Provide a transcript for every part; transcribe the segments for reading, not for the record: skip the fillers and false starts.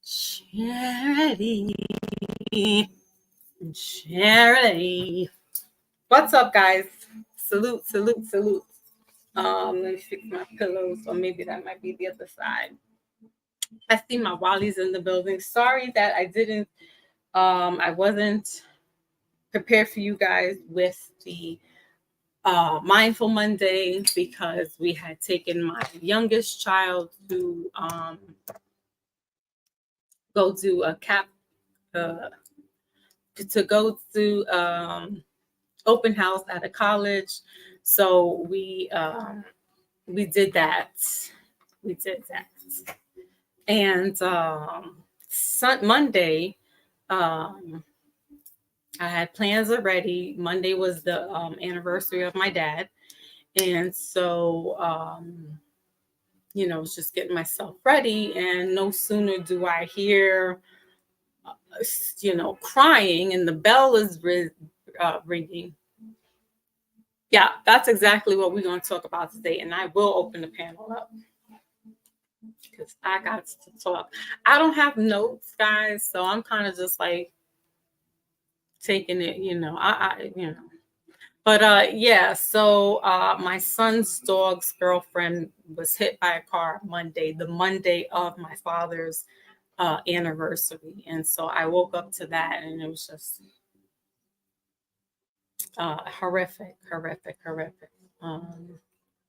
Charity. Charity. What's up, guys? Salute, salute, salute. Let me fix my pillows, or maybe that might be the other side. I see my Wally's in the building. Sorry that I wasn't prepared for you guys with the Mindful Monday because we had taken my youngest child to go do a to go to open house at a college. So we did that. We did that. And Monday, I had plans already. Monday was the anniversary of my dad. And so, I was just getting myself ready. And no sooner do I hear, crying and the bell is ringing. Yeah, that's exactly what we're going to talk about today. And I will open the panel up because I got to talk. I don't have notes, guys. So I'm kind of just like taking it, But yeah, so my son's dog's girlfriend was hit by a car the Monday of my father's anniversary. And so I woke up to that and it was just horrific.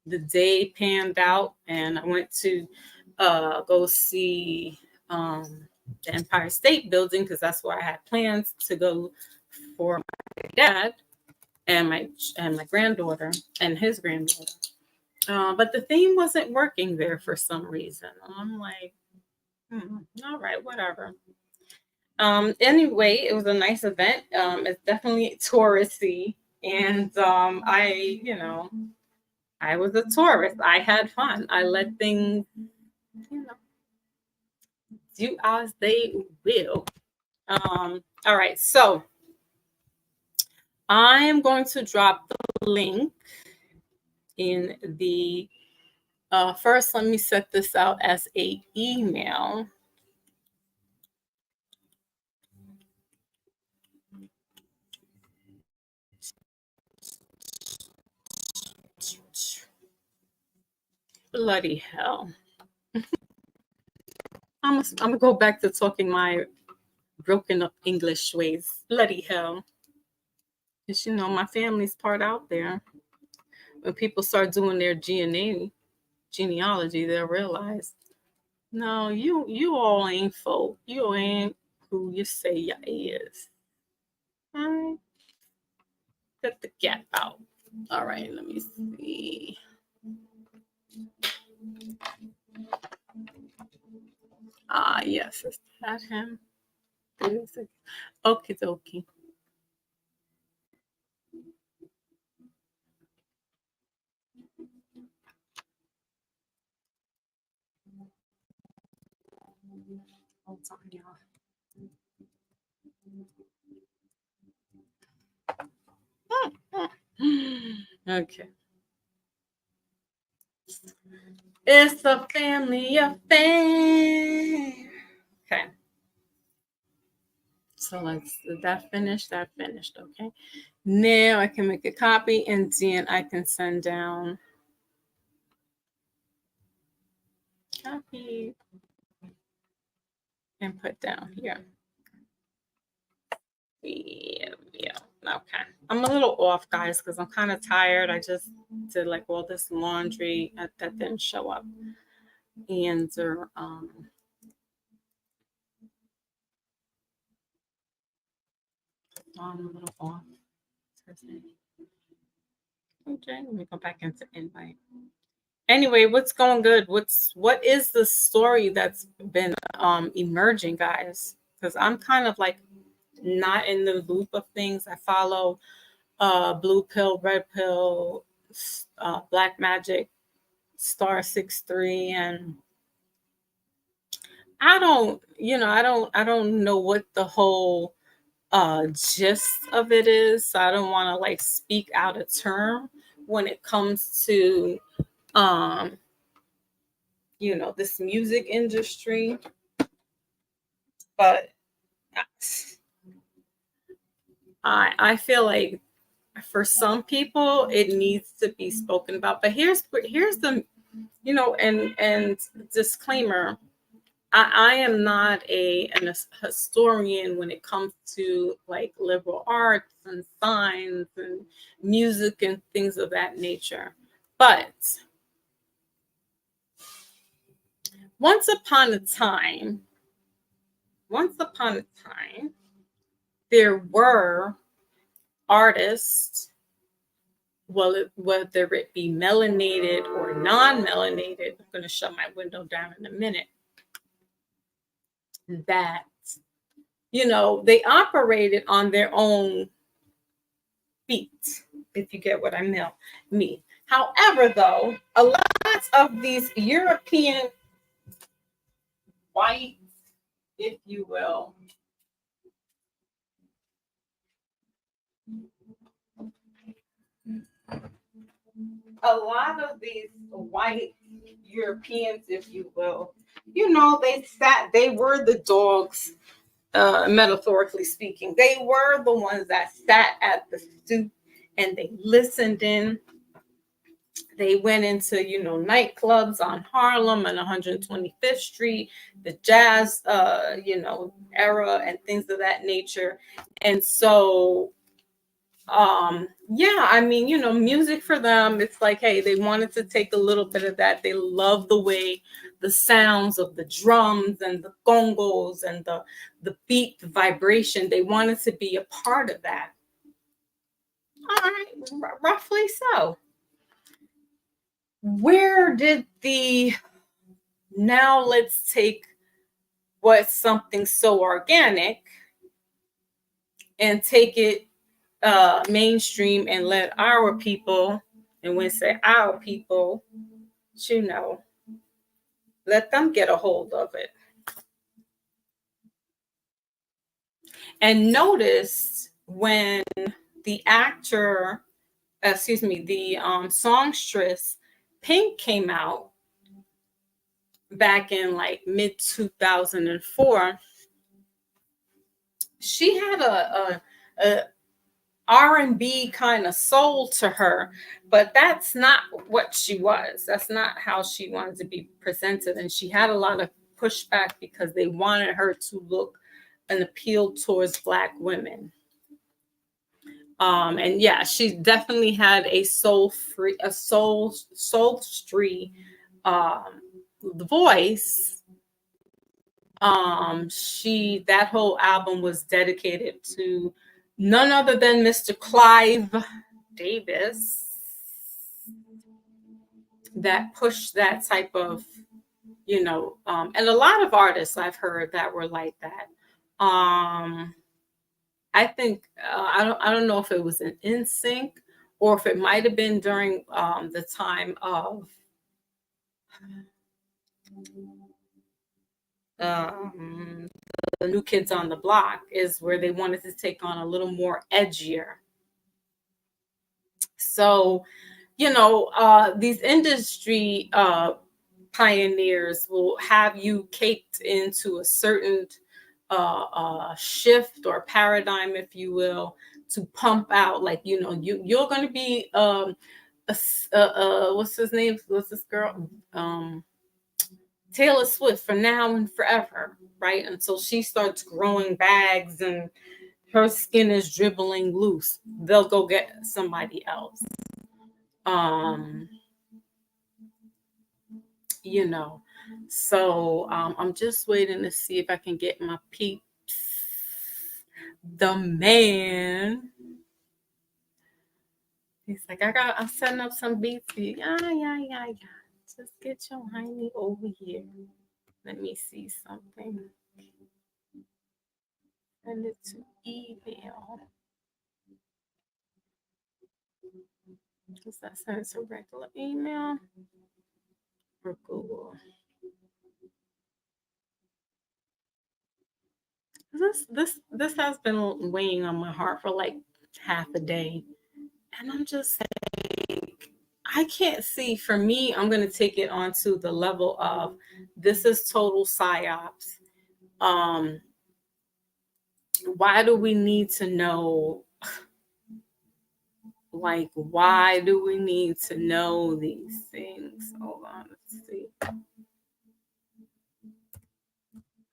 The day panned out and I went to go see the Empire State Building because that's where I had plans to go for my dad and my granddaughter and his granddaughter. But the theme wasn't working there for some reason. I'm like, all right, whatever. Anyway, it was a nice event. It's definitely touristy. And I was a tourist. I had fun. I let things, do as they will. All right, so I am going to drop the link in the first. Let me set this out as an email. Bloody hell. I'm gonna go back to talking my broken up English ways. Bloody hell. Because my family's part out there. When people start doing their genealogy, they'll realize, no, you all ain't folk. You ain't who you say you is. All right. Get the gap out. All right, let me see. Yes, is that him? Okie dokie. Hold on, y'all. Okay. It's a family affair. Okay. So that finished. Okay. Now I can make a copy and then I can send down copy and put down here. Yeah. Okay. I'm a little off, guys, because I'm kind of tired. I just did like all this laundry that didn't show up. And I'm a little off. Okay, let me go back into invite. Anyway, what's going good? What is the story that's been emerging, guys? Because I'm kind of like not in the loop of things. I follow Blue Pill, Red Pill, Black Magic, Star 63, and I don't know what the whole gist of it is. So I don't want to like speak out of term when it comes to this music industry. But I feel like for some people it needs to be spoken about. But here's the and disclaimer, I am not an historian when it comes to like liberal arts and science and music and things of that nature. But once upon a time, there were artists, well, whether it be melanated or non-melanated, I'm going to shut my window down in a minute, that, they operated on their own feet, if you get what I mean. However, though, a lot of these European white, if you will, a lot of these white Europeans, if you will, they were the dogs, metaphorically speaking. They were the ones that sat at the stoop and they listened in. They went into, nightclubs on Harlem and 125th Street, the jazz, era and things of that nature. And so, yeah, I mean, music for them, it's like, hey, they wanted to take a little bit of that. They love the way the sounds of the drums and the congos and the beat, the vibration, they wanted to be a part of that. All right, roughly so. Where did now let's take what's something so organic and take it mainstream and let our people, and when I say our people, let them get a hold of it. And notice when the songstress Pink came out back in like mid 2004, she had a R&B kind of soul to her, but that's not what she was. That's not how she wanted to be presented. And she had a lot of pushback because they wanted her to look and appeal towards Black women. And yeah, she definitely had a soulstree voice. That whole album was dedicated to none other than Mr. Clive Davis, that pushed that type of, and a lot of artists I've heard that were like that. I think I don't know if it was an NSYNC or if it might have been during the time of the New Kids on the Block, is where they wanted to take on a little more edgier. So, these industry pioneers will have you caked into a certain shift or paradigm, if you will, to pump out, like, you're going to be what's his name? What's this girl? Taylor Swift for now and forever, right? Until she starts growing bags and her skin is dribbling loose. They'll go get somebody else. So I'm just waiting to see if I can get my peeps. The man, he's like, I'm setting up some beats for you. Yeah. Just get your hiney over here. Let me see something. Send it to email. Does that send it to regular email or Google? This has been weighing on my heart for like half a day, and I'm just like, I can't see. For me, I'm going to take it onto the level of this is total psyops. Why do we need to know? Like, why do we need to know these things? Hold on, let's see.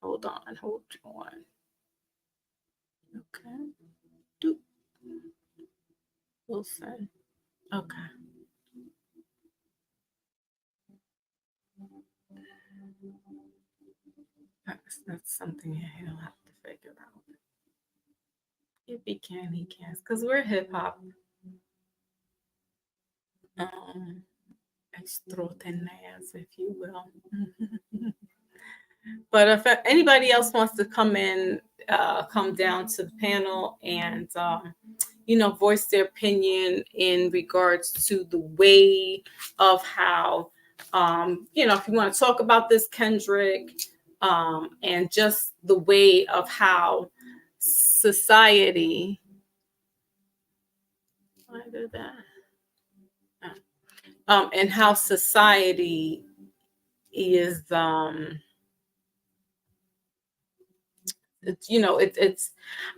Hold on. Okay. Doop. Wilson. Okay. That's something he'll have to figure out. If he can, he can. Because we're hip hop. Extraordinaires, if you will. But if anybody else wants to come in, come down to the panel and, voice their opinion in regards to the way of how, if you want to talk about this, Kendrick, and just the way of how society, why did that? And how society is, it's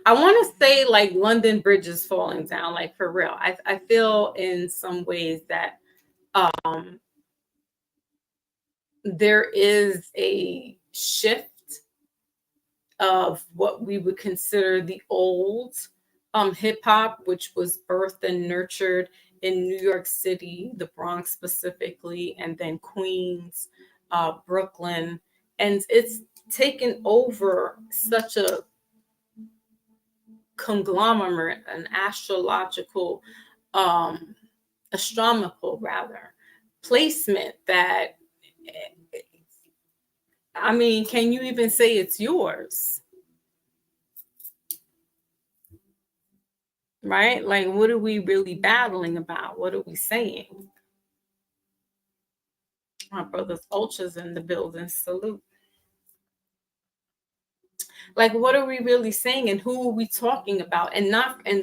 I want to say like London Bridge is falling down, like for real. I feel in some ways that there is a shift of what we would consider the old hip hop, which was birthed and nurtured in New York City, the Bronx specifically, and then Queens, Brooklyn, and it's taken over such a conglomerate, an astronomical rather, placement that, I mean, can you even say it's yours? Right? Like, what are we really battling about? What are we saying? My brother's Ultra's in the building. Salute. Like, what are we really saying, and who are we talking about? And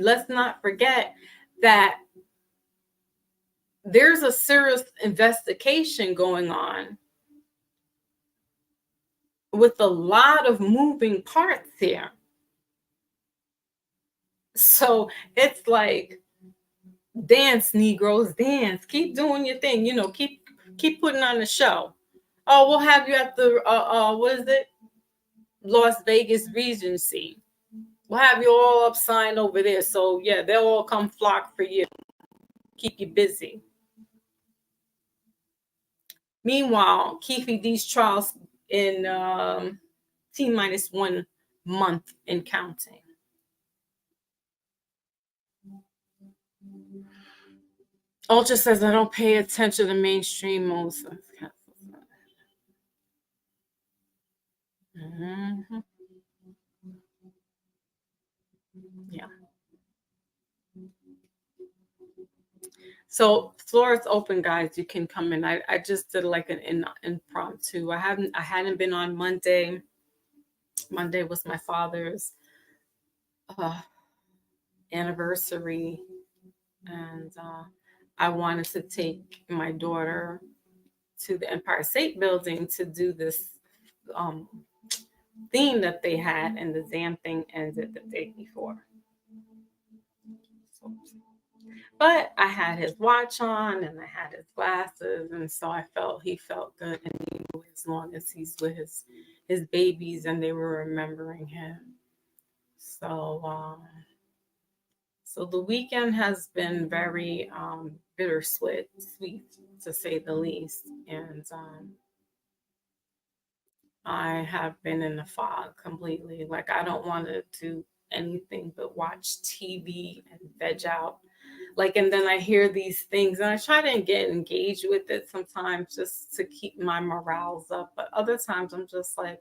let's not forget that there's a serious investigation going on with a lot of moving parts here. So it's like, dance, Negroes, dance. Keep doing your thing. Keep putting on the show. Oh, we'll have you at the what is it? Las Vegas Regency. We'll have you all up signed over there. So yeah, they'll all come flock for you. Keep you busy. Meanwhile, Keefe D's trials in T-1 month and counting. Ultra says I don't pay attention to mainstream most. Mm-hmm. Yeah. So floor is open, guys. You can come in. I just did like an impromptu. I hadn't been on Monday. Monday was my father's anniversary, and I wanted to take my daughter to the Empire State Building to do this theme that they had, and the damn thing ended the day before. But I had his watch on and I had his glasses, and so he felt good, and he knew as long as he's with his babies and they were remembering him. So so the weekend has been very bittersweet, sweet to say the least, and I have been in the fog completely. Like, I don't want to do anything but watch TV and veg out. Like, and then I hear these things and I try to get engaged with it sometimes just to keep my morals up. But other times I'm just like,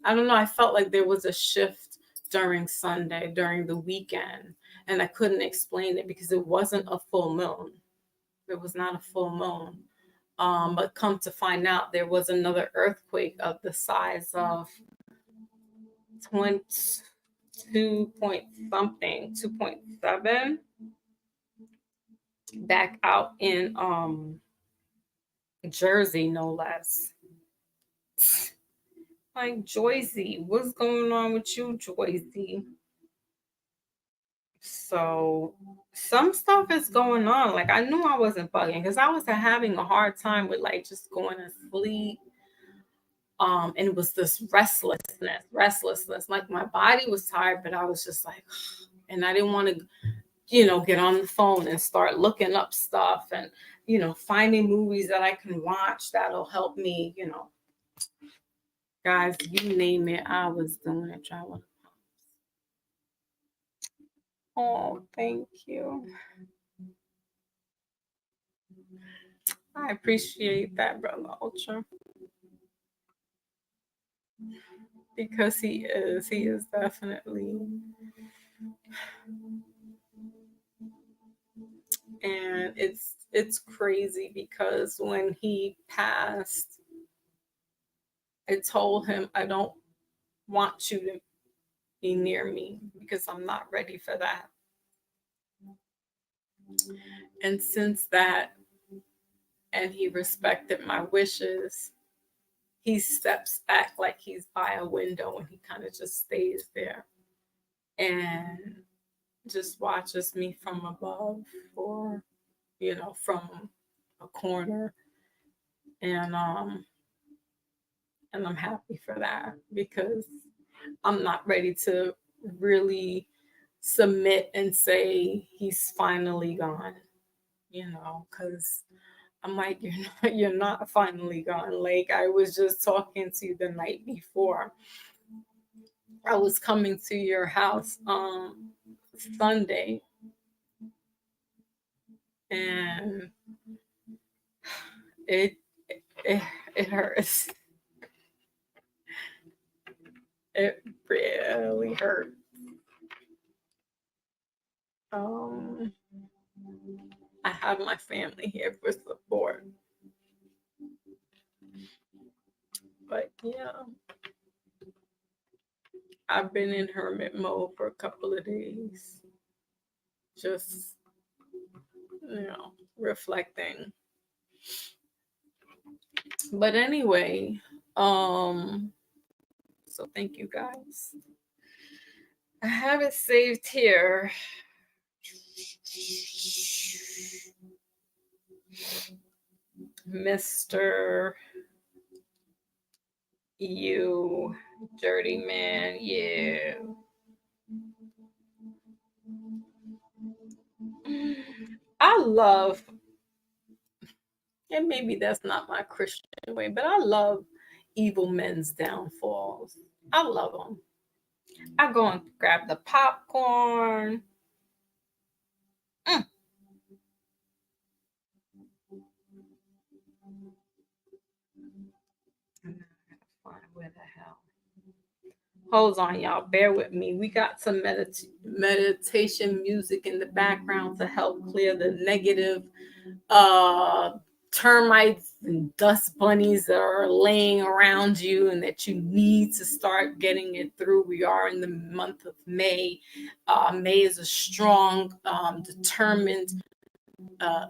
I don't know. I felt like there was a shift during Sunday, during the weekend, and I couldn't explain it because it wasn't a full moon. It was not a full moon. But come to find out, there was another earthquake of the size of 2 point something, 2.7. back out in Jersey, no less. Like, Joyzy, what's going on with you, Joyzy? So some stuff is going on. Like, I knew I wasn't bugging because I was having a hard time with like just going to sleep. And it was this restlessness. Like, my body was tired, but I was just like, and I didn't want to, get on the phone and start looking up stuff and, finding movies that I can watch that'll help me, guys, you name it, I was doing it. Traveling. Oh, thank you. I appreciate that, Brother Ultra. Because he is definitely, and it's crazy because when he passed, I told him I don't want you to be near me because I'm not ready for that. And since that, and he respected my wishes, he steps back like he's by a window and he kind of just stays there and just watches me from above or, from a corner. And I'm happy for that because I'm not ready to really submit and say he's finally gone, because I'm like, you're not finally gone. Like, I was just talking to you the night before. I was coming to your house Sunday, and it it, it hurts. It really hurt. Um, I have my family here for support, but yeah, I've been in hermit mode for a couple of days, just reflecting. But anyway, so thank you guys. I have it saved here. Mr. You dirty man, yeah. I love, and maybe that's not my Christian way, but I love evil men's downfalls. I love them. I go and grab the popcorn. Mm. Where the hell? Hold on, y'all. Bear with me. We got some meditation music in the background to help clear the negative uh, termites and dust bunnies that are laying around you and that you need to start getting it through. We are in the month of May. May is a strong, determined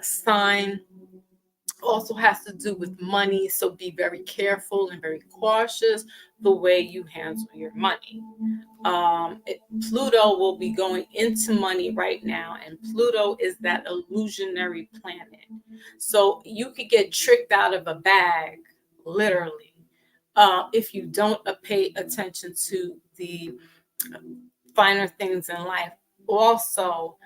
sign. Also has to do with money, so be very careful and very cautious the way you handle your money. Pluto will be going into money right now, and Pluto is that illusionary planet. So you could get tricked out of a bag, literally, if you don't pay attention to the finer things in life. Also,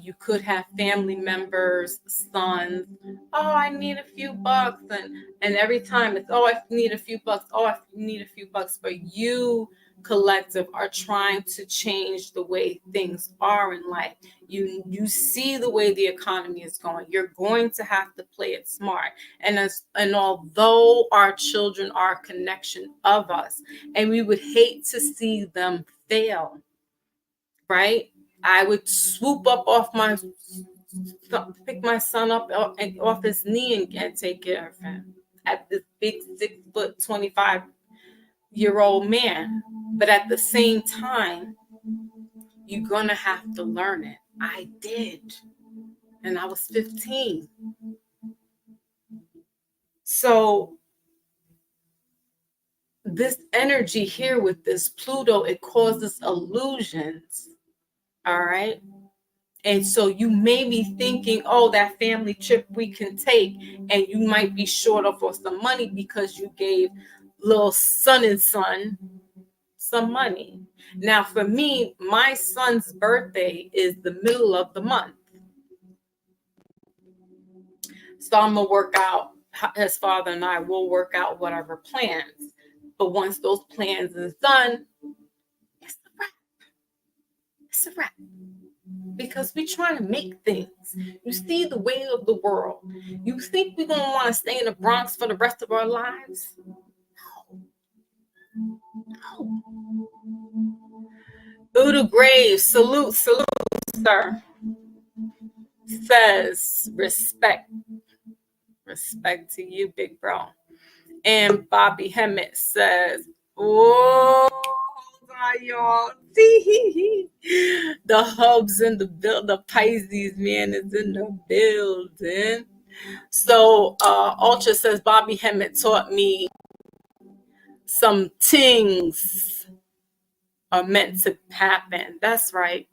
you could have family members, sons. Oh, I need a few bucks, and every time it's, oh, I need a few bucks. Oh, I need a few bucks. But you, collective, are trying to change the way things are in life. You see the way the economy is going. You're going to have to play it smart. And although our children are a connection of us, and we would hate to see them fail, right? I would swoop up pick my son up off his knee and take care of him at this big 6', 25-year-old man. But at the same time, you're gonna have to learn it. I did. and I was 15. So this energy here with this Pluto, it causes illusions. All right. And so you may be thinking, oh, that family trip we can take, and you might be short of for some money because you gave little son and son some money. Now, for me, my son's birthday is the middle of the month. So I'm gonna work out, his father and I will work out whatever plans. But once those plans is done, it's a wrap. It's a wrap. Because we're trying to make things. You see the way of the world. You think we're gonna want to stay in the Bronx for the rest of our lives? No. Uda Graves, salute, sir. Says respect. Respect to you, big bro. And Bobby Hemmett says, oh, hold on, y'all. The hubs in the the Pisces man is in the building. So Ultra says Bobby Hemmett taught me some things are meant to happen. That's right.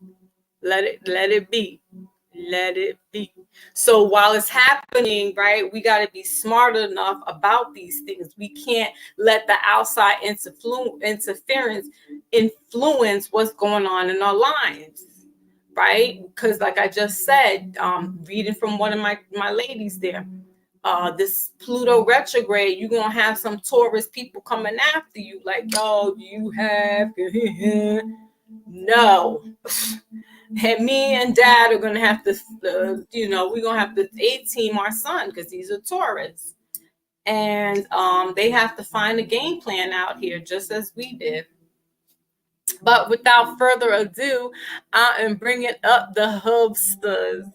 Let it be. Let it be. So while it's happening, right, we got to be smart enough about these things. We can't let the outside interference influence what's going on in our lives, right? Because like I just said, reading from one of my ladies there, this Pluto retrograde, you're gonna have some Taurus people coming after you, like, oh, you have no. And me and dad are gonna have to, we're gonna have to A-team our son because he's a Taurus, and they have to find a game plan out here, just as we did. But without further ado, I am bringing up the hubsters.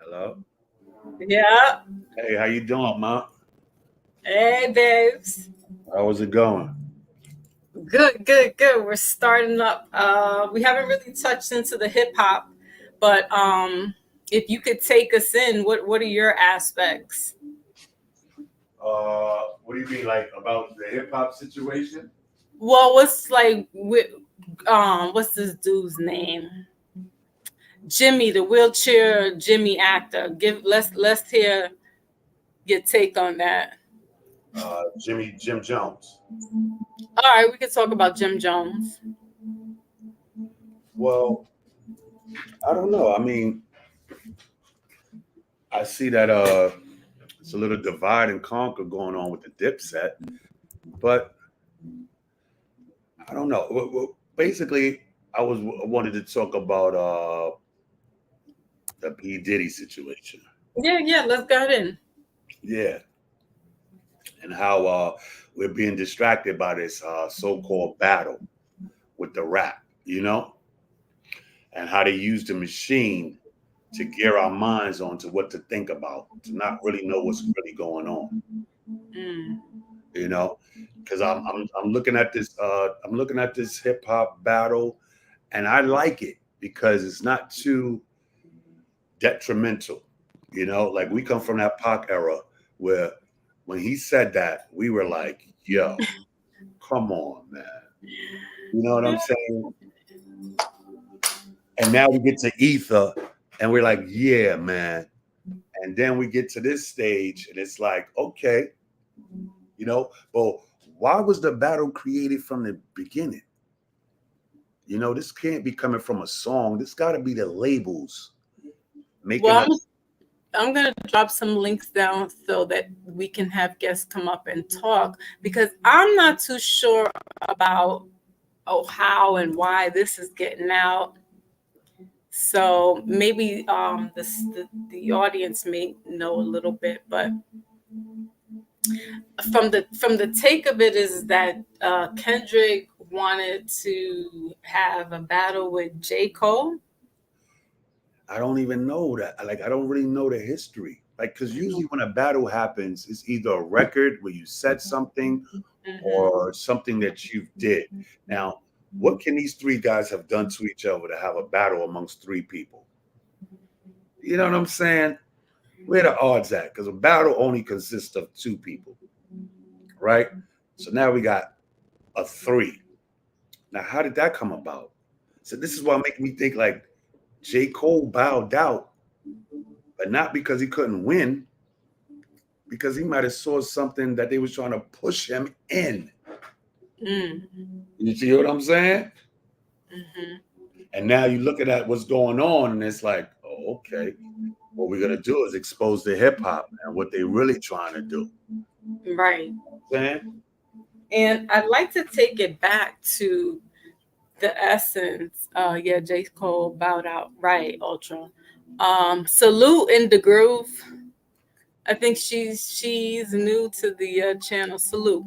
Hello. Yeah. Hey, how you doing, Ma? Hey, babes. How was it going? Good. We're starting up. We haven't really touched into the hip hop, but if you could take us in, what are your aspects? What do you mean, like about the hip hop situation? Well, what's like with what's this dude's name? Jimmy, the wheelchair Jimmy actor. Let's hear your take on that. Jim Jones. All right, we can talk about Jim Jones. Well, I don't know. I mean, I see that it's a little divide and conquer going on with the Dipset, but I don't know. Basically, I wanted to talk about the P Diddy situation. Yeah, let's go ahead in. Yeah, and how we're being distracted by this so-called battle with the rap, and how they use the machine to gear our minds onto what to think about, to not really know what's really going on, Mm. you know. Because I'm looking at this I'm looking at this hip hop battle, and I like it because it's not too detrimental, Like we come from that Pac era where when he said that, we were like, "Yo, come on, man." You know what I'm saying? And now we get to Ether, and we're like, "Yeah, man." And then we get to this stage, and it's like, okay, well, why was the battle created from the beginning? This can't be coming from a song. This got to be the labels making Well, up. I'm going to drop some links down so that we can have guests come up and talk, because I'm not too sure about how and why this is getting out. So maybe the audience may know a little bit, but from the take of it is that Kendrick wanted to have a battle with J. Cole. I don't even know that. Like, I don't really know the history. Like, because usually when a battle happens, it's either a record where you said something Mhm. or something that you did. Now, What can these three guys have done to each other to have a battle amongst three people? You know what I'm saying? Where the odds at? Because a battle only consists of two people, right? So now we got a three. Now, how did that come about? So this is why making me think like J. Cole bowed out, but not because he couldn't win, because he might have saw something that they was trying to push him in. You see what I'm saying? And now you're looking at what's going on, and it's like, oh, okay. What we're gonna do is expose the hip hop and what they really trying to do. Right. Saying? And I'd like to take it back to the essence. Yeah, J. Cole bowed out. Right, Ultra. Salute in the Groove. I think she's new to the channel. Salute.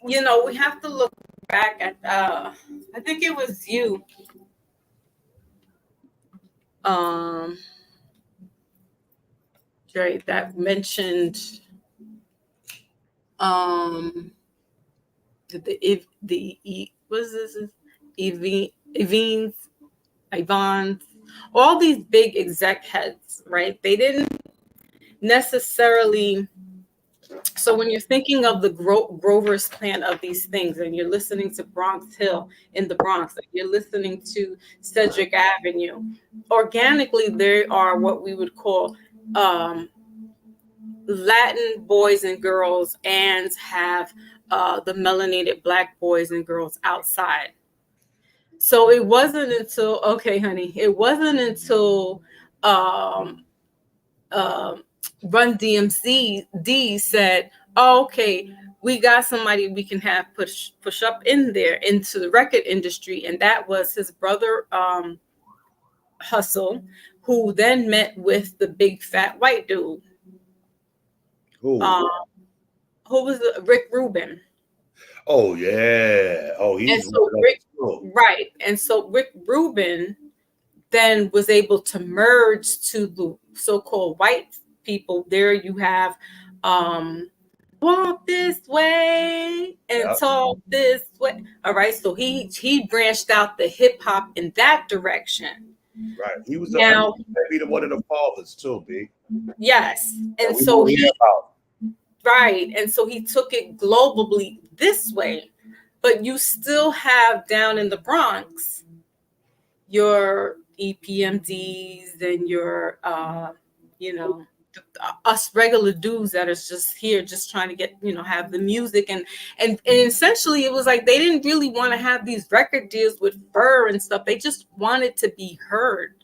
You know, we have to look back at I think it was you. Right, that mentioned what's this? Ivan's, all these big exec heads, right? They didn't necessarily. So when you're thinking of the Grover's plan of these things, and you're listening to Bronx Hill in the Bronx, and you're listening to Cedric Avenue, organically there are what we would call Latin boys and girls, and have the melanated Black boys and girls outside. So it wasn't until, okay, honey, it wasn't until Run D said, oh, okay, we got somebody we can have push up in there into the record industry. And that was his brother, Hustle, who then met with the big fat white dude. Who was Rick Rubin. Oh yeah. Oh, he's right. And so Rick Rubin then was able to merge to the so-called white people. There you have walk this way and talk this way. All right. So he branched out the hip hop in that direction. Right. He was maybe one of the fathers too, B. Yes. And so right. And so he took it globally this way. But you still have down in the Bronx your EPMDs and your us regular dudes that is just here just trying to get, have the music and essentially it was like they didn't really want to have these record deals with Fur and stuff. They just wanted to be heard.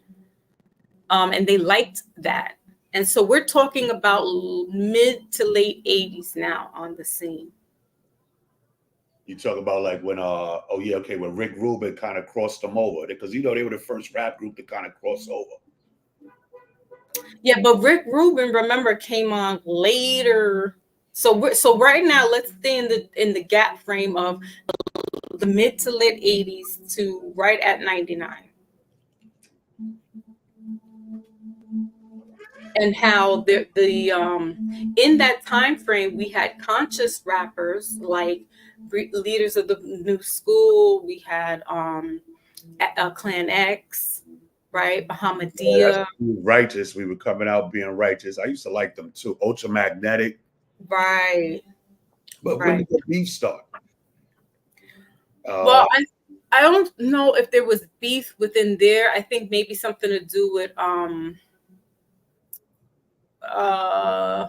And they liked that. And so we're talking about mid to late 80s now on the scene. You talk about like when when Rick Rubin kind of crossed them over, because they were the first rap group to kind of cross over. Yeah, but Rick Rubin, remember, came on later. So right now, let's stay in the gap frame of the mid to late 80s to right at 99. And how the in that time frame we had conscious rappers like leaders of the new school. We had Clan X, right? Bahamadia. Righteous. We were coming out being righteous. I used to like them too. Ultramagnetic. Right. But when did the beef start? Well, I don't know if there was beef within there. I think maybe something to do with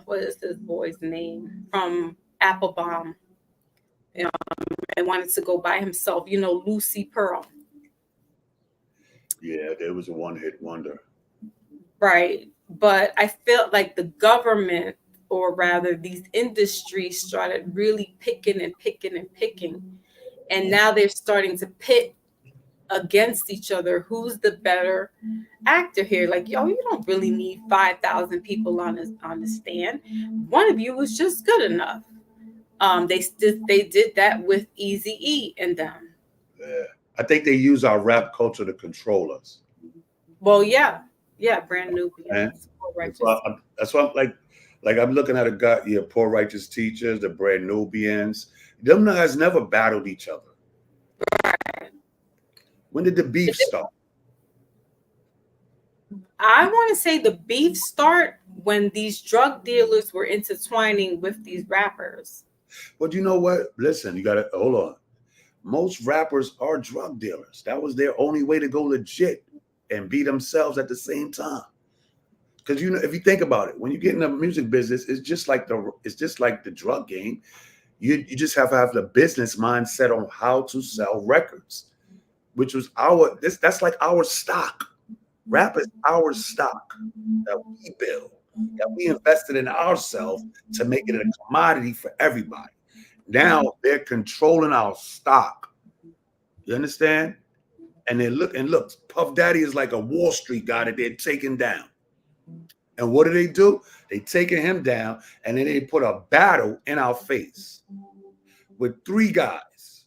what is this boy's name from Applebaum? And wanted to go by himself, Lucy Pearl. Yeah, there was a one-hit wonder. Right. But I felt like the government, or rather these industries, started really picking. And now they're starting to pit against each other. Who's the better actor here? Like, you don't really need 5,000 people on the stand. One of you was just good enough. They did that with Eazy-E and them. Yeah. I think they use our rap culture to control us. Well, yeah, brand new. That's why I'm like I'm looking at a guy, Poor Righteous Teachers, the Brand Nubians. Them guys never battled each other. When did the beef start? I want to say the beef start when these drug dealers were intertwining with these rappers. But you know what? Listen, you got to hold on. Most rappers are drug dealers. That was their only way to go legit and be themselves at the same time. Because you know, if you think about it, when you get in the music business, it's just like the drug game. You just have to have the business mindset on how to sell records, which was that's like our stock. Rap is our stock that we build, that we invested in ourselves to make it a commodity for everybody. Now they're controlling our stock. You understand? And look, Puff Daddy is like a Wall Street guy that they're taking down. And what do? They taking him down, and then they put a battle in our face with 3 guys.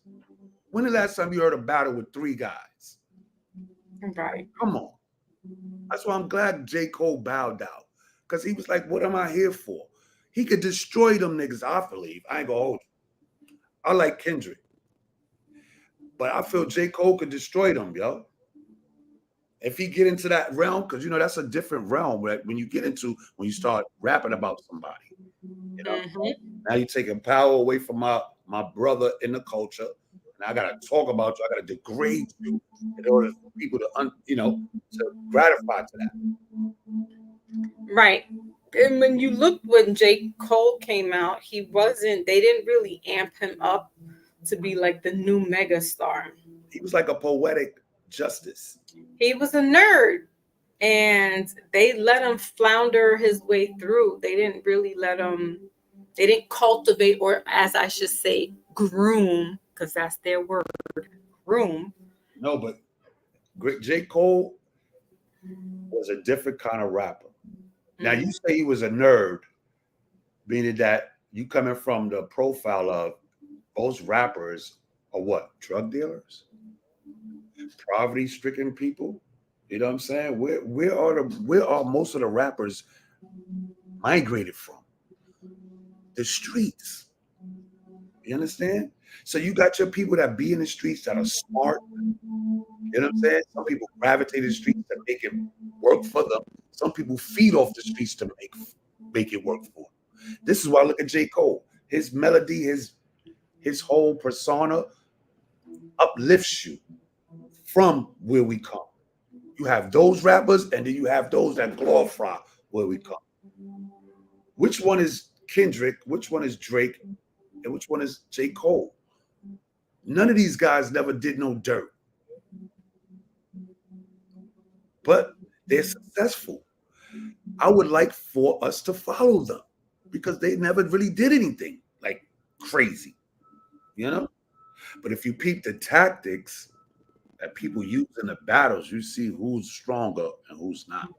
When the last time you heard a battle with 3 guys? Right. Come on. That's why I'm glad J. Cole bowed out. Because he was like, what am I here for? He could destroy them niggas, I believe. I ain't gonna hold you. I like Kendrick. But I feel J. Cole could destroy them, yo. If he get into that realm, because you know that's a different realm when you start rapping about somebody. You know, now you're taking power away from my brother in the culture. And I gotta talk about you, I gotta degrade you in order for people to to gratify to that. Right. And when you look when J. Cole came out, they didn't really amp him up to be like the new megastar. He was like a poetic justice. He was a nerd, and they let him flounder his way through. They didn't really they didn't cultivate, or as I should say, groom, because that's their word, groom. No, but J. Cole was a different kind of rapper. Now, you say he was a nerd, meaning that you coming from the profile of most rappers are what? Drug dealers? Poverty-stricken people? You know what I'm saying? Where are most of the rappers migrated from? The streets. You understand? So you got your people that be in the streets that are smart. You know what I'm saying? Some people gravitate to the streets to make it work for them. Some people feed off the streets to make it work for them. This is why I look at J. Cole. His melody, his whole persona uplifts you from where we come. You have those rappers, and then you have those that glorify where we come. Which one is Kendrick? Which one is Drake? And which one is J. Cole? None of these guys never did no dirt. But they're successful. I would like for us to follow them because they never really did anything like crazy, you know? But if you peep the tactics that people use in the battles, you see who's stronger and who's not.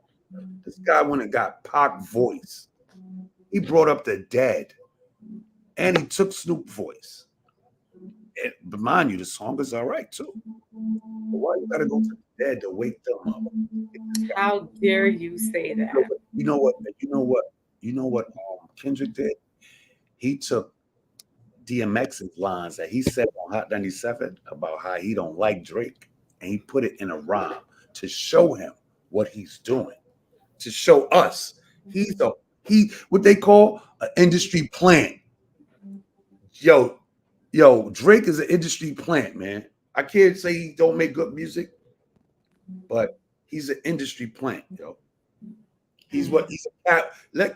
This guy went and got Pac voice. He brought up the dead. And he took Snoop voice. But mind you, the song is all right too. But why you gotta go to the dead to wake them up? How dare you say that? You know what Kendrick did? He took DMX's lines that he said on Hot 97 about how he don't like Drake, and he put it in a rhyme to show him what he's doing, to show us he's what they call an industry plant. Yo, Drake is an industry plant, man. I can't say he don't make good music, but he's an industry plant, yo. He's a cat.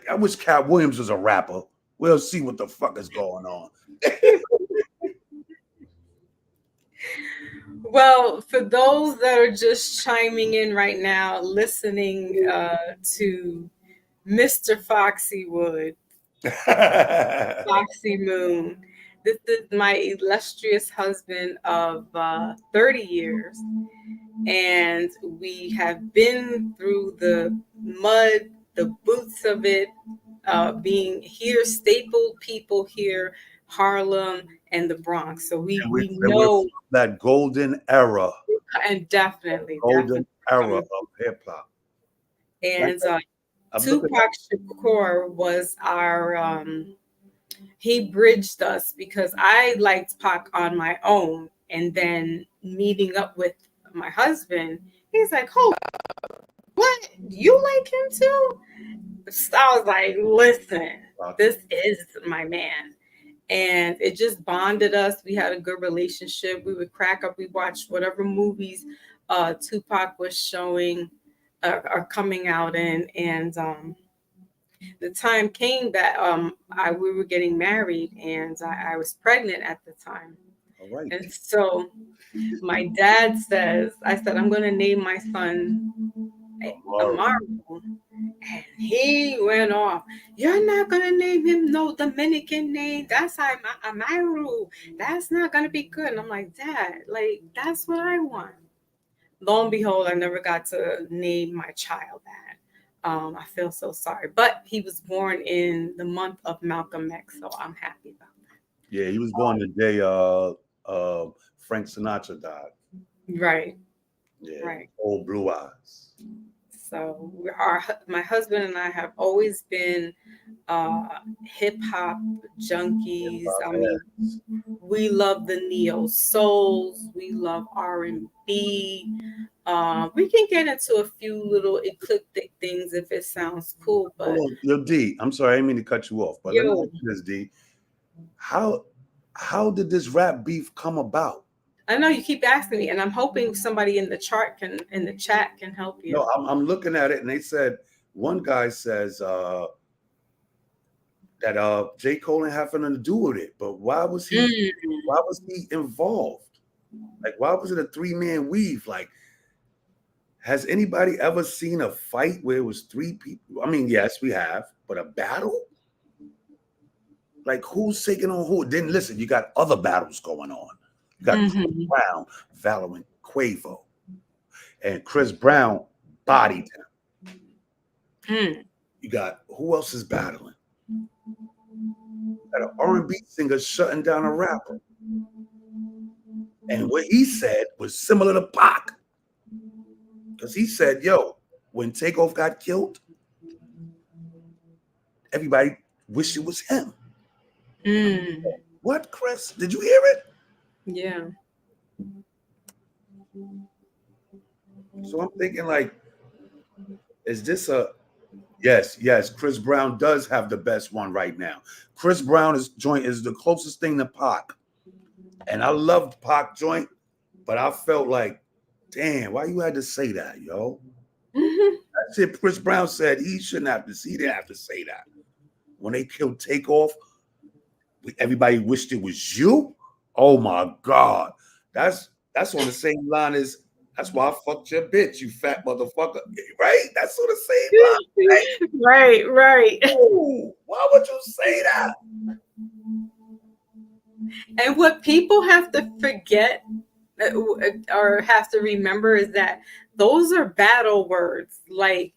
I wish Cat Williams was a rapper. We'll see what the fuck is going on. Well, for those that are just chiming in right now, listening to Mr. Foxy Wood, Foxy Moon. This is my illustrious husband of 30 years. And we have been through the mud, the boots of it, being here, staple people here, Harlem and the Bronx. So we know that golden era. And definitely. Golden era of hip hop. And Tupac Shakur was our, he bridged us because I liked Pac on my own, and then meeting up with my husband, he's like, "Oh, what? You like him too?" So I was like, "Listen, this is my man." And it just bonded us. We had a good relationship. We would crack up. We watched whatever movies Tupac was showing or coming out in. And the time came that we were getting married, and I was pregnant at the time. All right. And so my dad says, I said, I'm going to name my son Amaru. And he went off. You're not going to name him no Dominican name. That's Amaru. That's not going to be good. And I'm like, Dad, like, that's what I want. Lo and behold, I never got to name my child that. I feel so sorry. But he was born in the month of Malcolm X, so I'm happy about that. Yeah, he was born the day Frank Sinatra died. Right. Yeah. Right. Old blue eyes. So my husband and I have always been hip hop junkies. I mean, we love the neo souls. We love R&B. We can get into a few little eclectic things if it sounds cool. But hold on, yo, D, I'm sorry, I didn't mean to cut you off, but let me ask you this, D. How did this rap beef come about? I know you keep asking me, and I'm hoping somebody in the chat can help you. No, I'm looking at it, and they said one guy says that J. Cole didn't have nothing to do with it, but why was he involved? Like, why was it a 3-man weave? Like, has anybody ever seen a fight where it was 3 people? I mean, yes, we have, but a battle? Like, who's taking on who? Then listen, you got other battles going on. You got Chris Brown, Valorant, Quavo, and Chris Brown bodied him. You got, who else is battling? You got an R&B singer shutting down a rapper. And what he said was similar to Pac. Because he said, yo, when Takeoff got killed, everybody wished it was him. What, Chris? Did you hear it? Yeah. So I'm thinking, like, is this a... Yes, Chris Brown does have the best one right now. Chris Brown's joint is the closest thing to Pac. And I loved Pac joint, but I felt like, damn, why you had to say that, yo? That's it. Chris Brown said he didn't have to say that. When they killed Takeoff, everybody wished it was you. Oh my God. That's on the same line as, that's why I fucked your bitch, you fat motherfucker. Right? That's on the same line. Right. Ooh, why would you say that? And what people have to forget or have to remember is that those are battle words. Like,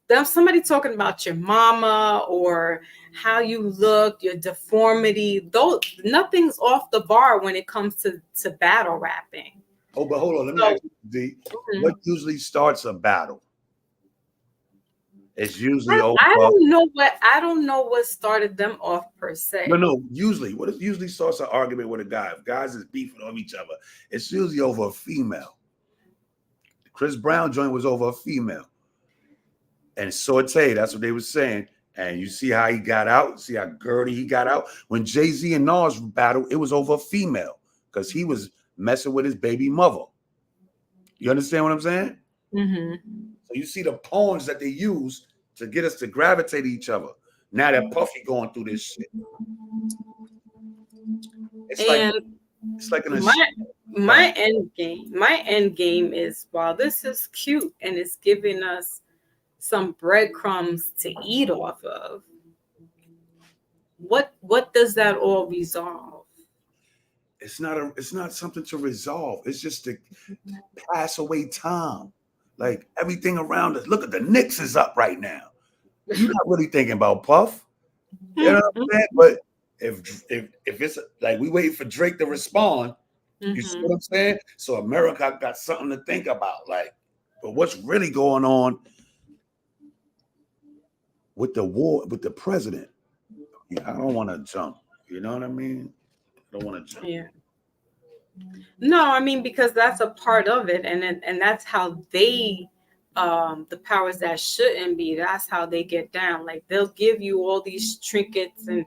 there's somebody talking about your mama or how you look, your deformity. Those, nothing's off the bar when it comes to battle rapping. Oh, but hold on, let me ask you, D. What usually starts a battle? It's usually I don't know what started them off per se. No. Usually, what usually starts an argument with a guy? If guys is beefing on each other, it's usually over a female. Chris Brown joint was over a female, and Sorte, that's what they were saying. And you see how he got out. See how girly he got out. When Jay-Z and Nas battled, it was over a female because he was messing with his baby mother. You understand what I'm saying? So you see the poems that they use to get us to gravitate to each other. Now that Puffy going through this shit. It's like my end game is, while this is cute and it's giving us some breadcrumbs to eat off of, what does that all resolve? It's not something to resolve. It's just to pass away time. Like, everything around us. Look at the Knicks is up right now. You're not really thinking about Puff. You know what I'm saying? But if it's like we waiting for Drake to respond, you see what I'm saying? So America got something to think about. Like, but what's really going on with the war, with the president? I don't want to jump. You know what I mean? I don't want to jump. Yeah. No, I mean, because that's a part of it, and that's how they, the powers that shouldn't be, that's how they get down. Like they'll give you all these trinkets and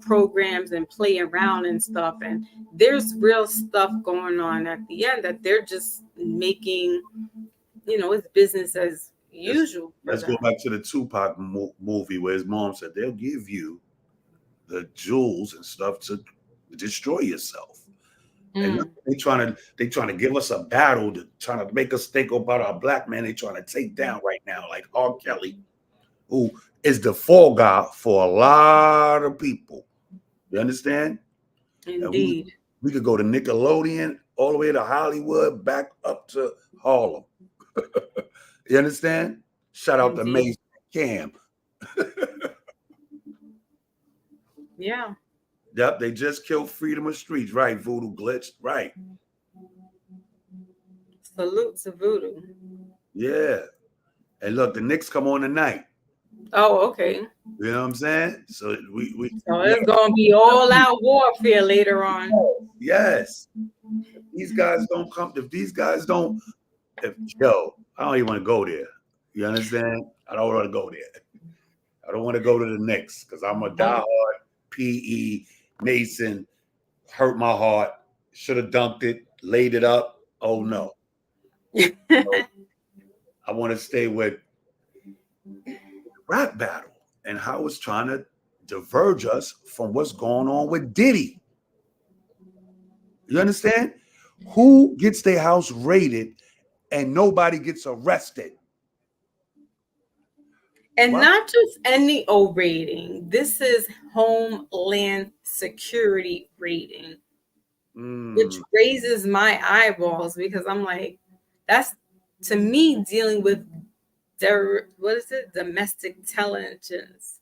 programs and play around and stuff, and there's real stuff going on at the end that they're just making, it's business as usual for Let's go them. back to the Tupac movie where his mom said they'll give you the jewels and stuff to destroy yourself. And Mm, they trying to give us a battle to trying to make us think about our black man they trying to take down right now, like R. Kelly, who is the fall guy for a lot of people. You understand? And indeed. we could go to Nickelodeon all the way to Hollywood, back up to Harlem. You understand? Shout out to Indeed. Mace Cam. Yeah. Yep, they just killed Freedom of Streets, right? Voodoo Glitch, right? Salute to Voodoo. Yeah. And look, the Knicks come on tonight. Oh, okay. You know what I'm saying? So we So it's gonna be all out warfare later on. yes. If these guys don't come, if these guys don't, I don't even want to go there. You understand? I don't want to go there. I don't want to go to the Knicks because I'm a diehard PE Mason. Hurt my heart. Should have dunked it, laid it up. Oh no. So I want to stay with rap battle and how it's trying to diverge us from what's going on with Diddy. You understand? Who gets their house raided and nobody gets arrested? And What? not just any O rating. This is Homeland Security rating, which raises my eyeballs because I'm like, that's to me dealing with what is it? Domestic intelligence.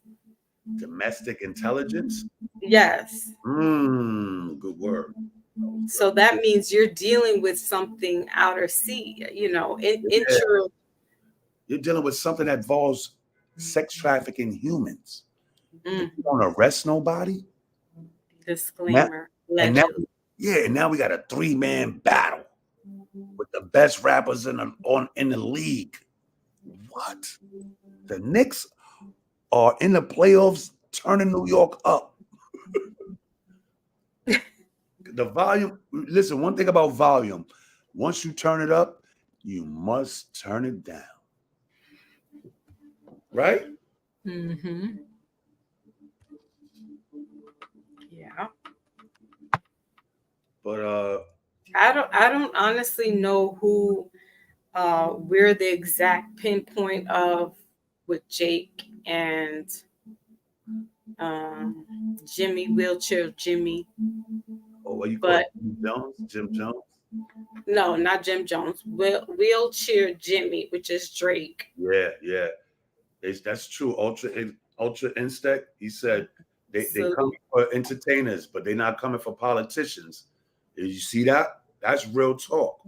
Domestic intelligence? Yes. Good word. So that means you're dealing with something outer sea, You're dealing with something that involves sex trafficking humans. You don't arrest nobody. Disclaimer. And now we got a 3-man battle with the best rappers in the league. What? The Knicks are in the playoffs, turning New York up. The volume. Listen, one thing about volume: once you turn it up, you must turn it down. Right? Mm-hmm. Yeah. But I don't honestly know who where the exact pinpoint of with Jake and Jimmy, wheelchair Jimmy. what you call But it? Jim Jones? no, not Jim Jones. Wheelchair Jimmy, which is Drake. Yeah. That's true. Ultra Instinct. He said they come for entertainers, but they're not coming for politicians. Did you see that? That's real talk.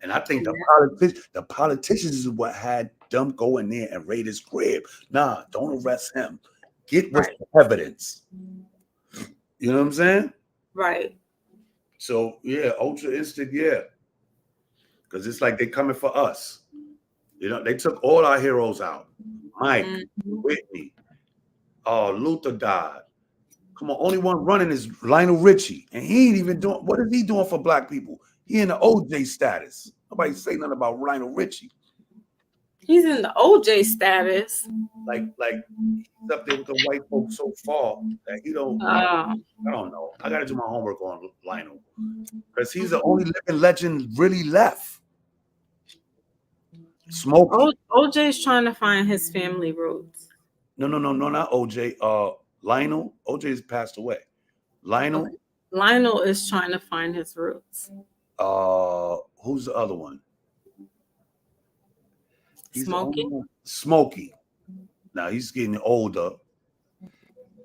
And I think the politicians is what had them go in there and raid his crib. Nah, don't arrest him. Get with evidence. You know what I'm saying? Right. So yeah, Ultra Instinct, yeah. Because it's like they coming for us. You know, they took all our heroes out. Mike, Whitney, Luther died. Come on, only one running is Lionel Richie. And he ain't even doing, what is he doing for black people? He in the OJ status. Nobody say nothing about Lionel Richie. He's in the OJ status. Like he's up there with the white folks so far that he don't, I don't know. I got to do my homework on Lionel. Because he's the only living legend really left. Smokey. OJ's trying to find his family roots. No, not OJ. Lionel. OJ's passed away. Lionel. Okay. Lionel is trying to find his roots. Who's the other one? Smokey. Smokey. Now he's getting older.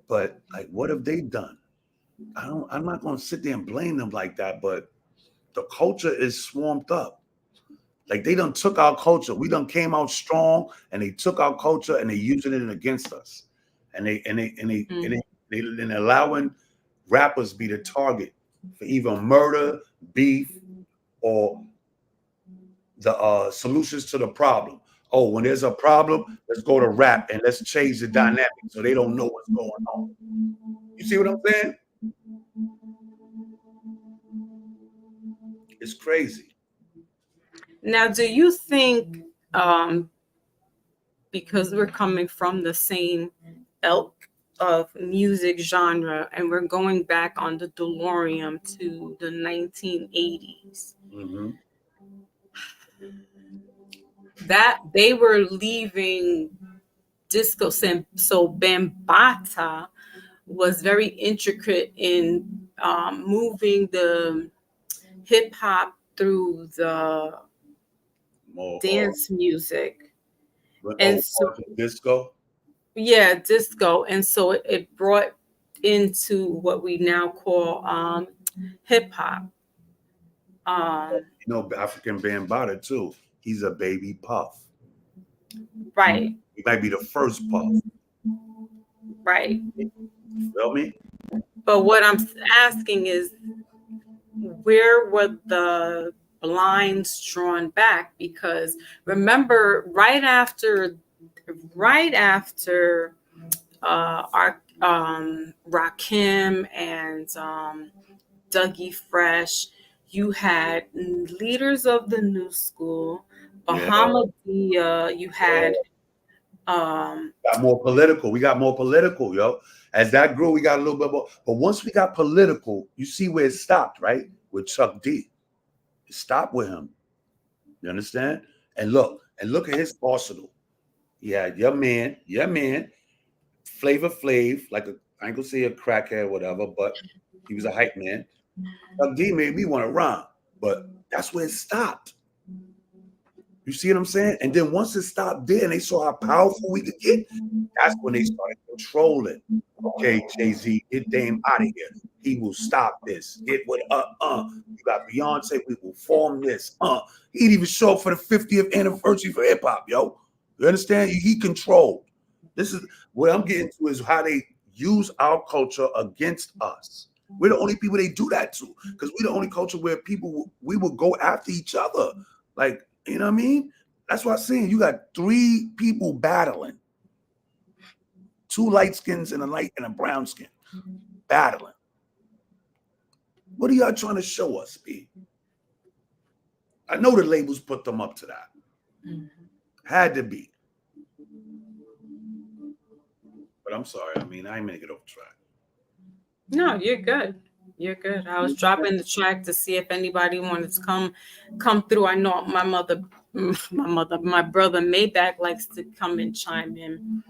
But like, what have they done? I'm not gonna sit there and blame them like that, but the culture is swarmed up. Like they done took our culture. We done came out strong, and they took our culture and they using it against us. And they allowing rappers be the target for either murder, beef, or the solutions to the problem. Oh, when there's a problem, let's go to rap and let's change the dynamic so they don't know what's going on. You see what I'm saying? It's crazy. Now, do you think, because we're coming from the same ilk of music genre and we're going back on the DeLorean to the 1980s, Mm-hmm. that they were leaving disco, so Bambata was very intricate in moving the hip hop through the dance music, and so disco. Yeah, disco, and so it brought into what we now call hip hop. African Bambaataa too. He's a baby Puff. Right. He might be the first Puff. Right. Feel me? But what I'm asking is, where were the blinds drawn back? Because remember, right after our Rakim and Dougie Fresh, you had leaders of the new school, Bahamadia, you had got more political. We got more political, yo. As that grew, we got a little bit more. But once we got political, you see where it stopped, right? With Chuck D. It stopped with him. You understand? And look at his arsenal. He had your man, Flavor Flav, I ain't gonna say a crackhead or whatever, but he was a hype man. Chuck D made me want to rhyme, but that's where it stopped. You see what I'm saying? And then once it stopped there and they saw how powerful we could get, that's when they started controlling. Okay, Jay-Z, get Dame out of here. He will stop this. Get what you got Beyonce, we will form this. He'd even show up for the 50th anniversary for hip hop, yo. You understand? He controlled. This is what I'm getting to, is how they use our culture against us. We're the only people they do that to, because we're the only culture where we will go after each other. Like, you know what I mean? That's what I'm saying. You got 3 people battling. 2 light skins and a brown skin battling. What are y'all trying to show us, B? I know the labels put them up to that. Had to be. But I'm sorry. I mean, I ain't gonna get off track. No, you're good. You're good. I was dropping the track to see if anybody wanted to come through. I know my brother Maybach likes to come and chime in.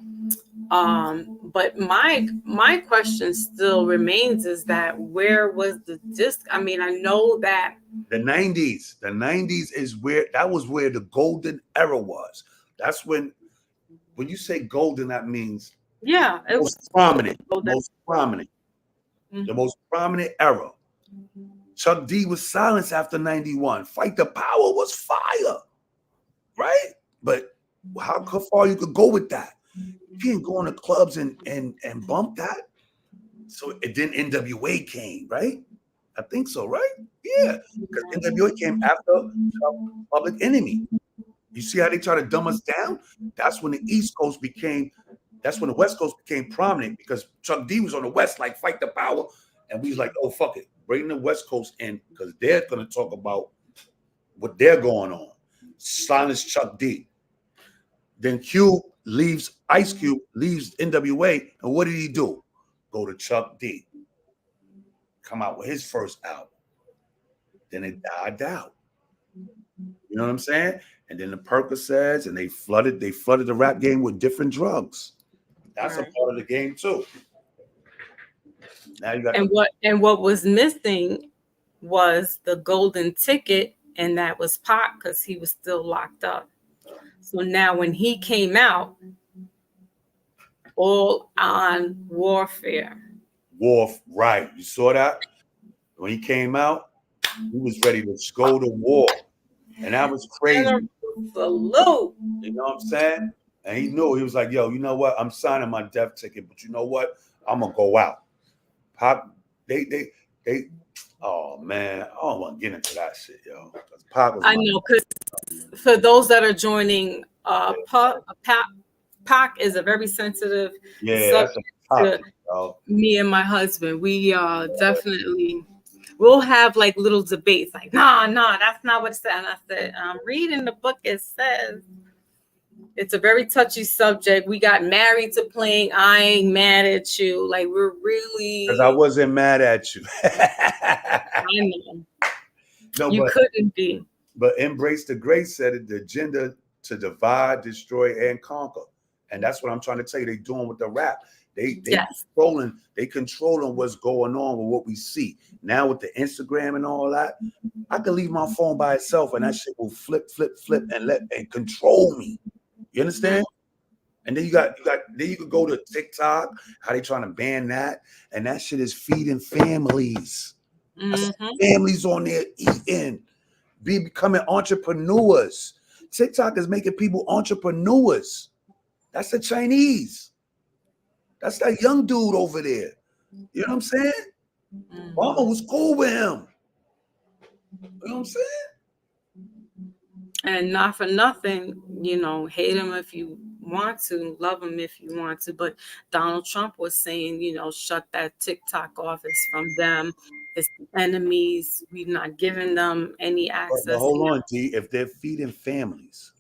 But my question still remains, is that where was the disc? I mean, I know that the 90s is where the golden era was. That's when you say golden, that means it was prominent. Most prominent. Mm-hmm. The most prominent era. Mm-hmm. Chuck D was silenced after 91. Fight the Power was fire. Right? But how far you could go with that? You can't go into clubs and bump that. So then NWA came, right? I think so, right? Yeah. Because NWA came after Public Enemy. You see how they try to dumb us down? That's when the West Coast became prominent, because Chuck D was on the West, like Fight the Power. And we was like, oh, fuck it. Bring the West Coast in, because they're going to talk about what they're going on. Silence Chuck D. Then Ice Cube leaves NWA. And what did he do? Go to Chuck D. Come out with his first album. Then it died out. You know what I'm saying? And then the Percocets, and they flooded the rap game with different drugs. That's right. A part of the game too. Now you got what was missing was the golden ticket, and that was Pac, because he was still locked up. So now when he came out, all on warfare. Right. You saw that? When he came out, he was ready to go to war. And that was crazy. Salute. You know what I'm saying? And he knew. He was like, yo, you know what? I'm signing my death ticket, but you know what? I'm gonna go out. Pop, they Oh man, I don't want to get into that shit, yo. Pac was I my know, because for those that are joining, Pac is a very sensitive yeah, that's a subject to topic, yo. me and my husband. We definitely we'll have like little debates, like, nah, that's not what it said. And I said, reading the book, it says it's a very touchy subject. We got married to playing I Ain't Mad at You. Like, we're Because I really, wasn't mad at you. I know No, you couldn't be. but Embrace the Grace said it, the agenda to divide, destroy, and conquer. And that's what I'm trying to tell you. They doing with the rap. They Yes. controlling what's going on with what we see. Now with the Instagram and all that, I can leave my phone by itself and that shit will flip, and control me. You understand? And then then you could go to TikTok, how they trying to ban that. And that shit is feeding families. Families on there eating, becoming entrepreneurs. TikTok is making people entrepreneurs. That's the Chinese. That's that young dude over there. You know what I'm saying? Mama was cool with him. You know what I'm saying? And not for nothing, hate him if you want to, love him if you want to. But Donald Trump was saying, shut that TikTok off. It's from them. It's the enemies. We're not giving them any access. But hold on, T. If they're feeding families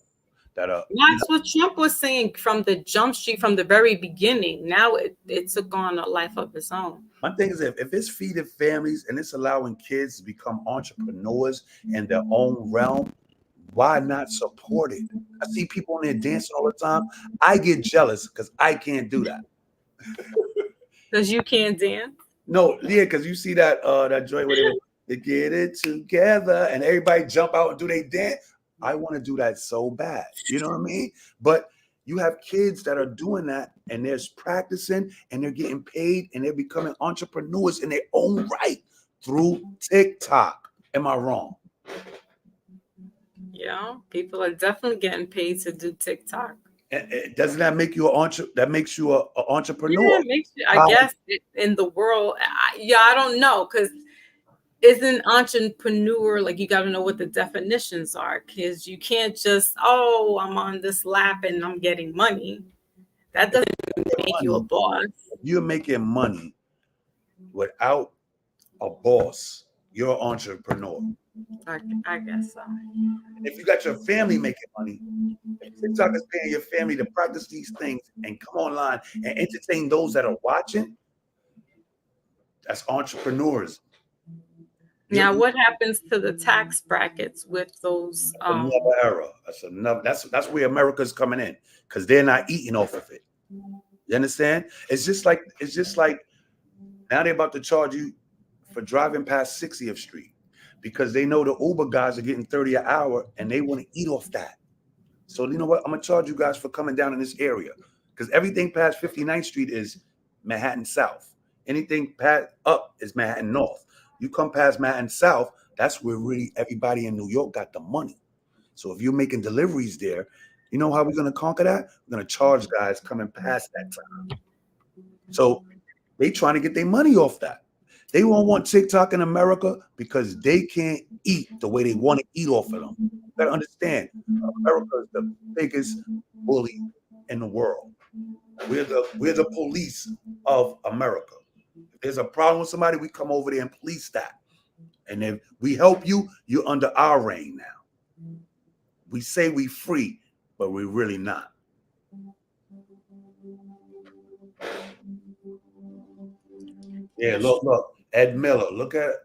that are, that's what Trump was saying from the jump street, from the very beginning. Now it took on a life of its own. My thing is, if it's feeding families and it's allowing kids to become entrepreneurs in their own realm, why not support it? I see people on there dancing all the time. I get jealous because I can't do that. Because you can't dance? No, yeah, because you see that joint where they get it together and everybody jump out and do they dance. I want to do that so bad. You know what I mean? But you have kids that are doing that and they're practicing and they're getting paid and they're becoming entrepreneurs in their own right through TikTok. Am I wrong? Yeah, people are definitely getting paid to do TikTok. Doesn't that make you that makes you an entrepreneur? Yeah, it makes you, I guess, in the world. I don't know, because isn't entrepreneur, like, you got to know what the definitions are, because you can't just, I'm on this lap and I'm getting money. That doesn't make you a boss. You're making money without a boss. You're an entrepreneur. I guess so. If you got your family making money, if TikTok is paying your family to practice these things and come online and entertain those that are watching, that's entrepreneurs. Now, what happens to the tax brackets with those? Another era. That's where America's coming in, because they're not eating off of it. You understand? It's just like now they're about to charge you for driving past 60th Street because they know the Uber guys are getting 30 an hour and they want to eat off that. So you know what? I'm gonna charge you guys for coming down in this area, because everything past 59th Street is Manhattan South. Anything past up is Manhattan North. You come past Manhattan South, that's where really everybody in New York got the money. So if you're making deliveries there, you know how we're gonna conquer that? We're gonna charge guys coming past that time. So they trying to get their money off that. They won't want TikTok in America because they can't eat the way they want to eat off of them. You gotta understand, America is the biggest bully in the world. We're the police of America. If there's a problem with somebody, we come over there and police that. And if we help you, you're under our reign now. We say we free, but we're really not. Yeah, look. Ed Miller, look at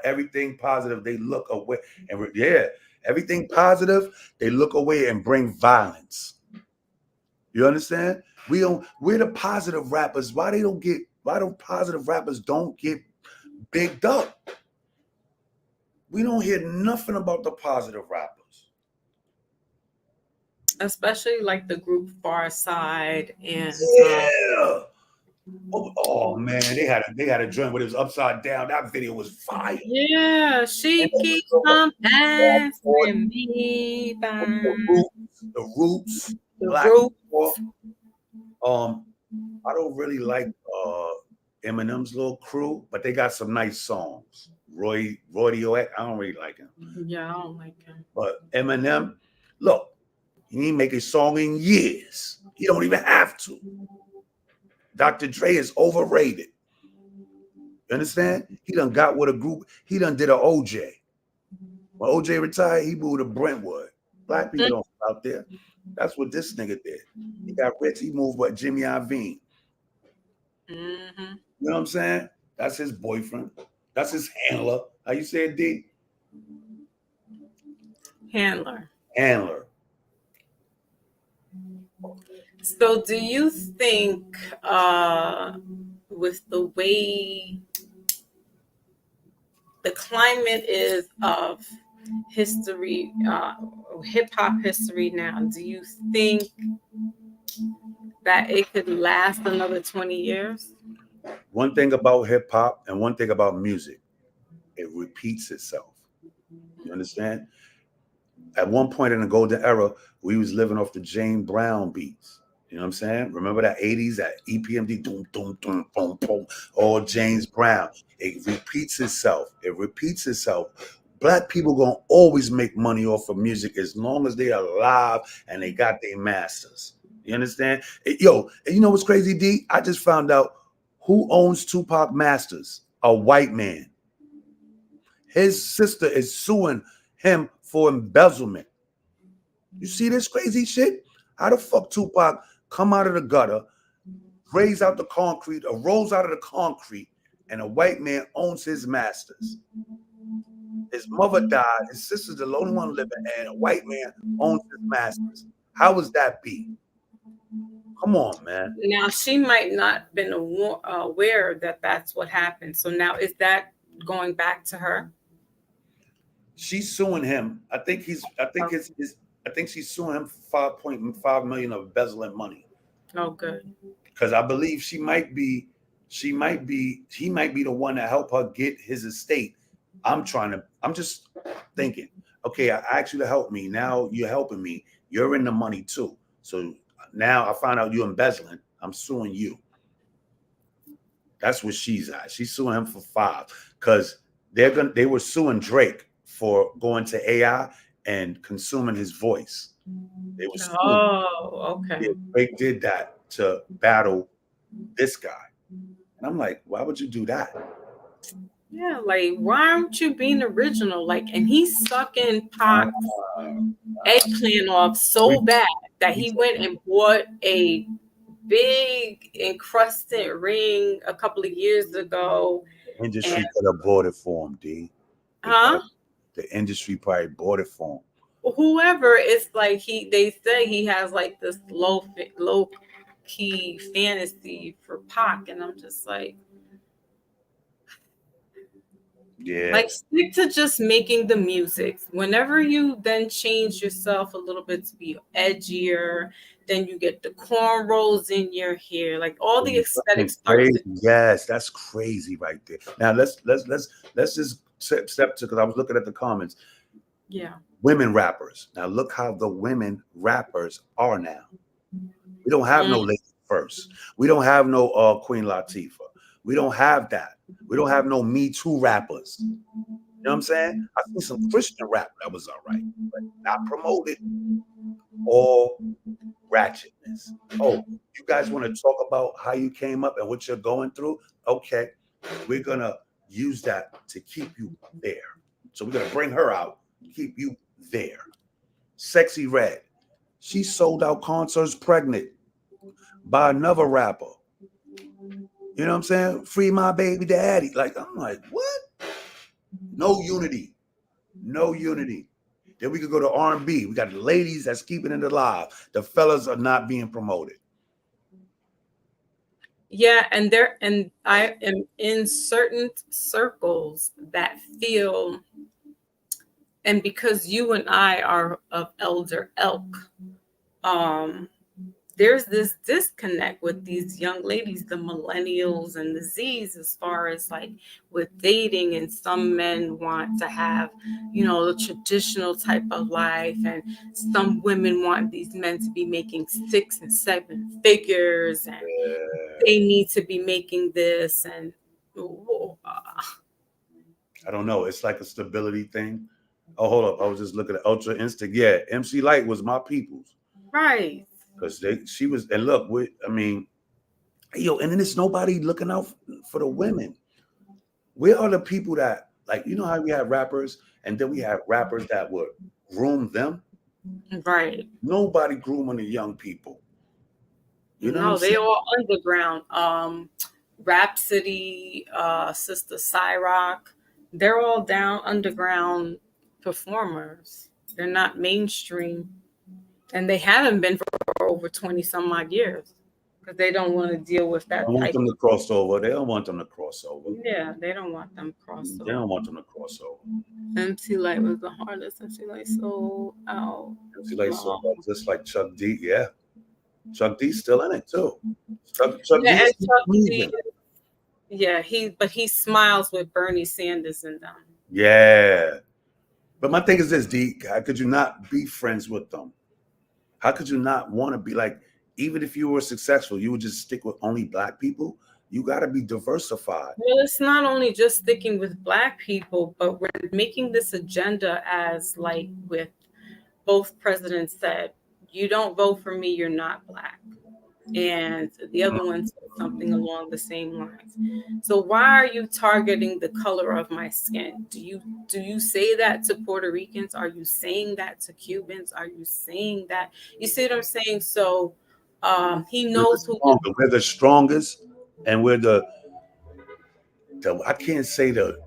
everything positive. They look away, and everything positive. They look away and bring violence. You understand? We're the positive rappers. Why don't positive rappers don't get bigged up? We don't hear nothing about the positive rappers, especially like the group Far Side and yeah. Oh man, they had a joint where it was upside down. That video was fire. Yeah, she keeps on passing me by. The Roots. I don't really like Eminem's little crew, but they got some nice songs. Rodeo. I don't really like him. Yeah, I don't like him. But Eminem, look, he ain't make a song in years. He don't even have to. Dr. Dre is overrated. You understand? He done got with a group. He done did a OJ. When OJ retired, he moved to Brentwood. Black people don't go out there. That's what this nigga did. He got rich. He moved with Jimmy Iovine. Mm-hmm. You know what I'm saying? That's his boyfriend. That's his handler. How you say it, D? Handler. Handler. So do you think with the way the climate is of history, hip hop history now, do you think that it could last another 20 years? One thing about hip hop and one thing about music, it repeats itself. You understand? At one point in the golden era, we was living off the James Brown beats. You know what I'm saying? Remember that 80s, that EPMD, doom, doom, doom, boom, boom, all James Brown. It repeats itself. It repeats itself. Black people gonna always make money off of music as long as they are alive and they got their masters. You understand? Yo, you know what's crazy, D? I just found out who owns Tupac Masters. A white man. His sister is suing him for embezzlement. You see this crazy shit? How the fuck Tupac come out of the gutter, raise out the concrete, or rolls out of the concrete, and a white man owns his masters? His mother died, his sister's the only one living, and a white man owns his masters. How would that be? Come on, man. Now she might not been aware that that's what happened. So now is that going back to her? She's suing him. I think she's suing him for 5.5 million of embezzling money. Oh, good. Because I believe he might be the one that helped her get his estate. I'm just thinking, okay, I asked you to help me. Now you're helping me. You're in the money too. So now I found out you're embezzling. I'm suing you. That's what she's at. She's suing him for 5 because they were suing Drake for going to AI and consuming his voice. They were suing. Oh, okay. Yeah, Drake did that to battle this guy. And I'm like, why would you do that? Yeah, like why aren't you being original? Like, and he's sucking Pac's eggplant off so bad that he went and bought a big encrusted ring a couple of years ago. The industry could have bought it for him, D. Huh? The industry probably bought it for him. Whoever, it's like they say he has like this low key fantasy for Pac, and I'm just like, yeah, like stick to just making the music. Whenever you then change yourself a little bit to be edgier, then you get the cornrows in your hair, like all the aesthetics start to. Yes, that's crazy right there. Now let's just step to, because I was looking at the comments. Yeah. Women rappers. Now look how the women rappers are now. We don't have no lady first. We don't have no Queen Latifah. We don't have that. We don't have no Me Too rappers. You know what I'm saying? I think some Christian rap that was all right, but not promoted. Or ratchetness. Oh, you guys want to talk about how you came up and what you're going through? Okay, we're gonna use that to keep you there. So we're gonna bring her out, keep you there. Sexy Red. She sold out concerts pregnant by another rapper. You know what I'm saying? Free my baby daddy. Like, I'm like, what? No unity. No unity. Then we could go to R&B. We got the ladies that's keeping it alive. The fellas are not being promoted. Yeah, and I am in certain circles that feel, and because you and I are of elder ilk, there's this disconnect with these young ladies, the millennials and the Z's, as far as like with dating. And some men want to have, the traditional type of life. And some women want these men to be making 6 and 7 figures. And they need to be making this. And I don't know. It's like a stability thing. Oh, hold up. I was just looking at Ultra Instinct. Yeah, MC Light was my people's. Right. Because she was, and look, I mean, yo, and then there's nobody looking out for the women. Where are the people that, like, you know how we have rappers, and then we have rappers that would groom them? Right. Nobody grooming the young people. You know what I'm No, they saying? all underground. Rhapsody, Sister Cyrock, they're all down underground performers. They're not mainstream. And they haven't been for over 20 some odd years. Because they don't want to deal with I that want type them of, to cross over. They don't want them to cross over. yeah, they don't want them They crossover. don't want them to cross over. MC Light was the hardest. MC Light sold out. MC Light sold out just like Chuck D. Yeah. Chuck D's still in it too. Chuck D Yeah, is and Chuck D, moving. yeah, he smiles with Bernie Sanders and them. Yeah. But my thing is this, D, how could you not be friends with them? How could you not want to be like, even if you were successful, you would just stick with only black people? You got to be diversified. Well, it's not only just sticking with black people, but we're making this agenda as like with both presidents said, you don't vote for me, you're not black. And the other one said something along the same lines. So why are you targeting the color of my skin? Do you say that to Puerto Ricans? Are you saying that to Cubans? Are you saying that? You see what I'm saying? So he knows who. We're the strongest, and we're the I can't say the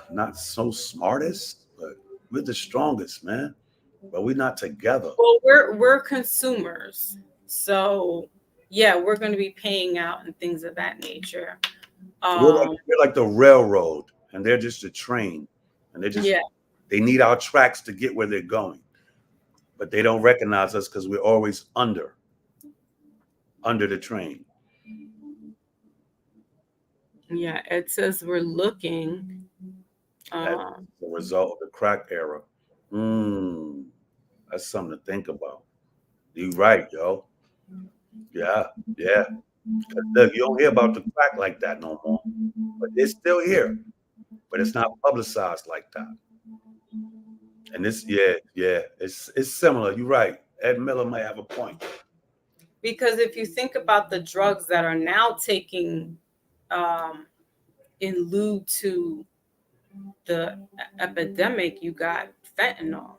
not so smartest, but we're the strongest, man. But we're not together. Well, we're consumers, so yeah, we're going to be paying out and things of that nature. We're like the railroad, and they're just a train, and they need our tracks to get where they're going, but they don't recognize us because we're always under the train. Yeah, it says we're looking. As a result of the crack era. That's something to think about. You're right, yo. Yeah. Look, you don't hear about the crack like that no more, but it's still here, but it's not publicized like that. And this, it's similar. You're right. Ed Miller might have a point. Because if you think about the drugs that are now taking in lieu to the epidemic, you got fentanyl.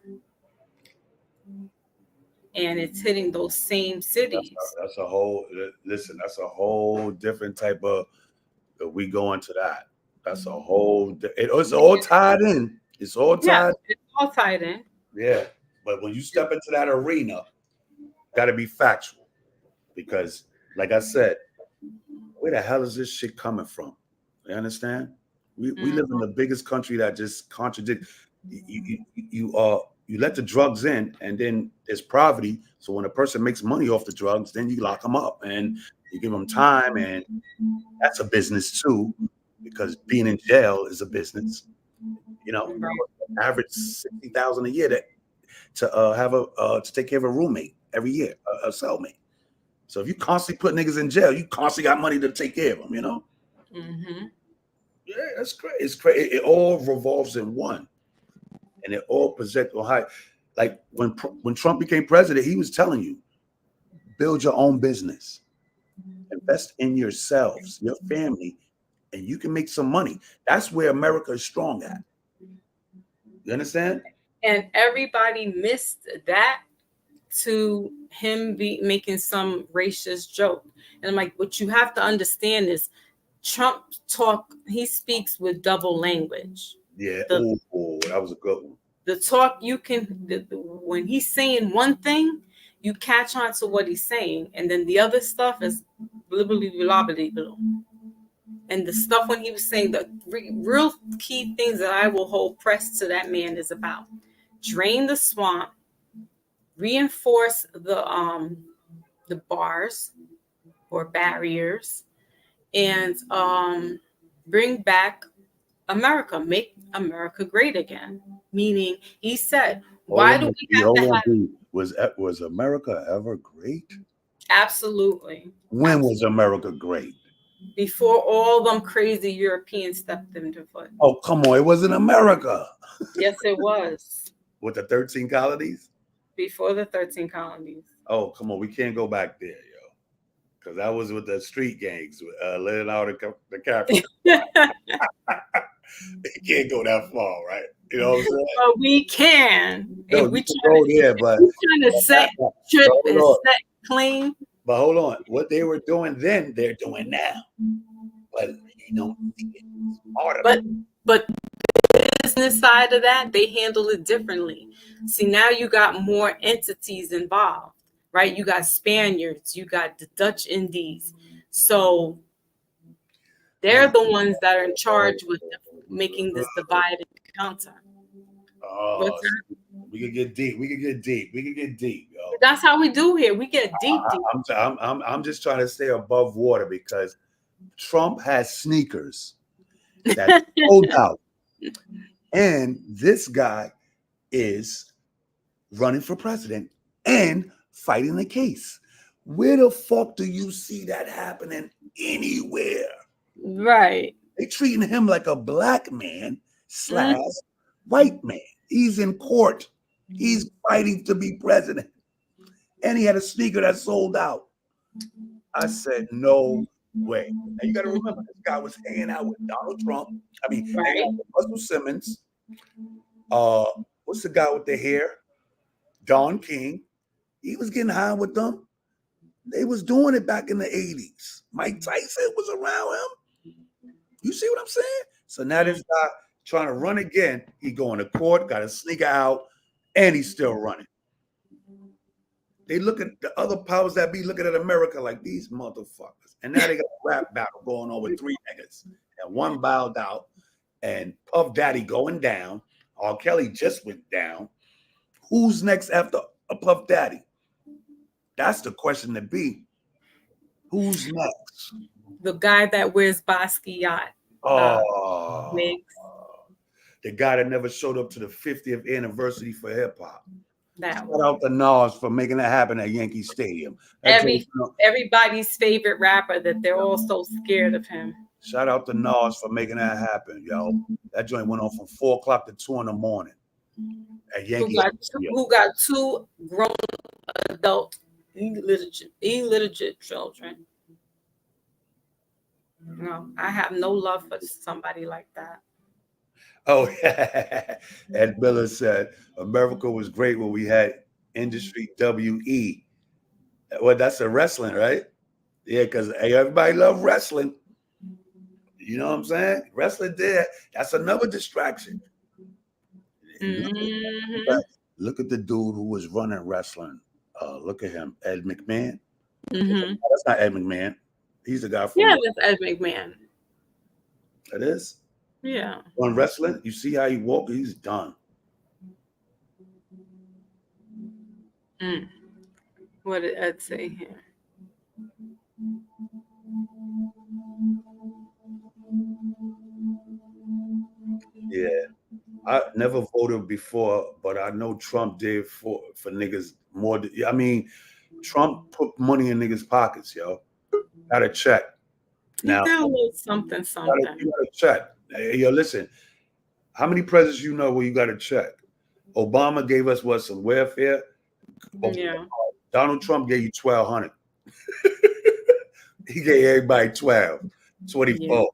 And it's hitting those same cities. That's a whole different type of, we go into that. That's a whole, it's all tied in. It's all tied. Yeah, it's all tied in. Yeah. But when you step into that arena, got to be factual. Because, like I said, where the hell is this shit coming from? You understand? We live in the biggest country that just contradicts. You let the drugs in, and then there's poverty. So when a person makes money off the drugs, then you lock them up and you give them time, and that's a business too, because being in jail is a business. You know, average $60,000 a year to have to take care of a roommate every year, a cellmate. So if you constantly put niggas in jail, you constantly got money to take care of them. You know. Mm-hmm. Yeah, that's great. It's great. It all revolves in one, and it all presents on high. Like when Trump became president, he was telling you, build your own business, invest in yourselves, your family, and you can make some money. That's where America is strong at. You understand? And everybody missed that to him making some racist joke. And I'm like, what you have to understand is Trump he speaks with double language. Yeah. That was a good one. The talk when he's saying one thing, you catch on to what he's saying, and then the other stuff is blah, blah, blah, blah, blah. And the stuff when he was saying the real key things that I will hold pressed to that man is about drain the swamp, reinforce the bars or barriers, and bring back America, make America great again. Meaning, he said, why do we have to have... Was America ever great? Absolutely. When was America great? before all them crazy Europeans stepped into foot. Oh, come on. It was in America. Yes, it was. With the 13 colonies? Before the 13 colonies. Oh, come on. We can't go back there, yo. Because that was with the street gangs, Leonardo DiCaprio. You can't go that far, right? You know what I'm saying? But we can. No, If we go there, but trying to set trip and set clean. But hold on. What they were doing then, they're doing now. But you don't see it. But the business side of that, they handle it differently. See, now you got more entities involved, right? You got Spaniards, you got the Dutch Indies. So they're the ones that are in charge with making this divide and conquer. Oh, we can get deep. Yo. That's how we do here. We get deep. I'm just trying to stay above water because Trump has sneakers that sold out, and this guy is running for president and fighting the case. Where the fuck do you see that happening anywhere? Right. They treating him like a black man / white man. He's in court. He's fighting to be president. And he had a sneaker that sold out. I said, no way. And you got to remember, this guy was hanging out with Donald Trump. I mean, Russell Simmons. What's the guy with the hair? Don King. He was getting high with them. They was doing it back in the 80s. Mike Tyson was around him. You see what I'm saying? So now this guy trying to run again. He going to court, got a sneaker out, and he's still running. They look at the other powers that be looking at America like these motherfuckers. And now they got a rap battle going on with 3 niggas. And one bowed out, and Puff Daddy going down. R. Kelly just went down. Who's next after a Puff Daddy? That's the question to be. Who's next? The guy that wears Basquiat. Wigs. The guy that never showed up to the 50th anniversary for hip hop. That Shout out to Nas for making that happen at Yankee Stadium. Everybody's favorite rapper that they're all so scared of him. Shout out to Nas for making that happen, yo. That joint went on from 4 o'clock to 2 in the morning at Yankee Stadium. Who got 2 grown adult illiterate children. No, I have no love for somebody like that. Oh, Ed Miller said, America was great when we had Industry WE. Well, that's a wrestling, right? Yeah, because everybody loved wrestling. You know what I'm saying? Wrestling there, that's another distraction. Mm-hmm. Look at the dude who was running wrestling. Look at him, Ed McMahon. Mm-hmm. That's not Ed McMahon. He's the guy from... Yeah, that's Ed McMahon. That is? Yeah. On wrestling, you see how he walked? He's done. What did Ed say here? Yeah. I never voted before, but I know Trump did for niggas more. I mean, Trump put money in niggas' pockets, yo. Got a check. Now, you got a little something. You got a check. Hey, yo, listen. How many presidents you know where you got a check? Obama gave us what, some welfare? Yeah. Donald Trump gave you $1,200. He gave everybody 12, 24. Yeah.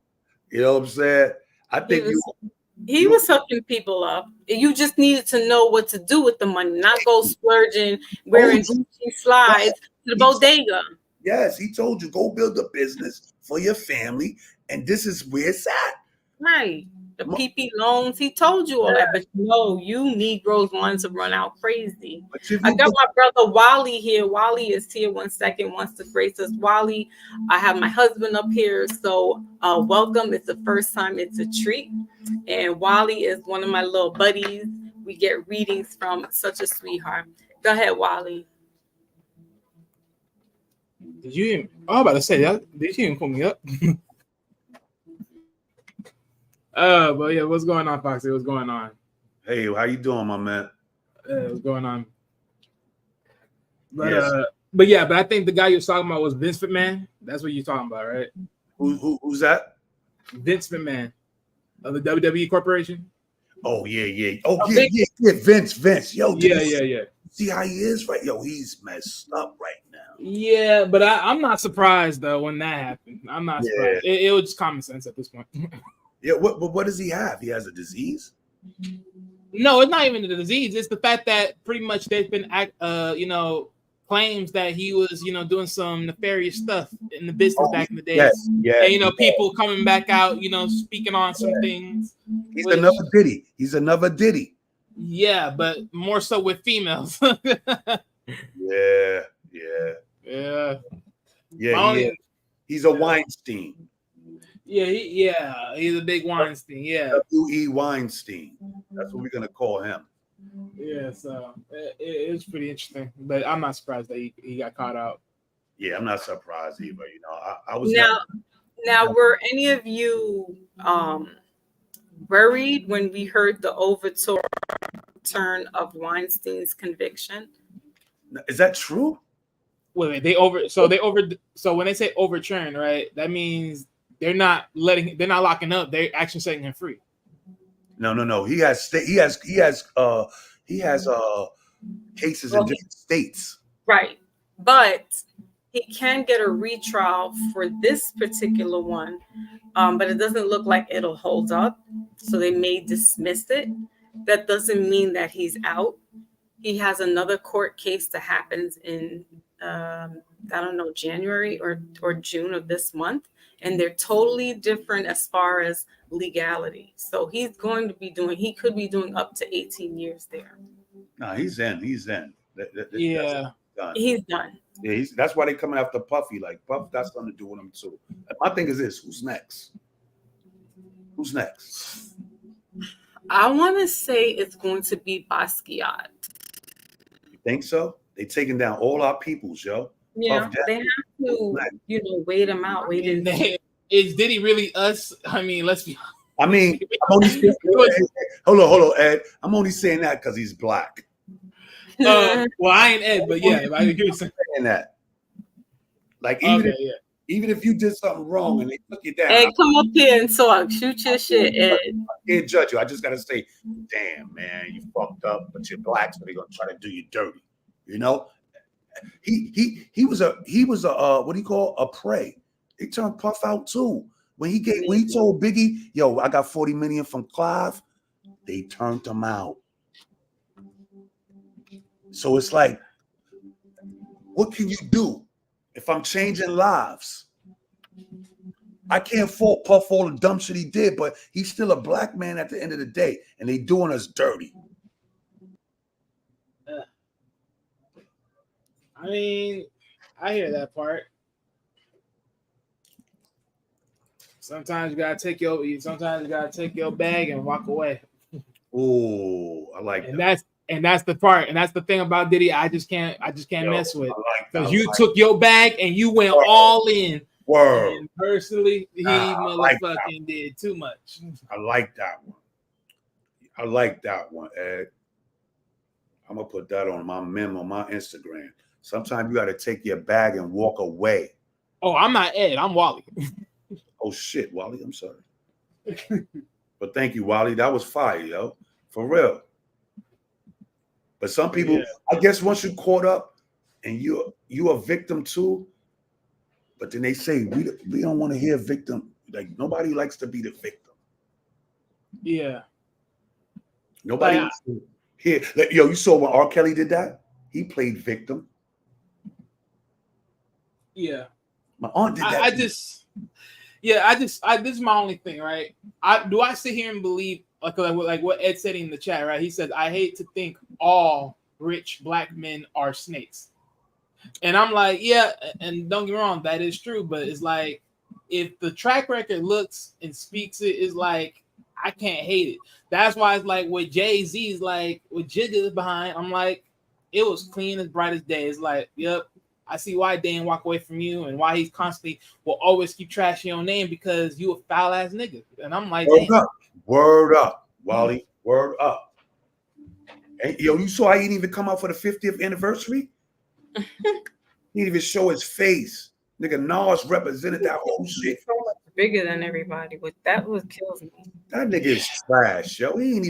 You know what I'm saying? I think he was hooking people up. You just needed to know what to do with the money, not go splurging, wearing Gucci slides to the bodega. Yes, he told you, go build a business for your family, and this is where it's at. Right. The PP loans, he told you all that, but no, you Negroes want to run out crazy. I got my brother Wally here. Wally is here. 1 second, wants to grace us. Wally, I have my husband up here, so welcome. It's the first time. It's a treat. And Wally is one of my little buddies. We get readings from. Such a sweetheart. Go ahead, Wally. Did you even, I was about to say that. Did you even pull me up? But yeah, what's going on, Foxy? What's going on? Hey, how you doing, my man? What's going on? But yes. But I think the guy you're talking about was Vince McMahon. That's what you're talking about, right? Who's that? Vince McMahon of the WWE Corporation. Oh yeah. Oh yeah. Vince. Yo, Yeah. See how he is, right? Yo, he's messed up right now. Yeah, but I'm not surprised though when that happened. I'm not surprised. It was just common sense at this point. Yeah. What does he have? He has a disease? No, it's not even the disease. It's the fact that pretty much there's been claims that he was, doing some nefarious stuff in the business back in the day. Yeah. And people coming back out, speaking on some things. He's another Diddy. Yeah, but more so with females. Yeah. He's a Weinstein. He's a big Weinstein. Yeah, W.E. Weinstein. That's what we're gonna call him. Yeah, so it's pretty interesting, but I'm not surprised that he got caught out. Yeah, I'm not surprised either. I was now. Were any of you worried when we heard the overturn of Weinstein's conviction? Is that true? Wait, so when they say overturn, right? That means they're not locking up. They're actually setting him free. No. He has cases in different states. Right. But he can get a retrial for this particular one. But it doesn't look like it'll hold up. So they may dismiss it. That doesn't mean that he's out. He has another court case that happens in January or June of this month. And they're totally different as far as legality. So he could be doing up to 18 years there. No, he's in. He's done. He's done. Yeah, that's why they're coming after Puffy. Like, Puff got something to do with him too. My thing is this: who's next? I want to say it's going to be Basquiat. You think so? They taking down all our peoples, yo. Yeah, they have to, wait him out. Is Diddy really us? I mean, let's be. I'm only saying, hold on, Ed. I'm only saying that because he's black. Well, I ain't Ed, but yeah, I hear you saying that. Like, even if you did something wrong and they took you down, Ed, come up here and talk. Shoot your shit, Ed. I can't judge you. I just gotta say, damn, man, you fucked up, but you're black, so they're gonna try to do you dirty. He was a what do you call a prey? They turned Puff out too. When he told Biggie, yo, I got 40 million from Clive, they turned him out. So it's like, what can you do if I'm changing lives? I can't fault Puff all the dumb shit he did, but he's still a black man at the end of the day, and they doing us dirty. I mean, I hear that part. Sometimes you gotta take your bag and walk away. Oh, I like that. And that's the part, and that's the thing about Diddy. I just can't mess with, because you took your bag and you went all in. Word. And personally, he motherfucking did too much. I like that one, Ed. I'm gonna put that on my memo on my Instagram. Sometimes you got to take your bag and walk away. Oh, I'm not Ed. I'm Wally. Oh, shit, Wally. I'm sorry. But thank you, Wally. That was fire, yo. For real. But some people, I guess once you're caught up and you a victim too, but then they say, we don't want to hear victim. Like, nobody likes to be the victim. Yeah. Nobody likes to hear. Like, yo, you saw when R. Kelly did that? He played victim. Yeah. My aunt did that. This is my only thing, right? I sit here and believe, like what Ed said in the chat, right? He said, I hate to think all rich black men are snakes. And I'm like, yeah, and don't get me wrong, that is true, but it's like, if the track record looks and speaks it, is like, I can't hate it. That's why it's like with Jay-Z's, like with Jigga's behind, I'm like, it was clean as bright as day. It's like, yep, I see why Dan walk away from you and why he constantly will always keep trashing your name, because you a foul ass nigga. And I'm like, word up, Wally, word up. And yo, you saw he didn't even come out for the 50th anniversary? He didn't even show his face. Nigga, Nas represented that whole shit. So much bigger than everybody, but that was kills me. That nigga is trash, yo. He ain't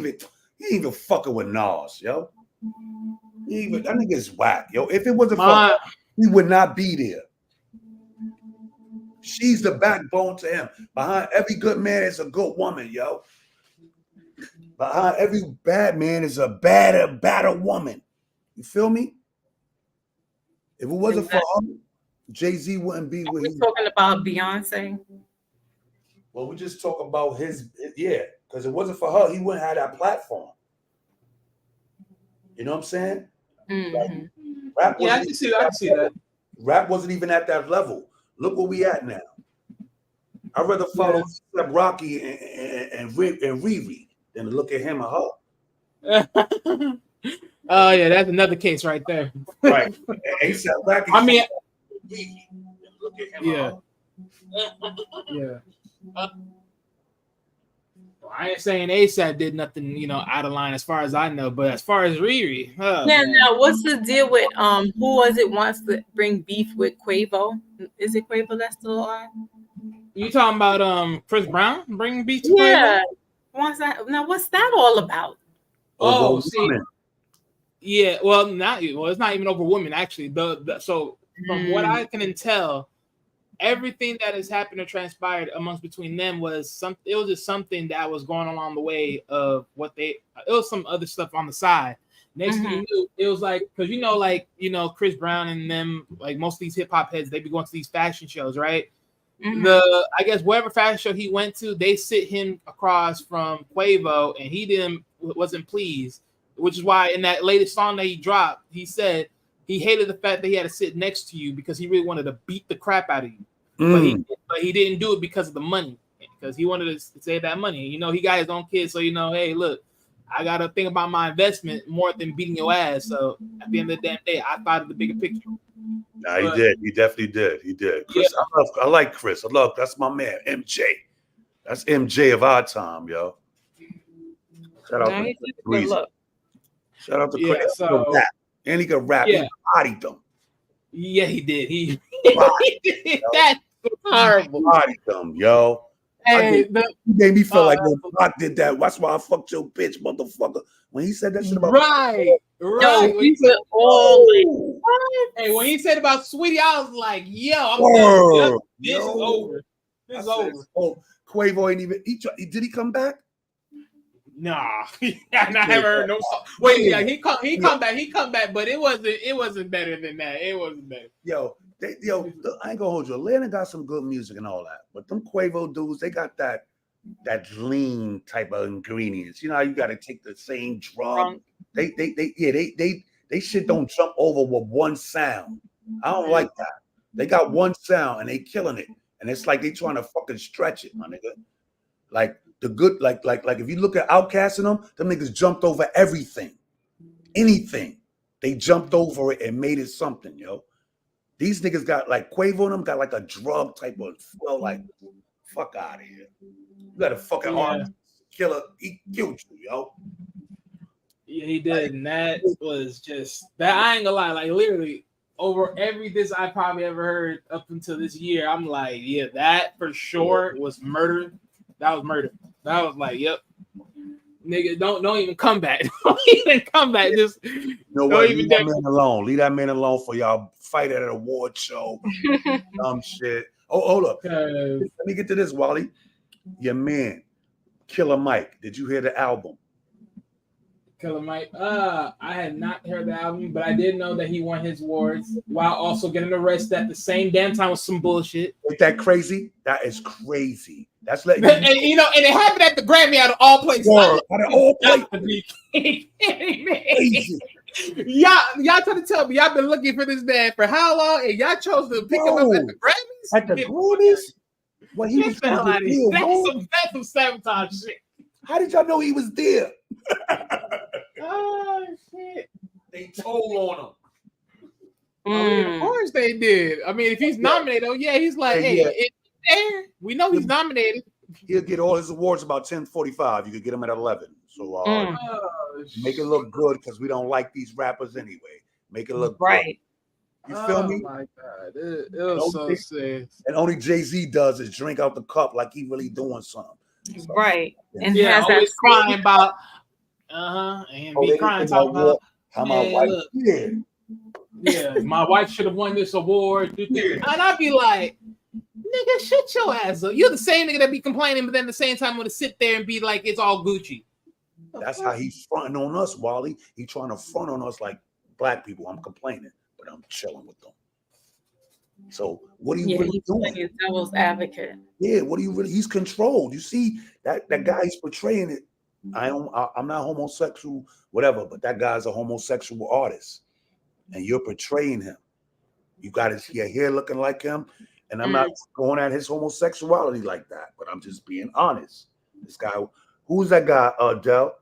even fucking with Nas, yo. That nigga is whack, yo. If it wasn't for her, he would not be there. She's the backbone to him. Behind every good man is a good woman, yo. Behind every bad man is a badder woman. You feel me? If it wasn't for her, Jay-Z wouldn't be where he's talking about Beyonce. Well, we just talk about his because it wasn't for her, he wouldn't have that platform. You know what I'm saying? Mm-hmm. Like, I can see that. Rap wasn't even at that level. Look where we at now. I'd rather follow Rocky and Riri than look at him or her. Oh yeah, that's another case right there. Right. ASAP Rocky. I mean, look at him. Yeah. Well, I ain't saying ASAP did nothing, out of line as far as I know, but as far as Riri, now what's the deal with who was it wants to bring beef with Quavo? Is it Quavo that's still alive? You talking about Chris Brown bringing beef to Quavo? What's that all about? Oh, see, yeah, well, it's not even over women actually. So from what I can tell, everything that has happened or transpired between them was just something that was going along the way of it was some other stuff on the side. Next thing you knew, it was like, because Chris Brown and them, like most of these hip hop heads, they be going to these fashion shows, right? I guess whatever fashion show he went to, they sit him across from Quavo, and he wasn't pleased, which is why in that latest song that he dropped, he said he hated the fact that he had to sit next to you because he really wanted to beat the crap out of you. But he didn't do it because of the money, because he wanted to save that money. He got his own kids, so hey, look, I got to think about my investment more than beating your ass. So at the end of the damn day, I thought of the bigger picture. Nah, he did. He definitely did. He did. Chris, yeah. I like Chris. That's my man, MJ. That's MJ of our time, yo. Shout out to Chris. Shout out to Chris. And he could rap. Yeah. He bodied them. Yeah, he did. He did. That's horrible. Bodied them, yo. Hey, he made me feel like when Brock did that. That's why I fucked your bitch, motherfucker. When he said that shit about right. Yo, hey, when he said about Sweetie, I was like, yo, I'm done. This is over. This is over. Oh, Quavo ain't even. Did he come back? Nah, I never heard no song. Wait, yeah, he come back, but it wasn't better than that. It wasn't better. Yo, I ain't gonna hold you. Atlanta got some good music and all that, but them Quavo dudes, they got that lean type of ingredients. You know how you got to take the same drum. They shit don't jump over with one sound. I don't like that. They got one sound and they killing it, and it's like they trying to fucking stretch it, my nigga. Like the good, like if you look at Outkast and them niggas jumped over everything, anything. They jumped over it and made it something, yo. These niggas got like Quavo and them got like a drug type of flow, like fuck out of here. You got a fucking artist killer. He killed you, yo. Yeah, he did, and that was just that. I ain't gonna lie, like literally over every diss I probably ever heard up until this year, I'm like, yeah, that for sure was murder. That was murder. That was like, yep. Nigga, don't even come back. Don't even come back. Just leave that man alone. Leave that man alone for y'all fight at an award show. Dumb shit. Oh, hold up. Let me get to this, Wally. Your man, Killer Mike. Did you hear the album? Killer Mike. I had not heard the album, but I did know that he won his awards while also getting arrested at the same damn time with some bullshit. Ain't that crazy? That is crazy. That's like, and it happened at the Grammy out of all places. Out of all places. Crazy. Y'all trying to tell me y'all been looking for this man for how long, and y'all chose to pick him up at the Grammys? At the Grammys? Well, he was that's some sabotage shit. How did y'all know he was there? Oh shit! They told on him. I mean, of course they did. I mean, if he's nominated, he's like, it's there. We know he's nominated. He'll get all his awards about 10:45. You could get him at 11. So make it look good because we don't like these rappers anyway. Make it look right. You feel me? Oh my God, it was so sad. And only Jay-Z does is drink out the cup like he really doing something. So, Right. And Yeah, has that always crying about and be they crying think talking about how my man, wife look, did. yeah, my wife should have won this award. Yeah. And I'd be like, nigga, shut your ass up. You're the same nigga that be complaining, but then at the same time want to sit there and be like, it's all Gucci. That's how he's fronting on us, Wally. He trying to front on us like black people. I'm complaining, but I'm chilling with them. So what are you really doing? He's devil's advocate. Yeah, what are you really? He's controlled. You see that guy he's portraying it. I'm not homosexual, whatever, but that guy's a homosexual artist, and you're portraying him. You got your hair looking like him, and I'm not going at his homosexuality like that, but I'm just being honest. This guy, who's that guy, Del?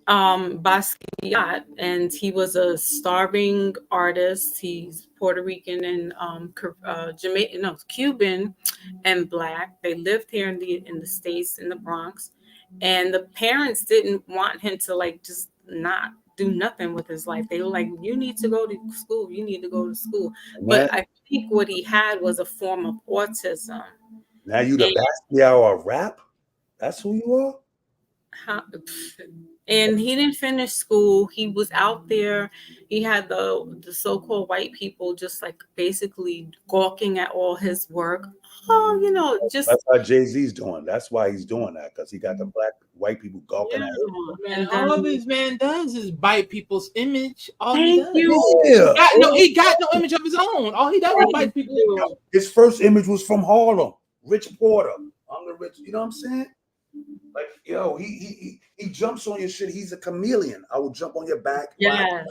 Basquiat, and he was a starving artist. He's Puerto Rican and Jamaican, no, Cuban and black. They lived here in the States, in the Bronx, and the parents didn't want him to like just not do nothing with his life. They were like, you need to go to school, you need to go to school. But I think what he had was a form of autism. Now you the Basquiat of rap? That's who you are? And he didn't finish school. He was out there. He had the so-called white people just like basically gawking at all his work. Oh, you know, just that's how Jay-Z's doing. That's why he's doing that, because he got the white people gawking at him. Man, all this man does is bite people's image. All Thank he does. you. Yeah. He got no image of his own. All he does is bite people. His first image was from Harlem, Rich Porter. I'm the rich, you know what I'm saying? Like, yo, he jumps on your shit. He's a chameleon. I will jump on your back. Yeah.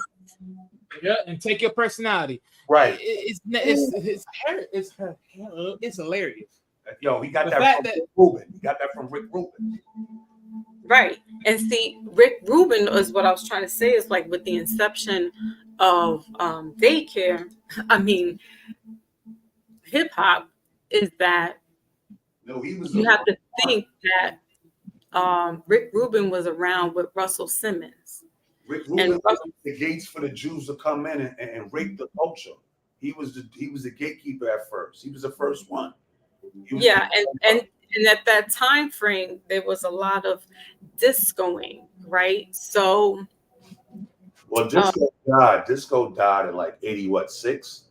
Yeah, and take your personality. Right. It's hilarious. Yo, he got that from Rick Rubin. He got that from Rick Rubin. Right. And see, Rick Rubin is what I was trying to say is like with the inception of daycare, I mean, hip hop is that you have to think that Rick Rubin was around with Russell Simmons. Rick Rubin opened the gates for the Jews to come in and rape the culture. He was the gatekeeper at first. He was the first one. Yeah, and at that time frame, there was a lot of discoing, right? So, well, disco died in like 86.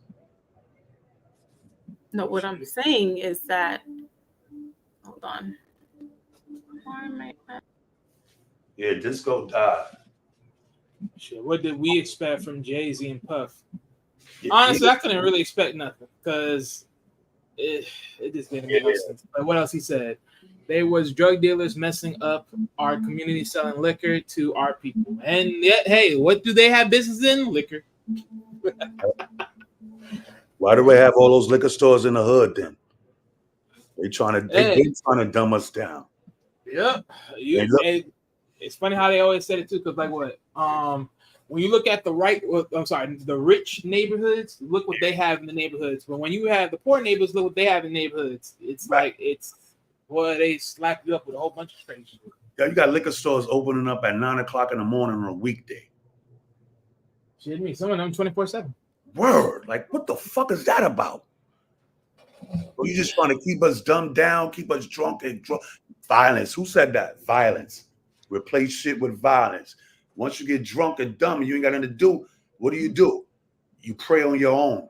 No, what I'm saying is that. Hold on. Yeah, disco died. Shit, what did we expect from Jay-Z and Puff? Honestly, I couldn't really expect nothing because it just didn't make no sense. But what else he said? They was drug dealers messing up our community, selling liquor to our people. And yet, hey, what do they have business in? Liquor. Why do we have all those liquor stores in the hood then? They trying to dumb us down. Yep. It's funny how they always said it too, because like what? When you look at the rich neighborhoods, look what they have in the neighborhoods. But when you have the poor neighborhoods, look what they have in the neighborhoods. It's like they slap you up with a whole bunch of strangers. Yeah, you got liquor stores opening up at 9 o'clock in the morning on a weekday. Shit, me, some of them 24/7. Word, like what the fuck is that about? Or you just trying to keep us dumbed down, keep us drunk and drunk? Violence. Who said that? Violence. Replace shit with violence. Once you get drunk and dumb and you ain't got nothing to do, what do? You pray on your own.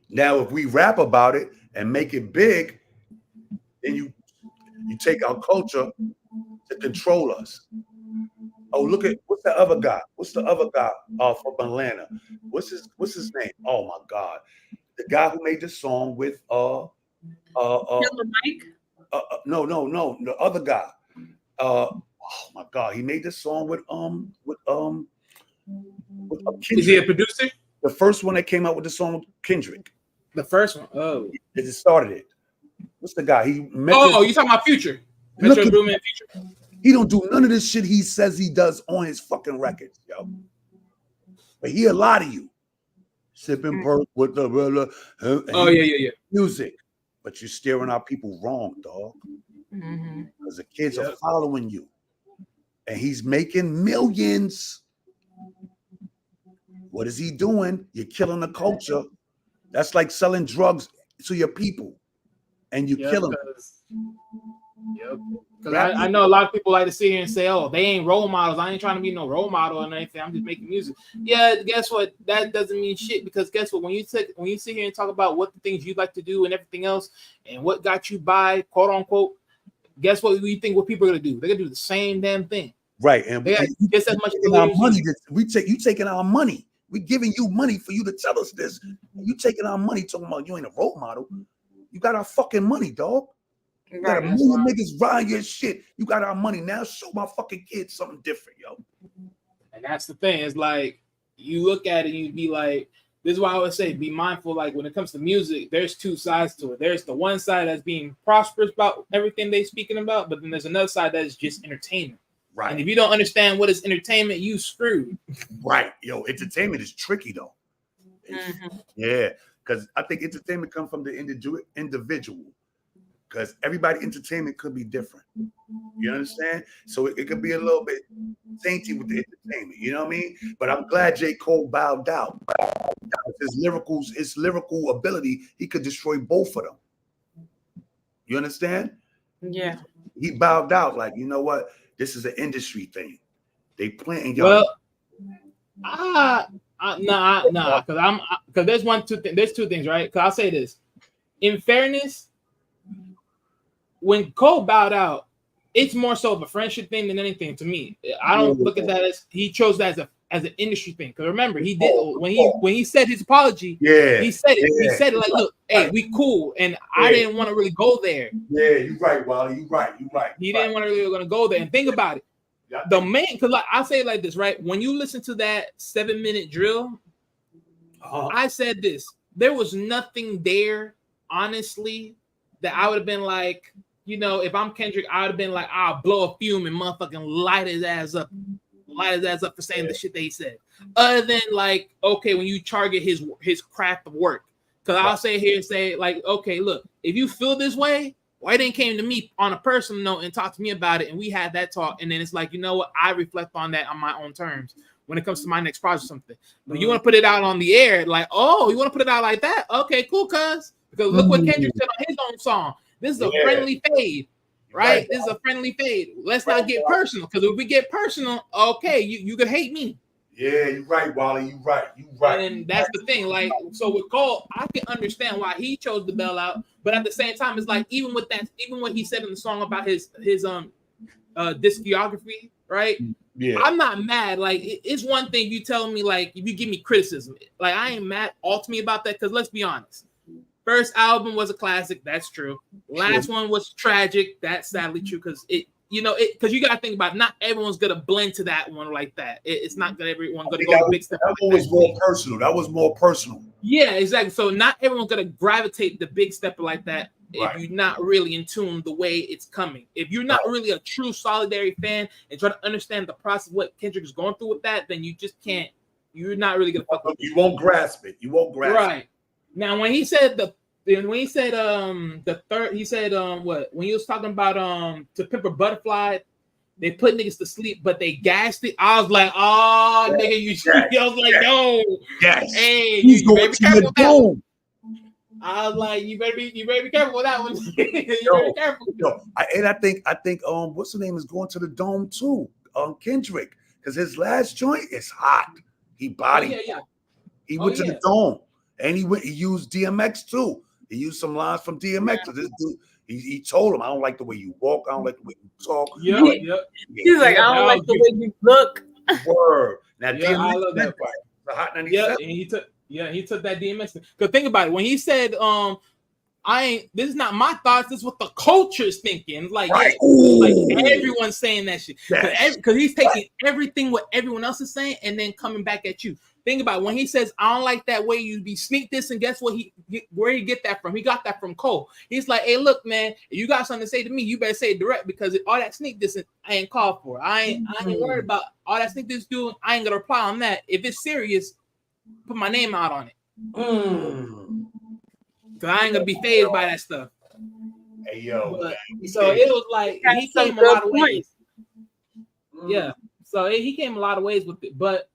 Now, if we rap about it and make it big, then you take our culture to control us. Oh, look at what's the other guy? What's the other guy from Atlanta? What's his name? Oh my God, the guy who made the song with Mike? No, the other guy. Oh my God, he made this song with Kendrick. Is he a producer? The first one that came out with the song with Kendrick. The first one. Oh, it started it. What's the guy? You talking about Future? Metro Boomin Future. He don't do none of this shit he says he does on his fucking records, yo. But he a lot of you. Sipping perk with the yeah. Music. But you're steering our people wrong, dog. Because the kids are following you. And he's making millions. What is he doing? You're killing the culture. That's like selling drugs to your people, and you kill them. Because I know a lot of people like to sit here and say, "Oh, they ain't role models. I ain't trying to be no role model or anything. I'm just making music." Yeah, guess what? That doesn't mean shit, because guess what? When you sit here and talk about what the things you like to do and everything else, and what got you by, quote unquote, guess what? You think what people are gonna do? They're gonna do the same damn thing, right? And they just as much our money. You taking our money. We giving you money for you to tell us this. You taking our money, talking about you ain't a role model. You got our fucking money, dog. You got a million niggas riding your shit. You got our money. Now show my fucking kids something different, yo. And that's the thing. It's like you look at it and you be like, this is why I always say be mindful. Like when it comes to music, there's two sides to it. There's the one side that's being prosperous about everything they speaking about, but then there's another side that is just entertainment. Right. And if you don't understand what is entertainment, you screwed. Right. Yo, entertainment is tricky though. Yeah. Because I think entertainment comes from the individual. Because everybody entertainment could be different. You understand? So it could be a little bit tainted with the entertainment. You know what I mean? But I'm glad J. Cole bowed out. His lyrical ability, he could destroy both of them. You understand? Yeah. He bowed out like, you know what? This is an industry thing. They planting y'all. Well, nah, because there's two things, right? Because I'll say this. In fairness, when Cole bowed out, it's more so of a friendship thing than anything to me. I don't look at that as he chose that as an industry thing. Because remember, he did when he said his apology. Yeah, he said it. He said it like, "Look, hey, we cool," and I didn't want to really go there. Yeah, you're right, Wally. You're right. He didn't want to really going to go there. And think about it. The main, because like I say it like this, right? When you listen to that 7-minute drill, I said this. There was nothing there, honestly, that I would have been like, you know, if I'm Kendrick, I would have been like, I'll blow a fume and motherfucking light his ass up for saying the shit that he said. Other than like, okay, when you target his craft of work, because I'll say here and say like, okay, look, if you feel this way, why didn't came to me on a personal note and talk to me about it, and we had that talk, and then it's like, you know what, I reflect on that on my own terms when it comes to my next project or something. But you want to put it out on the air, like, oh, you want to put it out like that? Okay, cool, cuz. Because look what Kendrick said on his own song. This is a friendly fade, right? This is a friendly fade. Let's not get personal, because if we get personal, okay, you could hate me. Yeah, you're right, Wally. You're right. And that's the thing. Like, so with Cole, I can understand why he chose to bail out, but at the same time, it's like even with that, even what he said in the song about his discography, right? Yeah, I'm not mad. Like, it's one thing you telling me, like, if you give me criticism, like I ain't mad ultimately about that, because let's be honest. First album was a classic, that's true. Last one was tragic, that's sadly true, because because you gotta think about it, not everyone's gonna blend to that one like that. It's not gonna everyone gonna go big step. That one was more personal. That was more personal. Yeah, exactly. So not everyone's gonna gravitate the big stepper like that if you're not really in tune the way it's coming. If you're not really a true Solidarity fan and try to understand the process of what Kendrick is going through with that, then you just can't. You're not really gonna fuck with it. You won't grasp it. Right. Now when he said the third, he said what, when he was talking about To Pimp a Butterfly, they put niggas to sleep, but they gassed it. I was like, oh, nigga, you. I was like, no, hey, you better be careful with that one. I was like, you better be careful with that one. You better be careful. I think what's the name is going to the Dome too. Kendrick, because his last joint is hot. He bodied. He went to the Dome, and he used DMX too. He used some lines from DMX. So this dude, he told him, I don't like the way you walk. I don't like the way you talk. He's like, I don't like the way you look. Word. Now, DMX, I love that part. The Hot 97. And he took that DMX thing. Because think about it. When he said, this is not my thoughts, this is what the culture's thinking. Like, like everyone's saying that shit. Because he's taking everything what everyone else is saying and then coming back at you. Think about it. When he says, I don't like that way you be sneak this, and guess what? Where he get that from? He got that from Cole. He's like, hey, look, man, if you got something to say to me, you better say it direct, because all that sneak this I ain't called for. I ain't worried about all that sneak this doing. I ain't gonna reply on that. If it's serious, put my name out on it. Cause I ain't gonna be fazed by that stuff. Hey yo. So it was like he came a lot of ways. Yeah. So he came a lot of ways with it, but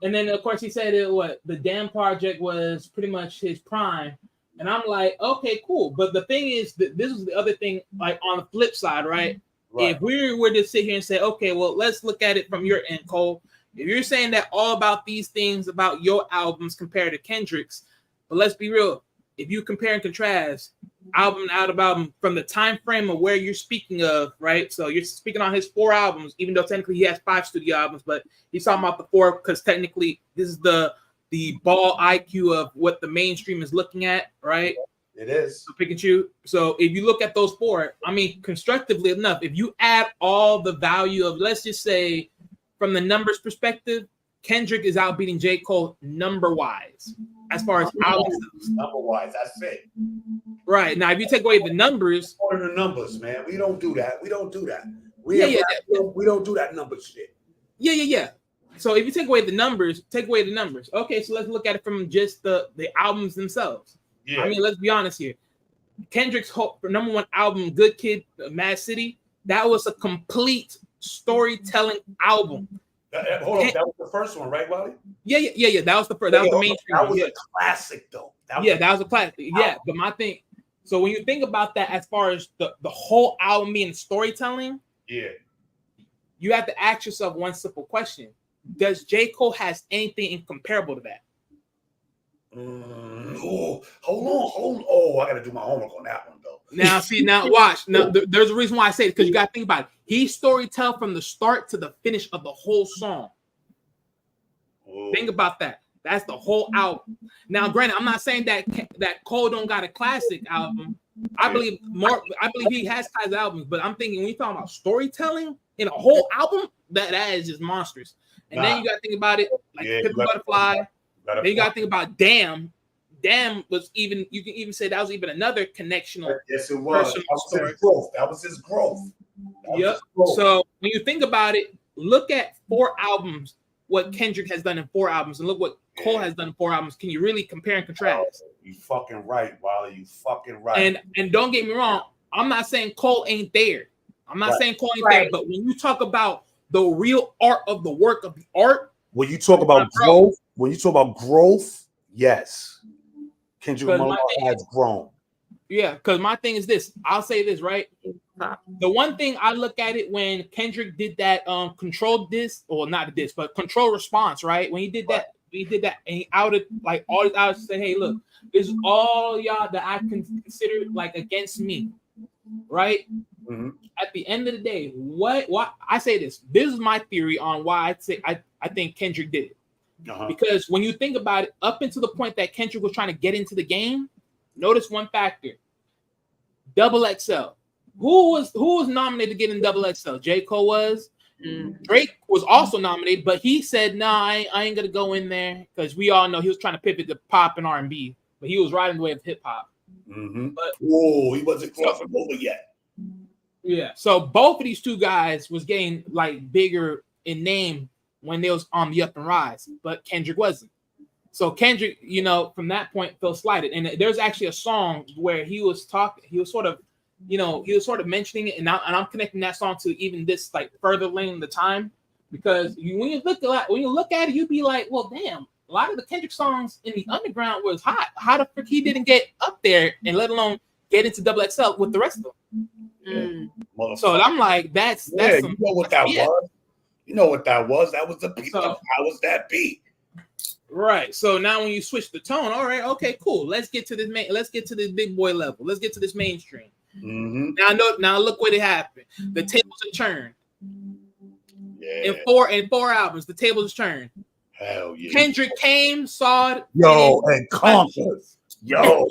And then of course he said the Damn project was pretty much his prime. And I'm like, okay, cool. But the thing is that this is the other thing, like on the flip side, right? If we were to sit here and say, okay, well, let's look at it from your end, Cole. If you're saying that all about these things about your albums compared to Kendrick's, but let's be real, if you compare and contrast album out of album from the time frame of where you're speaking of, right? So you're speaking on his 4 albums, even though technically he has 5 studio albums, but he's talking about the 4 because technically this is the ball IQ of what the mainstream is looking at, right? It is. So pick and choose. So if you look at those 4, I mean, constructively enough, if you add all the value of, let's just say, from the numbers perspective, Kendrick is outbeating J. Cole number-wise, as far as albums. Number-wise, that's it. Right. Now, if you take away the numbers. Order the numbers, man. We don't do that. We don't do that. We don't do that number shit. Yeah. So if you take away the numbers, Okay, so let's look at it from just the albums themselves. Yeah. I mean, let's be honest here. Kendrick's number 1 album, Good Kid, Mad City, that was a complete storytelling album. Hold on, that was the first one, right, Wally? Yeah. That was the first. That was the mainstream. That was a classic, though. That was a classic. Yeah, but my thing. So when you think about that, as far as the whole album being storytelling, you have to ask yourself one simple question: does J. Cole has anything comparable to that? Hold on. Oh, I got to do my homework on that one, though. Now watch. Now, there's a reason why I say it, because you got to think about it. He storytell from the start to the finish of the whole song. Ooh. Think about that. That's the whole album. Now, granted, I'm not saying that Cole don't got a classic album. I believe he has classic albums, but I'm thinking when you talking about storytelling in a whole album, that is just monstrous. And then you got to think about it like Pimp Butterfly. Then you got to think about Damn. Damn was even, you can even say that was even another connection. Yes, it was. That was his growth. Yep. So when you think about it, look at 4 albums, what Kendrick has done in 4 albums, and look what Cole has done in 4 albums. Can you really compare and contrast? You fucking right, Wally. You fucking right. And don't get me wrong, I'm not saying Cole ain't there. I'm not saying Cole ain't there, but when you talk about the real art of the work of the art, when you talk about growth, yes, Kendrick Lamar has grown. Yeah, because my thing is this. I'll say this, right? The one thing I look at it when Kendrick did that control response, right? When he did that, and he outed like all his outs, say, hey, look, this is all y'all that I consider like against me, right? Mm-hmm. At the end of the day, what I say this is my theory on why I think Kendrick did it. Because when you think about it, up until the point that Kendrick was trying to get into the game, notice one factor: Double XL. Who was nominated to get in Double XL? J. Cole was. Drake was also nominated, but he said, "Nah, I ain't gonna go in there," because we all know he was trying to pivot to pop and R&B, but he was riding the wave of hip hop. Mm-hmm. But he wasn't crossing over yet. Yeah, so both of these 2 guys was getting like bigger in name when they was on the up and rise, but Kendrick wasn't. So Kendrick, from that point felt slighted. And there's actually a song where he was sort of mentioning it, and I'm connecting that song to even this like further lane in the time, because when you look at it, you'd be like, well, damn, a lot of the Kendrick songs in the underground was hot. How the frick he didn't get up there, and let alone get into Double XL with the rest of them? So I'm like, that's you know what that was. You know what that was? That was the beat. That was that beat. Right. So now when you switch the tone, all right, okay, cool. Let's get to this big boy level. Let's get to this mainstream. Mm-hmm. Now look what happened. The tables are turned. Yeah. In four albums, the tables are turned. Hell yeah. Kendrick came, saw it. And conquered. So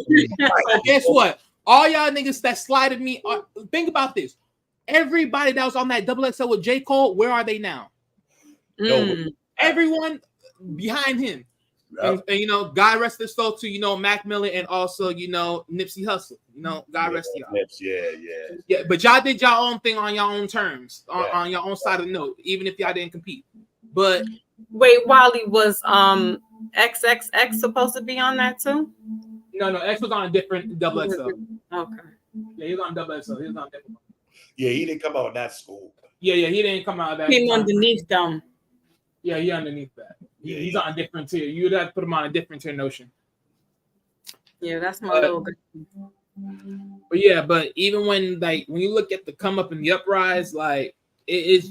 guess what? All y'all niggas that slided me, think about this. Everybody that was on that Double XL with J. Cole, where are they now? Everyone behind him. Yep. And God rest his soul to Mac Miller and also Nipsey Hussle. God rest y'all. Yeah. But y'all did y'all own thing on your own terms, on your own side of the note, even if y'all didn't compete. But wait, Wally, was XXX supposed to be on that too? No, X was on a different Double XL. Okay. Yeah, he was on Double XL. He was on a different one. Yeah, he didn't come out of that school. Yeah, he didn't come out of that. Came underneath them. Yeah, he underneath that. He's on a different tier. You'd have to put him on a different tier notion. Yeah, that's my little good. But yeah, but even when you look at the come up and the uprise, like it's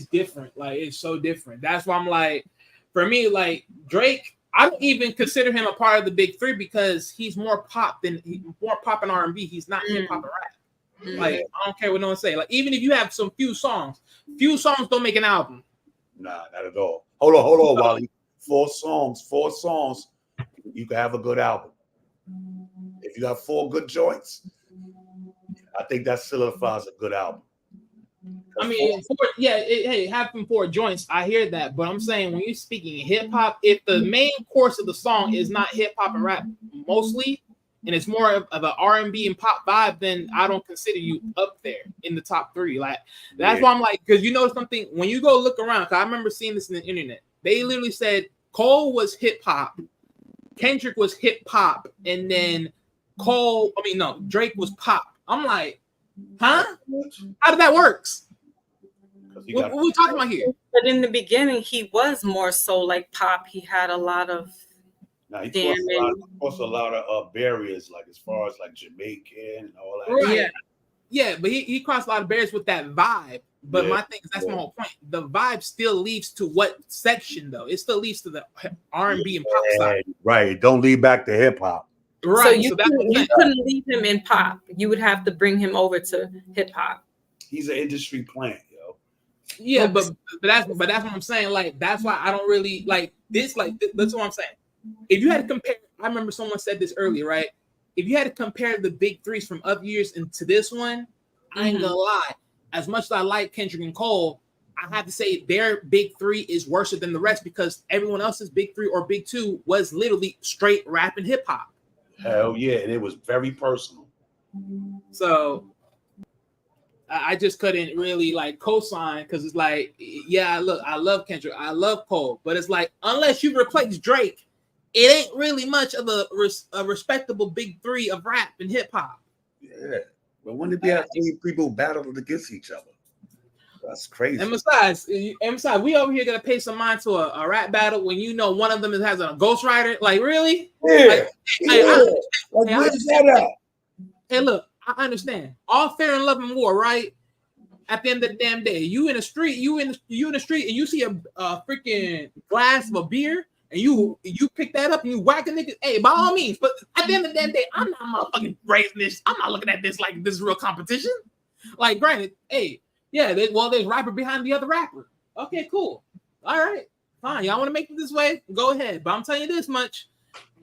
different. Like it's so different. That's why I'm like, for me, like Drake, I don't even consider him a part of the big three because he's more pop and R&B. He's not hip hop and rap. Like I don't care what no one say. Like even if you have few songs don't make an album. Nah, not at all. Hold on, Wally. 4 songs, you can have a good album. If you have 4 good joints, I think that solidifies a good album. I mean, having 4 joints, I hear that, but I'm saying when you're speaking hip hop, if the main course of the song is not hip hop and rap mostly, and it's more of an R&B and pop vibe, then I don't consider you up there in the top 3. Like that's why I'm like, because you know something, when you go look around, because I remember seeing this in the internet, they literally said Cole was hip hop, Kendrick was hip hop, and then Drake was pop. I'm like, huh? How did that work? What are we talking about here? But in the beginning, he was more so like pop. He had a lot of he crossed a lot of barriers, like as far as like Jamaican and all that. Right. Yeah, but he crossed a lot of barriers with that vibe. But my thing is, that's my whole point. The vibe still leads to what section, though? It still leads to the R&B and pop side. Right. It don't lead back to hip hop. Right. So you couldn't leave him in pop. You would have to bring him over to hip hop. He's an industry plant, yo. Yeah, but that's what I'm saying. Like that's why I don't really like this. Like that's what I'm saying. If you had to compare, I remember someone said this earlier, right? If you had to compare the big threes from other years into this one, I ain't gonna lie. As much as I like Kendrick and Cole, I have to say their big 3 is worse than the rest because everyone else's big 3 or big 2 was literally straight rap and hip hop. Hell yeah, and it was very personal. So I just couldn't really like co-sign because it's like, yeah, look, I love Kendrick, I love Cole, but it's like unless you replace Drake, it ain't really much of a respectable big 3 of rap and hip hop. Yeah, but when did we have 3 people battled against each other? That's crazy. And besides, we over here gonna pay some mind to a rap battle when you know one of them has a ghostwriter. Like, really? Yeah. Hey, look, I understand. All fair in love and war, right? At the end of the damn day, you in the street, and you see a freaking glass of a beer, and you pick that up and you whack a nigga. Hey, by all means, but at the end of the damn day, I'm not motherfucking raising this. I'm not looking at this like this is real competition. Like, granted, hey. Yeah, there's rapper behind the other rapper. Okay, cool. All right, fine. Y'all want to make it this way? Go ahead. But I'm telling you this much.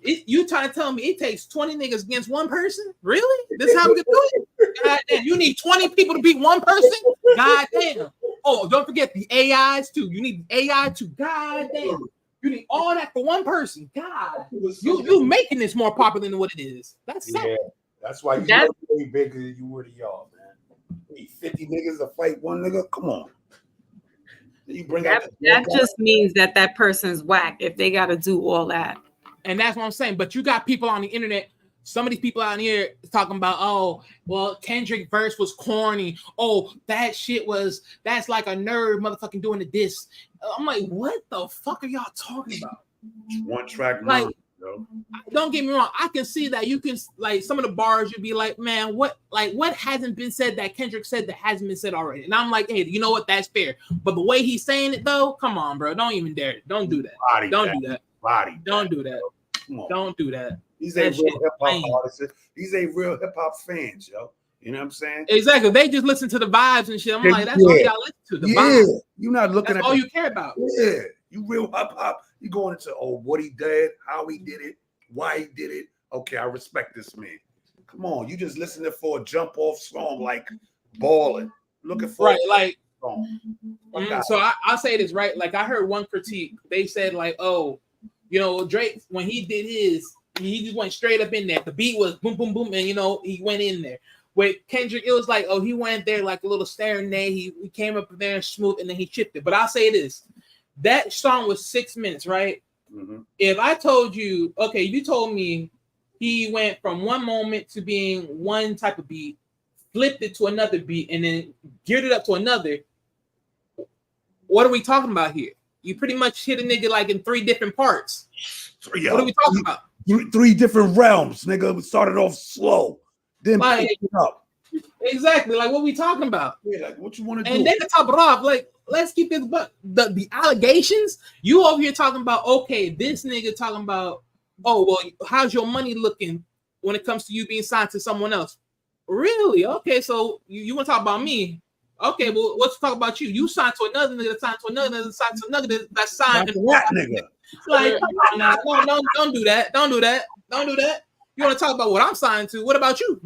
You trying to tell me it takes 20 niggas against one person? Really? This is how we can do it? God damn, you need 20 people to beat one person? God damn. Oh, don't forget the AIs too. You need AI too. God damn. You need all that for one person. God. You making this more popular than what it is. That's that's why you're way bigger than you were to y'all, man. 50 niggas to fight one nigga. Come on. You bring that just means that person's whack if they got to do all that. And that's what I'm saying. But you got people on the internet. Some of these people out here talking about, oh, well, Kendrick verse was corny. Oh, that's like a nerd motherfucking doing the diss. I'm like, what the fuck are y'all talking about? One track like, don't get me wrong. I can see that you can like some of the bars you'd be like, man, what hasn't been said that Kendrick said that hasn't been said already? And I'm like, hey, you know what? That's fair. But the way he's saying it though, come on, bro. Don't even dare. Don't do that. Don't do that. Don't do that. Don't do that. These ain't real hip hop artists. These ain't real hip hop fans, yo. You know what I'm saying? Exactly. They just listen to the vibes and shit. I'm like, that's all y'all listen to. The vibes. You're not looking that's at all you care about. Yeah. You real hip hop. You going into what he did, how he did it, why he did it. Okay, I respect this man. Come on, you just listening for a jump off song like Ballin'. Looking for right, like song. So I'll say this, right? Like I heard one critique. They said, like, oh, you know, Drake, when he did his, he just went straight up in there. The beat was boom, boom, boom, and you know, he went in there. With Kendrick, it was like, oh, he went there like a little serenade. He came up there and smooth, and then he chipped it. But I'll say this. That song was 6 minutes, right? Mm-hmm. If I told you, okay, you told me he went from one moment to being one type of beat, flipped it to another beat, and then geared it up to another. What are we talking about here? you pretty much hit a nigga like in 3 different parts. Yo, what are we talking about? 3 different realms, nigga. We started off slow, then like, picked it up. Exactly. Like, what we talking about? Yeah, like what you want to do? And then to top it off, like, let's keep this, but the allegations, you over here talking about, okay, this nigga talking about, oh, well, how's your money looking when it comes to you being signed to someone else? Really? Okay, so you want to talk about me? Okay, well, let's talk about you. You signed to another nigga, signed to another, signed to another that signed to that nigga. Like, no, don't do that. Don't do that. Don't do that. You want to talk about what I'm signed to? What about you?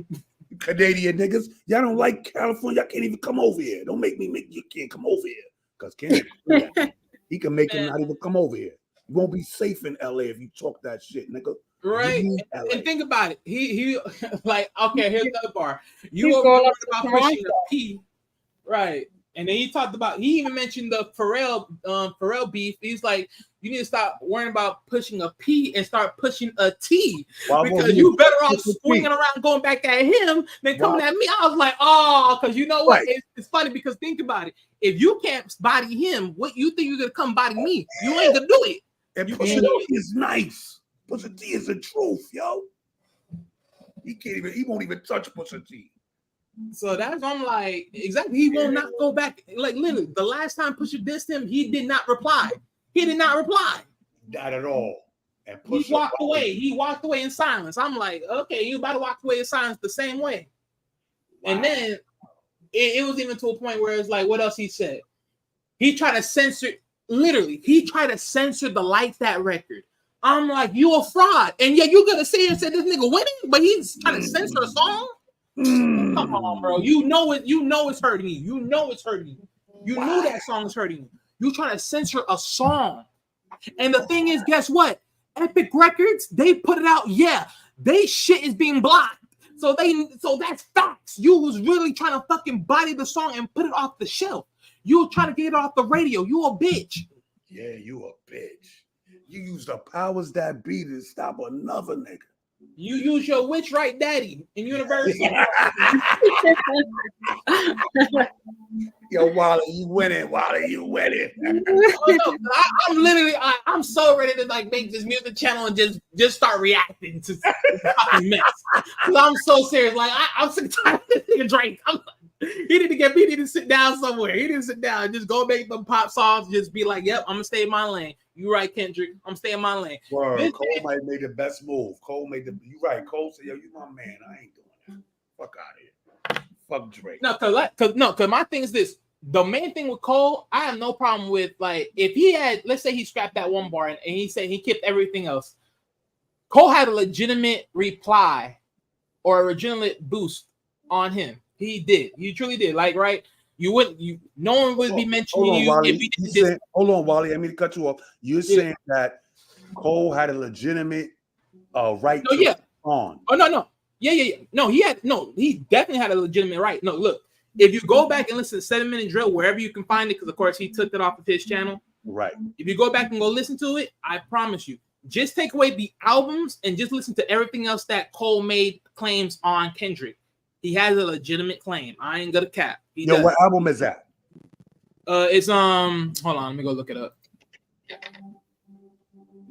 Canadian niggas, y'all don't like California. Y'all can't even come over here. Don't make me make you can't come over here because Kendrick, he can make him not even come over here. You won't be safe in LA if you talk that shit, nigga. Right. And think about it. He like, okay, here's the other part. You were going about pushing a P, right? And then he talked about, he even mentioned the Pharrell beef. He's like, you need to stop worrying about pushing a P and start pushing a T, because you better off swinging around going back at him than coming at me. I was like, oh, because you know what? Right. It's funny because think about it. If you can't body him, what you think you're gonna come body me? You ain't gonna do it. And Pusha T is nice. Pusha T is the truth, yo. He won't even touch Pusha T. So that's I'm like, exactly. He will not go back. Like literally, the last time Pusha dissed him, he did not reply. He did not reply. Not at all. And Pusha he walked away. He walked away in silence. I'm like, okay, you about to walk away in silence the same way. Wow. And then it was even to a point where it's like, what else he said? He tried to censor. Literally, he tried to censor the Like That record. I'm like, you a fraud, and yet you're gonna sit here and say this nigga winning, but he's trying to censor a song. Come on, bro. You know it. You know it's hurting you. You know it's hurting you. You know that song is hurting you. You trying to censor a song. And the thing is, guess what? Epic Records, they put it out. Yeah, they shit is being blocked. So that's facts. You was really trying to fucking body the song and put it off the shelf. You were trying to get it off the radio. You a bitch. Yeah, you a bitch. You use the powers that be to stop another nigga. You use your witch right daddy in Universal. Yo, Wally, you winning. Wally, you winning. I'm literally, I'm so ready to like make this music channel and just start reacting to fucking mess. I'm so serious. Like I'm sick tired of this nigga Drake. He need to sit down somewhere. He didn't sit down. Just go make them pop songs. Just be like, yep, I'm gonna stay in my lane. You right, Kendrick. I'm staying in my lane. Word. Cole might have made the best move. You right. Cole said, yo, you my man. I ain't doing that. Fuck out of here. Fuck Drake. No, cause my thing is this. The main thing with Cole, I have no problem with, like, if he had, let's say he scrapped that one bar and he said he kept everything else. Cole had a legitimate reply or a legitimate boost on him. He did. He truly did. Like, right? No one would be mentioning you Wally, if we did this. Hold on, Wally. I mean to cut you off. You're saying that Cole had a legitimate right to on. Oh, no. Yeah. No, he definitely had a legitimate right. No, look, if you go back and listen to 7 Minute Drill, wherever you can find it, because of course he took it off of his channel. Right. If you go back and go listen to it, I promise you, just take away the albums and just listen to everything else that Cole made claims on Kendrick. He has a legitimate claim. I ain't gonna cap. What album is that? It's hold on, let me go look it up.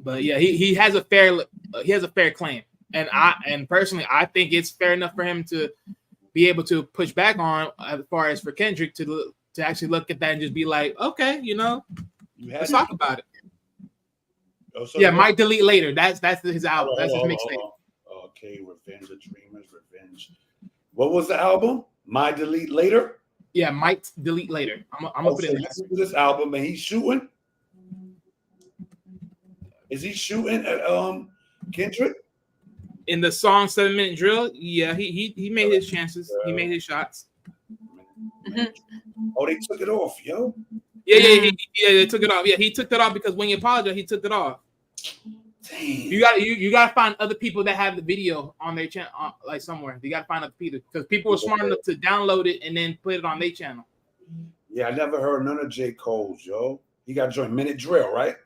But yeah, he has a fair claim, and personally I think it's fair enough for him to be able to push back on, as far as for Kendrick to actually look at that and just be like, okay, let's talk about it. Oh, so yeah, Might Delete Later. That's his album. That's his mixtape. Okay, Revenge of Dreamers, Revenge. What was the album? My Delete Later? Yeah, Might Delete Later. I'm gonna put it in this album, and he's shooting. Is he shooting at Kendrick? In the song 7 Minute Drill? Yeah, he made his chances. He made his shots. Oh, they took it off, yo. Yeah, they took it off. Yeah, he took that off because when he apologized, he took it off. Damn. You gotta find other people that have the video on their channel, like somewhere. You gotta find other people because people were smart enough to download it and then put it on their channel. Yeah, I never heard none of J. Cole's, yo. He got joint Minute Drill, right?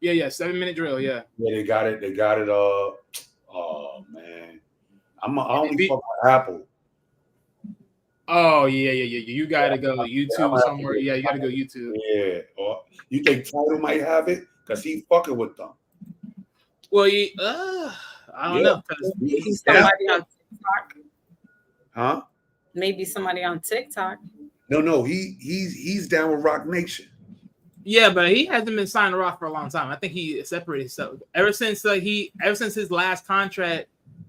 Yeah, 7 Minute Drill, yeah. Yeah, they got it. Oh man, I only fuck with Apple. Oh yeah. You gotta go YouTube somewhere. Yeah, you gotta go YouTube. Yeah. Or you think Title might have it because he fucking with them? Well, I don't know. Maybe somebody on TikTok. Huh? Maybe somebody on TikTok. No. He's down with Rock Nation. Yeah, but he hasn't been signed to Rock for a long time. I think he separated himself ever since his last contract.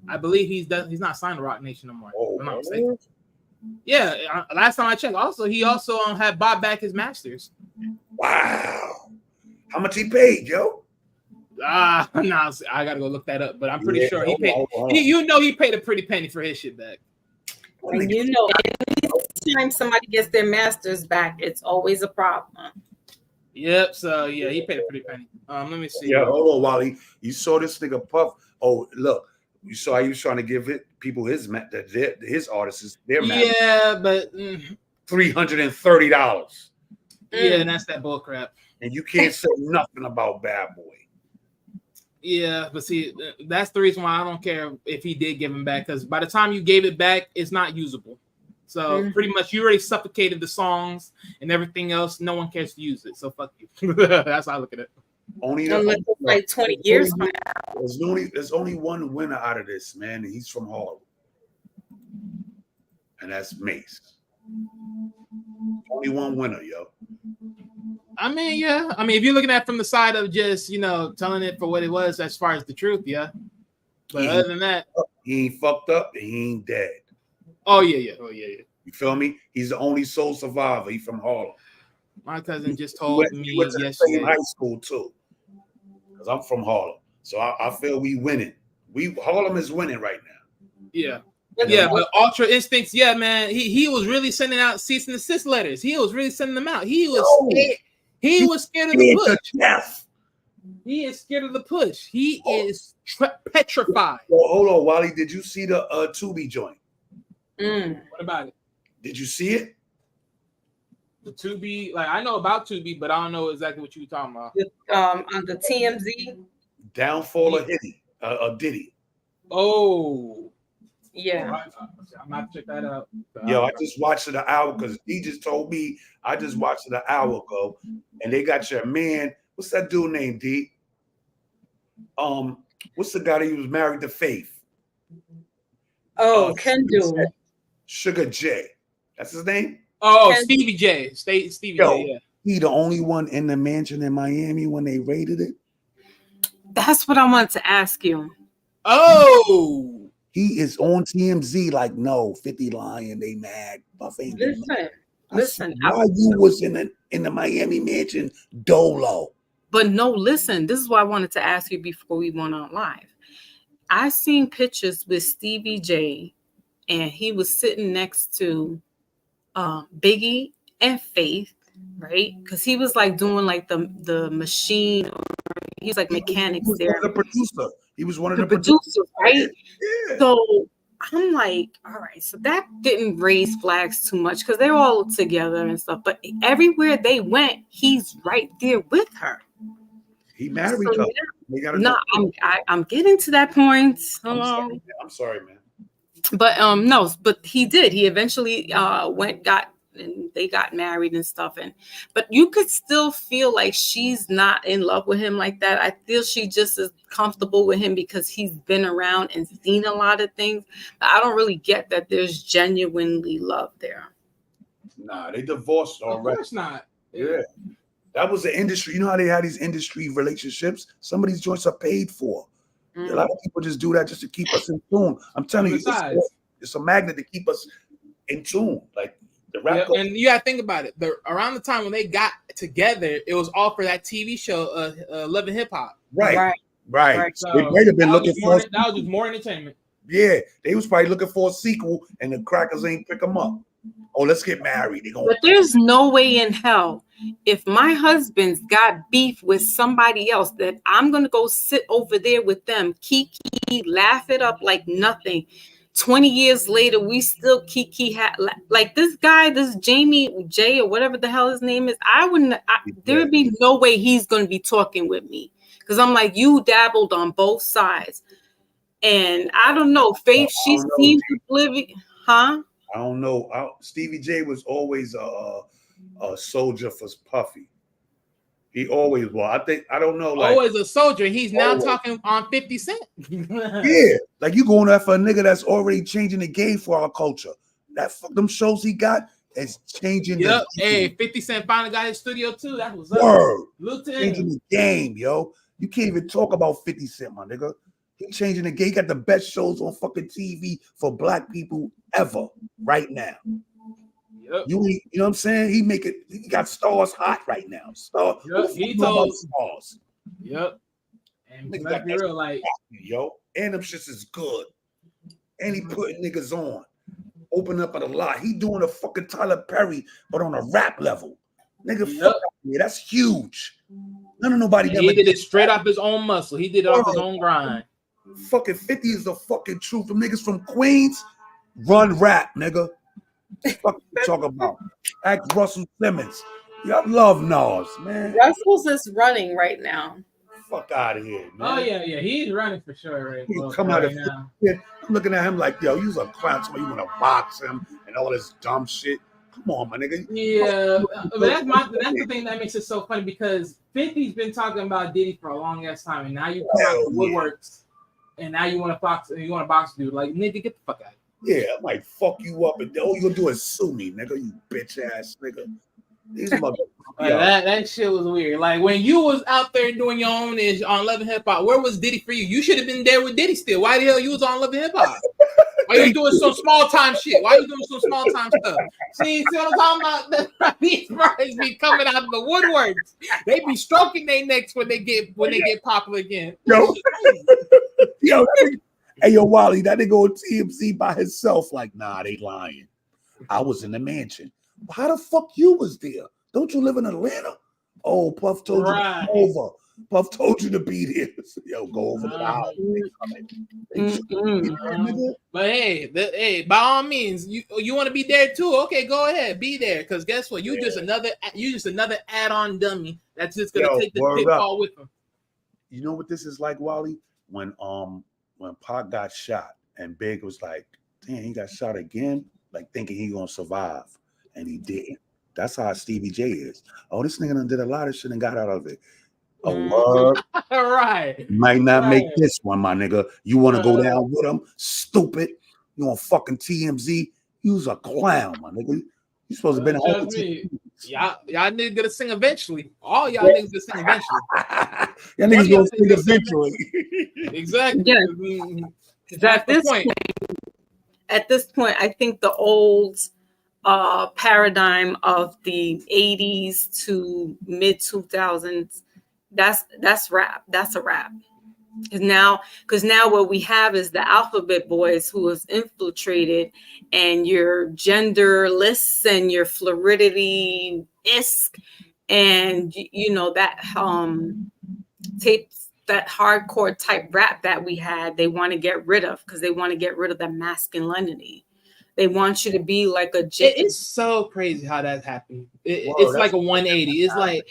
I believe he's not signed to Rock Nation no more. Oh, I'm not mistaken. Yeah, last time I checked. Also, he had bought back his masters. Wow. How much he paid, yo? No, I gotta go look that up. But I'm pretty sure he paid. He paid a pretty penny for his shit back. And anytime somebody gets their masters back, it's always a problem. Yep. So yeah, he paid a pretty penny. Let me see. Yeah, hold on, Wally. You saw this nigga Puff. Oh, look. You saw he was trying to give people his artists their masters. Yeah, but $330. Yeah, and that's that bull crap. And you can't say nothing about Bad Boy. Yeah, but see, that's the reason why I don't care if he did give him back, because by the time you gave it back, it's not usable. So pretty much you already suffocated the songs and everything else. No one cares to use it. So fuck you. That's how I look at it. Unless it's like 20 years from now. There's only one winner out of this, man, and he's from Harlem. And that's Mace. Only one winner, yo. I mean, yeah. I mean, if you're looking at it from the side of just, telling it for what it was as far as the truth, yeah. But other than that, he ain't fucked up and he ain't dead. Oh yeah. You feel me? He's the only sole survivor. He's from Harlem. My cousin just told me he went to the same high school too. Because I'm from Harlem. So I feel we winning. Harlem is winning right now. Yeah. Yeah, but Ultra Instincts, yeah, man. He was really sending out cease and desist letters. He was really sending them out. He was scared. He was scared of the push. He is scared of the push. He is petrified. Well, hold on, Wally. Did you see the Tubi joint? What about it? Did you see it? The Tubi, like I know about Tubi, but I don't know exactly what you were talking about. On the TMZ. Downfall of Diddy. Oh. Yeah. I'm gonna check that out. Yo, I just watched it an hour because he just told me I just watched it an hour ago, and they got your man. What's that dude named D? What's the guy that was married to Faith? Oh, Kendall. Sugar J. That's his name? Oh, Stevie J. Stevie J, yeah. He the only one in the mansion in Miami when they raided it? That's what I wanted to ask you. Oh. He is on TMZ like, no, 50 lying, they mad. Buff ain't Listen. Why you was in the Miami mansion dolo? But no, listen, this is what I wanted to ask you before we went on live. I seen pictures with Stevie J, and he was sitting next to Biggie and Faith, right? Because he was like doing like the machine. He was like mechanics there. The producer. He was one of the producers, right? Yeah. So I'm like, all right, so that didn't raise flags too much because they're all together and stuff. But everywhere they went, he's right there with her. He married her. No, I'm getting to that point. I'm sorry, man. But no, but he did. He eventually and they got married and stuff. But you could still feel like she's not in love with him like that. I feel she just is comfortable with him because he's been around and seen a lot of things. But I don't really get that there's genuinely love there. Nah, they divorced already. Of course not. Yeah. That was the industry. You know how they had these industry relationships? Some of these joints are paid for. A lot of people just do that just to keep us in tune. I'm telling you, it's a magnet to keep us in tune. Like the rap. Yeah, and you gotta think about it. Around the time when they got together, it was all for that TV show, Love and Hip Hop. Right. So they might have been looking for that was just more entertainment. Yeah, they was probably looking for a sequel, and the crackers ain't pick them up. Oh, let's get married. But there's no way in hell, if my husband's got beef with somebody else, that I'm going to go sit over there with them, kiki, laugh it up like nothing. 20 years later, we still kiki, like this guy, this Jamie J or whatever the hell his name is. There would be no way he's going to be talking with me. Because I'm like, you dabbled on both sides. And I don't know, Faith, she seems oblivious. Huh? I don't know. Stevie J was always a soldier for Puffy. He always was. I don't know. Like always a soldier. He's now always. talking on 50 Cent. Yeah, like you going after a nigga that's already changing the game for our culture. Them shows he got is changing. Yep. The Hey, game. 50 Cent finally got his studio too. That was up. Word. Look to Changing him. the game, yo. You can't even talk about 50 Cent, my nigga. He changing the game. He got the best shows on fucking TV for black people ever right now. Yep. You know what I'm saying? He got stars hot right now. Yep. He told stars. Yep. And Nigga let's got be that real, like yo, and them shits is good. And he putting niggas on. Open up at a lot. He doing a fucking Tyler Perry, but on a rap level. Nigga, Yep. fuck me. That's huge. Nobody he did it straight off his own muscle. He did it off his own grind. Fucking 50 is the fucking truth. Them niggas from Queens run rap, nigga. Fuck you talk about. Ask Russell Simmons. Y'all love Nas, man. Russell's is running right now. Fuck out of here, man. Oh yeah, he's running for sure right, Come out of now. I'm looking at him like, yo, you's a clown. So you want to box him and all this dumb shit. Come on, my nigga. Yeah, but that's the thing that makes it so funny because 50's been talking about Diddy for a long ass time, and now you come out the woodworks, and now you want to box dude. Like, nigga, get the fuck out. Yeah, I might fuck you up, and all you gonna do is sue me, nigga. You bitch ass nigga. These motherfuckers. That shit was weird. Like when you was out there doing your own ish on Love and Hip Hop, where was Diddy for you? You should have been there with Diddy still. Why the hell you was on Love and Hip Hop? Why you doing some small time shit? Why you doing some small time stuff? See what I'm talking about? These brothers be coming out of the woodworks. They be stroking their necks when they get popular again. Yo, hey yo, Wally, that nigga on TMZ by himself. Like, nah, they lying. I was in the mansion. How the fuck you was there? Don't you live in Atlanta? Oh, Puff told you to come over. Puff told you to be there. Yo, go over to the house. But hey, by all means, you want to be there too? Okay, go ahead, be there. Because guess what? You just another add-on dummy that's just gonna take the pitfall with him. You know what this is like, Wally? When Pac got shot and Big was like, damn, he got shot again, like thinking he gonna survive. And he didn't. That's how Stevie J is. Oh, this nigga done did a lot of shit and got out of it. Word. Right. Might not make this one, my nigga. You want to go down with him? Stupid. You on fucking TMZ? You's a clown, my nigga. You supposed to be in Y'all niggas gonna sing eventually. All y'all niggas gonna sing eventually. Y'all niggas gonna sing eventually. Exactly. Yeah. At this point, I think the old paradigm of the 80s to mid 2000s, that's rap. That's a rap. Because now what we have is the alphabet boys who has infiltrated, and your genderless and your fluidity-esque, and you know that tapes, that hardcore type rap that we had, they want to get rid of because they want to get rid of the masculinity. They want you to be like a. It's so crazy how that happened. It's like a 180. It's like.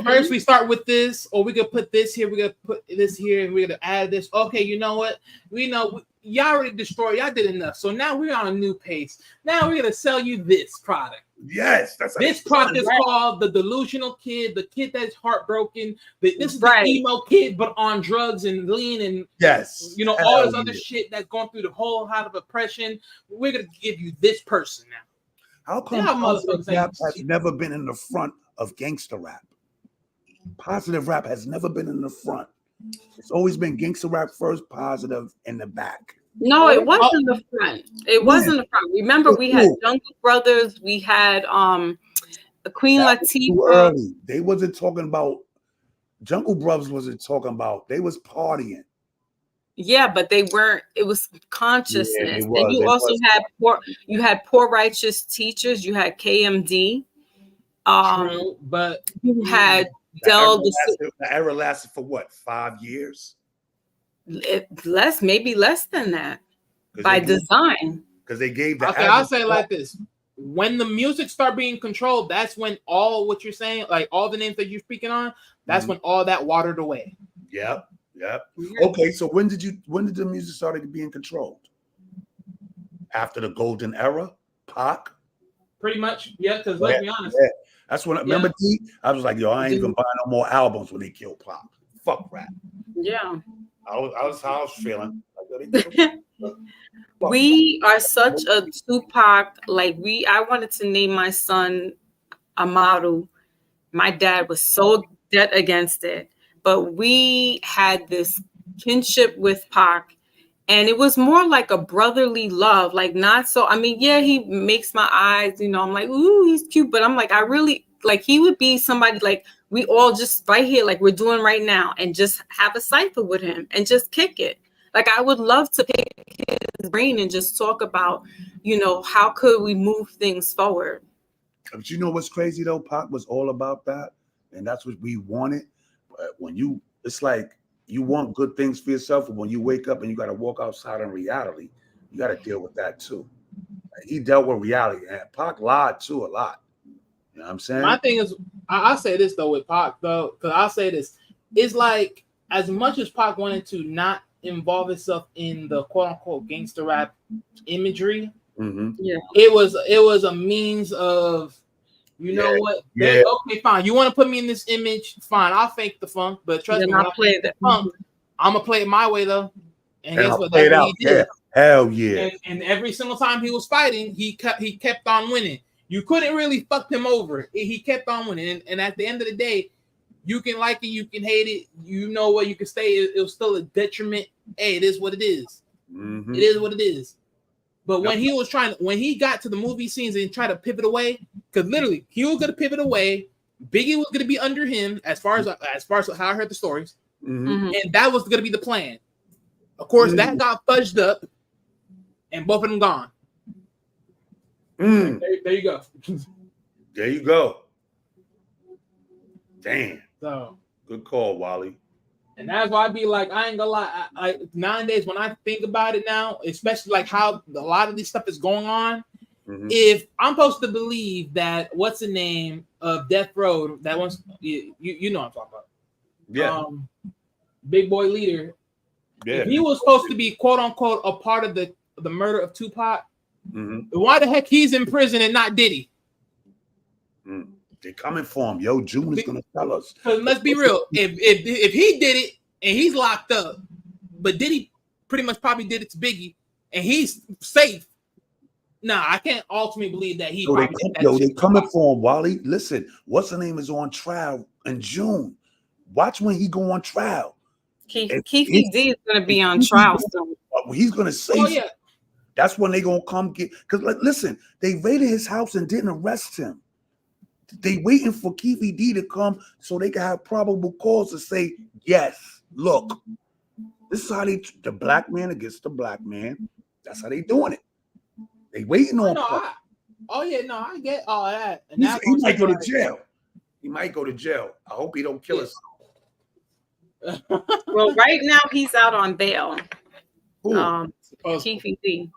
First, we start with this, or we could put this here. We could put this here, and we're gonna add this. Okay, you know what? We know y'all already destroyed. Y'all did enough. So now we're on a new pace. Now we're gonna sell you this product. Yes, that's this product is called the delusional kid, the kid that's heartbroken. This is the emo kid, but on drugs and lean and all this other shit that's going through the whole height of oppression. We're gonna give you this person now. How come rap has never been in the front of gangster rap? Positive rap has never been in the front. It's always been gangster rap first, positive in the back. No, it wasn't the front. It wasn't the front. Remember, we had Jungle Brothers. We had Queen Latifah. They wasn't talking about Jungle Brothers. Wasn't talking about. They was partying. Yeah, but they weren't. It was consciousness. Yeah, and you also had poor righteous teachers. You had KMD. But you had the era lasted for what, 5 years? Maybe less than that, by design. Because they gave the. Okay, I'll say it like this: when the music start being controlled, that's when all what you're saying, like all the names that you're speaking on, that's when all that watered away. Yep. Okay, so when did the music started being controlled? After the golden era? Pac. Pretty much, yeah. Because let's be honest, yeah. That's when remember D. I was like, yo, I ain't even buying no more albums when they killed Pac. Fuck rap. Yeah. I was feeling. We are such a Tupac. Like I wanted to name my son Amaru. My dad was so dead against it, but we had this kinship with Pac, and it was more like a brotherly love. Like not so. I mean, yeah, he makes my eyes. You know, I'm like, ooh, he's cute, but I'm like, I really like. He would be somebody like we all just right here, like we're doing right now, and just have a cipher with him and just kick it. Like I would love to pick his brain and just talk about, you know, how could we move things forward. But you know what's crazy though? Pac was all about that, and that's what we wanted. But when it's like you want good things for yourself, but when you wake up and you got to walk outside in reality, you got to deal with that too. He dealt with reality, and Pac lied too a lot. You know what I'm saying? My thing is, I say this though with Pac though, because I'll say this: it's like as much as Pac wanted to not involve himself in the quote unquote gangster rap imagery. Mm-hmm. Yeah, it was a means of, you know what? Yeah. Okay, fine. You want to put me in this image? Fine, I'll fake the funk, but trust me, when I play the funk, I'm gonna play it my way though. And guess what? That's what he did. Yeah. Hell yeah! And every single time he was fighting, he kept on winning. You couldn't really fuck him over. He kept on winning, and at the end of the day, you can like it, you can hate it. You know what? You can say it was still a detriment. Hey, it is what it is. Mm-hmm. It is what it is. But when he got to the movie scenes and tried to pivot away, because literally he was gonna pivot away, Biggie was gonna be under him as far as how I heard the stories, and that was gonna be the plan. Of course, that got fudged up, and both of them gone. There you go. There you go. Damn. So good call, Wally. And that's why I be like, I ain't gonna lie. I nowadays, when I think about it now, especially like how a lot of this stuff is going on, if I'm supposed to believe that what's the name of Death Row, that one's you know what I'm talking about. Yeah. Big Boy Leader. Yeah. If he was supposed to be quote unquote a part of the murder of Tupac, why the heck he's in prison and not Diddy? They're coming for him. Yo, June is gonna tell us. Because let's be real. If he did it and he's locked up, but Diddy pretty much probably did it to Biggie and he's safe. Nah, I can't ultimately believe that he. They coming for him, Wally. Listen, what's the name is on trial in June. Watch when he go on trial. Keith D is gonna be on trial soon. He's gonna say. Oh yeah. That's when they gonna come get. Because listen, they raided his house and didn't arrest him. They waiting for Keith D to come so they can have probable cause to say, yes, look, this is how the black man against the black man. That's how they doing it. They waiting on. I get all that. And he might go to jail. He might go to jail. I hope he don't kill us. Well, right now he's out on bail. Keith D.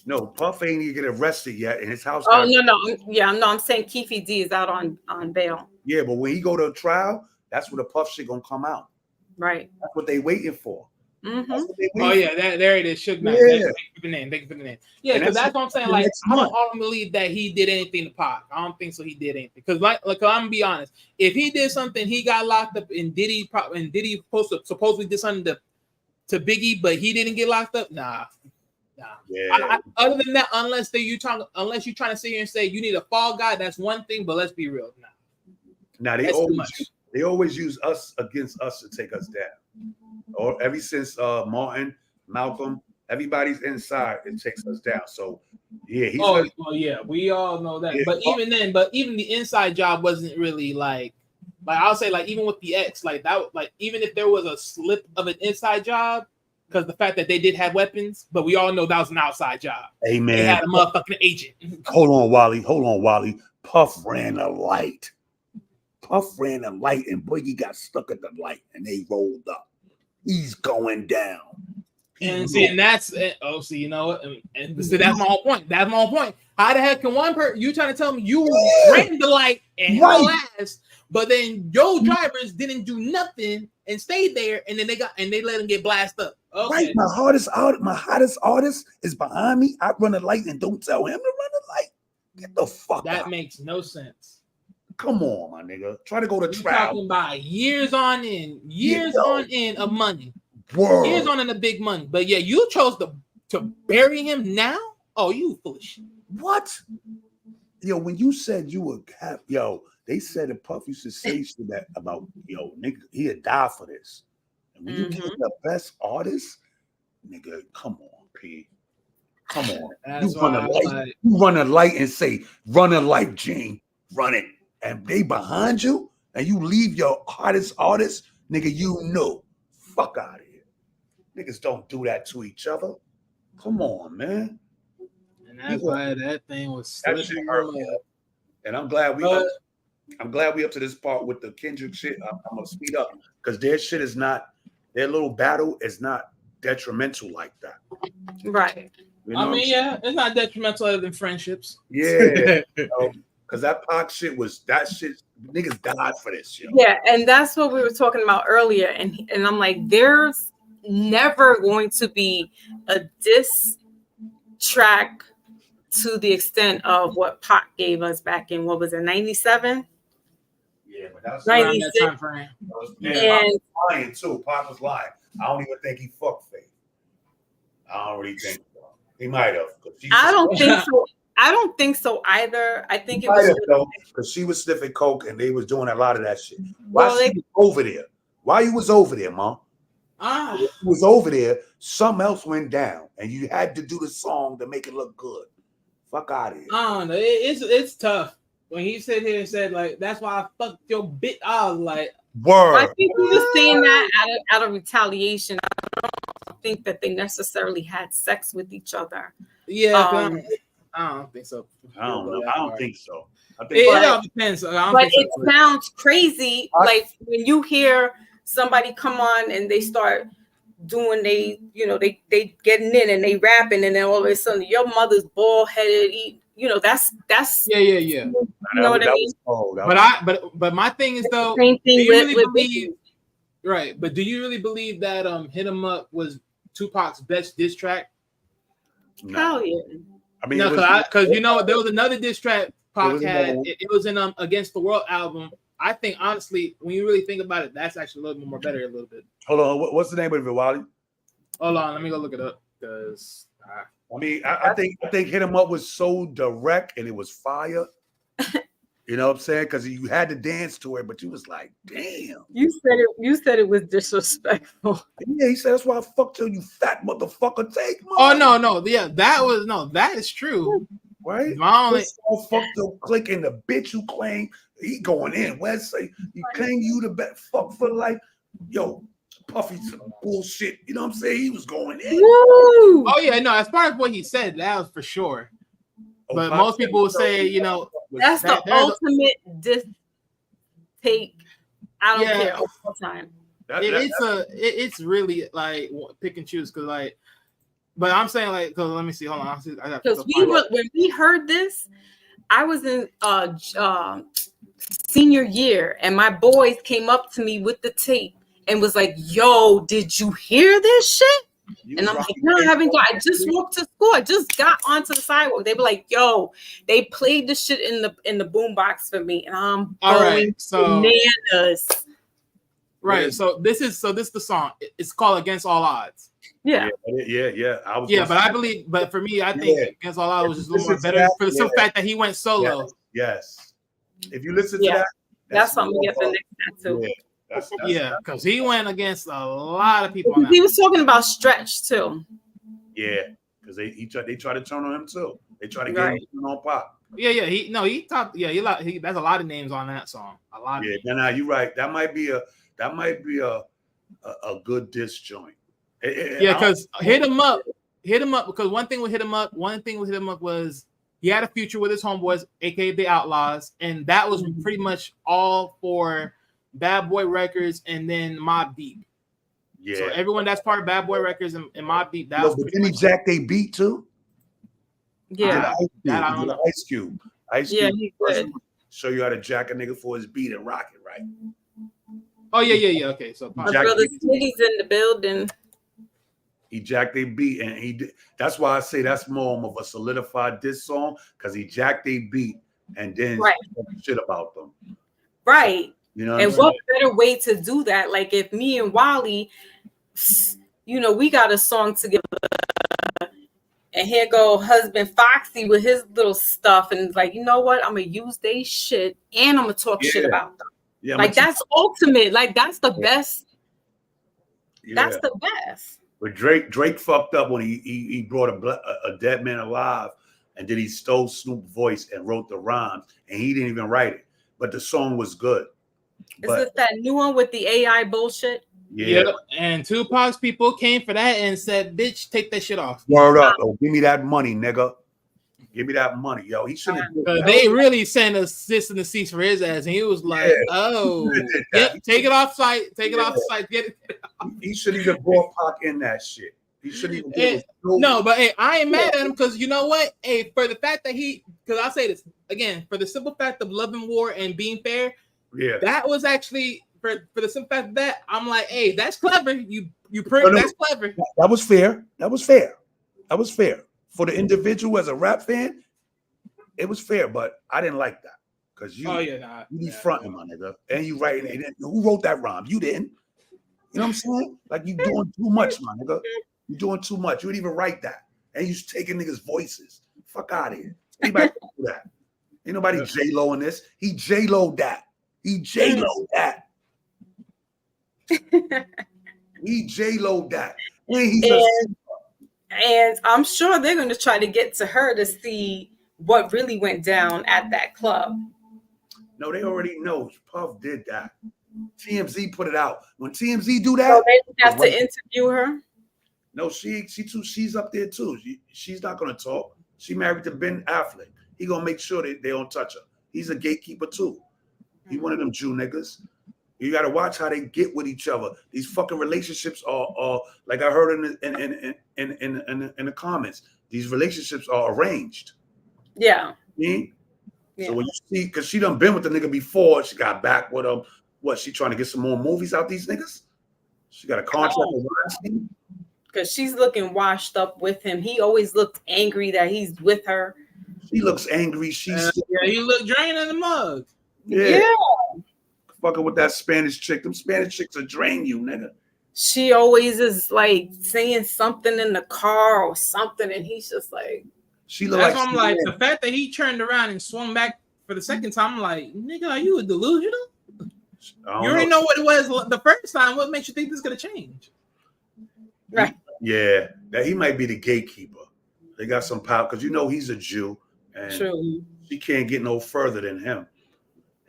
No, Puff ain't even get arrested yet, and his house. I'm saying Keith D is out on bail. Yeah, but when he go to trial, that's where the Puff shit gonna come out. Right. That's what they waiting for. Oh yeah, there it is. Suge Knight. Yeah. Thank you for the name. Yeah, because that's what I'm saying. Like, I don't believe that he did anything to Pac. I don't think so. He did anything because, like, I'm gonna be honest. If he did something, he got locked up, and Diddy supposedly did something to Biggie, but he didn't get locked up. Nah. Yeah. Other than that, unless you're trying to sit here and say you need a fall guy, that's one thing. But let's be real. Now they always use us against us to take us down. Or ever since Martin, Malcolm, everybody's inside, it takes us down. So yeah, we all know that. Yeah. But even the inside job wasn't really like I'll say, like, even with the X, like that, like even if there was a slip of an inside job. Because the fact that they did have weapons, but we all know that was an outside job. Hey, man. They had a motherfucking agent. Hold on, Wally. Puff ran a light. And Biggie got stuck at the light, and they rolled up. He's going down. And that's it. Oh, see, you know what? And see, that's my whole point. How the heck can one person, you trying to tell me you ran the light and haul ass, but then your drivers didn't do nothing and stayed there, and then they let him get blasted up. Okay. Right, my hottest artist is behind me. I run a light and don't tell him to run a light. Get the fuck That out. makes no sense. Come on, my nigga. Try to go to You're trial. talking about years on end of money. Word. Years on in the big money. But yeah, you chose to bury him now? Oh, you foolish. What? Yo, when you said you would have, they said that Puff used to say shit that about, nigga, he'd die for this. And when you get the best artist, nigga, come on, P. Come on. That's You run why a I'm light. like, You run a light and say, run a light, Gene. Run it. And they behind you, and you leave your hottest artist, nigga, you know. Fuck out of here. Niggas don't do that to each other. Come on, man. and that's why that thing was That slipping. shit hurt, man. And I'm glad we up to this part with the Kendrick shit. I'm gonna speed up because their shit is not, their little battle is not detrimental like that. Right. You know I mean, yeah, it's not detrimental other than friendships. Yeah. Because that Pac shit niggas died for this shit. Yeah, and that's what we were talking about earlier. And I'm like, there's never going to be a diss track to the extent of what Pac gave us back in, what was it, 97? Yeah, but that's Around that 96. time frame. Pac was lying too. Pac was lying. I don't even think he fucked Faith. I don't really think so. He might have. I don't think so. I don't think so either. I think it was because she was sniffing coke and they was doing a lot of that shit. Well, Why she was over there? Why you was over there, Mom? You was over there. Something else went down, and you had to do the song to make it look good. Fuck out of here. I don't know. It's tough. When he said here and said like, that's why I fucked your bitch. I was like, word. I think he was saying that out of retaliation. I don't think that they necessarily had sex with each other. Yeah, I don't think so. I don't know. I don't think so. I think it all depends. But it sounds crazy, like when you hear somebody come on and they start doing they getting in and they rapping, and then all of a sudden your mother's bald headed. That's yeah. You know what I mean? But my thing is though, same thing do you really with believe? Right, but do you really believe that "Hit 'Em Up" was Tupac's best diss track? No. Hell yeah. I mean, no, because there was another diss track Pac had. It was in Against the World album. I think honestly, when you really think about it, that's actually a little more better a little bit. Hold on, what's the name of it, Wally? Hold on, let me go look it up because I think "Hit 'Em Up" was so direct and it was fire. You know what I'm saying? Because you had to dance to it, but you was like, damn. You said it was disrespectful. Yeah, he said that's why I fucked you, you fat motherfucker. Take money. Oh no, yeah, that is true. Right? My only fuck the click and the bitch you claim he going in. West say you claim you the best fuck for life. Yo, Puffy some bullshit. You know what I'm saying? He was going in. Woo! Oh yeah, no, as far as what he said, that was for sure. But most people will say, that's the ultimate diss take. I don't care all the time. It's really like pick and choose because like, but I'm saying like, because let me see, hold on, because when we heard this, I was in senior year, and my boys came up to me with the tape and was like, "Yo, did you hear this shit?" And I'm like, no, I haven't got. I just walked to school. I just got onto the sidewalk. They were like, "Yo, they played the shit in the boombox for me," and I'm going bananas. Right. So this is the song. It's called "Against All Odds." Yeah. But I believe, but for me, I think "Against All Odds" was just a little more better for the simple fact that he went solo. Yes. If you listen to that, that's something we get the next time too. Because he went against a lot of people. He was talking about Stretch too. Yeah, because they try to turn on him too. They try to get him on Pop. Yeah. He talked. Yeah, there's a lot of names on that song. A lot. Yeah, no, you're right. That might be a good diss joint. Because Hit 'Em Up. Because one thing with Hit 'Em Up was he had a future with his homeboys, aka the Outlaws, and that was pretty much all for Bad Boy Records and then Mobb Deep. Yeah. So everyone that's part of Bad Boy Records and Mobb Deep, that was didn't he jack they beat too? Yeah. That I don't know. Ice Cube. Yeah, he could show you how to jack a nigga for his beat and rock it, right? Oh yeah. Okay, so my brother Smitty's in the building. He jacked their beat, and he did. That's why I say that's more of a solidified diss song, because he jacked their beat and then spoke shit about them. Right. You know, and what better way to do that? Like if me and Wally, you know, we got a song together, and here go husband Foxy with his little stuff, and like, you know what? I'm gonna use they shit, and I'm gonna talk shit about them. Yeah, like that's ultimate. Like that's the best. That's the best. But Drake fucked up when he brought a dead man alive, and then he stole Snoop's voice and wrote the rhymes, and he didn't even write it. But the song was good. Is it that new one with the AI bullshit? Yeah. And Tupac's people came for that and said, "Bitch, take that shit off." Word up. Oh, give me that money, nigga. Give me that money, yo. He shouldn't have. They really sent a cease and desist for his ass, and he was like, "Oh, yep, take it off site, take it off site, get it." He shouldn't even brought Pac in that shit. He shouldn't even. No, but hey, I ain't mad at him because you know what? Hey, for the fact that because I'll say this again, for the simple fact of love and war and being fair, that was actually for the simple fact of that, I'm like, hey, that's clever. You that's clever. That was fair. That was fair. That was fair. For the individual as a rap fan, it was fair, but I didn't like that because you be fronting, my nigga, and you writing it. Who wrote that rhyme? You didn't. You know what I'm saying? Like you doing too much, my nigga. You doing too much. You didn't even write that, and you taking niggas' voices. Fuck out of here. Anybody do that? Ain't nobody J-Lo in this. He J-Lo that. He J-Lo that. He J-Lo that. And I'm sure they're going to try to get to her to see what really went down at that club. No, they already know. Puff did that. TMZ put it out. When TMZ do that, so they have to interview her. No, she's up there too. She's not going to talk. She married to Ben Affleck. He gonna make sure they don't touch her. He's a gatekeeper too. He one of them Jew niggas. You got to watch how they get with each other. These fucking relationships are like I heard in the comments. These relationships are arranged. Yeah. So when you see, because she done been with the nigga before, she got back with him. What, she trying to get some more movies out these niggas? She got a contract with Weinstein? Because she's looking washed up with him. He always looked angry that he's with her. She looks angry. She's you look drained in the mug. Yeah. Fucking with that Spanish chick. Them Spanish chicks will drain you, nigga. She always is like saying something in the car or something, and he's just like. She That's why I'm like, the fact that he turned around and swung back for the second time, I'm like, nigga, are you a delusional? You already know what it was the first time. What makes you think this is gonna change? Right. Yeah, that he might be the gatekeeper. They got some power because you know he's a Jew, and she can't get no further than him.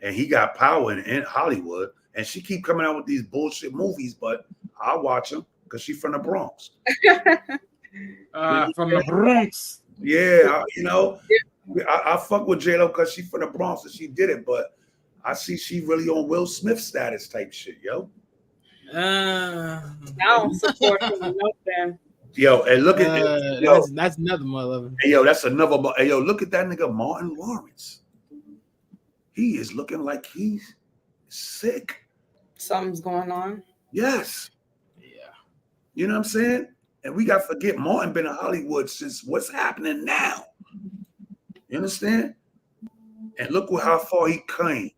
And he got power in Hollywood, and she keep coming out with these bullshit movies, but I'll watch them because she's from the Bronx. From the Bronx. Yeah, you know, I fuck with J-Lo because she's from the Bronx and she did it, but I see she really on Will Smith status type shit, yo. I don't support him nothing. Yo, and look at that's another mother. Hey, yo, that's another. Hey, yo, look at that nigga Martin Lawrence. He is looking like he's sick. Something's going on. Yes. Yeah. You know what I'm saying? And we got to forget Martin been in Hollywood since what's happening now. You understand? And look how far he came.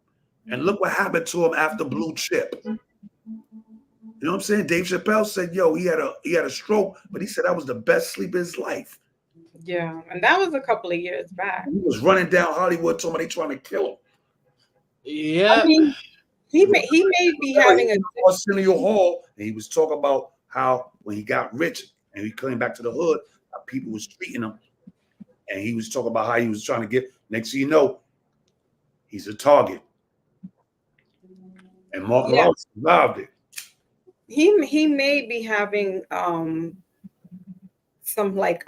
And look what happened to him after Blue Chip. You know what I'm saying? Dave Chappelle said, yo, he had a stroke, but he said that was the best sleep of his life. Yeah, and that was a couple of years back. He was running down Hollywood, told me they trying to kill him. Yeah. I mean, he may be having a Arsenio Hall, and he was talking about how when he got rich and he came back to the hood, how people was treating him. And he was talking about how he was trying to get, next thing you know, he's a target. And Martin Lawrence survived it. He may be having some like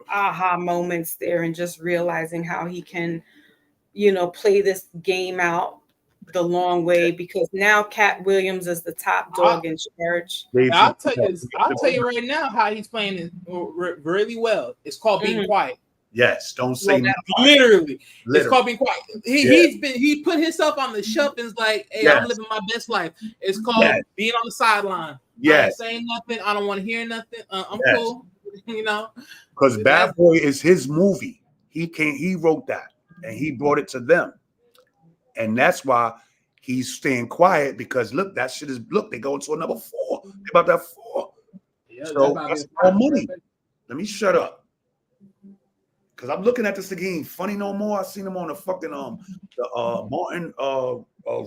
aha moments there and just realizing how he can, you know, play this game out the long way, because now Cat Williams is the top dog in church. I'll tell you right now how he's playing it really well. It's called being quiet. Yes, don't say nothing. Literally. It's called being quiet. He put himself on the shelf and is like, hey, Yes. I'm living my best life. It's called being on the sideline. I ain't saying nothing. I don't want to hear nothing. I'm cool. You know, because Bad Boy is his movie. He wrote that and he brought it to them, and that's why he's staying quiet. Because look, that shit is they going to another 4. They about that 4. Yeah, so that's more money. Let me shut up. Because I'm looking at this thing. He ain't funny no more. I seen him on the fucking the Martin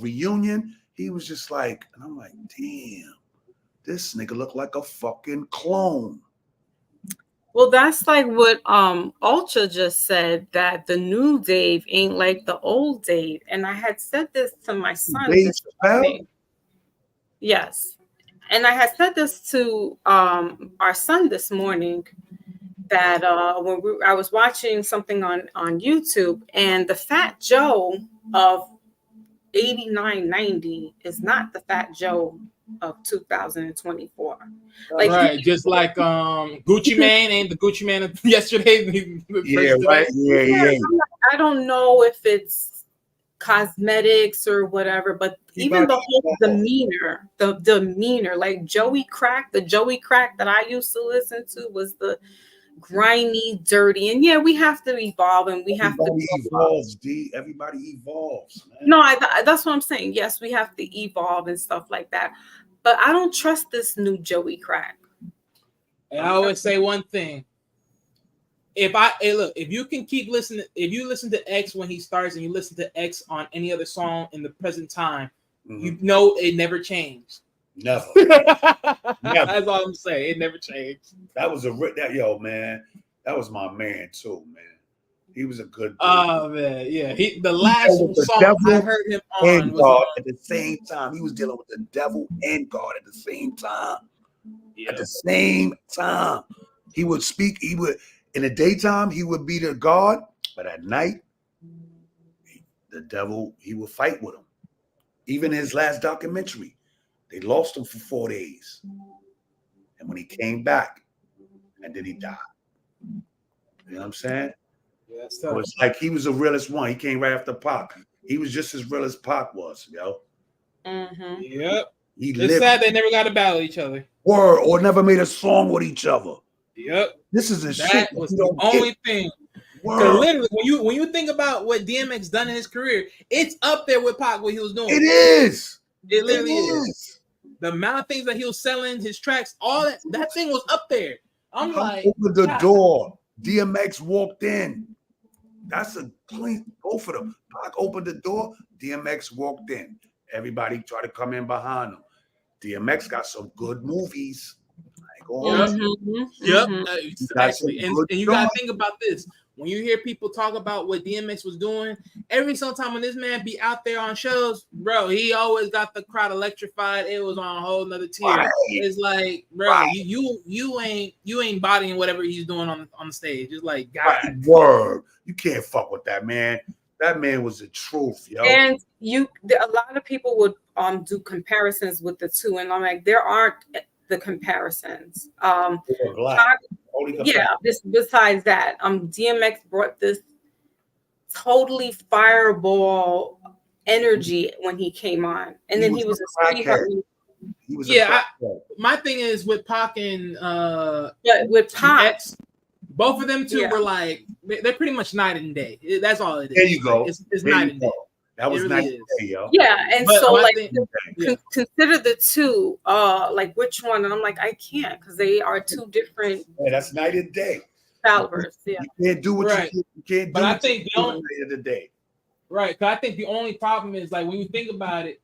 reunion. He was just like, and I'm like, damn, this nigga look like a fucking clone. Well, that's like what Ultra just said, that the new Dave ain't like the old Dave. And I had said this to my son this morning. Yes. And I had said this to our son this morning, that when I was watching something on YouTube, and the Fat Joe of 89, 90 is not the Fat Joe of 2024. Like, right, just like Gucci Mane ain't the Gucci Mane of yesterday. Yeah, right. Yeah. I don't know if it's cosmetics or whatever, but even the whole demeanor, the demeanor, like Joey Crack, the Joey Crack that I used to listen to was the grimy, dirty, and yeah, we have to evolve, and we have to evolve. Everybody evolves, man. No, that's what I'm saying. Yes, we have to evolve and stuff like that, but I don't trust this new Joey Crack. And I always say one thing: if you can keep listening, if you listen to X when he starts, and you listen to X on any other song in the present time, you know it never changed. Never. That's all I'm saying. It never changed. That was yo, man. That was my man too, man. He was a good dude. Oh man, yeah. The last song I heard him on was God at the same time. He was dealing with the devil and God at the same time. Yep. At the same time, he would speak. He would in the daytime he would be the God, but at night, the devil he would fight with him. Even his last documentary. They lost him for 4 days. And when he came back, and then he died. You know what I'm saying? Yeah, so it's like he was the realest one. He came right after Pac. He was just as real as Pac was, yo. Mm-hmm. Yep. It's sad they never got to battle each other. Or never made a song with each other. Yep. This is a shit. That was the only thing. Because literally, when you think about what DMX done in his career, it's up there with Pac, what he was doing. It is. It literally is. The amount of things that he was selling, his tracks, all that thing was up there. I'm like, opened the door. DMX walked in. That's a clean go for them. Pac opened the door. DMX walked in. Everybody tried to come in behind him. DMX got some good movies. Yep. Actually, and you gotta think about this. When you hear people talk about what DMX was doing, every sometime when this man be out there on shows, bro, he always got the crowd electrified. It was on a whole nother tier. Right. It's like, bro, you ain't bodying whatever he's doing on the stage. It's like, God, word, you can't fuck with that man. That man was the truth, yo. And a lot of people would do comparisons with the two, and I'm like, there aren't the comparisons. Besides that, DMX brought this totally fireball energy when he came on, and then he was a sweetheart. He was my thing is with Pac and with Pac, both of them two were like they're pretty much night and day. That's all it is. There you go. It's night and day. That was nice, yo. Yeah, and so like consider the two, like which one? And I'm like, I can't because they are two different. Yeah, that's night and day. Calibers. Yeah, you can't do what you can't do. But I think the only night of the day. Right, because I think the only problem is like when you think about it,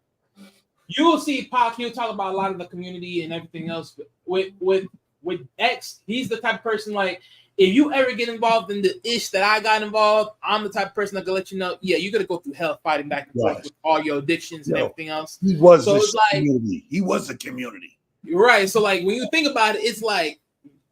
you will see Pac. He'll talk about a lot of the community and everything else. But with X, he's the type of person like. If you ever get involved in the ish that I got involved, I'm the type of person that can let you know, yeah, you're gonna go through hell fighting back and forth with all your addictions and everything else. He was community. He was the community. Right. So like when you think about it, it's like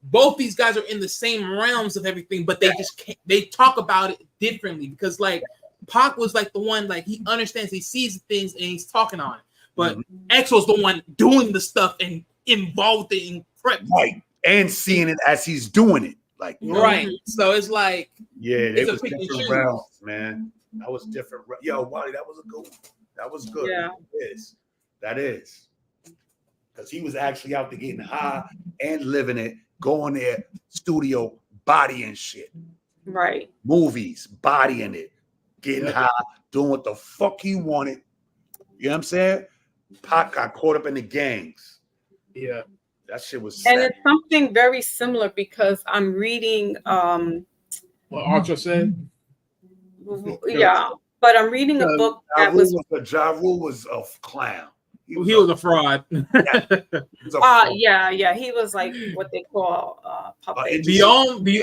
both these guys are in the same realms of everything, but they just can't, they talk about it differently because like Pac was like the one, like he understands, he sees things and he's talking on it. But X was the one doing the stuff and involved in prep. Right. And seeing it as he's doing it. Like, right. So it's like, yeah, they it's a was pick and different choose. realms, man. That was different. Yo, Wally, that was a good one. That was good. Yeah. That is. Because he was actually out there getting high and living it, going there, studio, bodying shit. Right. Movies, bodying it, getting high, doing what the fuck he wanted. You know what I'm saying? Pac got caught up in the gangs. Yeah. That shit was And sad. it's something very similar because I'm reading What Archer said. yeah, but I'm reading a book that was Ja Rule was a clown. He was a fraud. yeah, he was like what they call puppet. The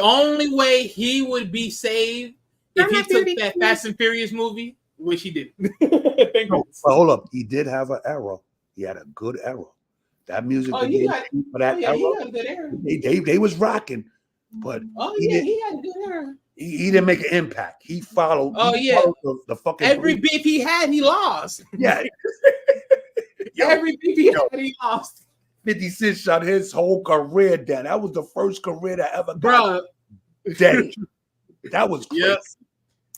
only way he would be saved if he took beauty that queen. Fast and Furious movie, which he did. But hold up, he did have an era. He had a good era. That music for that era, he had a good era. They was rocking, but he had a good era. He didn't make an impact. He followed. The fucking every beef he had, he lost. Yeah. Every beef he had, he lost. 50 Cent shot his whole career down. That was the first career that ever got dead. That was crazy. Yep.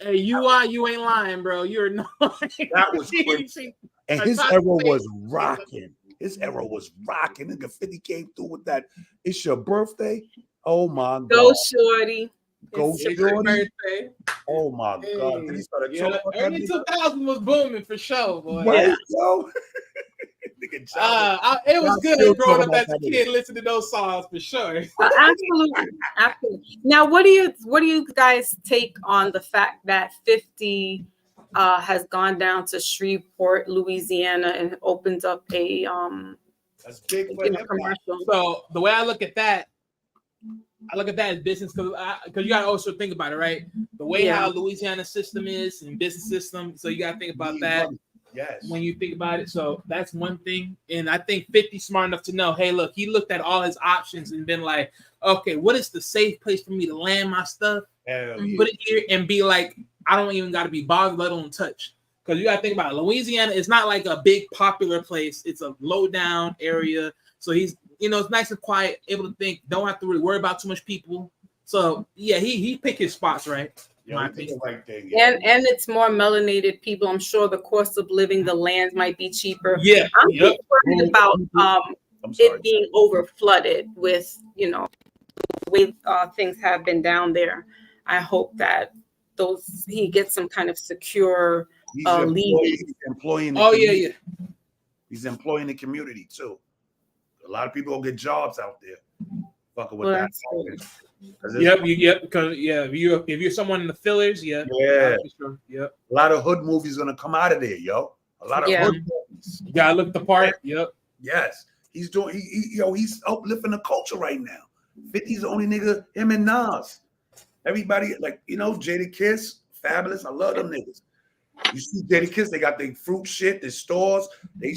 Hey, you ain't lying, bro. You're not. That was crazy. And his era was rocking. His era was rocking. Nigga 50 came through with that. It's your birthday. Oh my God. Go shorty. Go shorty. Oh my God. Then he started talking about early 2000 was booming for sure, boy. Right, yo. It was good growing up as a kid listening to those songs for sure. Absolutely. Now, what do you guys take on the fact that 50 has gone down to Shreveport, Louisiana, and opens up a that's big commercial? So the way I look at that as business, because you gotta also think about it, right? The way how Louisiana system is and business system, so you gotta think about that. Yes. When you think about it, so that's one thing. And I think 50's smart enough to know, hey, look, he looked at all his options and been like, okay, what is the safe place for me to land my stuff? Put it here and be like, I don't even got to be bothered, let alone touch. Because you got to think about it. Louisiana is not like a big popular place. It's a low down area. So he's, it's nice and quiet, able to think, don't have to really worry about too much people. So yeah, he picked his spots right. Yeah, the right thing, and it's more melanated people. I'm sure the cost of living, the land might be cheaper. Yeah, I'm just worried about it being over flooded with the way things have been down there. I hope that he gets some kind of secure he's employing the community. He's employing the community too. A lot of people will get jobs out there. Fucking with that. Yep. Because if you're someone in the fillers, yep. A lot of hood movies gonna come out of there, yo. A lot of hood movies. You gotta look the part. Yep. Yes, he's doing. He's uplifting the culture right now. 50's the only nigga. Him and Nas. Everybody Jada Kiss, Fabulous. I love them niggas. You see Jada Kiss, they got their fruit shit, their stores. They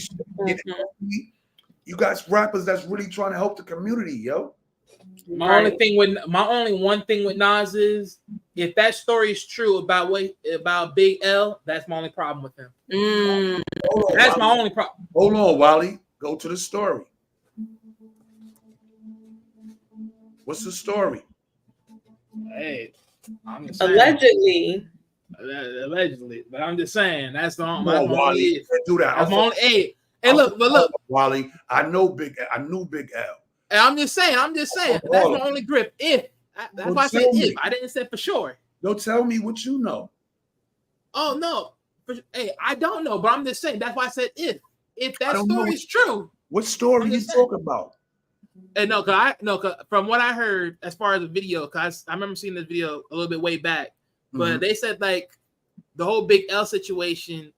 you got rappers that's really trying to help the community, yo. My only one thing with Nas is if that story is true about Big L, that's my only problem with him. That's my only problem. Hold on, Wally. Go to the story. What's the story? Hey, I'm just saying. Allegedly, but I'm just saying that's the only. Wally, do that. That's my only. Hey, look, Wally. I knew Big L. I'm just saying. That's my only grip. That's why I said if. I didn't say for sure. Don't tell me what you know. Oh no. Hey, I don't know, but I'm just saying. That's why I said if. If that story is true. What story you talking about? And cause from what I heard, as far as the video, cause I remember seeing this video a little bit way back, but they said like the whole Big L situation.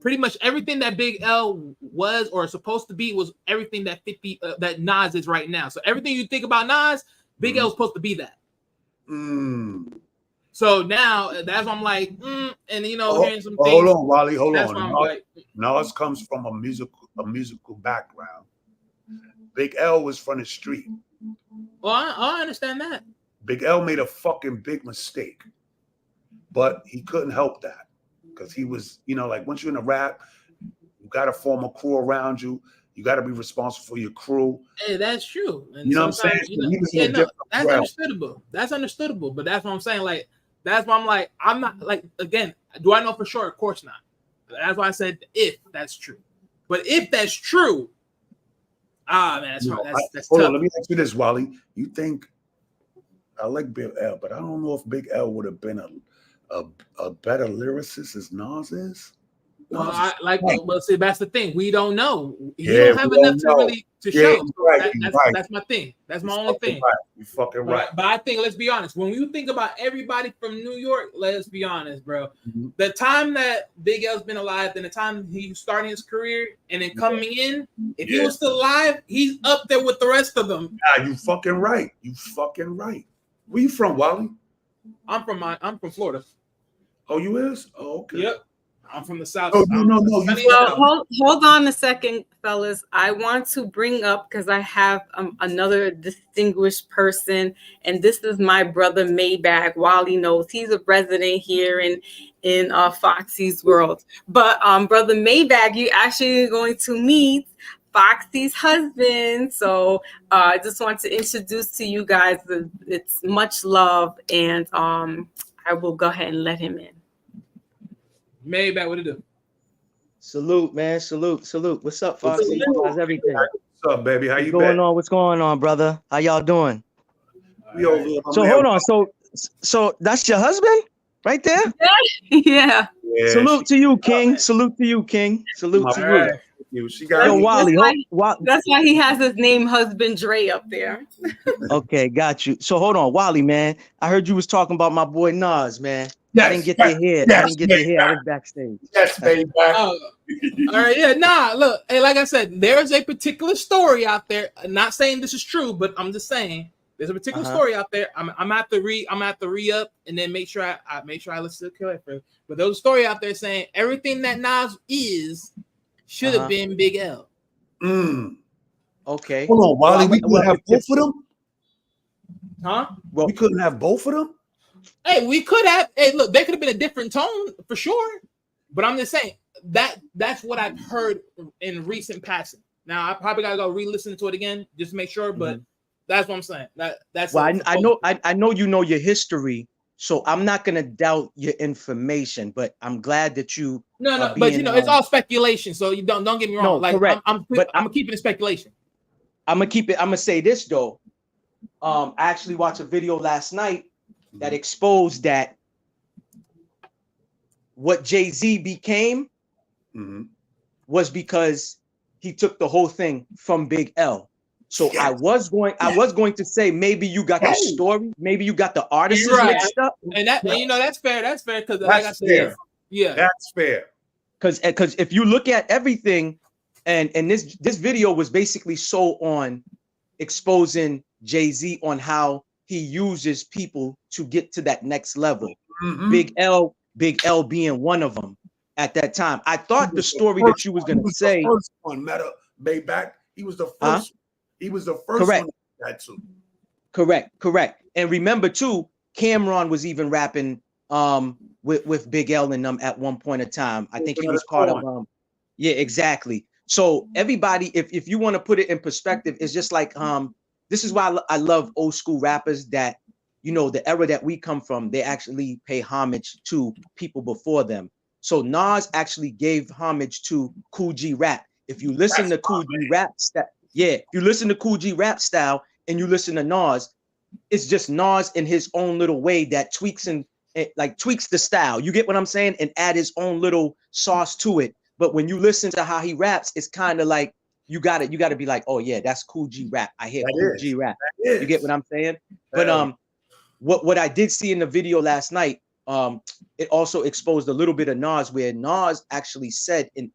Pretty much everything that Big L was or supposed to be was everything that 50 that Nas is right now. So everything you think about Nas, Big L is supposed to be that. So now that's why I'm like, and hearing some things. Hold on, Wally. Hold that's on. Nas comes from a musical background. Big L was from the street. Well, I understand that. Big L made a fucking big mistake, but he couldn't help that. Because he was, like once you're in a rap, you got to form a crew around you. You got to be responsible for your crew. Hey, that's true. And You know what I'm saying? you know, He was in a different that's realm. understandable. That's understandable. But that's what I'm saying. Like, that's why I'm like, I'm not like, again, do I know for sure? Of course not. That's why I said if that's true. But if that's true, man, that's hard. That's hold tough. on, let me ask you this, Wally. You think I like Big L, but I don't know if Big L would have been a better lyricist as Nas is. Well, well, see, that's the thing. We don't know. You Yeah, don't have enough to really to show. So right, that's my thing. That's my only thing. Right. You fucking right. But I think, let's be honest. When you think about everybody from New York, let's be honest, bro. Mm-hmm. The time that Big L's been alive, and the time he's starting his career, and then coming in, if he was still alive, he's up there with the rest of them. Nah, you fucking right. You fucking right. Where you from, Wally? I'm from Florida. Oh, you is? Oh, okay. Yep. I'm from the South. Oh, no. Well, hold on a second, fellas. I want to bring up, because I have another distinguished person, and this is my brother Maybach. Wally knows he's a resident here in Foxy's world. But brother Maybach, you actually are going to meet Foxy's husband. So I just want to introduce to you guys. It's much love, and I will go ahead and let him in. Maybach, what it do? Salute, man. Salute. What's up, Foxy? How's everything? What's up, baby? How you going on? What's going on, brother? How y'all doing? So hold on. So that's your husband right there? Yeah. Salute to you, King. Salute to you, King. Salute to you. She got Wally. That's why he has his name Husband Dre up there. Okay, got you. So hold on, Wally, man. I heard you was talking about my boy Nas, man. I didn't get to hear. I didn't get to hear. I was backstage. Yes, baby. All right, yeah. Nah, look. Hey, like I said, there's a particular story out there. I'm not saying this is true, but I'm just saying there's a particular story out there. I'm at the re-up and then make sure I listen to the killer first. But there's a story out there saying everything that Nas should have been Big L. Okay. Hold on, Wally. We couldn't have both of them? Huh? Well, we couldn't have both of them? Hey, we could have. Hey, look, there could have been a different tone for sure. But I'm just saying that's what I've heard in recent passing. Now I probably gotta go re-listen to it again just to make sure. But that's what I'm saying. That's well, I know you know your history, so I'm not gonna doubt your information. But I'm glad that you. No, but you know it's all speculation. So you don't get me wrong. No, like correct. I'm keeping it speculation. I'm gonna say this though. I actually watched a video last night that exposed that what Jay-Z became was because he took the whole thing from Big L. So I was going to say maybe you got the story, maybe you got the artists mixed up. And you know that's fair. That's fair because like I said, that's fair. Because if you look at everything, and this video was basically so on exposing Jay-Z on how he uses people to get to that next level. Big L being one of them at that time. I thought the story that you was going to say. The first one, Maybach. He was the first. He was the first Correct. one that too. Correct. And remember too, Cameron was even rapping with Big L in them at one point in time. I think he was part of yeah, exactly. So everybody, if you want to put it in perspective, it's just like this is why I love old school rappers that, you know, the era that we come from, they actually pay homage to people before them. So Nas actually gave homage to Kool G Rap. If you listen to Kool G Rap style, if you listen to Kool G Rap style and you listen to Nas, it's just Nas in his own little way that tweaks the style. You get what I'm saying? And add his own little sauce to it. But when you listen to how he raps, it's kind of like, you gotta be like, oh yeah, that's Kool G Rap. I hear Kool G Rap. You get what I'm saying? But what I did see in the video last night, it also exposed a little bit of Nas, where Nas actually said in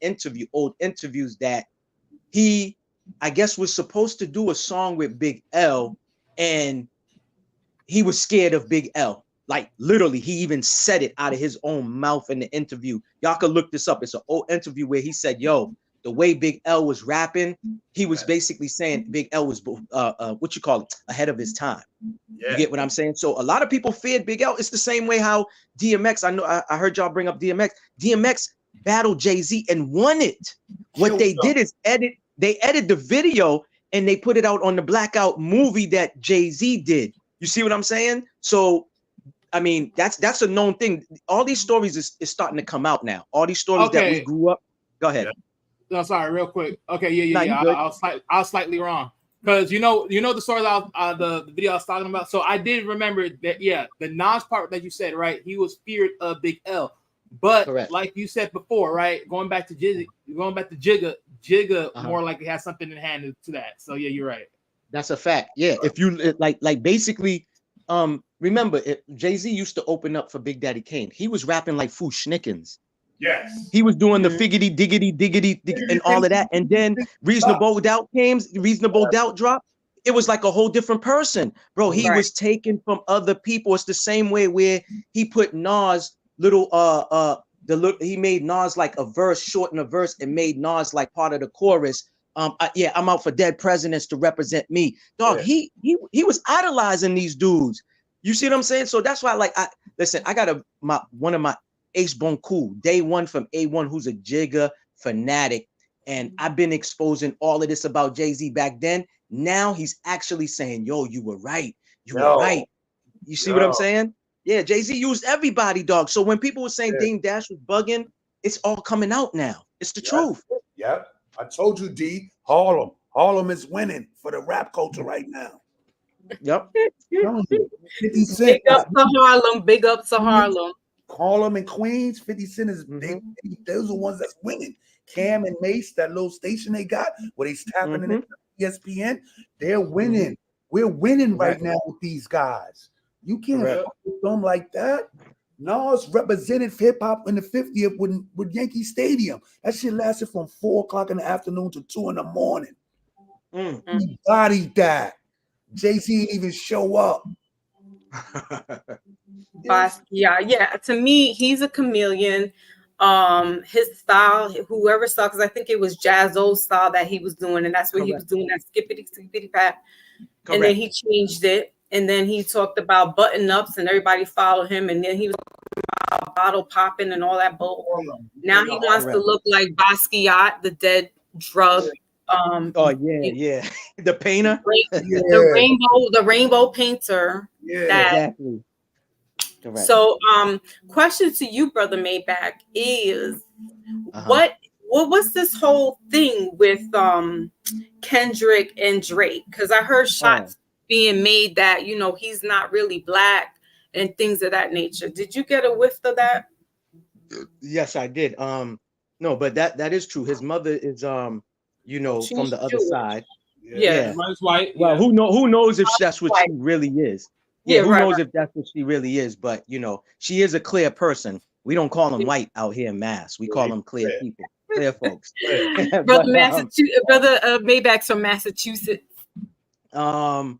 old interviews that he, I guess, was supposed to do a song with Big L, and he was scared of Big L. Like literally, he even said it out of his own mouth in the interview. Y'all can look this up. It's an old interview where he said, yo, the way Big L was rapping, he was basically saying Big L was ahead of his time. Yeah. You get what I'm saying? So a lot of people feared Big L. It's the same way how DMX, I heard y'all bring up DMX. DMX battled Jay-Z and won it. What they did is edit they edited the video and they put it out on the Blackout movie that Jay-Z did. You see what I'm saying? So, I mean, that's a known thing. All these stories is starting to come out now. All these stories that we grew up. Go ahead. No, sorry, real quick. Okay, yeah. Nah, I was slightly wrong because you know the story the video I was talking about. So I did remember that. Yeah, the Nas part that you said, right? He was feared of Big L, but correct. Like you said before, right? Going back to Jigga more likely has something in hand to that. So yeah, you're right. That's a fact. Yeah, if you like basically, remember Jay-Z used to open up for Big Daddy Kane. He was rapping like Foo Schnickens. Yes. He was doing the figgity diggity and all of that, and then Reasonable Doubt dropped. It was like a whole different person, bro. He was taken from other people. It's the same way where he put Nas he made Nas like a verse, shorten a verse, and made Nas like part of the chorus. I'm out for dead presidents to represent me, dog. Yeah. He was idolizing these dudes. You see what I'm saying? So that's why, like, I got one of my Ace Bone Cool, day one from A1, who's a Jigga fanatic. And I've been exposing all of this about Jay-Z back then. Now he's actually saying, yo, you were right. You were right. You see what I'm saying? Yeah, Jay-Z used everybody, dog. So when people were saying Dame Dash was bugging, it's all coming out now. It's the truth. Yep. I told you, D, Harlem is winning for the rap culture right now. Yep. Big up to Harlem. Big up to Harlem. Harlem and Queens, 50 Cent is those are the ones that's winning. Cam and Mace, that little station they got where they tapping in ESPN, they're winning. We're winning right now with these guys. You can't fuck with them like that. Nas represented hip hop in the 50th with Yankee Stadium. That shit lasted from 4 o'clock in the afternoon to 2 in the morning. He bodied that. Jay-Z didn't even show up. Yeah. To me, he's a chameleon. His style, whoever saw, because I think it was Jazzo's style that he was doing, and that's what he was doing, that skippity pat. And then he changed it, and then he talked about button ups, and everybody followed him, and then he was talking about bottle popping and all that bull. Now he wants to look like Basquiat, the dead drug. The painter, the rainbow painter. Exactly. Correct. So, question to you, Brother Maybach, is what's this whole thing with Kendrick and Drake? Because I heard shots being made that he's not really black and things of that nature. Did you get a whiff of that? Yes, I did. No, but that is true. His mother is from the other side. Yeah. White. Well, who knows if that's what she really is? Yeah, who knows if that's what she really is? But she is a clear person. We don't call them white out here in Mass. We call them clear people, clear folks. Brother Maybach's from Massachusetts. I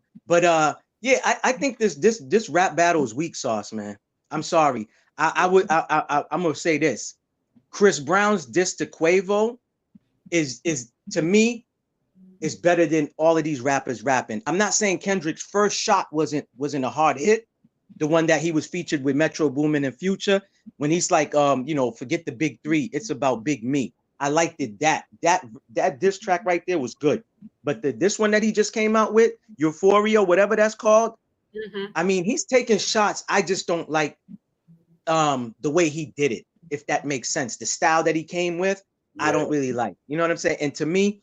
think this rap battle is weak sauce, man. I'm sorry. I'm gonna say this. Chris Brown's diss to Quavo is to me is better than all of these rappers rapping. I'm not saying Kendrick's first shot wasn't a hard hit. The one that he was featured with Metro Boomin and Future, when he's like, forget the big three, it's about big me. I liked it. That diss track right there was good. But this one that he just came out with, Euphoria, whatever that's called, I mean, he's taking shots. I just don't like the way he did it, if that makes sense. The style that he came with, I don't really like. You know what I'm saying? And to me,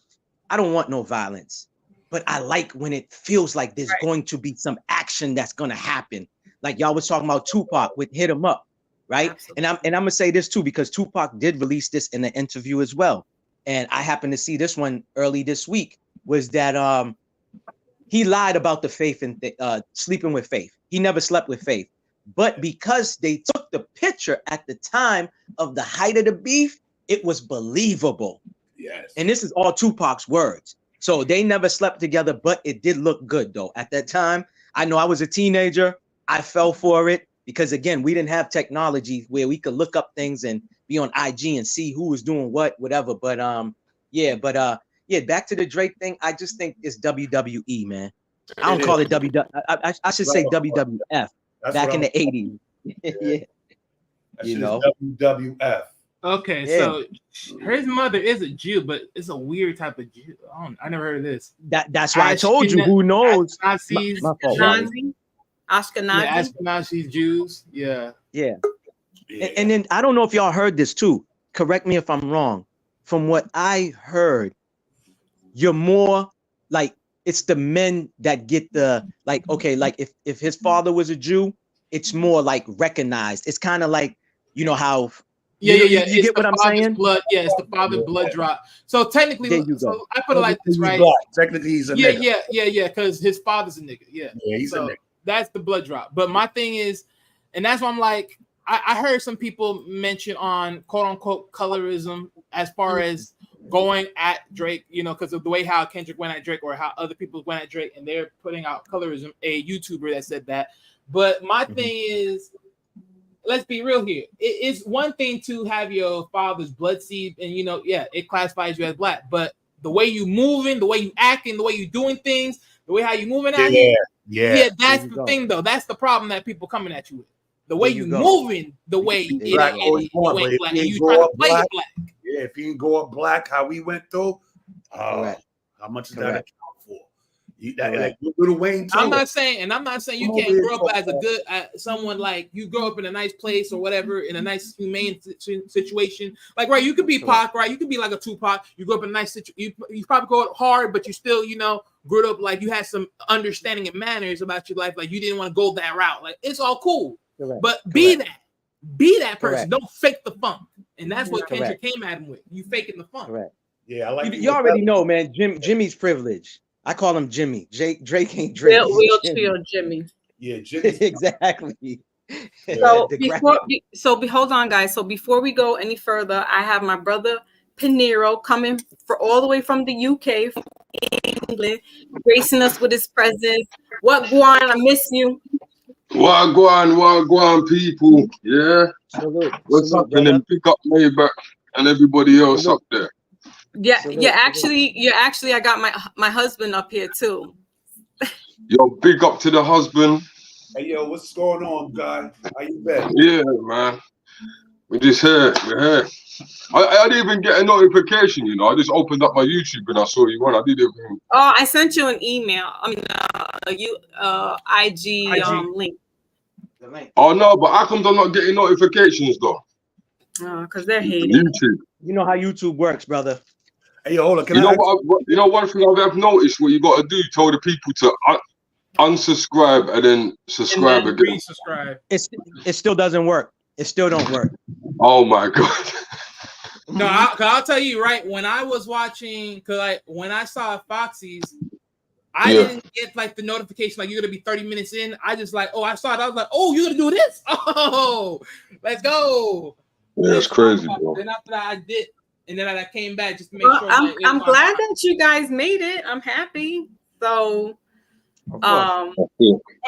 I don't want no violence, but I like when it feels like there's going to be some action that's going to happen. Like y'all was talking about Tupac with Hit 'Em Up, right? Absolutely. And I'm going to say this too, because Tupac did release this in an interview as well. And I happened to see this one early this week, was that he lied about the Faith and sleeping with Faith. He never slept with Faith. But because they took the picture at the time of the height of the beef, it was believable. Yes. And this is all Tupac's words. So they never slept together, but it did look good though. At that time, I know I was a teenager. I fell for it because again, we didn't have technology where we could look up things and be on IG and see who was doing what, whatever. But back to the Drake thing. I just think it's WWE, man. I don't call it WWE. I should say WWF. Back in the 80s. Yeah. WWF. Okay, Yeah. so his mother is a Jew, but it's a weird type of Jew. I never heard of this. That's why I told you. Who knows? Ashkenazis, My fault. Ashkenazi. yeah, Ashkenazi. Ashkenazi Jews. Yeah. Yeah. Yeah. And then I don't know if y'all heard this too. Correct me if I'm wrong. From what I heard, you're more like it's the men that get the like. Okay, like if his father was a Jew, it's more like recognized. It's kind of like you know how. Yeah. You get what I'm saying? Blood. Yeah, it's the father's blood drop. So technically, There you so go. I put it like this, He's right? black. Technically, he's a nigga. Yeah, because his father's a nigga. Yeah. Yeah, he's a So nigga. that's the blood drop. But my thing is, and that's why I'm like, I heard some people mention on quote unquote colorism as far as going at Drake, you know, because of the way how Kendrick went at Drake or how other people went at Drake, and they're putting out colorism. A YouTuber that said that. But my thing is, let's be real here. It's one thing to have your father's blood seed, and you know, yeah, it classifies you as black. But the way you moving, the way you acting, the way you doing things, the way how you moving out here, yeah, that's the thing though. That's the problem that people coming at you with. The way you moving, the way you Black ain't all you want, but if black, he and ain't you grow trying to up play black, it black. Yeah, if he didn't go up black, how we went through, how much does that Correct. account for? You, that, like Little Wayne told I'm not us. saying you can't grow up as a good someone like you grow up in a nice place or whatever in a nice humane situation. Like right, you could be Pac, right? You could be like a Tupac. You grew up in a nice situation. You probably go up hard, but you still grew up like you had some understanding and manners about your life. Like you didn't want to go that route. Like it's all cool, but be that person. Don't fake the funk, and that's what Kendrick came at him with. You faking the funk. Correct. Yeah, I like you already know, man. Jimmy's privilege. I call him Jimmy. Drake ain't Drake. Wheelchair Jimmy. Yeah, Jimmy. Exactly. So hold on, guys. So before we go any further, I have my brother Pinero coming all the way from the UK, from England, gracing us with his presence. What Guan? I miss you. Wagwan, people. Yeah. What's up? And then pick up Maybach and everybody else up there. Yeah, actually, I got my husband up here too. Yo, big up to the husband. Hey, yo, what's going on, guy? How you been? Yeah, man. We're just here. We're here. I didn't even get a notification, I just opened up my YouTube and I saw you on. I didn't even. Oh, I sent you an email. I mean, IG link. Oh no, but how come I'm not getting notifications though? Because they're hating. YouTube. You know how YouTube works, brother. Hey, yo, hold on. One thing I've noticed what you got to do, tell the people to unsubscribe and then subscribe and then again. Resubscribe. It still doesn't work. It still don't work. Oh my god. No, I'll tell you right. When I was watching, when I saw Foxy's, I didn't get like the notification like you're gonna be 30 minutes in. I just like, I saw it. I was like, you're gonna do this? Oh, let's go. Yeah, it's crazy, bro. Then after that, I did, and then I came back just to make sure. I'm glad that you guys made it. I'm happy. So, yeah,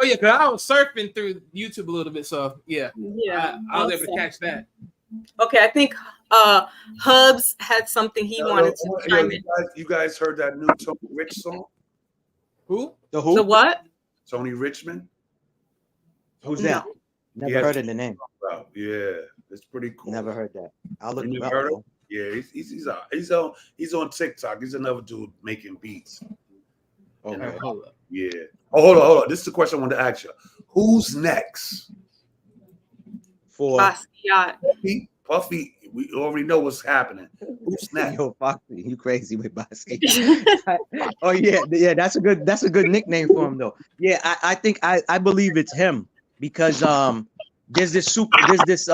because I was surfing through YouTube a little bit, so I was able to catch that. Okay, I think Hubs had something he wanted to chime in. You guys heard that new Tony Rich song? Who? The who? The what? Tony Richmond. Who's that? Never heard of the name. Yeah, it's pretty cool. Never heard that. I'll look him up. Yeah, he's on TikTok. He's another dude making beats. Okay. Yeah. Hold on. This is the question I wanted to ask you. Who's next? For Basquiat. Puffy, we already know what's happening. Who's next? Yo, Foxy, you crazy with Basquiat. Oh yeah, that's a good nickname for him though. Yeah, I think I believe it's him because there's this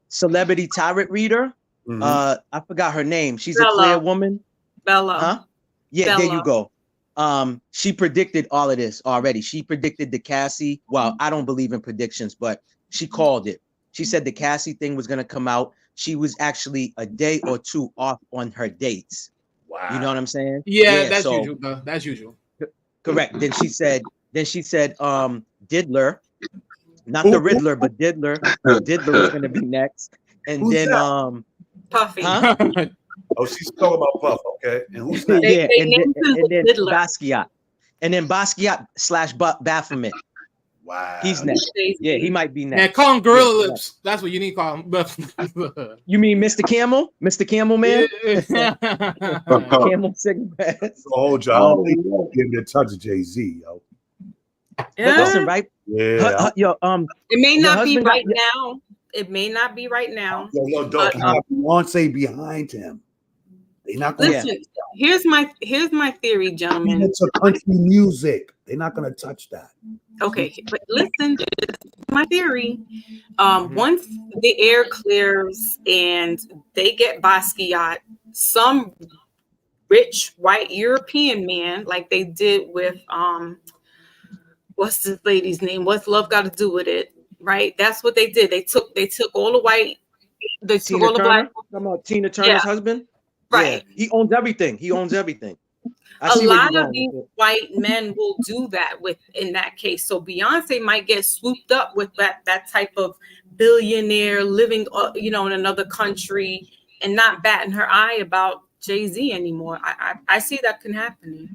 celebrity tarot reader. Mm-hmm. I forgot her name. She's Bella. a clear woman. Bella. Huh? Yeah, Bella. there you go. She predicted all of this already. She predicted the Cassie. Well, I don't believe in predictions, but she called it. She said the Cassie thing was going to come out. She was actually a day or two off on her dates. Wow. You know what I'm saying? Yeah, that's usual. Though. That's usual. Correct. Then she said, Diddler, not the Riddler, but Diddler. Diddler was going to be next. And who's then that? Puffy. Huh? Oh, she's talking about Puff. Okay. And who's next? And then Basquiat. And then Basquiat / Baphomet. Wow. He's next. Yeah, he might be Man, next. call him Gorilla Yeah, Lips. That's what you need to call him. You mean Mr. Camel? Mr. Camel Man? Yeah. Camel cigarettes. Oh, John, they won't give it a touch of Jay-Z, yo. But listen, right? Yeah. It may your not be husband right got- now. It may not be right now. Yo, But, Doc, you got Beyonce behind him. They're not going Listen, here's my theory, gentlemen. It's a country music. They're not going to touch that. Okay, but listen, my theory. Once the air clears and they get Basquiat, some rich white European man, like they did with what's this lady's name? What's love got to do with it? Right? That's what they did. They took all the white, they took all the black. Talking about Tina Turner's husband? Right. Yeah, he owns everything. He owns everything. I A see where lot you're of going these with it. white men will do that in that case. So Beyonce might get swooped up with that type of billionaire living, in another country and not batting her eye about Jay-Z anymore. I see that can happen.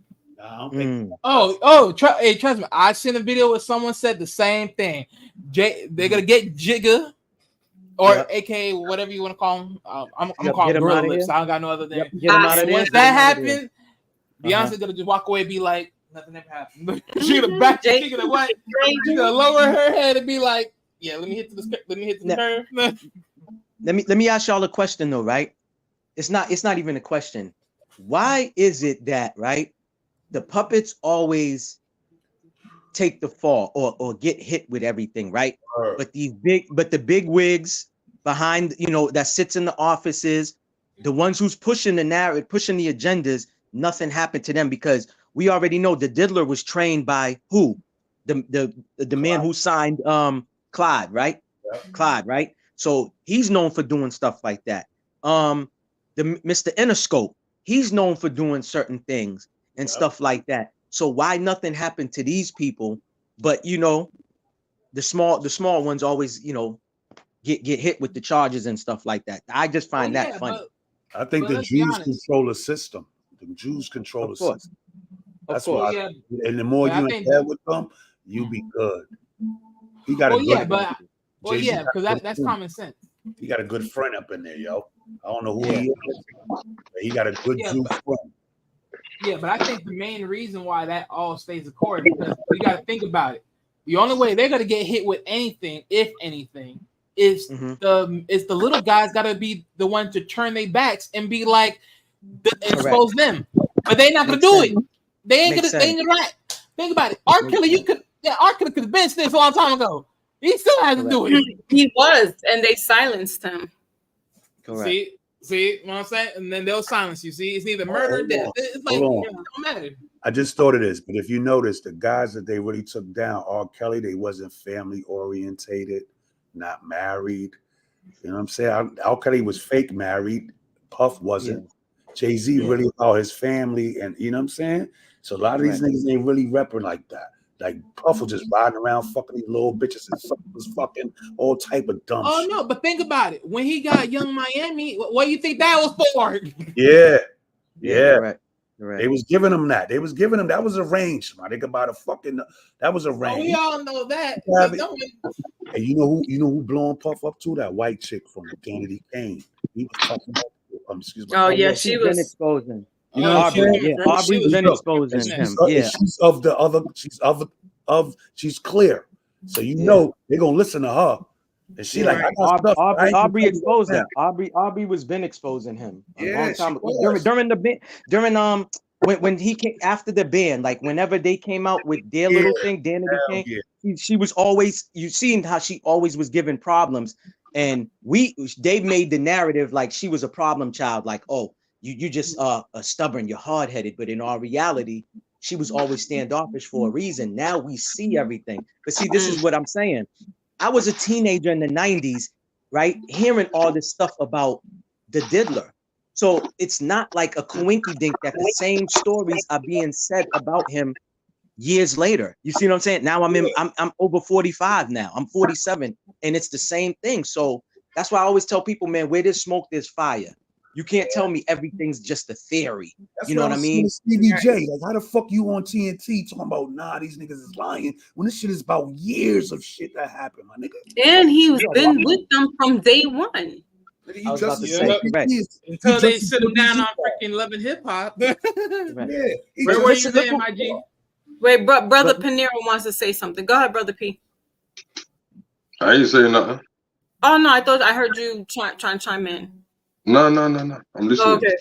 Hey, trust me. I seen a video where someone said the same thing. They're gonna get Jigga, or AKA whatever you want to call him. I'm gonna call him Gorilla Lips. I don't got no other name. Get him out of there. Once that happened, Beyonce's gonna just walk away and be like, nothing ever happened. She gonna back. She gonna what? She gonna lower her head and be like, yeah, let me hit the curve. Let me ask y'all a question though, right? It's not even a question. Why is it that, right, the puppets always take the fall or get hit with everything, right? But the big wigs behind, that sits in the offices, the ones who's pushing the narrative, pushing the agendas, nothing happened to them because we already know the diddler was trained by who? The man who signed Clyde, right? Yep. Clyde, right? So he's known for doing stuff like that. The Mr. Interscope, he's known for doing certain things and stuff like that. So why nothing happened to these people, but the small ones always, get hit with the charges and stuff like that. I just find that funny. I think the Jews control the system. The Jews control the system. That's why. And the more you in there with them, you be good. He got because that's common sense. He got a good friend up in there, yo. I don't know who he is, but he got a good Jew friend. Yeah, but I think the main reason why that all stays the course because you got to think about it. The only way they're gonna get hit with anything, if anything, is the little guys got to be the one to turn their backs and be like expose them. But they're not gonna do it. They ain't gonna. Think about it. R. Kelly, R. Kelly could have been snitched a long time ago. He still has to do it. He was, and they silenced him. Correct. See what I'm saying? And then they'll silence you. See, it's either murder or death. It's like, it don't matter. I just thought of this, but if you notice, the guys that they really took down, R. Kelly, they wasn't family orientated, not married. You know what I'm saying? R. Kelly was fake married. Puff wasn't. Yeah. Jay-Z really about his family, and you know what I'm saying? So a lot of these niggas ain't really repping like that. Like Puff was just riding around fucking these little bitches and was fucking all type of dumb shit. No, but think about it. When he got Young Miami, what do you think that was for? Yeah. Right. They was giving him that. That was arranged. Man. Think about that was arranged. We all know that. And you know who blowing Puff up to? That white chick from Kennedy Kane. He was talking about excuse me. Oh yeah, she was exposing. You know, Aubrey's been exposing him. Yeah, she's clear. So they're gonna listen to her. And she Aubrey exposed him. Aubrey was been exposing him a long time ago. When he came after the band, like whenever they came out with their little thing, she was always, you seen how she always was given problems, and they made the narrative like she was a problem child, like, oh, you just stubborn, you're hard-headed, but in our reality, she was always standoffish for a reason. Now we see everything. But see, this is what I'm saying. I was a teenager in the 90s, right? Hearing all this stuff about the diddler. So it's not like a coinky-dink that the same stories are being said about him years later. You see what I'm saying? Now I'm over 45 now. I'm 47, and it's the same thing. So that's why I always tell people, man, where there's smoke, there's fire. You can't tell me everything's just a theory. That's You know what I mean? Stevie J, like, how the fuck you on TNT talking about, nah, these niggas is lying when this shit is about years of shit that happened, my nigga. And he's been with them from day one. Nigga, I was about to Yeah. say, correct. Until they sit him down on freaking Love and Hip Hop. Right. Yeah. Where were you then, my G? Wait, brother Panero wants to say something. Go ahead, brother P. I ain't saying nothing. Oh no, I thought I heard you trying to chime in. No. I'm listening. Okay.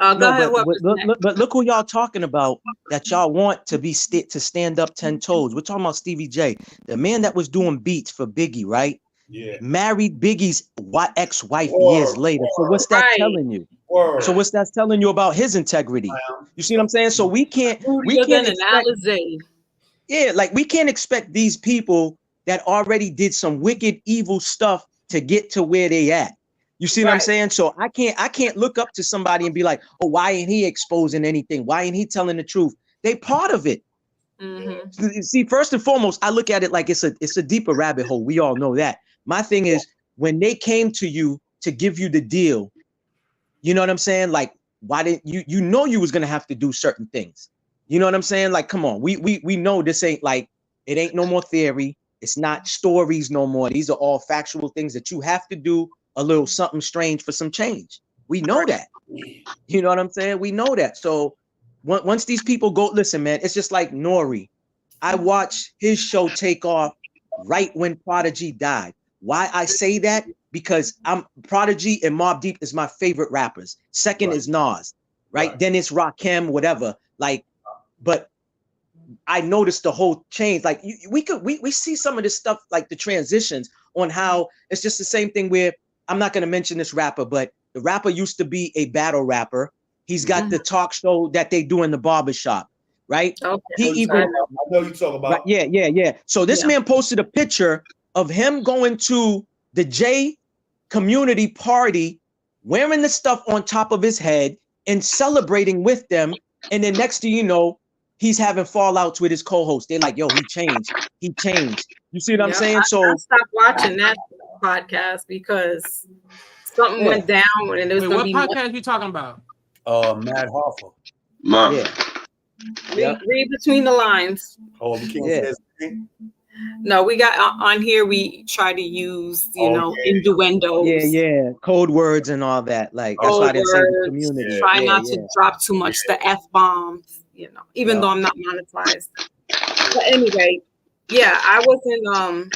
Go ahead. But look who y'all talking about that y'all want to be to stand up 10 toes. We're talking about Stevie J, the man that was doing beats for Biggie, right? Yeah. Married Biggie's ex-wife years later. So what's that telling you? So what's that telling you about his integrity? You see what I'm saying? So we can't expect these people that already did some wicked, evil stuff to get to where they at. You see what I'm saying? So I can't look up to somebody and be like, oh, why ain't he exposing anything? Why ain't he telling the truth? They part of it. Mm-hmm. See, first and foremost, I look at it like it's a deeper rabbit hole. We all know that. My thing is, when they came to you to give you the deal, you know what I'm saying? Like, why didn't you know you was gonna have to do certain things? You know what I'm saying? Like, come on, we know this ain't like, it ain't no more theory. It's not stories no more. These are all factual things that you have to do a little something strange for some change. We know that. You know what I'm saying? We know that. So once these people go, listen, man, it's just like Nori. I watched his show take off right when Prodigy died. Why I say that? Because Prodigy and Mobb Deep is my favorite rappers. Second is Nas, right? Then it's Rakim, whatever. Like, but I noticed the whole change. Like we see some of this stuff, like the transitions on how it's just the same thing where I'm not going to mention this rapper, but the rapper used to be a battle rapper. He's got the talk show that they do in the barbershop, right? Okay. I know you talk about. Right, yeah. So this man posted a picture of him going to the J community party, wearing the stuff on top of his head and celebrating with them. And then next thing you know, he's having fallouts with his co-host. They're like, yo, he changed. You see what I'm saying? So I stopped watching that podcast because something went down and there was what podcast you talking about? Mad Hoffa. Read between the lines. Oh, we can't say his name? No, we got on here. We try to use, innuendos. Yeah, code words and all that. Like that's why they say the community. Try not to drop too much the F-bombs, even though I'm not monetized. But anyway, I wasn't.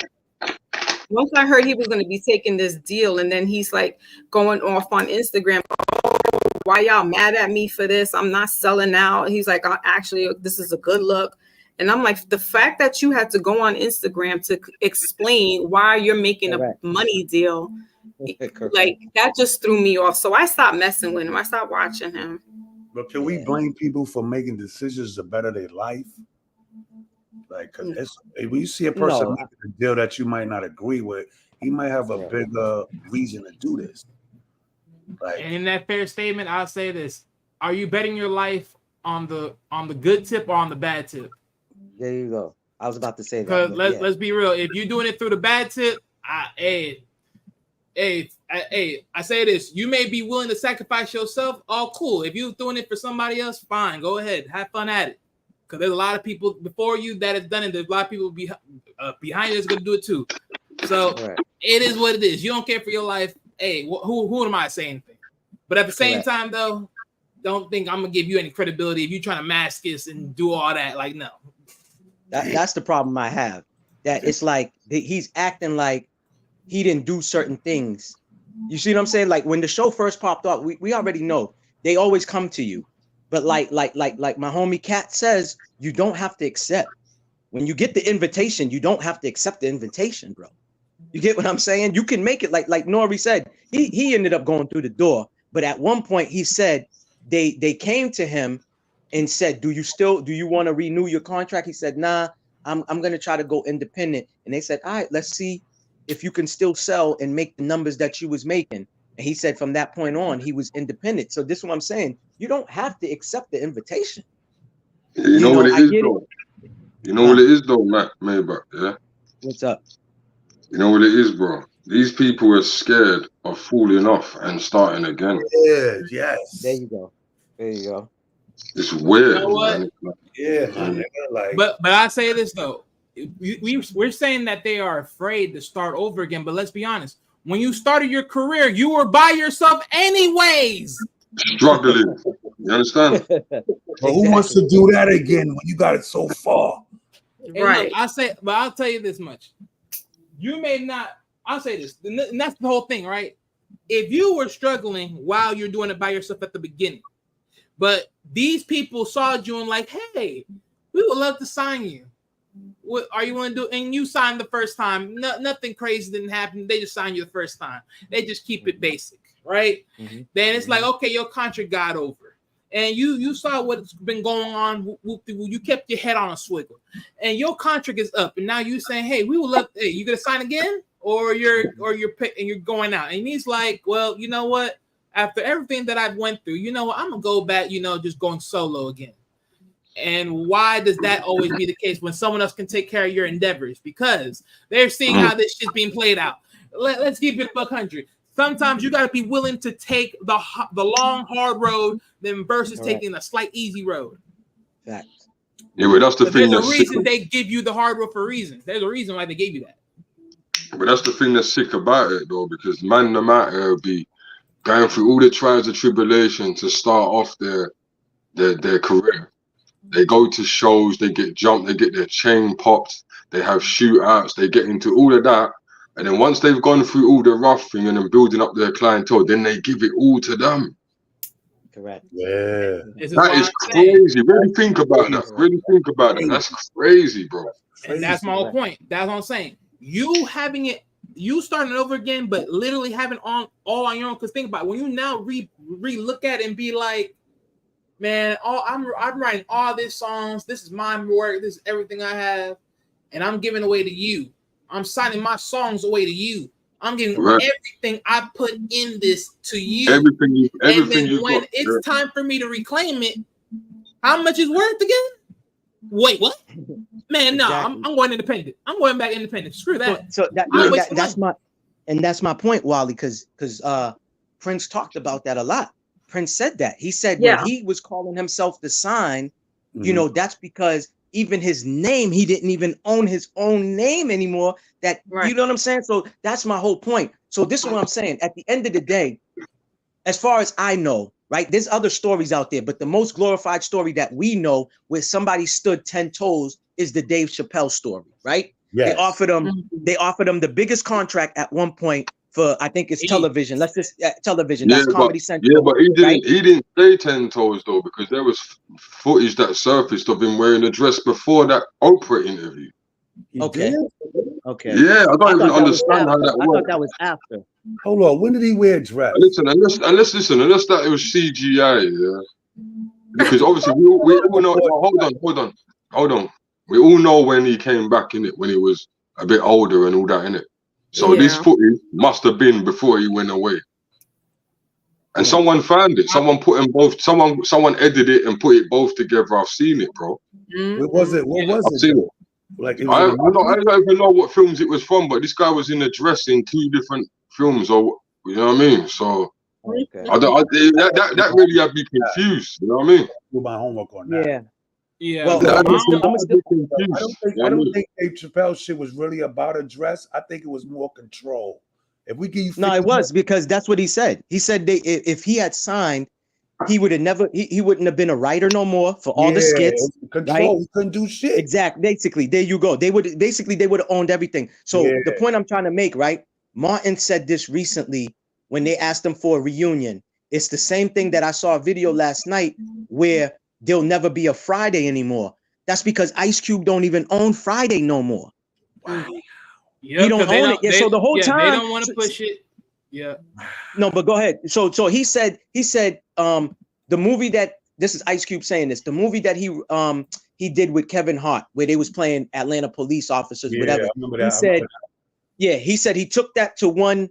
Once I heard he was going to be taking this deal, and then he's like going off on Instagram. Oh, why y'all mad at me for this? I'm not selling out. He's like, actually, this is a good look. And I'm like, the fact that you had to go on Instagram to explain why you're making a money deal, like that just threw me off. So I stopped messing with him. I stopped watching him. But can we blame people for making decisions to better their life? Like, cause when you see a person making a deal that you might not agree with, he might have a bigger reason to do this. Like, and in that fair statement, I'll say this: are you betting your life on the good tip or on the bad tip? There you go. I was about to say that. Because let's be real. If you're doing it through the bad tip, I say this: you may be willing to sacrifice yourself. Oh, cool. If you're doing it for somebody else, fine. Go ahead, have fun at it. Because there's a lot of people before you that have done it. There's a lot of people behind you that's going to do it too. So it is what it is. You don't care for your life. Hey, who am I to say anything? But at the same time, though, don't think I'm going to give you any credibility if you're trying to mask this and do all that. Like, no. That's the problem I have. That it's like he's acting like he didn't do certain things. You see what I'm saying? Like when the show first popped up, we already know they always come to you. But like my homie Kat says, you don't have to accept. When you get the invitation, you don't have to accept the invitation, bro. You get what I'm saying? You can make it like Nori said. He ended up going through the door, but at one point he said they came to him and said, "Do you want to renew your contract?" He said, "Nah, I'm gonna try to go independent." And they said, "All right, let's see if you can still sell and make the numbers that you was making." And he said from that point on, he was independent. So this is what I'm saying. You don't have to accept the invitation. You know what it is, though? You know what it is, though, Maybach, yeah? What's up? You know what it is, bro? These people are scared of falling off and starting again. Yeah, yes. There you go. There you go. It's weird, You know what? man. Yeah, my nigga. Like, But I say this though, we're saying that they are afraid to start over again. But let's be honest, when you started your career, you were by yourself anyways. Struggling. You understand? but who wants to do that again when you got it so far? And Right. look, I'll tell you this much. You may not, I'll say this, and that's the whole thing, right? If you were struggling while you're doing it by yourself at the beginning, but these people saw you and like, hey, we would love to sign you. What are you going to do? And you signed the first time. Nothing crazy didn't happen. They just signed you the first time. They just keep it basic, right? Mhm. Then it's like, okay, your contract got over. And you saw what's been going on. You kept your head on a swivel. And your contract is up. And now you saying, hey, we would love, hey, you going to sign again? Or you're going out. And he's like, well, you know what? After everything that I've went through, you know what? I'm going to go back, just going solo again. And why does that always be the case when someone else can take care of your endeavors? Because they're seeing how this shit's being played out. Let's keep it $100. Sometimes you got to be willing to take the long, hard road than versus taking a slight, easy road. Facts. Yeah, but that's the thing. There's a reason they give you the hard road for a reason. There's a reason why they gave you that. But that's the thing that's sick about it, though, because man, no matter be going through all the trials and tribulations to start off their career. They go to shows, they get jumped, they get their chain popped, they have shootouts, they get into all of that. And then once they've gone through all the roughing and then building up their clientele, then they give it all to them. Correct. Yeah. That is crazy. Really think about that. Really think about that. That's crazy, bro. And that's my whole point. That's what I'm saying. You having it, you starting over again, but literally having all on your own. Because think about it, when you now re-look at it and be like, man, I'm writing all these songs. This is my work. This is everything I have, and I'm giving away to you. I'm signing my songs away to you. I'm giving everything I put in this to you. Everything and then you when got, it's time for me to reclaim it, how much is worth again? Wait, what? Man, no, Exactly. I'm going independent. I'm going back independent. Screw that. So that's my point, Wally, because Prince talked about that a lot. Prince said that. He said when he was calling himself the Sign, that's because even his name, he didn't even own his own name anymore. That you know what I'm saying? So that's my whole point. So this is what I'm saying. At the end of the day, as far as I know, right, there's other stories out there, but the most glorified story that we know where somebody stood 10 toes is the Dave Chappelle story, right? Yes. They offered him the biggest contract at one point for, I think it's television. Let's just television. That's Comedy Central. Yeah, but he didn't say 10 toes though, because there was footage that surfaced of him wearing a dress before that Oprah interview. Okay. Yeah, I don't even understand how that works. I thought that was after. Hold on, when did he wear a dress? Listen, unless that it was CGI, yeah. Because obviously we all know. Hold on. We all know when he came back in it, when he was a bit older and all that in it. So this footage must have been before he went away. And someone found it. Someone put them both. Someone edited it and put it both together. I've seen it, bro. What was it? I've seen it. Like I don't even know what films it was from, but this guy was in a dress in 2 different films, or you know what I mean. So that really had me confused. You know what I mean? Do my homework on that. Yeah. Well, I don't think Dave Chappelle's shit was really about a dress. I think it was more control. If we give you it was because that's what he said. He said if he had signed, he would have never. He wouldn't have been a writer no more for all the skits. Control. Right? He couldn't do shit. Exactly. Basically, there you go. They would have owned everything. So the point I'm trying to make, right? Martin said this recently when they asked him for a reunion. It's the same thing that I saw a video last night where there'll never be a Friday anymore. That's because Ice Cube don't even own Friday no more. Wow. He don't own it. So the whole time they don't want to push it. Yeah. No, but go ahead. So he said the movie that this is Ice Cube saying this, the movie that he did with Kevin Hart where they was playing Atlanta police officers, whatever. I remember that. He said he took that to one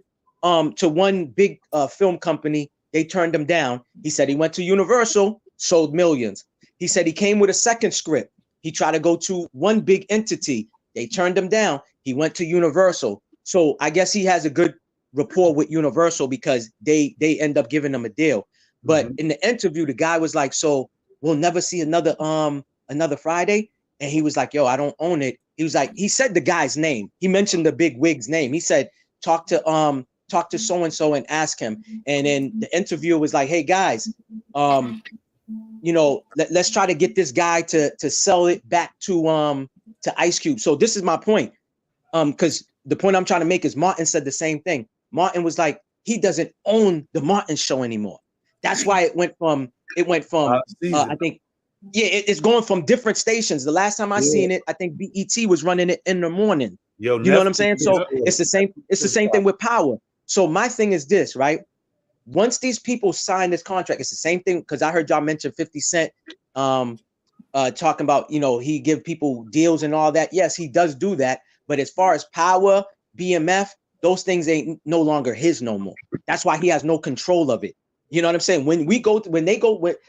big film company. They turned him down. He said he went to Universal, sold millions. He said he came with a second script. He tried to go to one big entity. They turned him down. He went to Universal, So I guess he has a good rapport with Universal because they end up giving him a deal. But in the interview, the guy was like, "So we'll never see another Friday." And he was like, "Yo, I don't own it." He was like, he said the guy's name. He mentioned the big wig's name. He said, talk to so and so and ask him. And then the interviewer was like, "Hey guys, you know, let's try to get this guy to sell it back to Ice Cube." So this is my point. Because the point I'm trying to make is Martin said the same thing. Martin was like, he doesn't own the Martin show anymore. That's why it went from I think, yeah, it's going from different stations. The last time I seen it, I think BET was running it in the morning. You know what I'm saying? So it's the same thing with Power. So my thing is this, right? Once these people sign this contract, it's the same thing, because I heard y'all mention 50 Cent talking about, you know, he give people deals and all that. Yes, he does do that. But as far as Power, BMF, those things ain't no longer his no more. That's why he has no control of it. You know what I'm saying?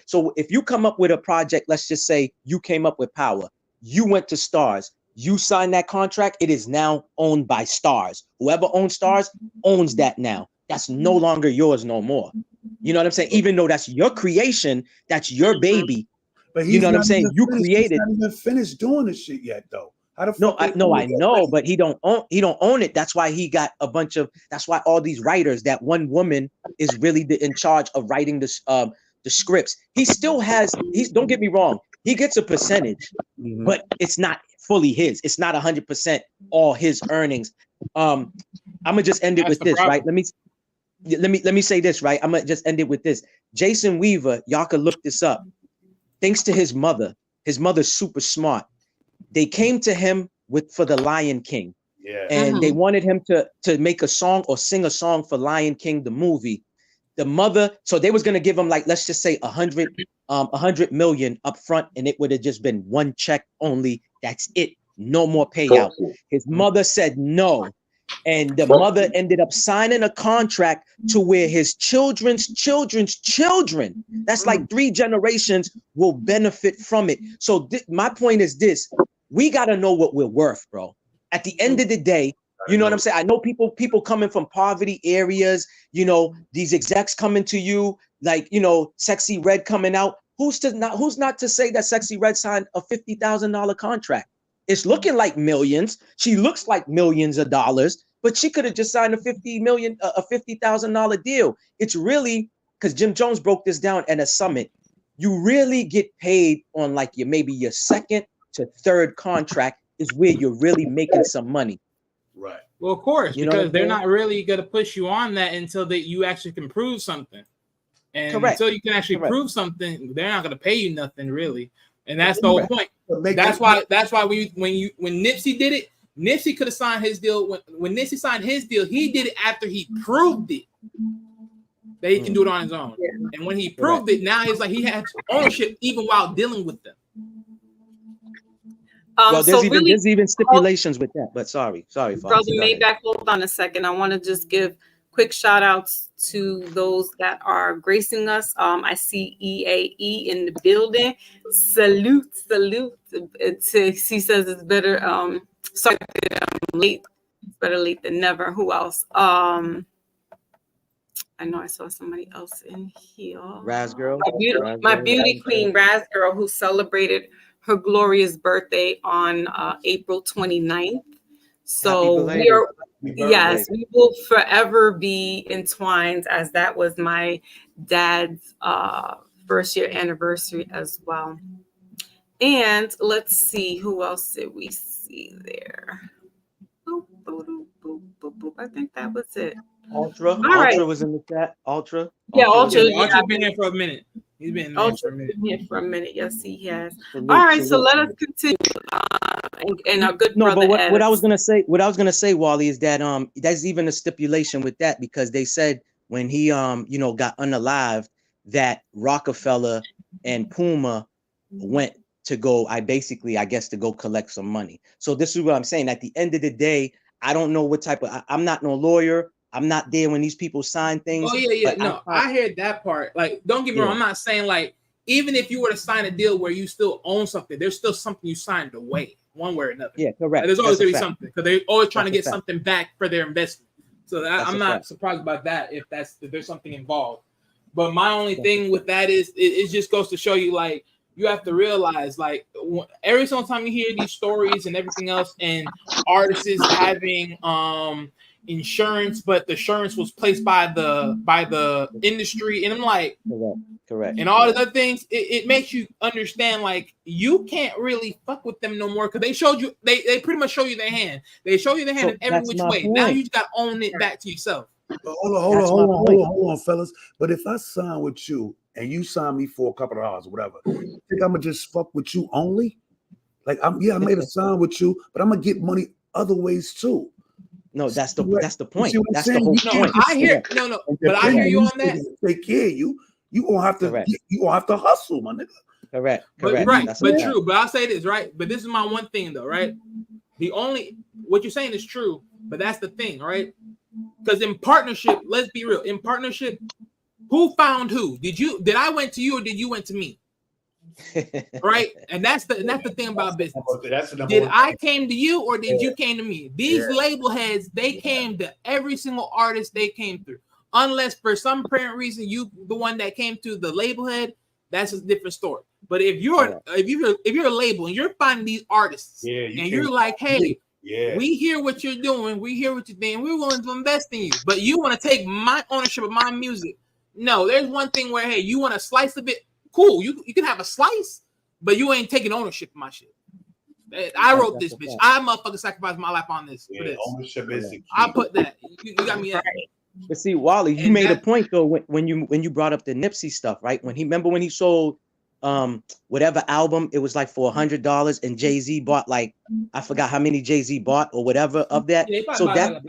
So if you come up with a project, let's just say you came up with Power, you went to Stars, you signed that contract, it is now owned by Stars. Whoever owns Stars owns that now. That's no longer yours no more. You know what I'm saying? Even though that's your creation, that's your baby. But you know what I'm saying? You created. He's not even finished doing this shit yet, though. I know, but he don't own it. That's why he got a bunch of. That's why all these writers. That one woman is really in charge of writing the scripts. He still has. Don't get me wrong. He gets a percentage, but it's not fully his. It's not 100% all his earnings. I'm gonna just end it with this, right? Let me say this, right? I'm gonna just end it with this. Jason Weaver, y'all can look this up. Thanks to his mother. His mother's super smart. They came to him for the Lion King, and they wanted him to make a song or sing a song for Lion King the movie. The mother, so they was gonna give him, like, let's just say 100 million up front, and it would have just been one check only. That's it, no more payout. His mother said no, and the mother ended up signing a contract to where his children's children, that's like 3 generations, will benefit from it. So my point is this. We got to know what we're worth, bro. At the end of the day, you know what I'm saying? I know people coming from poverty areas, you know, these execs coming to you, like, you know, Sexy Red coming out. Who's not to say that Sexy Red signed a $50,000 contract? It's looking like millions. She looks like millions of dollars, but she could have just signed a $50,000 deal. It's really, because Jim Jones broke this down at a summit. You really get paid on like maybe your second to third contract is where you're really making some money. Right. Well, of course, because they're not really going to push you on that until you actually can prove something. And until you can actually prove something, they're not going to pay you nothing really. And that's the whole point. That's why when Nipsey did it, Nipsey could have signed his deal. When Nipsey signed his deal, he did it after he proved it that he can do it on his own. Yeah. And when he proved it, now he's like he has ownership even while dealing with them. Well, there's even stipulations with that, but sorry, Brother Maybach, hold on a second. I want to just give quick shout outs to those that are gracing us. I see EAE in the building. Salute. He says it's better. Sorry, I'm late. It's better late than never. Who else? I know I saw somebody else in here. Raz Girl. My beauty queen, Raz Girl, who celebrated her glorious birthday on April 29th. So we will forever be entwined, as that was my dad's first year anniversary as well. And let's see, who else did we see there? Boop, boop, boop, boop, boop. I think that was it. Ultra was in the chat. Ultra. Yeah, Ultra. Ultra's been here for a minute. He's been here for a minute. Yes, he has. All right, so let us continue. And our good brother. But what I was gonna say, Wally, is that there's even a stipulation with that, because they said when he got unalived, that Rockefeller and Puma went to go, I guess to go collect some money. So this is what I'm saying. At the end of the day, I don't know what type of. I'm not no lawyer. I'm not there when these people sign things. Oh yeah. No, I heard that part. Like, don't get me wrong. I'm not saying like even if you were to sign a deal where you still own something, there's still something you signed away. one way or another. Yeah, correct. There's always That's gonna a be fact. something because they're always trying to That's a get fact. something back for their investment. So That's I'm a not fact. surprised about that if there's something involved. But my only That's a thing with that is it just goes to show you, like, you have to realize, like, every single time you hear these stories and everything else, and artists having insurance, but the insurance was placed by the industry, and I'm like, Correct. and all these other things, it makes you understand, like, you can't really fuck with them no more, because they showed you, they pretty much show you their hand. They show you their hand So in every that's which my way. Now point. you just got to own it back to yourself. But hold on, fellas. But if I sign with you and you sign me for a couple of hours or whatever, you think I'm gonna just fuck with you only? Like, I made a sign with you, but I'm gonna get money other ways too. No, that's the point. See what I'm That's the saying? whole You No, point. I hear but I hear you on that. Take care of you. You gonna have to. Correct. You gonna have to hustle, my nigga. Correct. But right, That's but a fact. true. But I'll say this, right? But this is my one thing, though, right? What you're saying is true, but that's the thing, right? Because in partnership, let's be real. In partnership, who found who? Did I went to you or did you went to me? Right? And that's the thing about business. Did I came to you or did you came to me? These label heads, they came to every single artist they came through. Unless for some apparent reason you the one that came to the label head, that's a different story. But if you're a label and you're finding these artists and you're like, hey, we hear what you're doing, we hear what you're doing, we're willing to invest in you, but you want to take my ownership of my music. No, there's one thing where, hey, you want a slice of it, cool, you can have a slice, but you ain't taking ownership of my shit. I wrote this bitch. I motherfucking sacrificed my life on this for this. Ownership is the key. I put that. You got me at it. But see, Wally, you And made a point though when you brought up the Nipsey stuff, right? When he sold whatever album, it was like for $100, and Jay-Z bought, like, I forgot how many Jay-Z bought or whatever of that. Yeah, So that,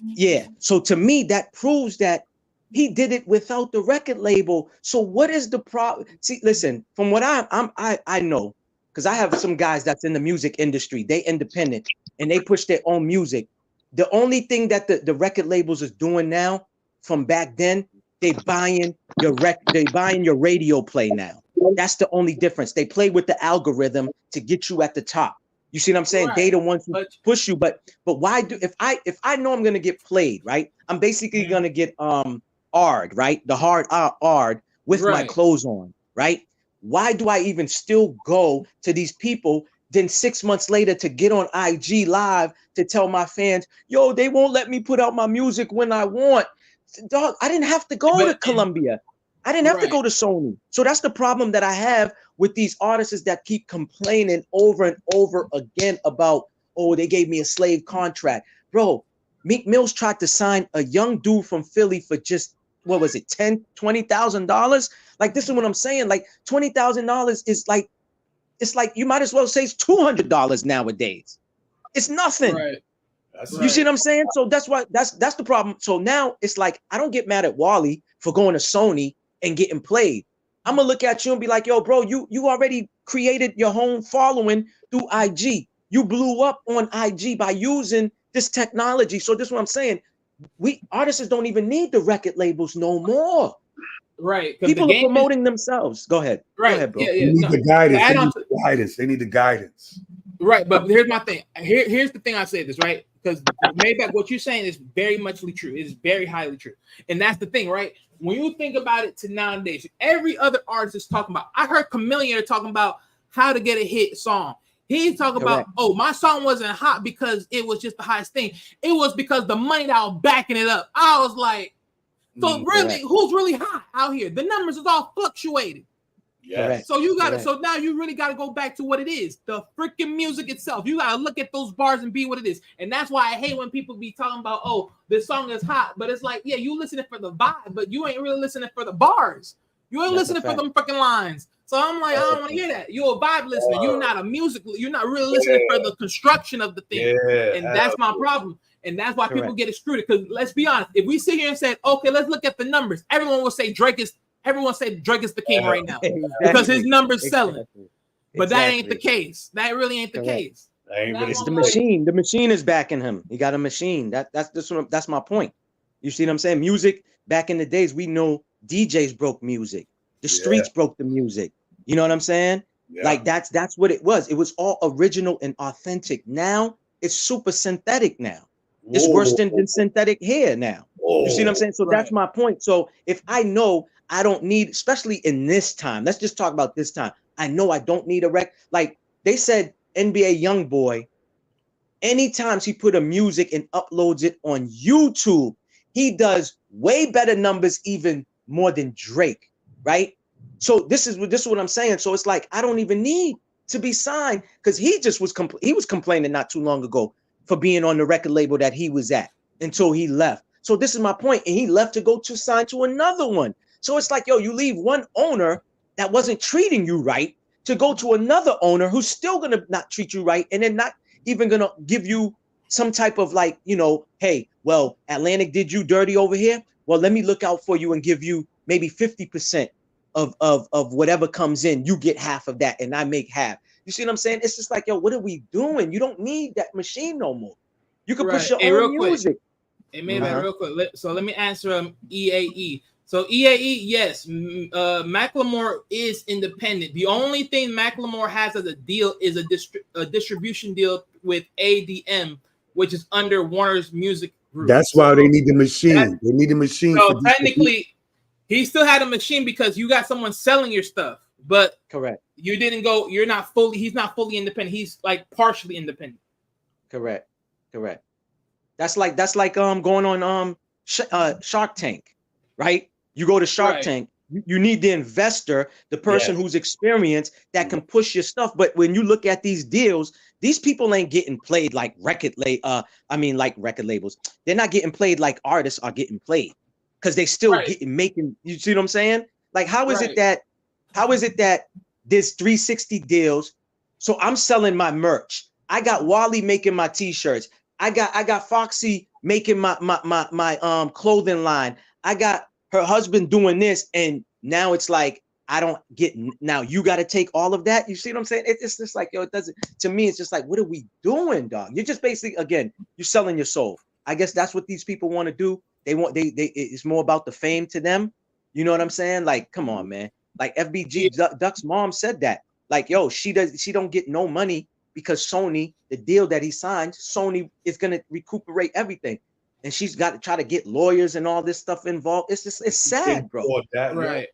yeah. So to me, that proves that he did it without the record label. So what is the problem? See, listen, from what I know, because I have some guys that's in the music industry, they independent and they push their own music. The only thing that the record labels is doing now from back then, they buying your radio play now. That's the only difference. They play with the algorithm to get you at the top. You see what I'm saying? Right. They the ones who push you. But why do if I know I'm gonna get played, right? I'm basically gonna get ARD, right? The hard ARD with my clothes on, right? Why do I even still go to these people? Then 6 months later to get on IG Live to tell my fans, yo, they won't let me put out my music when I want. Dog, I didn't have to go to Columbia. I didn't have to go to Sony. So that's the problem that I have with these artists that keep complaining over and over again about, oh, they gave me a slave contract. Bro, Meek Mill's tried to sign a young dude from Philly for just, what was it, $20,000? Like, this is what I'm saying. Like, $20,000 is like, it's like you might as well say it's $200 nowadays. It's nothing. Right. You see what I'm saying? So that's why that's the problem. So now it's like I don't get mad at Wally for going to Sony and getting played. I'm gonna look at you and be like, yo, bro, you already created your own following through IG. You blew up on IG by using this technology. So this is what I'm saying. We artists don't even need the record labels no more. Right. People are promoting themselves. Go ahead. Right. Go ahead, bro. Yeah, They need the guidance. They need the guidance. Right. But here's my thing. Here's the thing I say this, right? Because Maybach, what you're saying is very muchly true. It is very highly true. And that's the thing, right? When you think about it to nowadays, every other artist is talking about, I heard Chameleon talking about how to get a hit song. He's talking about, oh, my song wasn't hot because it was just the highest thing. It was because the money that was backing it up. I was like, so really, who's really hot out here? The numbers is all fluctuating. Yes. So you got to, so now you really got to go back to what it is, the freaking music itself. You got to look at those bars and be what it is. And that's why I hate when people be talking about, oh, this song is hot, but it's like, yeah, you listening for the vibe, but you ain't really listening for the bars. You ain't listening for them freaking lines. So I'm like, I don't want to hear that. You're a vibe listener. You're not a music. You're not really listening for the construction of the thing. And that's my problem. And that's why people get it screwed. Because let's be honest, if we sit here and say, okay, let's look at the numbers, everyone will say Drake is the king right now because his numbers selling. But that ain't the case. That really ain't the case. It's the machine. The machine is backing him. He got a machine. That's my point. You see what I'm saying? Music back in the days, we know DJs broke music. The streets broke the music. You know what I'm saying? Yeah. Like that's what it was. It was all original and authentic. Now it's super synthetic now. It's worse than synthetic hair now. You see what I'm saying? So that's my point. So if I know I don't need, especially in this time, let's just talk about this time. I know I don't need a rec. Like they said, NBA YoungBoy, anytime he put a music and uploads it on YouTube, he does way better numbers, even more than Drake, right? So this is what I'm saying. So it's like I don't even need to be signed because he just was complaining not too long ago for being on the record label that he was at until he left. So this is my point, and he left to go to sign to another one. So it's like, yo, you leave one owner that wasn't treating you right to go to another owner who's still gonna not treat you right, and then not even gonna give you some type of like, you know, hey, well, Atlantic did you dirty over here. Well, let me look out for you and give you maybe 50% of whatever comes in. You get half of that, and I make half. You see what I'm saying? It's just like, yo, what are we doing? You don't need that machine no more. You can push your own music. Hey, man, real quick. So let me answer EAE. So EAE, yes, Macklemore is independent. The only thing Macklemore has as a deal is a distribution deal with ADM, which is under Warner's Music Group. That's why they need the machine. They need a machine. So technically, he still had a machine because you got someone selling your stuff, but correct. You didn't go. You're not fully. He's not fully independent. He's like partially independent. Correct. That's like going on Shark Tank, right? You go to Shark Tank, you need the investor, the person who's experienced that can push your stuff. But when you look at these deals, these people ain't getting played like record labels. They're not getting played like artists are getting played because they still making. You see what I'm saying? Like, how is it that there's 360 deals? So I'm selling my merch. I got Wally making my t-shirts. I got Foxy making my clothing line. I got her husband doing this, and now it's like I don't get. Now you got to take all of that. You see what I'm saying? It's just like, yo, it doesn't. To me, it's just like, what are we doing, dog? You're just basically, again, you're selling your soul. I guess that's what these people want to do. They it's more about the fame to them. You know what I'm saying? Like, come on, man. Like FBG Duck's mom said that. Like, yo, she don't get no money because Sony, the deal that he signed, Sony is gonna recuperate everything. And she's got to try to get lawyers and all this stuff involved. It's sad, bro. Right.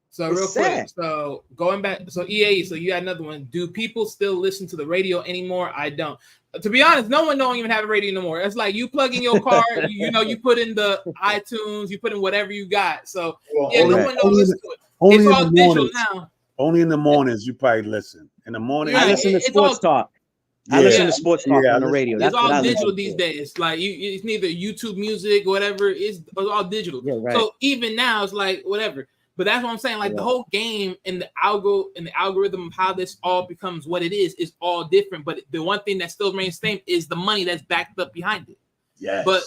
So real quick, so going back, so EA, so you got another one. Do people still listen to the radio anymore? I don't. To be honest, no one don't even have a radio no more. It's like you plug in your car, you put in the iTunes, you put in whatever you got. So no one don't listen to it. It's all digital now. Only in the mornings you probably listen. In the morning, I listen to sports talk. I listen to sports talk on the radio. It's all digital these days. Like it's neither YouTube music or whatever. It's all digital. Yeah, right. So even now, it's like whatever. But that's what I'm saying. Like the whole game and the algorithm of how this all becomes what it is all different. But the one thing that still remains the same is the money that's backed up behind it. Yes. But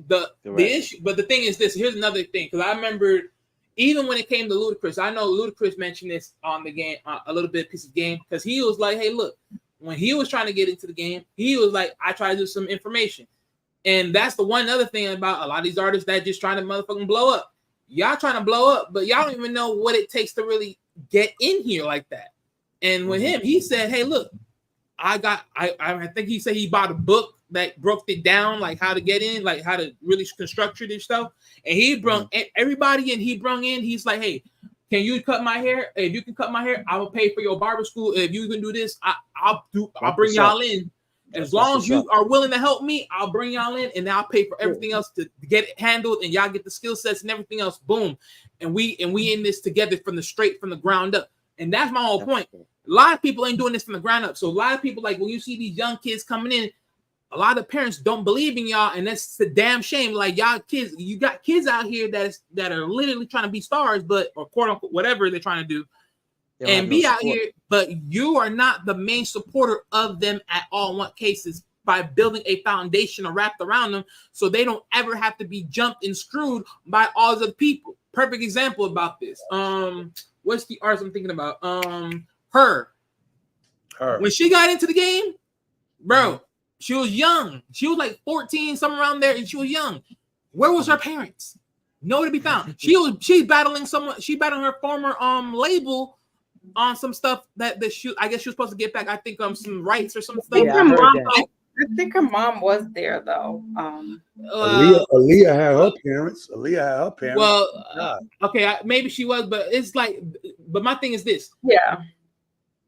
the issue. But the thing is this. Here's another thing, because I remember even when it came to Ludacris, I know Ludacris mentioned this on the game, a little bit piece of game, because he was like, hey, look. When he was trying to get into the game, he was like, I try to do some information. And that's the one other thing about a lot of these artists that just trying to motherfucking blow up. Y'all trying to blow up, but y'all don't even know what it takes to really get in here like that. And with him, he said, hey, look, I think he said he bought a book that broke it down, like how to get in, like how to really construct this stuff. And he brought everybody in. He's like, hey, can you cut my hair? If you can cut my hair, I will pay for your barber school. If you can do this, I'll bring y'all in. As long as you are willing to help me, I'll bring y'all in, and I'll pay for everything else to get it handled, and y'all get the skill sets and everything else. Boom, and we in this together from the ground up. And that's my whole point. A lot of people ain't doing this from the ground up. So a lot of people, like when you see these young kids coming in, a lot of parents don't believe in y'all, and that's a damn shame. Like y'all kids, you got kids out here that are literally trying to be stars, but or quote unquote whatever they're trying to do, and be out here, but you are not the main supporter of them at all in what cases by building a foundation wrapped around them so they don't ever have to be jumped and screwed by all the people. Perfect example about this. What's the artist I'm thinking about? Her. When she got into the game, bro. She was young. She was like 14, somewhere around there, and she was young. Where was her parents? Nowhere to be found. She's battling someone. She battling her former label on some stuff that I guess she was supposed to get back. I think some rights or some stuff. Yeah, I heard that. I think her mom was there though. Aaliyah had her parents. Well, okay, maybe she was, but it's like, but my thing is this. Yeah.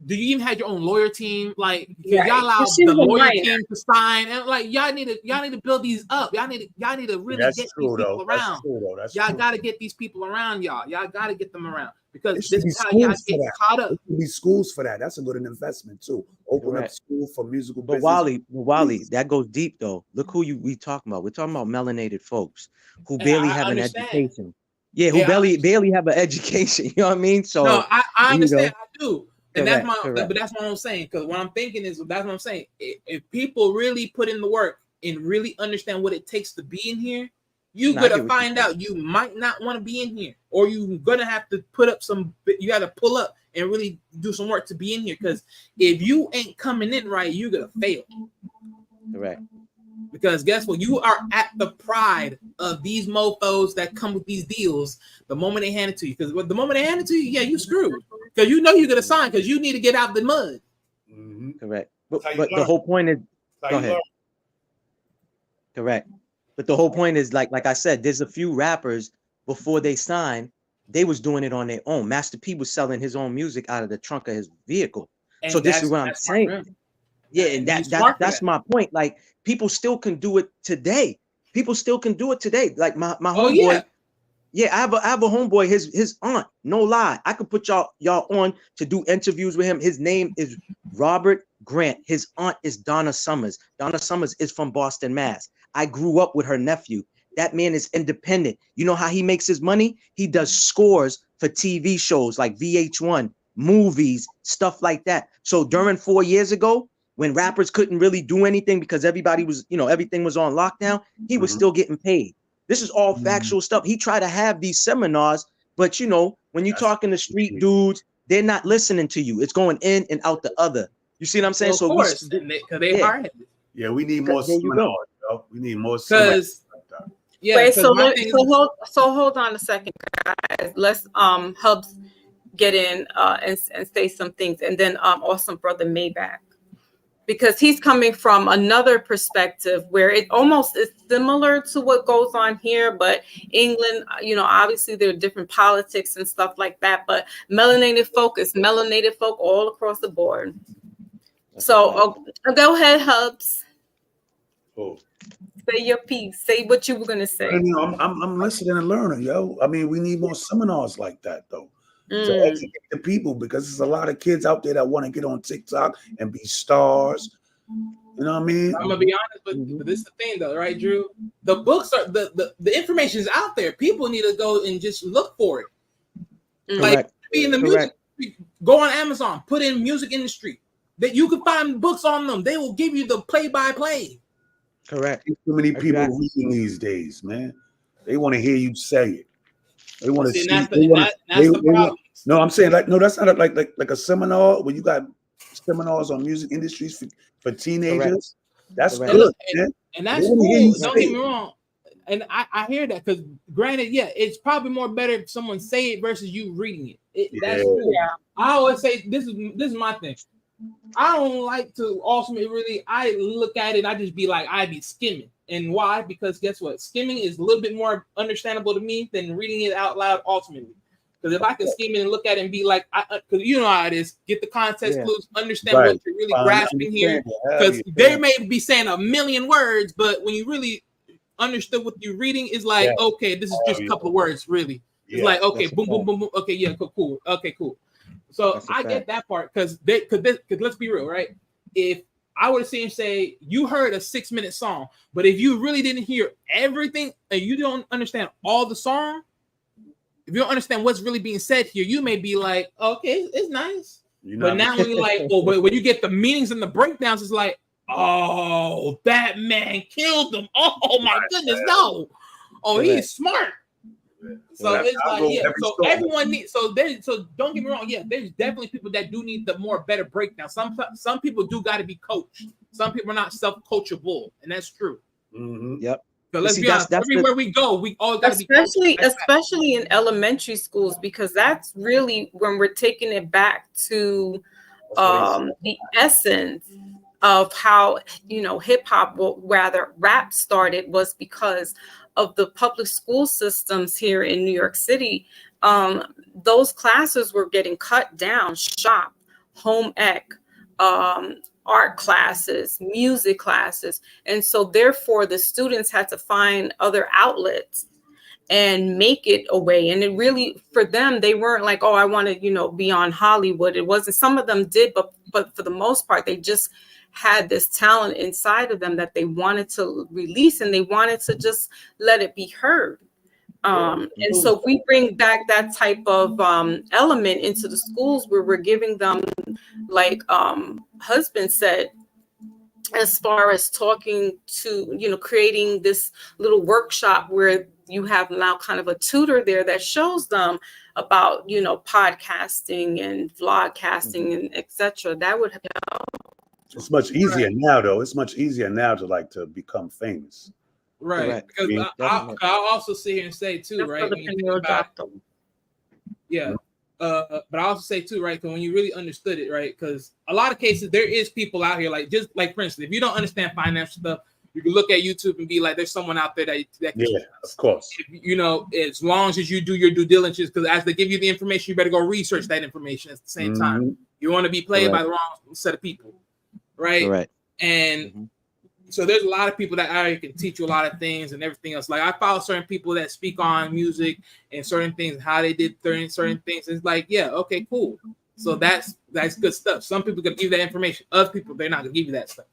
Do you even have your own lawyer team? Like, Yeah, y'all allow she the was a lawyer minor. team to sign, and like y'all need to build these up. Y'all need to really That's get true, these people though. around. That's true, though. That's Y'all true. got to get these people around y'all. Y'all got to get them around because There this should is be how y'all schools get for that. caught up. There should be schools for that. That's a good investment too. Open up Correct. school for musical But business. Wally, that goes deep though. Look who we talking about. We're talking about melanated folks who And barely I have an understand. education. Yeah, who Yeah, I barely have an education. You know what I mean? So No, I you understand. know, I do. And correct, that's correct. but that's what I'm saying. Because what I'm thinking is that's what I'm saying. If people really put in the work and really understand what it takes to be in here, you No, I get gotta what you're find out you might not want to be in here, or you're gonna have to put up you gotta pull up and really do some work to be in here. Because if you ain't coming in right, you're gonna fail. Correct. Because guess what? You are at the pride of these mofos that come with these deals the moment they hand it to you. Because the moment they hand it to you, yeah, you screwed. Because you know you're gonna sign because you need to get out the mud. Mm-hmm. Correct. But That's how you the learn. whole point is That's how go you ahead. learn. Correct. But the whole point is like I said, there's a few rappers before they signed, they was doing it on their own. Master P was selling his own music out of the trunk of his vehicle. And So this is what I'm that's smart for saying. him. Yeah, And and he's smart for that's that. my point. Like people still can do it today. People still can do it today. Like my Oh, homeboy. yeah. I have a homeboy. His aunt. No lie, I could put y'all on to do interviews with him. His name is Robert Grant. His aunt is Donna Summers. Donna Summers is from Boston, Mass. I grew up with her nephew. That man is independent. You know how he makes his money? He does scores for TV shows like VH1, movies, stuff like that. So during 4 years ago, when rappers couldn't really do anything because everybody was, everything was on lockdown, he was still getting paid. This is all factual stuff. He tried to have these seminars, but when you're talking to street dudes, they're not listening to you. It's going in and out the other. You see what I'm saying? Well, of course, because they hard. Yeah, we need more There you go. seminars, yo. We need more seminars. Because yeah, Wait, so my thing is, hold on a second, guys. Let's Hubs get in and say some things, and then also Brother Maybach, because he's coming from another perspective where it almost is similar to what goes on here, but England, obviously there are different politics and stuff like that, but melanated folk all across the board. So go ahead, Hubs. Oh. Say your piece. Say what you were gonna say. I'm listening and learning, yo. I mean, we need more seminars like that, though, to educate the people, because there's a lot of kids out there that want to get on TikTok and be stars. You know what I mean? I'm gonna be honest, but this is the thing, though, right, Drew? The books are the information is out there. People need to go and just look for it. Like be in the music, go on Amazon, put in music industry. That you can find books on them. They will give you the play-by-play. Correct. Too many people reading these days, man. They want to hear you say it. They want to see. That's the problem. No, I'm saying that's not like a seminar where you got seminars on music industries for teenagers. That's good, man. And that's cool. Don't get me wrong. And I hear that, because granted, yeah, it's probably more better if someone say it versus you reading it. That's cool. Yeah. I always say this is my thing. I don't like to ultimately really. I look at it, I just be like, I be skimming. And why? Because guess what? Skimming is a little bit more understandable to me than reading it out loud ultimately. Because if I can skim it and look at it and be like, because you know how it is, get the context clues, understand what you're really grasping here. Because they may be saying a million words, but when you really understood what you're reading, is like, okay, this is just a couple of words, really. It's like, okay, boom, boom, boom, boom. Okay, yeah, cool. Okay, cool. So I get that part, because let's be real, right? If I were to see and say, you heard a 6-minute song, but if you really didn't hear everything and you don't understand all the song, if you don't understand what's really being said here, you may be like, okay, it's nice. But now when you're like, when you get the meanings and the breakdowns, it's like, oh, that man killed them. Oh my goodness, no. Oh, he's smart. So it's like, so everyone needs, so don't get me wrong, there's definitely people that do need the better breakdown. Some people do got to be coached. Some people are not self-coachable, and that's true. Yep. Because let's be honest, everywhere we go, we all got to be especially in elementary schools, because that's really when we're taking it back to the essence of how, you know, hip hop, well, rather rap started, was because of the public school systems here in New York City. Those classes were getting cut down: shop, home ec, art classes, music classes. And so therefore the students had to find other outlets and make it a way. And it really, for them, they weren't like, oh, I want to, you know, be on Hollywood. It wasn't, some of them did, but for the most part, they just had this talent inside of them that they wanted to release, and they wanted to just let it be heard. And so if we bring back that type of element into the schools, where we're giving them, like husband said, as far as talking to, you know, creating this little workshop where you have now kind of a tutor there that shows them about, you know, podcasting and vlogcasting and etc. That would help. It's much easier now, though. It's much easier now to become famous. Right. Because I'll also sit here and say too, right? But I also say too, right? Because when you really understood it, right? Because a lot of cases there is people out here, like, just like, for instance, if you don't understand financial stuff, you can look at YouTube and be like, there's someone out there that yeah, of course. If, you know, as long as you do your due diligence, because as they give you the information, you better go research that information at the same time. You want to be played by the wrong set of people, right? Right. And so there's a lot of people that already can teach you a lot of things and everything else. Like, I follow certain people that speak on music and certain things, how they did certain things. It's like, yeah, okay, cool. So that's good stuff. Some people can give you that information. Other people, they're not gonna give you that stuff.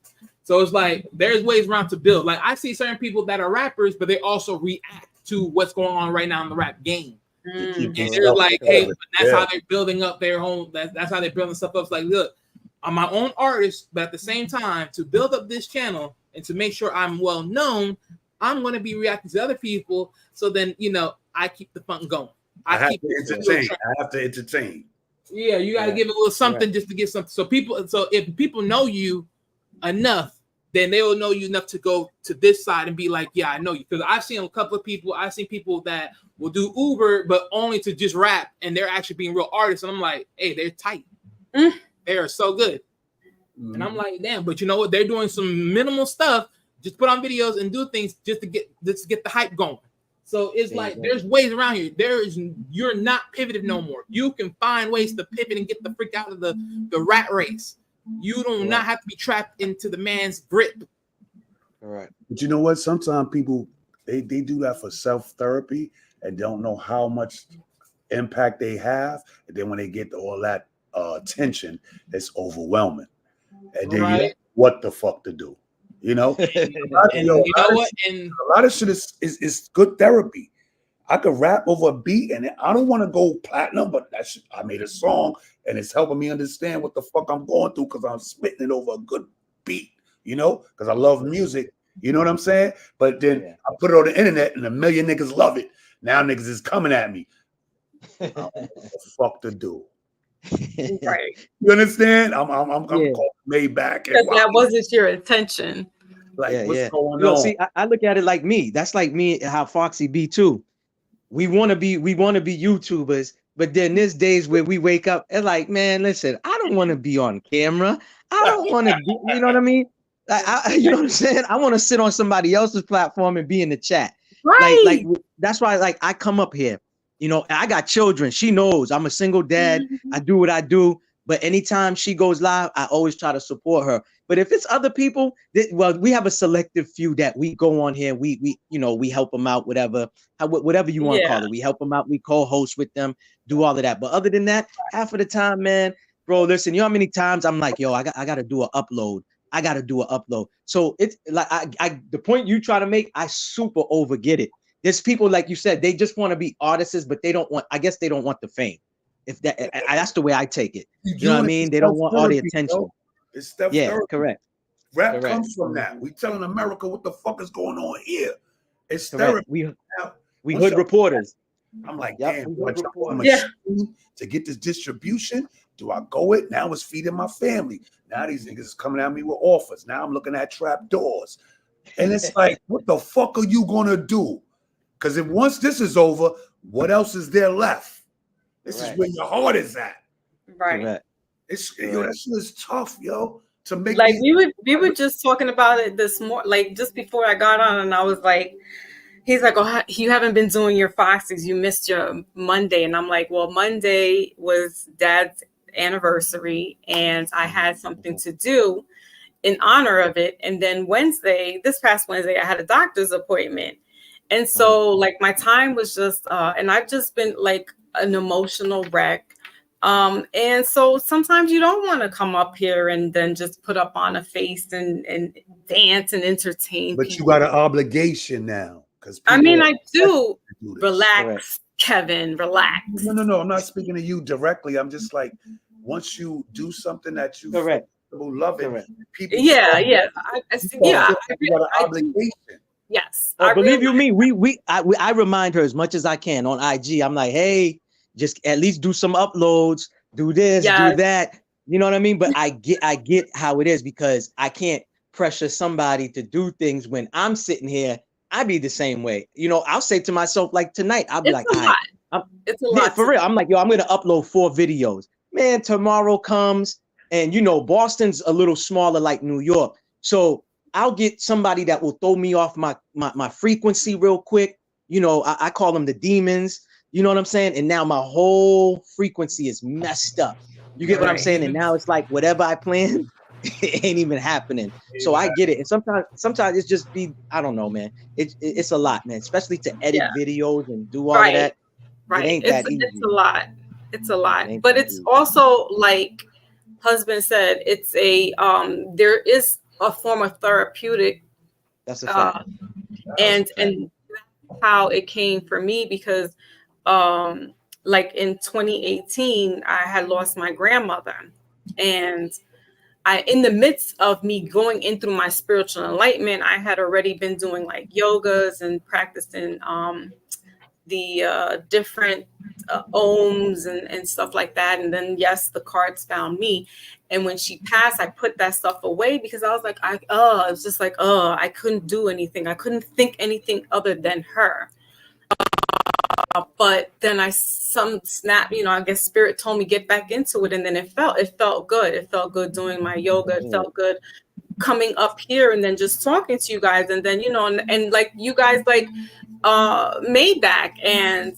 So it's like, there's ways around to build. Like, I see certain people that are rappers, but they also react to what's going on right now in the rap game. And they're like, hey, that's how they're building up their home. That's how they're building stuff up. It's like, look, I'm my own artist, but at the same time, to build up this channel and to make sure I'm well known, I'm going to be reacting to other people. So then, you know, I keep the fun going. I have to entertain. Yeah, you got to give it a little something just to get something. So if people know you enough, then they will know you enough to go to this side and be like, yeah, I know you. Because I've seen a couple of people, I've seen people that will do Uber, but only to just rap, and they're actually being real artists. And I'm like, hey, they're tight. They are so good. And I'm like, damn, but you know what? They're doing some minimal stuff, just put on videos and do things just to get the hype going. So it's like, there's ways around here. You're not pivoted no more. You can find ways to pivot and get the freak out of the rat race. You do not have to be trapped into the man's grip. All right. But you know what? Sometimes people, they do that for self-therapy and don't know how much impact they have. And then when they get all that attention, it's overwhelming. And then you know what the fuck to do. You know? A lot of shit is good therapy. I could rap over a beat, and I don't want to go platinum, but I made a song, and it's helping me understand what the fuck I'm going through because I'm spitting it over a good beat, you know, because I love music. You know what I'm saying? But then I put it on the internet, and a million niggas love it. Now niggas is coming at me. I don't know what the fuck to do. Right. You understand? I'm called Maybach. Because that wasn't your intention. Like, what's going on? See, I look at it like me. That's like me, how Foxy be too. We want to be YouTubers, but then there's days where we wake up and like, man, listen, I don't want to be on camera. I don't want to be, you know what I mean? You know what I'm saying? I want to sit on somebody else's platform and be in the chat. Right. Like that's why, like, I come up here. You know, I got children. She knows I'm a single dad. I do what I do. But anytime she goes live, I always try to support her. But if it's other people, we have a selective few that we go on here. We help them out, whatever you want to call it. We help them out. We co-host with them, do all of that. But other than that, half of the time, man, bro, listen, you know how many times I'm like, yo, I got to do an upload. I got to do an upload. So it's like, the point you try to make, I super overget it. There's people, like you said, they just want to be artists, but they don't want the fame. If that's the way I take it. You know what I mean? They don't want all the attention. It's stuff. Correct. Rap comes from that. We telling America what the fuck is going on here. It's therapy. We hood reporters. I'm like, damn, to get this distribution, do I go it? Now it's feeding my family. Now these niggas is coming at me with offers. Now I'm looking at trap doors. And it's like, what the fuck are you gonna do? Because if once this is over, what else is there left? This is where your heart is at. Right. Correct. It's yo, that shit is tough, yo. To make Like we were just talking about it this morning, like just before I got on, and I was like, he's like, oh, you haven't been doing your Foxes. You missed your Monday. And I'm like, well, Monday was Dad's anniversary, and I had something to do in honor of it. And then this past Wednesday, I had a doctor's appointment. And so like my time was just, and I've just been like an emotional wreck. And so sometimes you don't want to come up here and then just put up on a face and dance and entertain. But people. you got an obligation now. Because I mean, I do. Relax, Correct. Kevin, relax. No. I'm not speaking to you directly. I'm just like, once you do something that you love it, Correct. people. Yeah. I see. Yeah. You got an obligation. Yes. Oh, believe you me, I remind her as much as I can on IG. I'm like, hey, just at least do some uploads, do this, do that. You know what I mean? But I get how it is, because I can't pressure somebody to do things when I'm sitting here. I be the same way. You know, I'll say to myself, like tonight, I'll be it's like, a lot. It's a lot for real. I'm like, yo, I'm gonna upload 4 videos. Man, tomorrow comes, and you know, Boston's a little smaller like New York. So I'll get somebody that will throw me off my frequency real quick. You know, I call them the demons. You know what I'm saying? And now my whole frequency is messed up. You get what I'm saying? And now it's like whatever I planned, it ain't even happening. So I get it. And sometimes it's just I don't know, man. It's a lot, man. Especially to edit videos and do all of that. Right. It ain't that easy. It's a lot. It's a lot. But it's also like husband said, it's there is a form of therapeutic. That's a fact. And how it came for me, because like in 2018 I had lost my grandmother, and in the midst of me going in through my spiritual enlightenment, I had already been doing like yogas and practicing the different ohms and stuff like that. And then yes, the cards found me. And when she passed, I put that stuff away, because I was like, it was just like, I couldn't do anything. I couldn't think anything other than her. But then I guess spirit told me get back into it. And then it felt good. It felt good doing my yoga. It felt good coming up here and then just talking to you guys. And then, you know, and like you guys, like Maybach and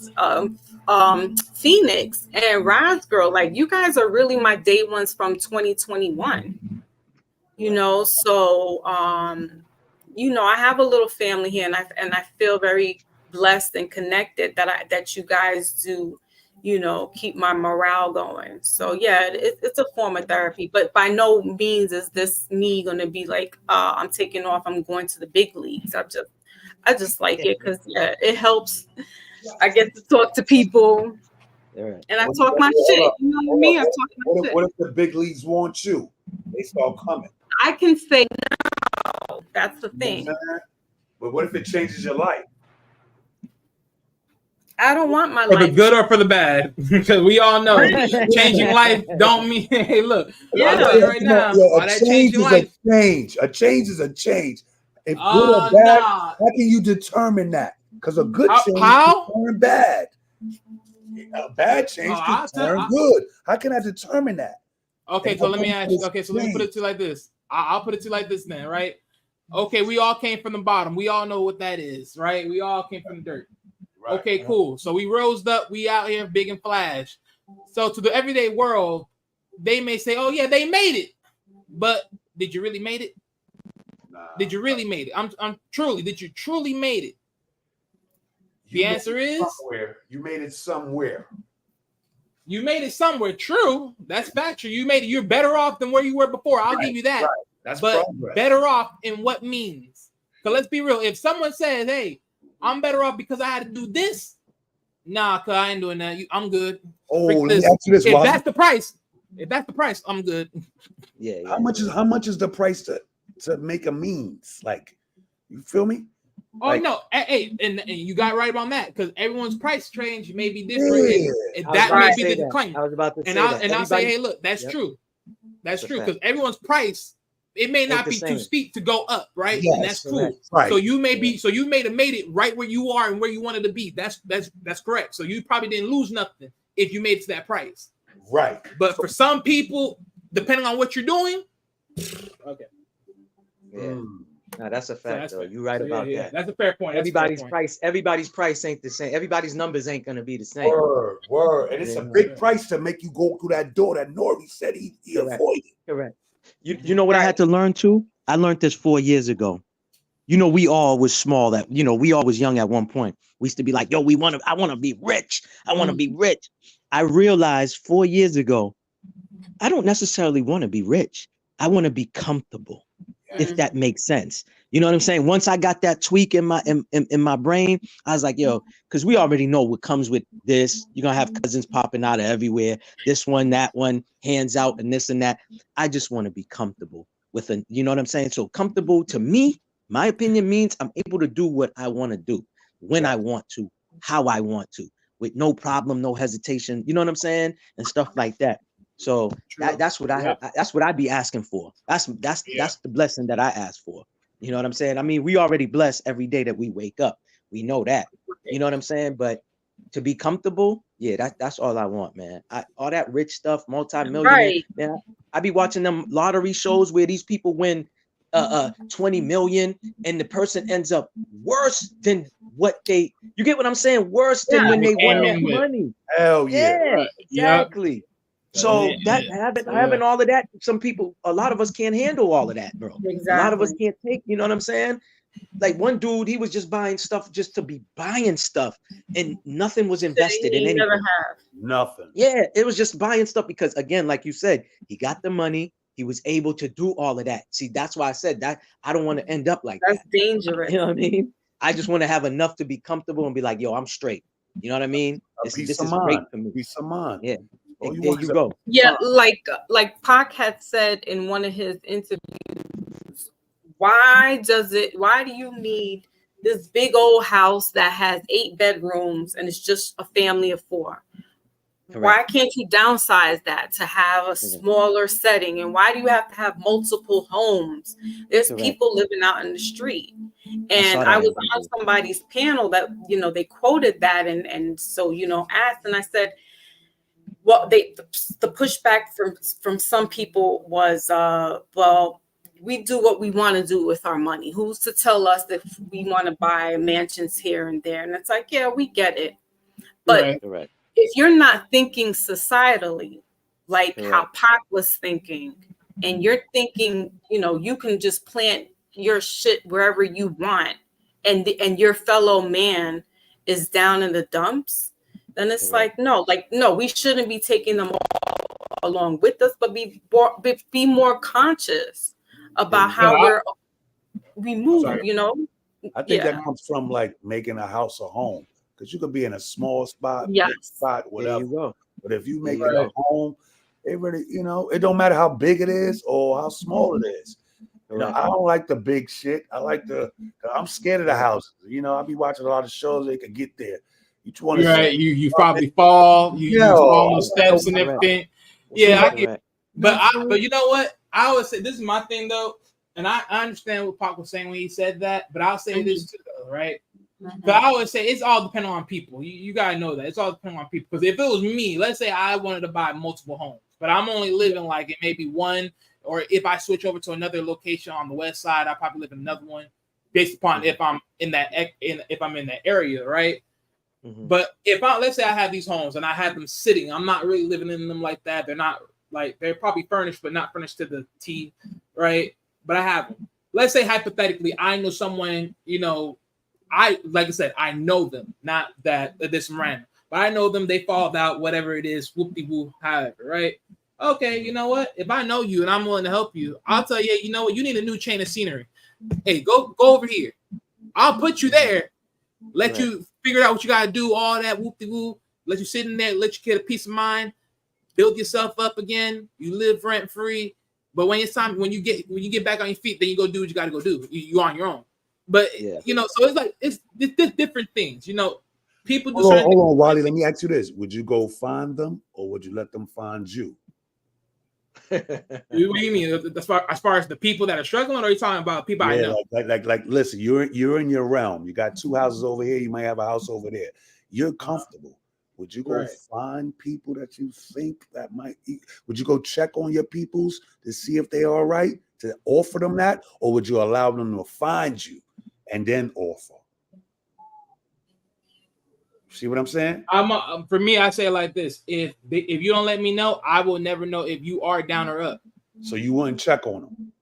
Phoenix and Rise Girl, like you guys are really my day ones from 2021. You know, so you know, I have a little family here, and I feel very blessed and connected that you guys do, you know, keep my morale going. So yeah, it's a form of therapy, but by no means is this me going to be like, I'm taking off, I'm going to the big leagues. I just like it because it helps. I get to talk to people, and I talk my shit. You know what I mean? I talk my shit. What if the big leagues want you? They start coming. I can say no. That's the thing. But what if it changes your life? I don't want my for life the good or for the bad, because we all know changing life don't mean. Hey, look, I'll tell you right now, a change is a change. A change is a change. If good or bad, how can you determine that? Because a good change can turn bad. A bad change can turn good. How can I determine that? Okay, so let me ask you. Okay, so let me put it to you like this. I'll put it to you like this then, right? Okay, we all came from the bottom. We all know what that is, right? We all came from the dirt. Right, okay, cool. So we rose up. We out here big and flash. So to the everyday world, they may say, "Oh yeah, they made it," but did you really made it? Nah, did you really made it? I'm truly. Did you truly made it? The answer is somewhere. You made it somewhere. You made it somewhere. True. That's factual. You made it. You're better off than where you were before. I'll give you that. Right. That's but progress. Better off in what means? Because let's be real. If someone says, "Hey, I'm better off because I had to do this," nah, cause I ain't doing that. I'm good. Oh, let me ask you this. If that's the price, I'm good. Yeah. How much is the price to make a means? Like, you feel me? Oh like, no, hey, and you got right on that, because everyone's price range may be different. Yeah. And that may be the claim. I was about to say that. And I'll say, hey, look, that's true. That's true, because everyone's price it may not the be same. too steep to go up, right? Yes, and that's cool. correct. Right. So you may be, so you may have made it right where you are and where you wanted to be. That's correct. So you probably didn't lose nothing if you made it to that price. Right. But for some people, depending on what you're doing, okay. Yeah. No, that's a fact, So though. You're right about that. That's a fair point. Everybody's price ain't the same. Everybody's numbers ain't gonna be the same. Word. And it's a big price to make you go through that door that Nori said he avoided. Correct. You know what I had to learn too? I learned this 4 years ago. You know, we all was small we all was young at one point. We used to be like, yo, I want to be rich. I want to be rich. I realized 4 years ago, I don't necessarily want to be rich. I want to be comfortable, if that makes sense. You know what I'm saying? Once I got that tweak in my brain, I was like, yo, because we already know what comes with this. You're going to have cousins popping out of everywhere. This one, that one, hands out and this and that. I just want to be comfortable with you know what I'm saying? So comfortable to me, my opinion means I'm able to do what I want to do, when I want to, how I want to, with no problem, no hesitation. You know what I'm saying? And stuff like that. So that's what that's what I'd be asking for. That's the blessing that I ask for. You know what I'm saying? I mean, we already blessed every day that we wake up. We know that. You know what I'm saying? But to be comfortable, that's all I want, man. All that rich stuff, multi-millionaire, man. I be watching them lottery shows where these people win 20 million and the person ends up worse than what you get what I'm saying? Worse than when they won that money. Hell yeah. Right. Exactly. So having all of that, a lot of us can't handle all of that, bro. Exactly. A lot of us can't take, you know what I'm saying? Like one dude, he was just buying stuff just to be buying stuff, and nothing was invested in anything. Never have. Nothing. Yeah, it was just buying stuff because, again, like you said, he got the money. He was able to do all of that. See, that's why I said that I don't want to end up like that. That's dangerous. You know what I mean? I just want to have enough to be comfortable and be like, yo, I'm straight. You know what I mean? This is great for me. Peace of mind. Yeah. Oh, There you go. Yeah, like Pac had said in one of his interviews, why do you need this big old house that has 8 bedrooms and it's just a family of 4? Correct. Why can't you downsize that to have a smaller setting? And why do you have to have multiple homes? There's people living out in the street. And I was on somebody's panel that, they quoted that and so, asked, and I said, well, the pushback from some people was, well, we do what we want to do with our money. Who's to tell us if we want to buy mansions here and there? And it's like, yeah, we get it. But if you're not thinking societally, like how Pac was thinking, and you're thinking, you can just plant your shit wherever you want, and your fellow man is down in the dumps, then it's no, we shouldn't be taking them all along with us, but be more conscious about how we move, I think that comes from like making a house a home, because you could be in a small spot, whatever. But if you make it a home, it really, it don't matter how big it is or how small it is. I don't like the big shit. I'm scared of the houses. I be watching a lot of shows. They could get there. You probably fall. You fall on the steps and everything. Yeah, I get. But you know what? I always say, this is my thing though, and I understand what Pac was saying when he said that. But I'll say this too, though, right? But I always say it's all dependent on people. You gotta know that it's all dependent on people. Because if it was me, let's say I wanted to buy multiple homes, but I'm only living like it may be one, or if I switch over to another location on the west side, I probably live in another one, based upon if I'm in that area, right? But let's say I have these homes and I have them sitting, I'm not really living in them like that. They're not they're probably furnished, but not furnished to the T, right? But I have them. Let's say hypothetically, I know someone, like I said, I know them, not that this random, but I know them. They fall out, whatever it is, whoop-de-woo, however, right? Okay, you know what? If I know you and I'm willing to help you, I'll tell you, you know what? You need a new change of scenery. Hey, go over here. I'll put you there. Let you figure out what you gotta do, all that whoop-de-woo. Let you sit in there, let you get a peace of mind, build yourself up again. You live rent free. But when it's time, when you get back on your feet, then you go do what you gotta go do. You on your own. But so it's different things. People just hold on, Wally. Let me ask you this: would you go find them, or would you let them find you? What do you mean? As far as the people that are struggling, or are you talking about people I know? Like listen, you're in your realm. You got 2 houses over here. You might have a house over there. You're comfortable. Would you go find people that you think that might eat? Would you go check on your peoples to see if they're all right, to offer them that? Or would you allow them to find you and then offer? See what I'm saying? For me, I say it like this: if you don't let me know, I will never know if you are down or up. So you wouldn't check on them?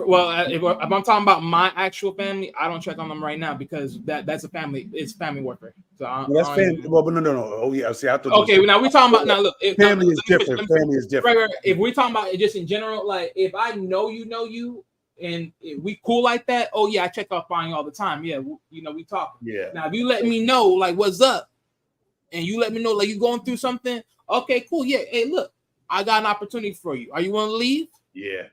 If I'm talking about my actual family, I don't check on them right now because that's a family. It's family warfare. So that's family. Well, but no. Oh yeah. See, I thought. Okay, now we're talking about Look, family is different. Family is different. Right. If we're talking about it just in general, like if I know you, and if we cool like that, oh yeah, I check up on you all the time. Yeah, we talk. Yeah. Now if you let me know like what's up, and you let me know like you going through something, okay, cool. Yeah. Hey, look, I got an opportunity for you. Are you want to leave? Yeah.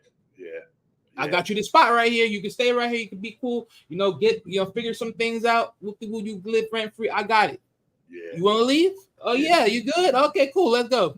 I got you this spot right here. You can stay right here. You can be cool. Figure some things out. With people you live rent free. I got it. Yeah. You want to leave? Oh yeah, you good? Okay, cool. Let's go.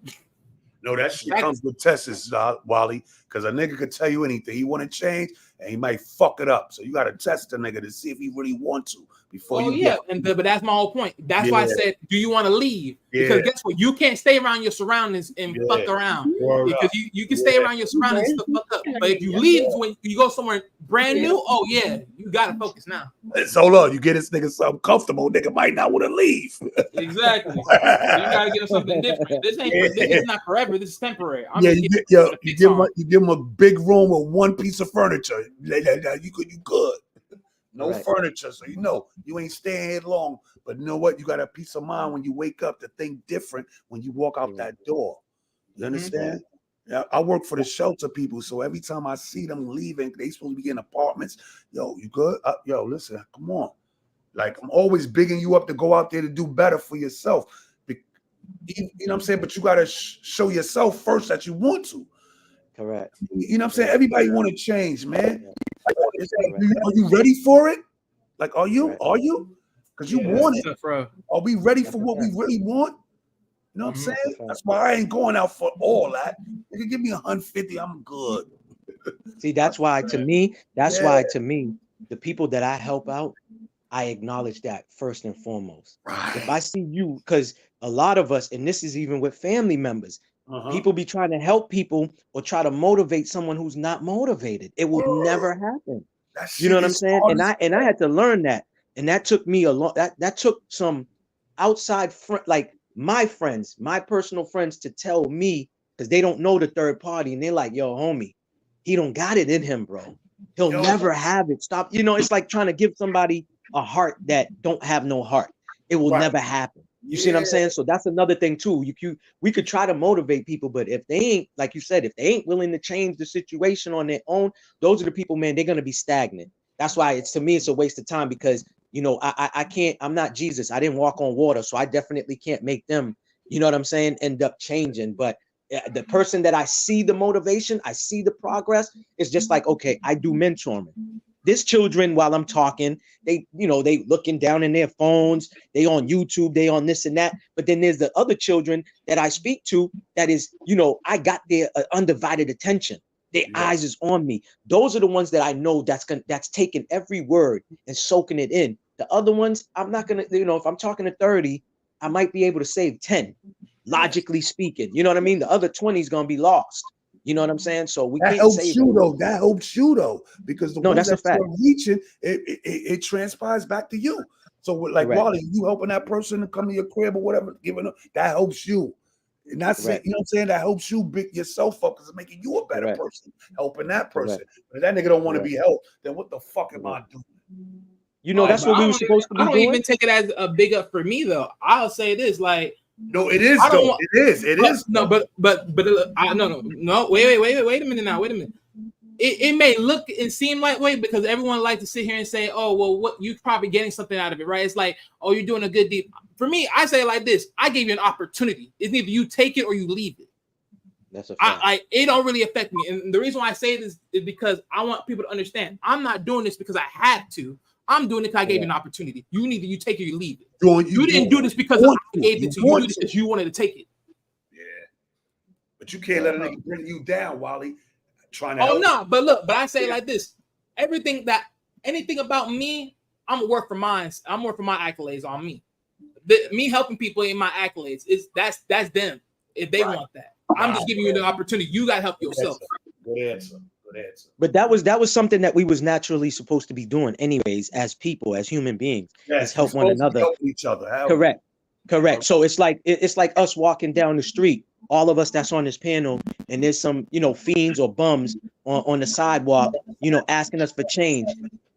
No, that shit comes with tests, Wally. Because a nigga could tell you anything. He want to change, and he might fuck it up. So you got to test the nigga to see if he really wants to before you. Yeah, but that's my whole point. That's why I said, do you want to leave? Because guess what? You can't stay around your surroundings and fuck around. Because you can stay around your surroundings and fuck up. But if you leave when you go somewhere brand new, oh yeah, you gotta focus now. So look, you get this nigga something comfortable, nigga might not want to leave. Exactly. You gotta get him something different. This is not forever. This is temporary. You give him a big room with one piece of furniture. You good. No furniture, so you ain't staying here long. But you know what? You got a peace of mind when you wake up to think different when you walk out that door. You understand? Yeah, I work for the shelter people, so every time I see them leaving, they supposed to be in apartments. Yo, you good? Yo, listen, come on. Like I'm always bigging you up to go out there to do better for yourself. You know what I'm saying? But you gotta show yourself first that you want to. Correct. You know what I'm saying? Everybody want to change, man. Are you ready for it? Like, are you? Because you want it. Are we ready for what we really want? You know what I'm saying? That's why I ain't going out for all that. You can give me 150, I'm good. See, that's why to me, the people that I help out, I acknowledge that first and foremost. Right. If I see you, because a lot of us, and this is even with family members, people be trying to help people or try to motivate someone who's not motivated. It will never happen. You know what I'm saying? And I had to learn that. And that took me a long, that took some outside like my friends, my personal friends to tell me, because they don't know the third party. And they're like, yo, homie, he don't got it in him, bro. He'll never have it. Stop. It's like trying to give somebody a heart that don't have no heart. It will never happen. You see what I'm saying? So that's another thing too. We could try to motivate people, but if they ain't, like you said, if they ain't willing to change the situation on their own, those are the people, man, they're going to be stagnant. That's why to me, it's a waste of time because, I can't, I'm not Jesus. I didn't walk on water. So I definitely can't make them, you know what I'm saying, end up changing. But the person that I see the motivation, I see the progress, it's just like, okay, I do mentoring. This children, while I'm talking, they looking down in their phones, they on YouTube, they on this and that. But then there's the other children that I speak to that is, I got their undivided attention. Their eyes is on me. Those are the ones that I know that's taking every word and soaking it in. The other ones, I'm not gonna, if I'm talking to 30, I might be able to save 10, logically speaking. You know what I mean? The other 20 is gonna be lost. You know what I'm saying? So we can't helps you though. That helps you though, because the ones that's a fact. Reaching, it transpires back to you. So like Wally, you helping that person to come to your crib or whatever, giving them, that helps you. And that's it, you know what I'm saying? That helps you pick yourself up because it's making you a better person, helping that person. But if that nigga don't want to be helped, then what the fuck am I doing? That's what we were supposed to be doing. I don't even take it as a big up for me though. I'll say this, like, no, it is though. It is. No, but no. Wait a minute now. Wait a minute. It may look and seem like because everyone likes to sit here and say, oh, well, what you're probably getting something out of it, right? It's like, oh, you're doing a good deed. For me, I say it like this: I gave you an opportunity. It's either you take it or you leave it. That's a fact. It don't really affect me, and the reason why I say this is because I want people to understand. I'm not doing this because I had to. I'm doing it because I gave you an opportunity. You take it or you leave it. You didn't do this because I gave it to you. You did it because you wanted to take it. Yeah. But you can't let a nigga bring you down, Wally. Trying to. Oh help. no, but look, but I say it like this: anything about me, I'm gonna work for mine. I'm working for my accolades on me. Me helping people in my accolades that's them if they want that. I'm just giving you the opportunity. You gotta help yourself. Good answer. But that was something that we was naturally supposed to be doing anyways, as people, as human beings, is help one another. Help each other. Correct. So it's like us walking down the street, all of us that's on this panel, and there's some, fiends or bums on the sidewalk, asking us for change.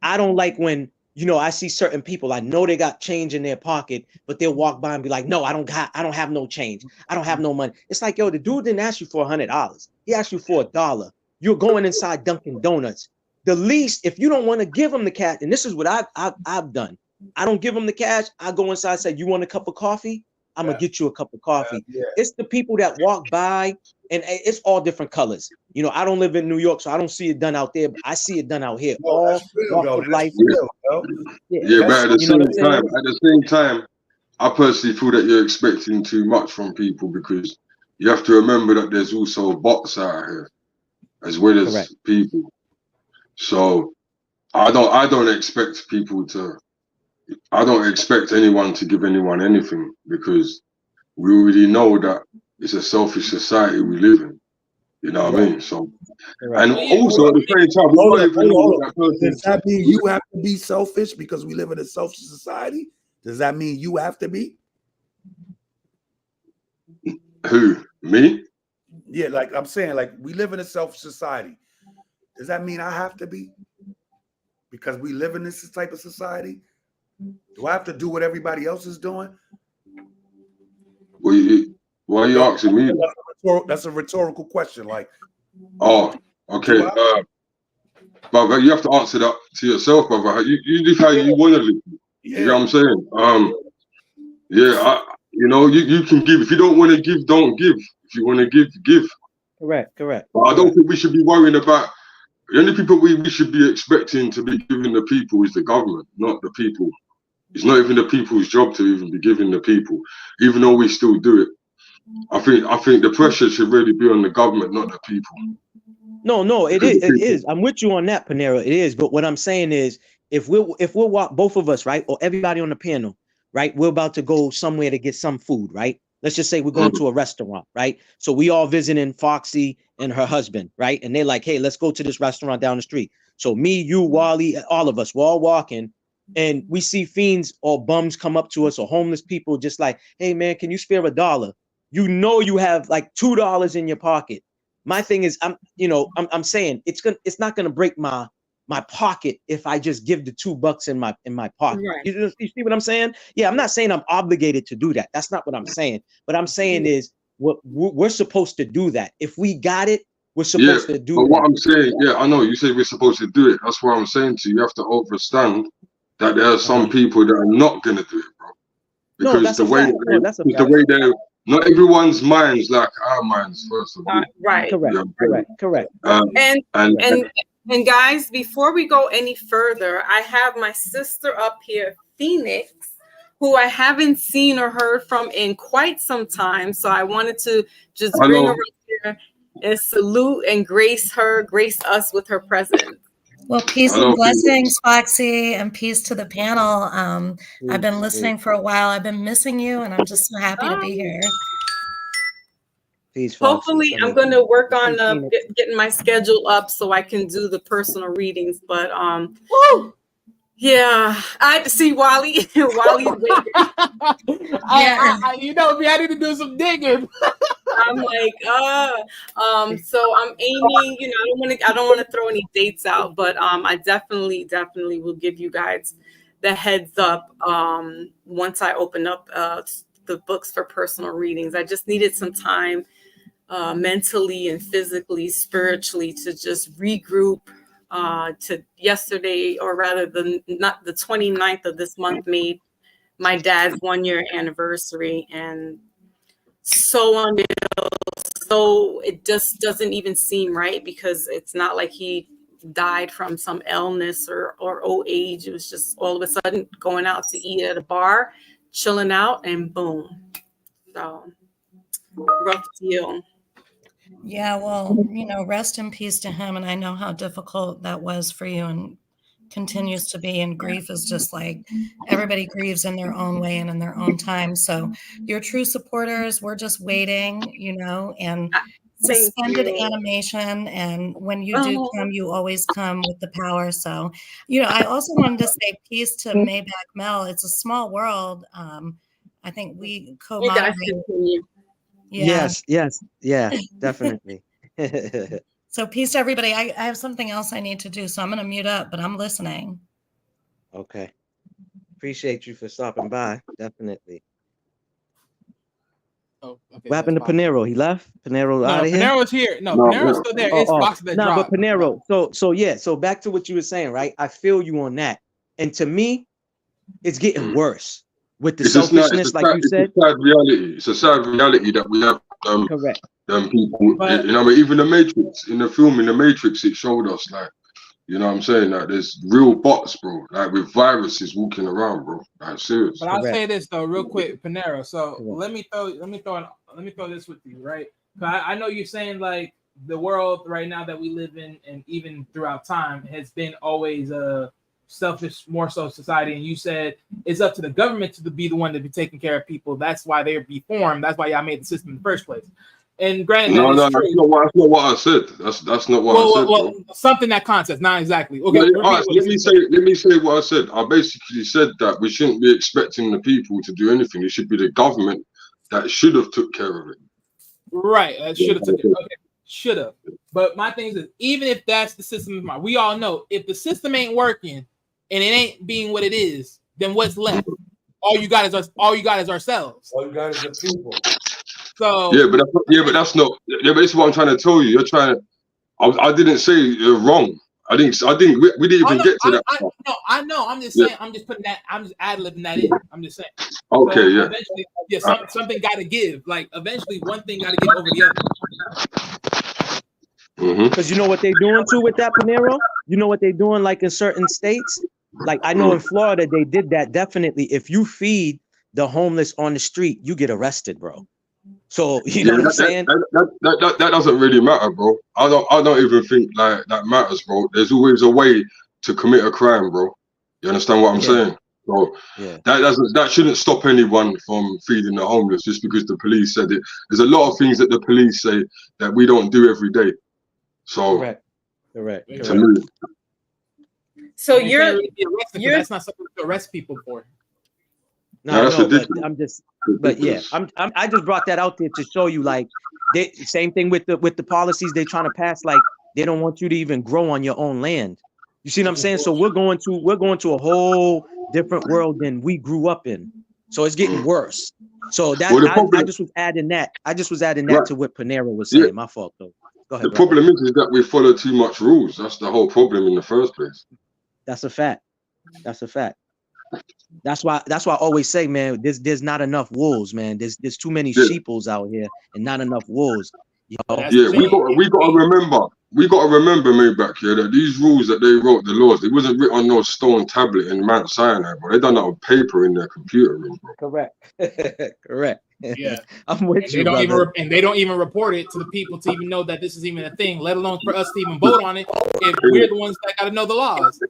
I don't like when, I see certain people, I know they got change in their pocket, but they'll walk by and be like, no, I don't have no change. I don't have no money. It's like, yo, the dude didn't ask you for $100. He asked you for $1. You're going inside Dunkin' Donuts. The least, if you don't want to give him the cash, and this is what I've done. I don't give him the cash. I go inside and say, you want a cup of coffee? I'm going to get you a cup of coffee. It's the people that walk by, and it's all different colors. I don't live in New York, so I don't see it done out there, but I see it done out here. All walks of life. But at the same time, I personally feel that you're expecting too much from people, because you have to remember that there's also bots out here as well as people. So I don't expect anyone to give anyone anything, because we already know that it's a selfish society we live in. You know what I mean? So, and also at the same time, does that mean you have to be selfish because we live in a selfish society? Does that mean you have to be? Who? Me? Yeah, like I'm saying, like we live in a selfish society. Does that mean I have to be? Because we live in this type of society? Do I have to do what everybody else is doing? Why are you asking me? That's a rhetorical question. Like, oh, okay. But you have to answer that to yourself, brother. You live how you want to live. You know what I'm saying? You can give. If you don't want to give, don't give. If you want to give, give. Correct. But I don't think we should be worrying about. The only people we should be expecting to be giving the people is the government, not the people. It's not even the people's job to even be giving the people, even though we still do it. I think the pressure should really be on the government, not the people. No, it is. I'm with you on that, Panera. It is. But what I'm saying is, if we'll walk, both of us, right, or everybody on the panel, right, we're about to go somewhere to get some food, right? Let's just say we're going to a restaurant, right? So we all visiting Foxy and her husband, right? And they're like, hey, let's go to this restaurant down the street. So me, you, Wally, all of us, we're all walking, and we see fiends or bums come up to us, or homeless people just like, hey man, can you spare $1? You have like $2 in your pocket. My thing is, I'm saying it's not gonna break my pocket if I just give the $2 in my pocket. Right. You see what I'm saying? Yeah, I'm not saying I'm obligated to do that. That's not what I'm saying. What I'm saying is we're supposed to do that. If we got it, we're supposed to do but that. What I'm saying, I know you say we're supposed to do it. That's what I'm saying to you. You have to understand that there are some people that are not gonna do it, bro. Because the way they're not everyone's minds like our minds, first of all. Right. Correct. And guys, before we go any further, I have my sister up here, Phoenix, who I haven't seen or heard from in quite some time. So I wanted to just bring her up here and salute and grace us with her presence. Well, peace and blessings, Foxy, and peace to the panel. I've been listening for a while. I've been missing you, and I'm just so happy to be here. Peace, hopefully, I'm going to work on getting my schedule up so I can do the personal readings. But yeah, I see Wally. Wally's waiting. I need to do some digging. I'm like, so I'm aiming, I don't want to throw any dates out, but I definitely will give you guys the heads up once I open up the books for personal readings. I just needed some time mentally and physically, spiritually, to just regroup. To yesterday, or rather not the 29th of this month, made my dad's 1-year anniversary, and so it just doesn't even seem right, because it's not like he died from some illness or old age. It was just all of a sudden going out to eat at a bar, chilling out, and boom. So rough deal. Yeah, well, rest in peace to him. And I know how difficult that was for you and continues to be. And grief is just like everybody grieves in their own way and in their own time. So your true supporters, we're just waiting, and suspended animation. And when you do come, you always come with the power. So, I also wanted to say peace to Maybach Mel. It's a small world. I think we co-moderate. Yeah. Yes. Yeah, definitely. So peace to everybody. I have something else I need to do, so I'm going to mute up, but I'm listening. Okay. Appreciate you for stopping by. Definitely. Oh, okay. What happened to Panero? He left? Panero out of here? Panero's here. No, Panero's still there. It's box that dropped. But Panero. So back to what you were saying, right? I feel you on that. And to me, it's getting worse with the selfishness, like you said. It's a sad reality that we have. Correct. People, but, even the Matrix, in the film, in the Matrix, it showed us, like, you know what I'm saying? Like, there's real bots, bro, like with viruses walking around, bro. Like, serious. But I'll say this though, real quick, Panero. So let me throw this with you, right? I know you're saying like the world right now that we live in, and even throughout time, has been always a selfish, more so society. And you said it's up to the government to be the one to be taking care of people. That's why they're be formed. That's why y'all made the system in the first place. And granted, no, that's not what I said. That's not what I said. Well, something that context, not exactly. Okay, let me say what I said. I basically said that we shouldn't be expecting the people to do anything. It should be the government that should have took care of it. Right, should have took it. Okay, should have. But my thing is, even if that's the system, we all know if the system ain't working and it ain't being what it is, then what's left? All you got is ourselves. All you got is the people. So but that's not. Yeah, but this is what I'm trying to tell you. You're trying to. I didn't say you're wrong. I think we didn't even get to that. I know. I'm just saying. I'm just putting that. I'm just ad-libbing that in. I'm just saying. Okay. So yeah. Eventually, something got to give. Like eventually, one thing got to give over the other. Because you know what they're doing too with that, Panero. You know what they're doing, like in certain states. Like I know in Florida they did that. Definitely, if you feed the homeless on the street, you get arrested, bro. So you know what I'm saying? That doesn't really matter, bro. I don't even think like that matters, bro. There's always a way to commit a crime, bro. You understand what I'm saying? So that shouldn't stop anyone from feeding the homeless just because the police said it. There's a lot of things that the police say that we don't do every day. So correct. So that's not something to arrest people for. No, but I just brought that out there to show you, like, same thing with the policies they're trying to pass. Like, they don't want you to even grow on your own land. You see what I'm saying? So we're going to a whole different world than we grew up in. So it's getting worse. So that I just was adding that. To what Panero was saying. My fault, though. Go ahead. The problem is that we follow too much rules. That's the whole problem in the first place. That's a fact. That's why I always say, man, there's not enough wolves, man. There's too many sheeples out here and not enough wolves. We gotta remember, Maybach, that these rules that they wrote, the laws, it wasn't written on no stone tablet in Mount Sinai, bro. They done that on paper in their computer room, bro. Correct. Yeah, I'm with you. They don't even report it to the people to even know that this is even a thing, let alone for us to even vote on it. If we're the ones that got to know the laws.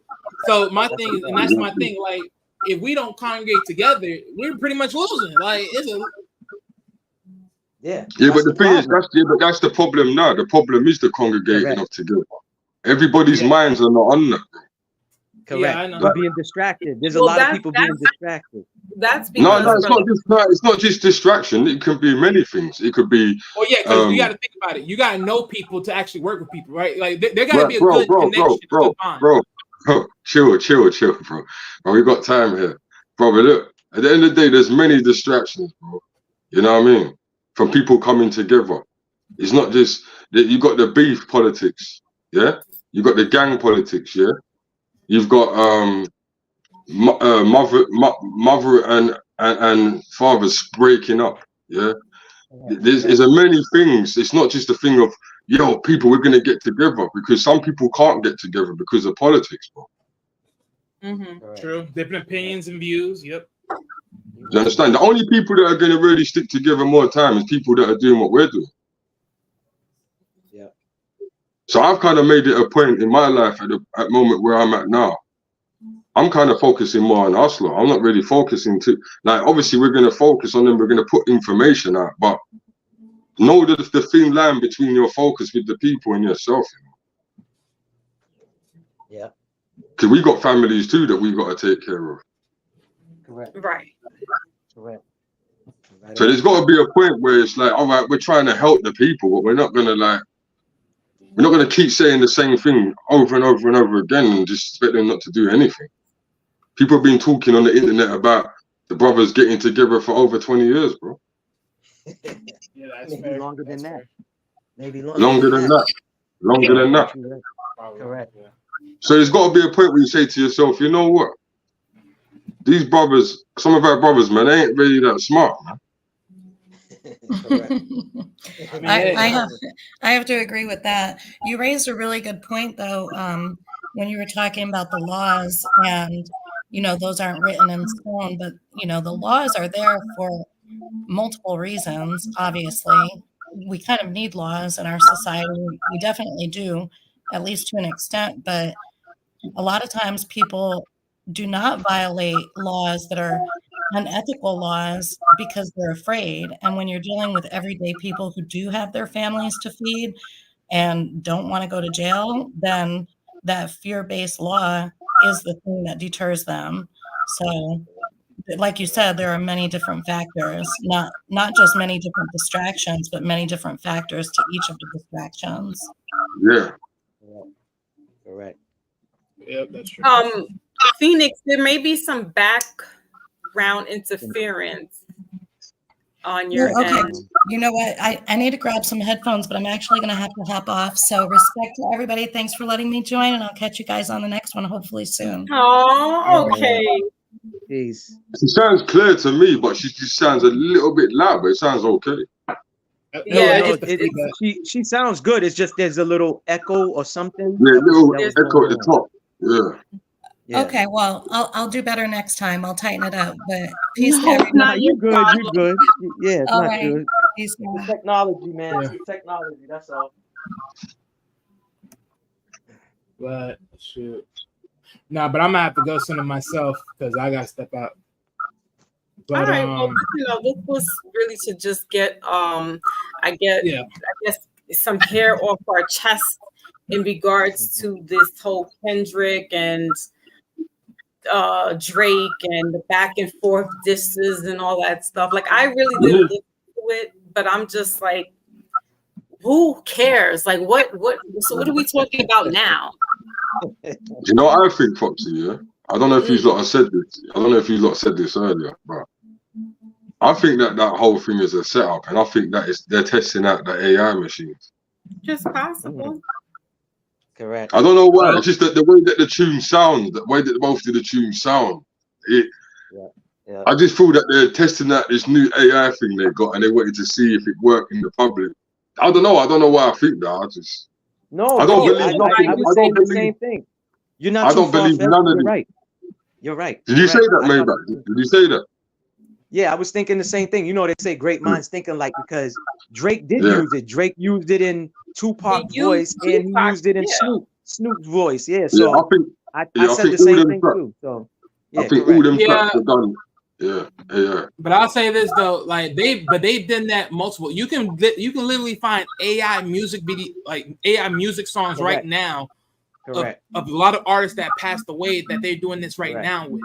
So my thing, and that's my thing, like, if we don't congregate together, we're pretty much losing. Like, it's a but the thing is, that's the problem now. The problem is the congregating of together. Everybody's minds are not on that. Correct. Yeah, I know. They're being distracted. There's a lot of people being distracted. That's because it's not just distraction. It could be many things. It could be. Well, yeah, because you got to think about it. You got to know people to actually work with people, right? Like there got to be a good connection. Bro, chill, bro. Bro, we got time here, bro. But look, at the end of the day, there's many distractions, bro. You know what I mean? From people coming together. It's not just that you got the beef politics, yeah. You got the gang politics, yeah. You've got mother and fathers breaking up, yeah. There's a many things. It's not just a thing of people, we're gonna get together, because some people can't get together because of politics, bro. True. Different opinions and views. Yep. You understand? The only people that are gonna really stick together more time is people that are doing what we're doing. So I've kind of made it a point in my life at the moment where I'm at now. I'm kind of focusing more on us lot. I'm not really focusing to, like, obviously we're going to focus on them. We're going to put information out, but know that the thin line between your focus with the people and yourself. Yeah. Because we got families too that we've got to take care of. Correct. Right. Correct. Right. So there's got to be a point where it's like, all right, we're trying to help the people, but we're not going to keep saying the same thing over and over and over again and just expect them not to do anything. People have been talking on the internet about the brothers getting together for over 20 years, bro. Yeah, that's Maybe fair. longer than that. Maybe Longer than that. Longer than that. Correct. So there's got to be a point where you say to yourself, you know what? These brothers, some of our brothers, man, they ain't really that smart, man. I have to agree with that. You raised a really good point, though, when you were talking about the laws, and those aren't written in stone, but the laws are there for multiple reasons. Obviously, we kind of need laws in our society. We definitely do, at least to an extent, but a lot of times people do not violate laws that are unethical laws because they're afraid. And when you're dealing with everyday people who do have their families to feed and don't want to go to jail, then that fear-based law is the thing that deters them. So, like you said, there are many different factors, not just many different distractions, but many different factors to each of the distractions. Yeah. Correct. Yep, that's true. Phoenix, there may be some background interference on your end. You know what? I need to grab some headphones, but I'm actually going to have to hop off. So respect to everybody. Thanks for letting me join, and I'll catch you guys on the next one, hopefully soon. Oh, okay. Peace. She sounds clear to me, but she just sounds a little bit loud, but it sounds okay. Yeah, she sounds good. It's just there's a little echo or something. Yeah, little echo at the top. Yeah. Okay, well, I'll do better next time. I'll tighten it up. But peace to everybody. Nah, you good. You good. Yeah, it's all not right. good. Peace, It's technology, man. It's technology. That's all. But shoot. Nah, but I'm gonna have to go send it myself because I gotta step out. But, all right. Well, this was really to just get I guess some hair off our chest in regards to this whole Kendrick and Drake and the back and forth disses and all that stuff. Like, I really didn't listen to it, but I'm just like, who cares? Like, what? So what are we talking about now? You know what I think, Foxy? Yeah, I don't know if you lot have said this. I don't know if you lot said this earlier, but I think that whole thing is a setup, and I think that they're testing out the AI machines. Just possible. Correct. I don't know why. It's just that the way that the tunes sound, the way that both of the tunes sound, I just feel that they're testing out this new AI thing they got, and they wanted to see if it worked in the public. I don't know. I don't know why I think that. I don't believe nothing. I would say the same thing. You're not. I don't believe none of it. Right. You're right. Did you say that, Maybach? Did you say that? Yeah, I was thinking the same thing. They say great minds think alike because Drake did use it. Drake used it in Tupac's voice, and he used it in Snoop's voice. Yeah, so I said the same thing too. So I think all them tracks are done. Yeah. But I'll say this though, like they've done that multiple. You can literally find AI music video, like AI music songs right now. Of a lot of artists that passed away that they're doing this right now with.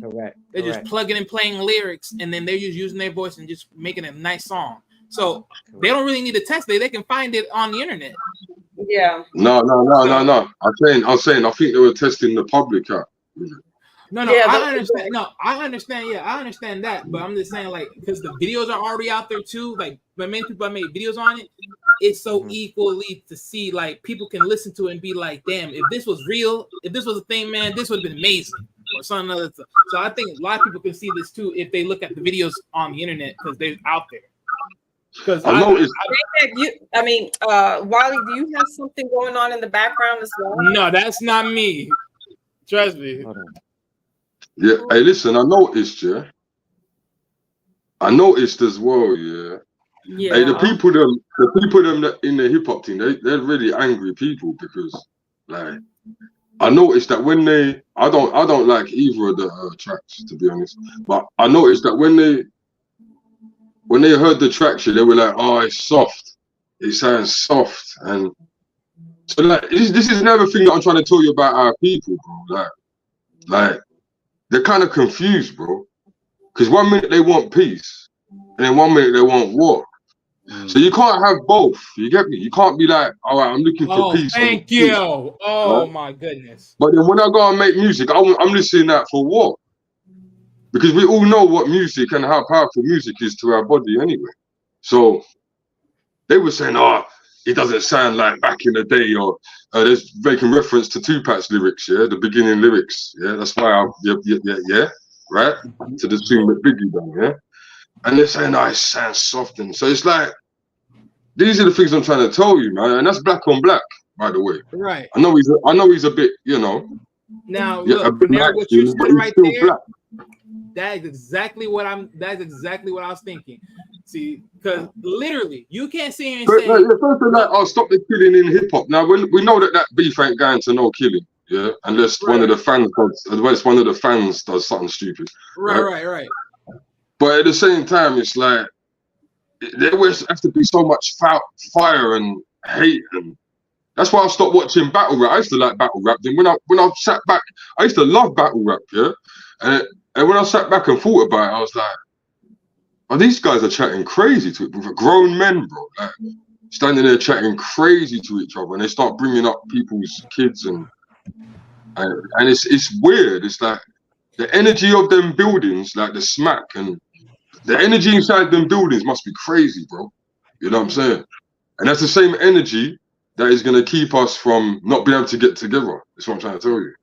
Correct. They're just plugging and playing lyrics, and then they're just using their voice and just making a nice song. So they don't really need to test it; they can find it on the internet. Yeah. No. I'm saying I think they were testing the public out. No, I understand. No, I understand. Yeah, I understand that. But I'm just saying, like, because the videos are already out there too. Like, but many people have made videos on it. It's so equally to see, like, people can listen to it and be like, damn, if this was real, if this was a thing, man, this would have been amazing. Or something other. So I think a lot of people can see this too if they look at the videos on the internet because they're out there. Because I noticed. Wally, do you have something going on in the background as well? No, that's not me. Trust me. Yeah, hey, listen, I noticed as well, Yeah. Hey, the people them that in the hip hop thing, they're really angry people because, like, I noticed that when I don't like either of the tracks, to be honest, but I noticed that when they heard the tracks, they were like, oh, it's soft, it sounds soft, and so like this is another thing that I'm trying to tell you about our people, bro. Like they're kind of confused, bro, because 1 minute they want peace, and then 1 minute they want war. So you can't have both. You get me? You can't be like, all right, I'm looking for peace. Thank you. Oh my goodness. But then when I go and make music, I'm listening out for war. Because we all know what music and how powerful music is to our body anyway. So they were saying, oh, it doesn't sound like back in the day, or there's making reference to Tupac's lyrics, yeah, the beginning lyrics, yeah. That's why right? To the tune that Biggie done, yeah. And they're saying, oh, it sounds soft, and so it's like these are the things I'm trying to tell you, man, and that's black on black, by the way. Right. I know he's a bit, you know. Now look, what you said right there. Black. That's exactly what I was thinking. See, because literally, you can't sit here and say, first of like, oh, stop the killing in hip hop. Now, we know that beef ain't going to no killing, yeah, unless one of the fans does something stupid. Right. But at the same time, it's like there always has to be so much fire and hate, and that's why I stopped watching battle rap. I used to like battle rap. Then when I sat back, I used to love battle rap, yeah, and when I sat back and thought about it, I was like, oh, these guys are chatting crazy to it. With grown men, bro. Like, standing there chatting crazy to each other, and they start bringing up people's kids, and it's weird. It's like the energy of them buildings, like the smack, and the energy inside them buildings must be crazy, bro. You know what I'm saying? And that's the same energy that is going to keep us from not being able to get together. That's what I'm trying to tell you.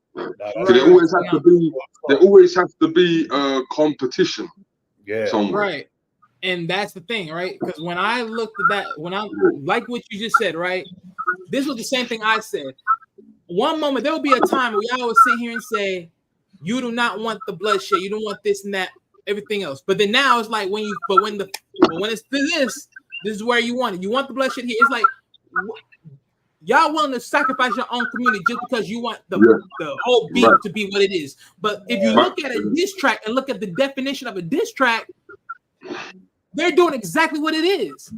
There always has to be a competition. Yeah. Somewhere. Right. And that's the thing, right? Because when I looked at that, when I like what you just said, right? This was the same thing I said. One moment, there will be a time where y'all would sit here and say, you do not want the bloodshed, you don't want this and that, everything else. But then now it's like when it's this is where you want it. You want the bloodshed here. It's like y'all willing to sacrifice your own community just because you want the whole beat to be what it is. But if you look at a diss track and look at the definition of a diss track, they're doing exactly what it is.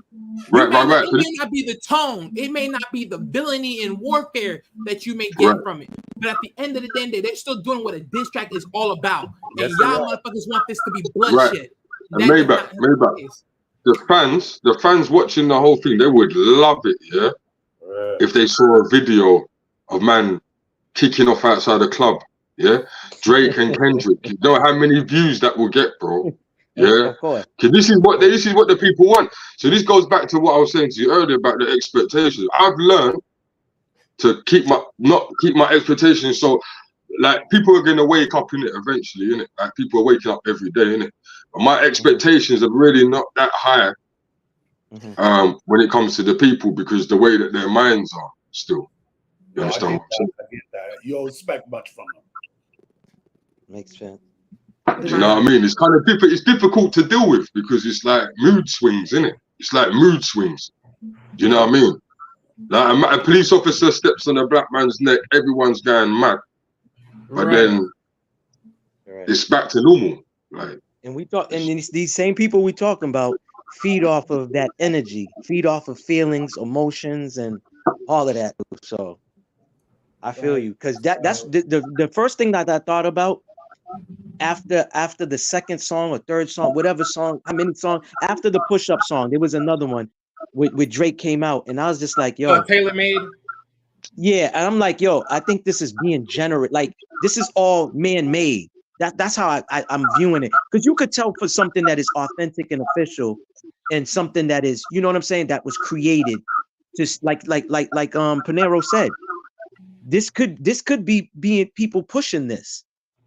Right. It may not be the tone, it may not be the villainy and warfare that you may get from it. But at the end of the day, they're still doing what a diss track is all about. And y'all motherfuckers want this to be bloodshed. And Maybach, the fans watching the whole thing, they would love it, yeah. If they saw a video of man kicking off outside the club, yeah, Drake and Kendrick, you know how many views that will get, bro. Yeah, because this is what the people want. So this goes back to what I was saying to you earlier about the expectations. I've learned to not keep my expectations. So like people are gonna wake up in it eventually, innit? Like people are waking up every day, innit? But my expectations are really not that high. When it comes to the people, because the way that their minds are still. You understand what I'm saying? I get that. You don't expect much from them. Makes sense. You know what I mean? It's kind of difficult. It's difficult to deal with because it's like mood swings, isn't it? It's like mood swings. Do you know what I mean? Like a police officer steps on a black man's neck, everyone's going mad, but then it's back to normal. Like, and we talk, and these same people we talking about feed off of that energy, feed off of feelings, emotions, and all of that. So I feel you, because that's the first thing that I thought about after the second song or third song, whatever song, how many songs after the push-up song, there was another one with Drake came out, and I was just like, yo, Tailor Made. Yeah, and I'm like, yo, I think this is being generate. Like, this is all man-made. That's how I'm viewing it, because you could tell for something that is authentic and official, and something that is, you know what I'm saying, that was created. Just like Panero said, this could be being people pushing this.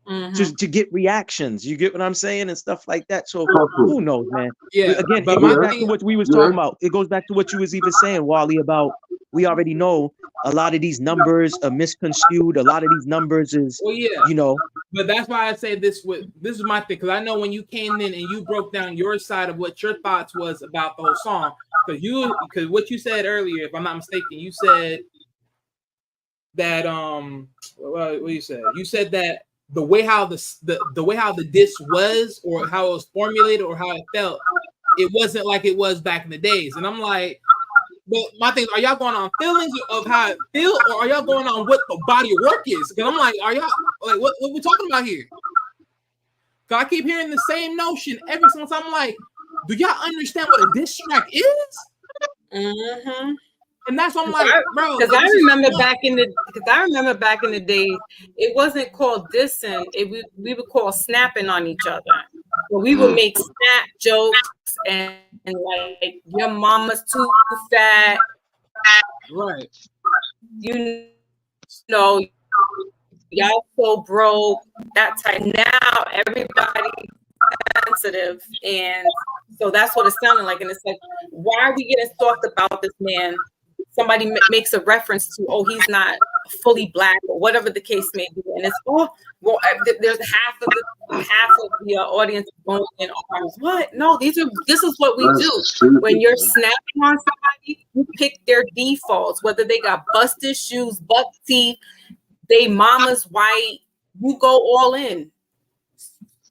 to get reactions. You get what I'm saying and stuff like that. So who knows, man? Yeah. Again, but it goes back to what we was talking about. It goes back to what you was even saying, Wally, about we already know a lot of these numbers are misconstrued. A lot of these numbers is, you know. But that's why I say this is my thing, because I know when you came in and you broke down your side of what your thoughts was about the whole song, because what you said earlier, if I'm not mistaken, you said that what you said? You said that the way how the way how the diss was, or how it was formulated, or how it felt, it wasn't like it was back in the days. And I'm like, but my thing, are y'all going on feelings of how it feels, or are y'all going on what the body of work is? Because I'm like, are y'all like what we talking about here? Because I keep hearing the same notion every single time. I'm like, do y'all understand what a diss track is? Mm-hmm. And that's what I'm like, bro. Because I remember back in the days, it wasn't called dissing. We would call snapping on each other. So we would make snap jokes and like, your mama's too fat. Right. You know, y'all so broke. That type. Now everybody's sensitive, and so that's what it's sounding like. And it's like, why are we getting soft about this man? Somebody makes a reference to, oh, he's not fully black, or whatever the case may be, and it's there's half of the audience going in arms. What? No, this is what we do. When you're snapping on somebody, you pick their defaults, whether they got busted shoes, buck teeth, they mama's white, you go all in.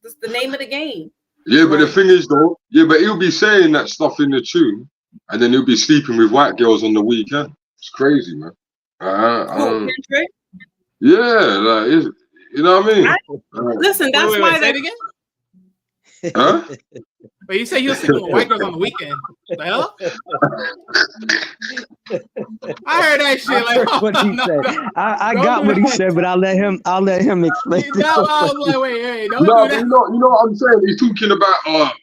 That's the name of the game. Yeah, but the thing is though, but he'll be saying that stuff in the tune, and then he'll be sleeping with white girls on the weekend. It's crazy, man. Kedrick? Yeah, like, you know what I mean? Listen, that's why say it again. Huh? But you say you're sleeping with white girls on the weekend. What the hell? I heard that shit. Like, what he said. I got what he said, but I'll let him explain. I was like, wait, don't no, do that. You know what I'm saying? He's talking about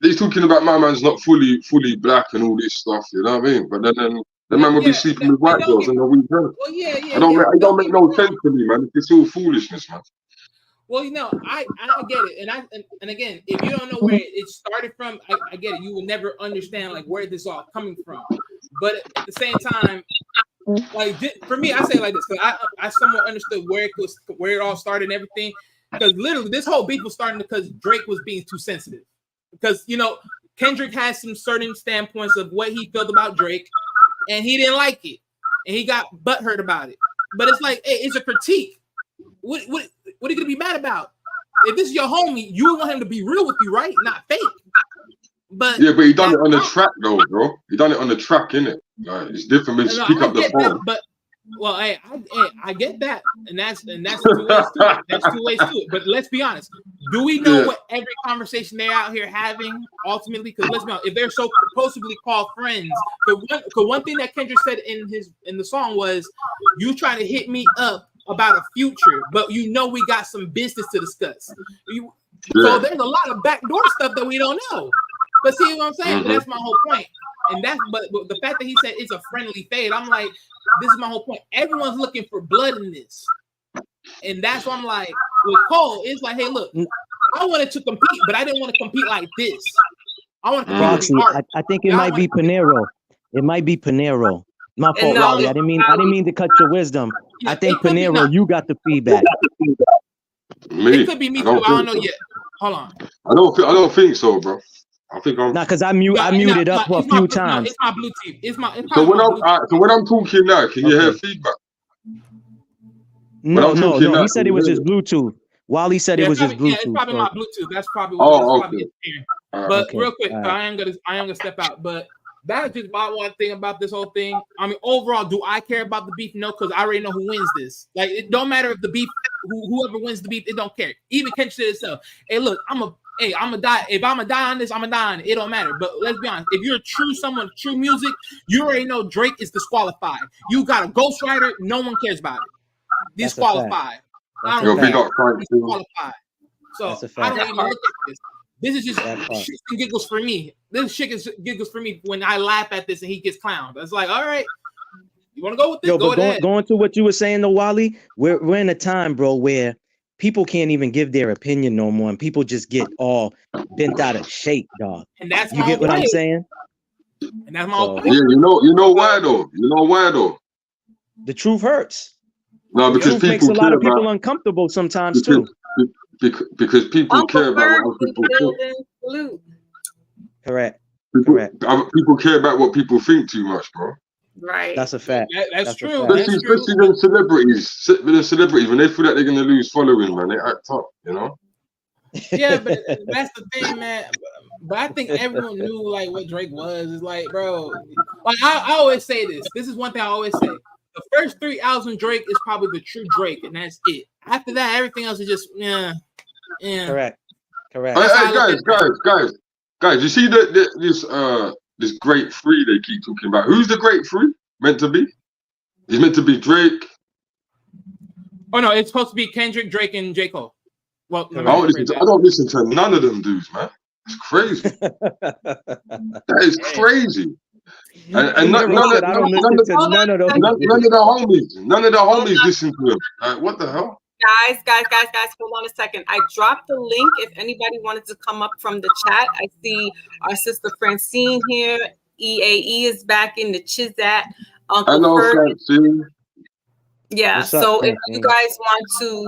he's talking about my man's not fully black and all this stuff, you know what I mean? But then the man will be sleeping with white girls on the weekend. Well, it don't make no sense to me, man. It's all foolishness, man. Well, you know, I get it, and again, if you don't know where it started from, I get it. You will never understand like where this all coming from. But at the same time, like for me, I say it like this, because I somewhat understood where it all started and everything. Because literally, this whole beef was starting because Drake was being too sensitive. Because you know, Kendrick has some certain standpoints of what he felt about Drake, and he didn't like it, and he got butthurt about it. But it's like, hey, it's a critique. What are you gonna be mad about? If this is your homie, you want him to be real with you, right? Not fake. But yeah, but he done it on the track though, bro. He done it on the track, innit? Like, it's different when you pick up the phone. But well, hey, I get that, and that's 2 ways to it. That's 2 ways to it. But let's be honest. Do we know what every conversation they're out here having ultimately? Because let's be honest, if they're so supposedly called friends, because one thing that Kendrick said in the song was, "You try to hit me up about a future, but you know we got some business to discuss." So there's a lot of backdoor stuff that we don't know. But see what I'm saying? But that's my whole point. And but the fact that he said it's a friendly fade, I'm like, this is my whole point. Everyone's looking for blood in this. And that's why I'm like, with Cole, it's like, hey, look, I wanted to compete, but I didn't want to compete like this. I want to compete. I think it might be Panero. It might be Panero. My fault, Wally. I didn't mean to cut your wisdom. I think Panero, you got the feedback. Me? It could be me too. I don't know yet. Hold on. I don't think so, bro. I think I'm not because I muted up for a few times. It's my Bluetooth. It's so when I'm talking now, can you hear feedback? No. He said it was his Bluetooth. Wally said it was his Bluetooth. Yeah, it's probably my Bluetooth. That's probably what probably here. But real quick, I am gonna step out. But that's just my one thing about this whole thing. I mean, overall, do I care about the beef? No, because I already know who wins this. Like, it don't matter if the beef, whoever wins the beef, it don't care. Even Kendrick said itself. Hey, look, I'm gonna die. If I'm gonna die on this, I'm gonna die on it. It don't matter. But let's be honest. If you're true music, you already know Drake is disqualified. You got a ghostwriter. No one cares about it. Disqualified. I don't care. Disqualified. So I don't even look at this. This is just shits and giggles for me. This shit is giggles for me when I laugh at this and he gets clowned. It's like, all right, you want to go with this? Going to what you were saying, though, Wally, we're in a time, bro, where people can't even give their opinion no more, and people just get all bent out of shape, dog. And that's You get what I'm saying? And that's my So, Yeah, you know why though? You know why though? the truth hurts. No, The because truth makes people a lot care of people about uncomfortable sometimes too. because people Uncle care about Ferg what in people the think. building. Salute. Correct. People, Correct. people care about what people think too much, bro. Right. That's a fact. That's That's a true. fact. That's true. Especially them celebrities, when they feel like they're gonna lose following, man, they act up, you know. Yeah, but that's the thing, man. But I think everyone knew like what Drake was. It's like, bro, like I always say this. This is one thing I always say. The first 3 albums of Drake is probably the true Drake, and that's it. After that, everything else is just yeah. Correct. Correct. That's how I look at Guys, you see this great three they keep talking about. Who's the great three meant to be? He's meant to be Drake. Oh no, it's supposed to be Kendrick, Drake, and J. Cole. Well, I don't listen to none of them dudes, man. It's crazy. That is crazy. And none of the homies listen to him. Like, what the hell? Guys, hold on a second. I dropped the link if anybody wanted to come up from the chat. I see our sister Francine here. EAE is back in the Chizat. Hello, Francine. Yeah, What's up, so Francine? if you guys want to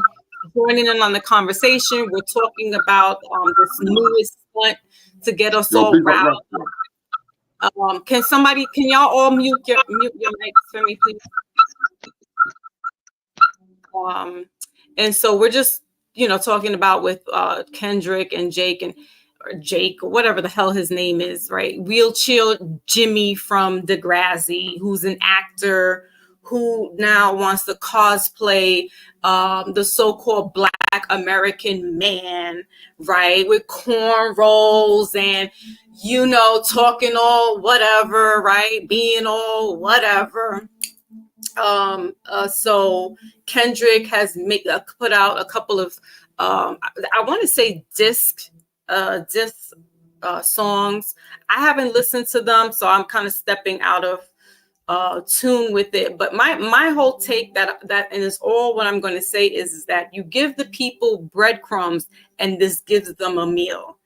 join in on the conversation, we're talking about this newest stunt to get us all riled. Can y'all all mute your mics for me, please? And so we're just, talking about with Kendrick and Jake or whatever the hell his name is, right? Real Chill Jimmy from Degrassi, who's an actor who now wants to cosplay the so-called Black American man, right? With cornrows and, talking all whatever, right? Being all whatever. So Kendrick has put out a couple of I want to say disc songs. I haven't listened to them, so I'm kind of stepping out of tune with it. But my whole take that and it's all what I'm going to say is that you give the people breadcrumbs and this gives them a meal.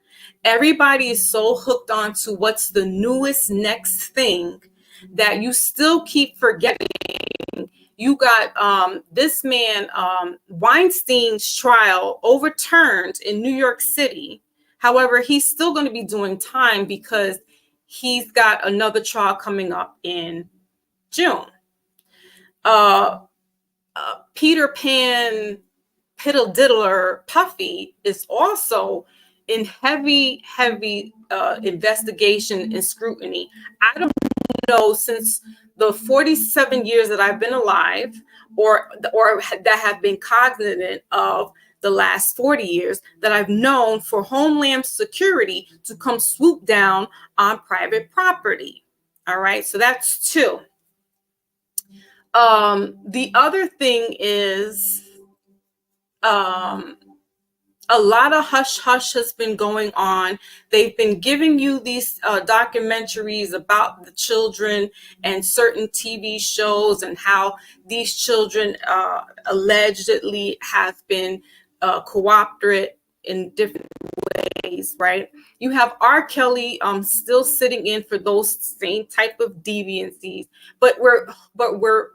Everybody is so hooked on to what's the newest next thing that you still keep forgetting. You got this man, Weinstein's trial overturned in New York City. However, he's still going to be doing time because he's got another trial coming up in June. Peter Pan Piddle Diddler Puffy is also in heavy investigation and scrutiny. I don't know, since the 47 years that I've been alive or that have been cognizant of the last 40 years, that I've known for Homeland Security to come swoop down on private property. All right, so that's two. The other thing is a lot of hush hush has been going on. They've been giving you these documentaries about the children and certain TV shows and how these children allegedly have been cooperated in different ways, right? You have R. Kelly still sitting in for those same type of deviancies, but we're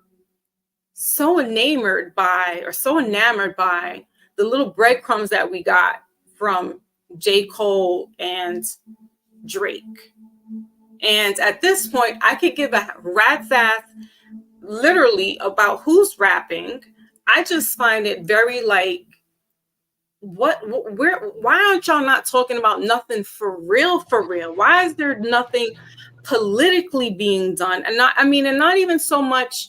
so enamored by the little breadcrumbs that we got from J. Cole and Drake. And at this point, I could give a rat's ass literally about who's rapping. I just find it very like, why aren't y'all not talking about nothing for real? Why is there nothing politically being done? And not even so much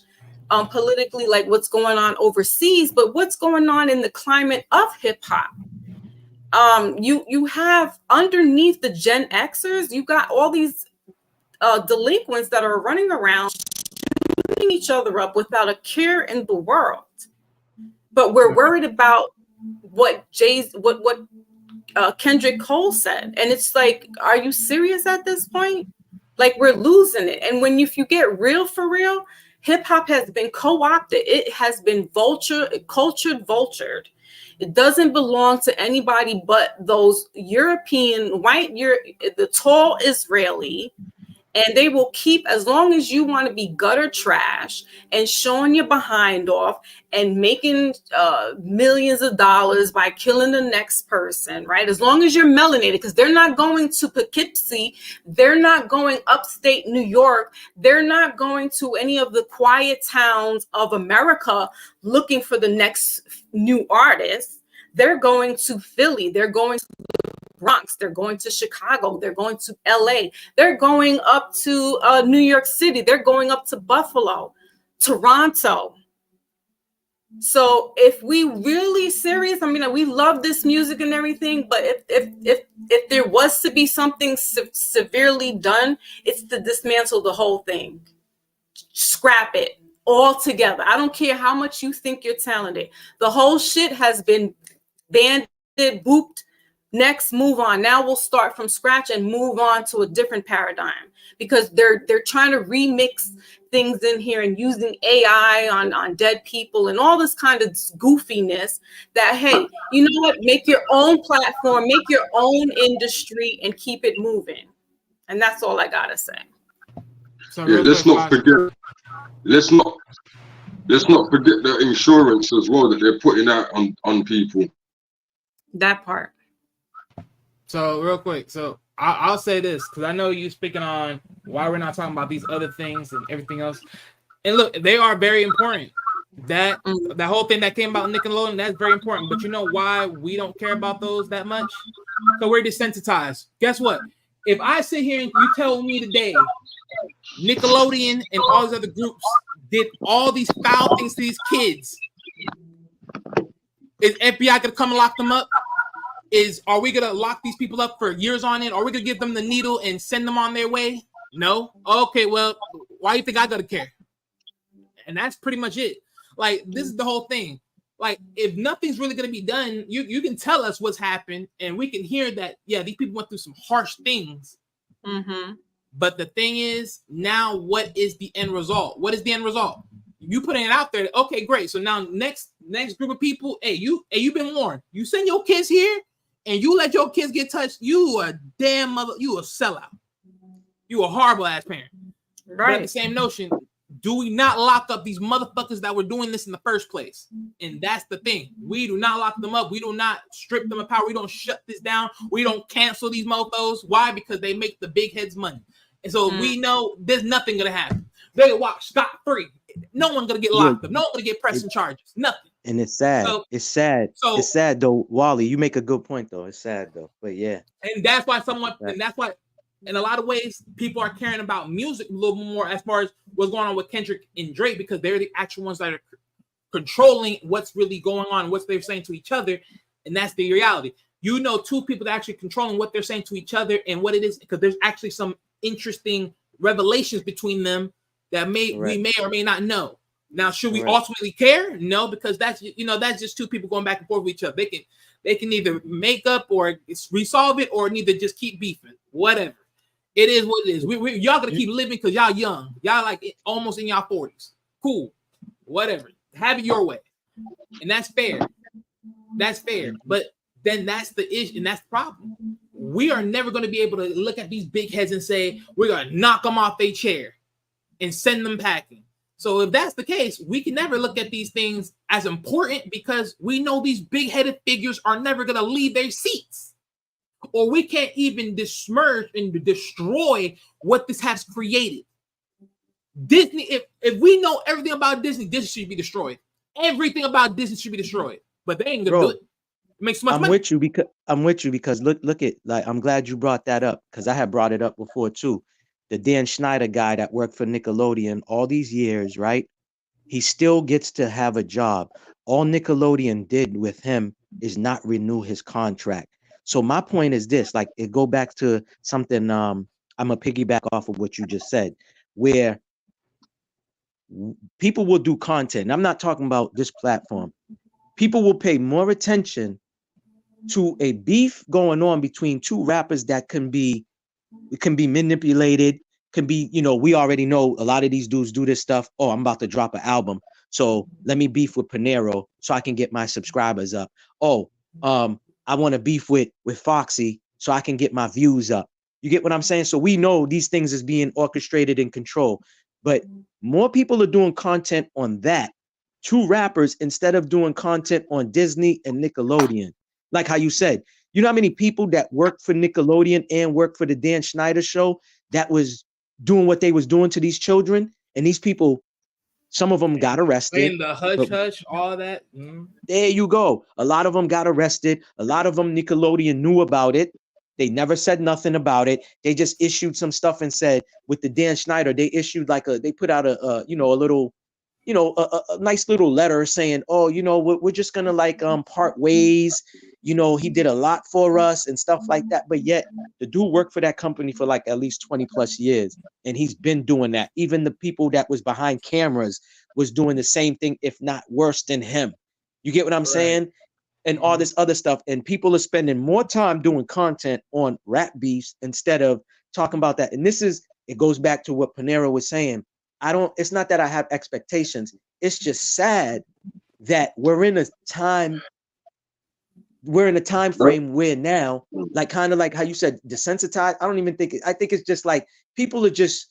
politically like what's going on overseas, but what's going on in the climate of hip hop. You have underneath the Gen Xers, you got all these delinquents that are running around shooting each other up without a care in the world. But we're worried about what Kendrick Cole said, and it's like, are you serious at this point? Like, we're losing it. And if you get real for real, hip hop has been co-opted. It has been vultured. It doesn't belong to anybody but those European, the tall Israeli. And they will keep, as long as you want to be gutter trash and showing your behind off and making millions of dollars by killing the next person, right? As long as you're melanated, because they're not going to Poughkeepsie, they're not going upstate New York, they're not going to any of the quiet towns of America looking for the next new artist. They're going to Philly, they're going to Bronx, they're going to Chicago, they're going to LA, they're going up to New York City, they're going up to Buffalo, Toronto. So if we really serious, I mean, we love this music and everything, but if there was to be something severely done, it's to dismantle the whole thing, scrap it all together. I don't care how much you think you're talented. The whole shit has been banded, booped. Next, move on. Now we'll start from scratch and move on to a different paradigm, because they're trying to remix things in here and using AI on dead people and all this kind of goofiness that, hey, you know what? Make your own platform, make your own industry, and keep it moving. And that's all I gotta say. So Yeah, let's not forget the insurance as well that they're putting out on people. That part. So real quick, so I'll say this, because I know you speaking on why we're not talking about these other things and everything else. And look, they are very important. That whole thing that came about Nickelodeon, that's very important. But you know why we don't care about those that much? So we're desensitized. Guess what? If I sit here and you tell me today Nickelodeon and all these other groups did all these foul things to these kids, is FBI gonna come and lock them up? Are we gonna lock these people up for years on end? Are we gonna give them the needle and send them on their way? No. Okay, well, why do you think I gotta care? And that's pretty much it. Like, this is the whole thing. Like, if nothing's really gonna be done, you can tell us what's happened, and we can hear that, yeah, these people went through some harsh things. Mm-hmm. But the thing is, now what is the end result? What is the end result? You putting it out there. Okay, great. So now next group of people, you've been warned. You send your kids here, and you let your kids get touched, you a damn mother, you a sellout. You a horrible ass parent. Right. But the same notion, do we not lock up these motherfuckers that were doing this in the first place? And that's the thing. We do not lock them up. We do not strip them of power. We don't shut this down. We don't cancel these mofos. Why? Because they make the big heads money. And so we know there's nothing going to happen. They walk scot-free. No one's going to get locked up. No one's going to get pressing charges. Nothing. And it's sad. It's sad. It's sad though, Wally. You make a good point though. It's sad though, but yeah. And that's why in a lot of ways, people are caring about music a little more as far as what's going on with Kendrick and Drake, because they're the actual ones that are controlling what's really going on, what they're saying to each other, and that's the reality. You know, two people that are actually controlling what they're saying to each other and what it is, because there's actually some interesting revelations between them that we may or may not know. Now, should we ultimately care? No, because that's just two people going back and forth with each other. They can either make up or resolve it, or neither just keep beefing. Whatever. It is what it is. Y'all gonna keep living because y'all young. Y'all like almost in y'all 40s. Cool. Whatever. Have it your way. And that's fair. That's fair. But then that's the issue, and that's the problem. We are never going to be able to look at these big heads and say, we're going to knock them off their chair and send them packing. So if that's the case, we can never look at these things as important, because we know these big-headed figures are never going to leave their seats. Or we can't even besmirch and destroy what this has created. Disney, if we know everything about Disney, Disney should be destroyed. Everything about Disney should be destroyed. But they ain't going to do it. It makes much money. I'm with you because look at, like, I'm glad you brought that up, because I had brought it up before too. The Dan Schneider guy that worked for Nickelodeon all these years, right? He still gets to have a job. All Nickelodeon did with him is not renew his contract. So my point is this, like, it go back to something, I'm a piggyback off of what you just said, where people will do content. And I'm not talking about this platform. People will pay more attention to a beef going on between two rappers that can be manipulated, can be, we already know a lot of these dudes do this stuff. Oh, I'm about to drop an album. So let me beef with Panero so I can get my subscribers up. Oh, I want to beef with Foxy so I can get my views up. You get what I'm saying? So we know these things is being orchestrated and controlled, but more people are doing content on that. Two rappers instead of doing content on Disney and Nickelodeon. Like how you said, you know how many people that worked for Nickelodeon and worked for the Dan Schneider show that was doing what they was doing to these children? And these people, some of them got arrested. Playing the hush hush, all that. There you go. A lot of them got arrested. A lot of them, Nickelodeon knew about it. They never said nothing about it. They just issued some stuff and said, with the Dan Schneider, they issued like they put out a little, a nice little letter saying, oh, we're just gonna like part ways. He did a lot for us and stuff like that. But yet the dude worked for that company for like at least 20 plus years. And he's been doing that. Even the people that was behind cameras was doing the same thing, if not worse than him. You get what I'm saying? And all this other stuff. And people are spending more time doing content on rap beefs instead of talking about that. And it goes back to what Panero was saying. It's not that I have expectations. It's just sad that we're in a time frame where now, like kind of like how you said, desensitized. I don't even think I think it's just like people are just,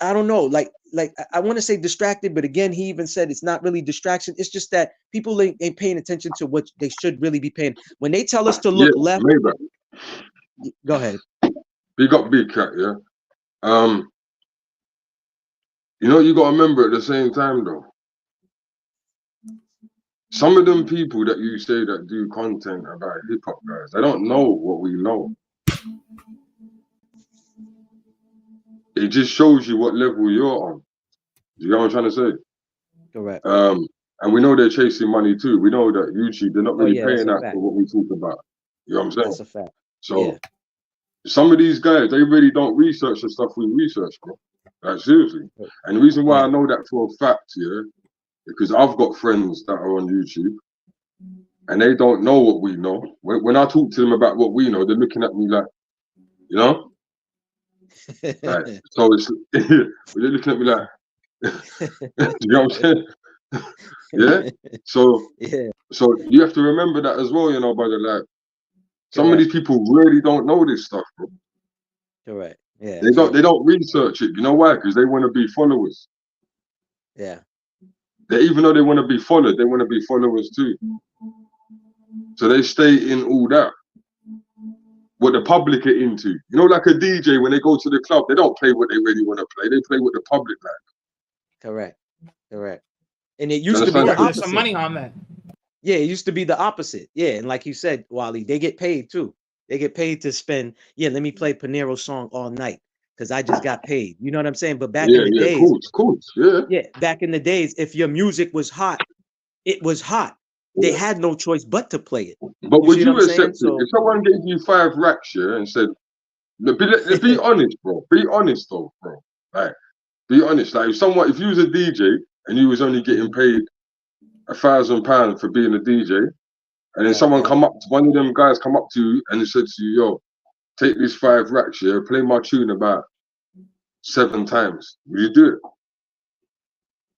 I don't know, like I want to say distracted, but again, he even said it's not really distraction. It's just that people ain't paying attention to what they should really be paying. When they tell us to look left. Go ahead. Big up Big Cat, yeah. You got to remember at the same time though, some of them people that you say that do content about hip hop guys, they don't know what we know. It just shows you what level you're on. You know what I'm trying to say? Correct. And we know they're chasing money too. We know that YouTube, they're not really paying out for what we talk about. You know what I'm saying? That's a fact. So some of these guys, they really don't research the stuff we research, bro. Like seriously. And the reason why I know that for a fact, because I've got friends that are on YouTube and they don't know what we know. When I talk to them about what we know, they're looking at me like, like, so it's they're looking at me like, you know what I'm saying? So you have to remember that as well, brother. Like some of these people really don't know this stuff, bro. Correct. Yeah. They don't research it. You know why? Because they want to be followers. Yeah. Even though they want to be followed, they want to be followers too. So they stay in all that. What the public are into. Like a DJ, when they go to the club, they don't play what they really want to play. They play what the public like. Correct. And it used to be the opposite. Some money on that. Yeah, it used to be the opposite. Yeah, and like you said, Wally, they get paid too. They get paid to spend, let me play Panero's song all night because I just got paid. You know what I'm saying? But back in the days, cool. Back in the days, if your music was hot, it was hot. They had no choice but to play it. But would you accept it? If someone gave you 5 racks and said, be honest, bro. Be honest though, bro. Like, be honest. Like if you was a DJ and you was only getting paid £1,000 for being a DJ, and then one of them guys come up to you and said to you, yo, take this 5 racks, play my tune about 7 times. Would you do it?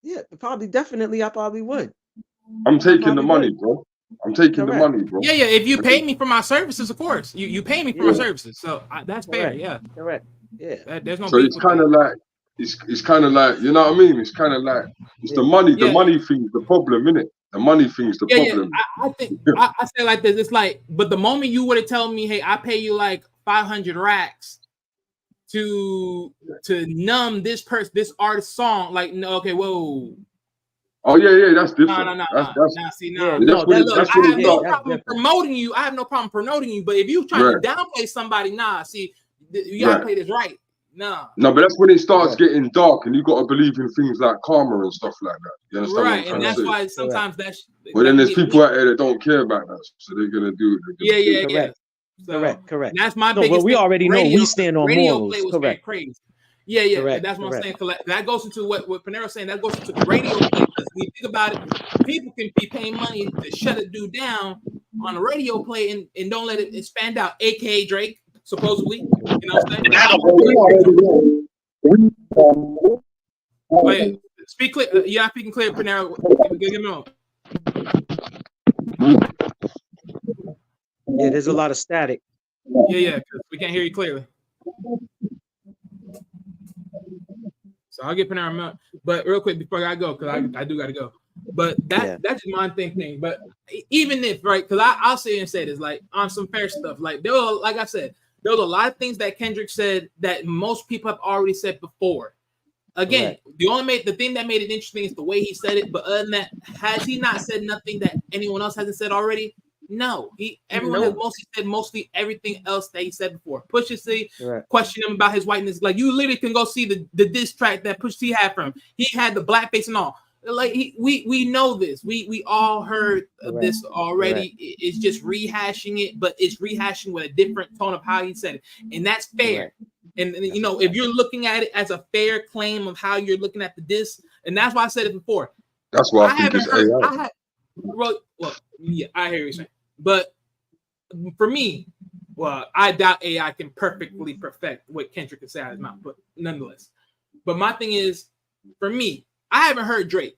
Yeah, definitely, I probably would. I'm taking the money, bro. I'm taking the money, bro. Yeah. If you pay me for my services, of course. You pay me for my services. So that's fair, yeah. Correct. Yeah. There's no. So it's kind of like, it's kind of like, you know what I mean? It's kind of like, it's the money. The money thing's the problem, innit? The money thing's the problem. I think I say like this. It's like, but the moment you would have told me, hey, I pay you like 500 racks to numb this artist's song, like, no, okay, whoa. Oh yeah, that's different. No. That's I have no problem promoting you. I have no problem promoting you. But if you try to downplay somebody, you gotta play this right. No, but that's when it starts getting dark, and you got to believe in things like karma and stuff like that. You understand? Right, and that's why sometimes that's. But then there's people out there that don't care about that, so they're gonna do it. Yeah. So, correct. That's my biggest. But we already know we stand on morals. Correct. Crazy. Yeah. Correct, that's what I'm saying. That goes into what Panero's saying. That goes into the radio play. Because when you think about it, people can be paying money to shut a dude down on a radio play and don't let it expand out. AKA Drake, supposedly. You know what I'm saying? Speak clear. Yeah, speaking clear, Panera. Give me on. Yeah, there's a lot of static. Yeah, 'cause we can't hear you clearly. So I'll get Panera Milk. But real quick before I go, because I do got to go. But that's just my thing. But even if, right, because I'll sit here and say this, like, on some fair stuff, like, there were, like I said, there was a lot of things that Kendrick said that most people have already said before. Again, the thing that made it interesting is the way he said it. But other than that, has he not said nothing that anyone else hasn't said already? No. Everyone has mostly everything else that he said before. Pusha T questioned him about his whiteness. Like, you literally can go see the diss track that Pusha T had from him. He had the blackface and all. Like, we know this. We all heard this already. It's just rehashing it, but it's rehashing with a different tone of how he said it, and that's fair. And you know, if you're looking at it as a fair claim of how you're looking at the diss, and that's why I said it before. That's why I think it's AI. Well, yeah, I hear you saying, but for me, well, I doubt AI can perfectly perfect what Kendrick can say out of his mouth, but nonetheless. But my thing is, for me, I haven't heard Drake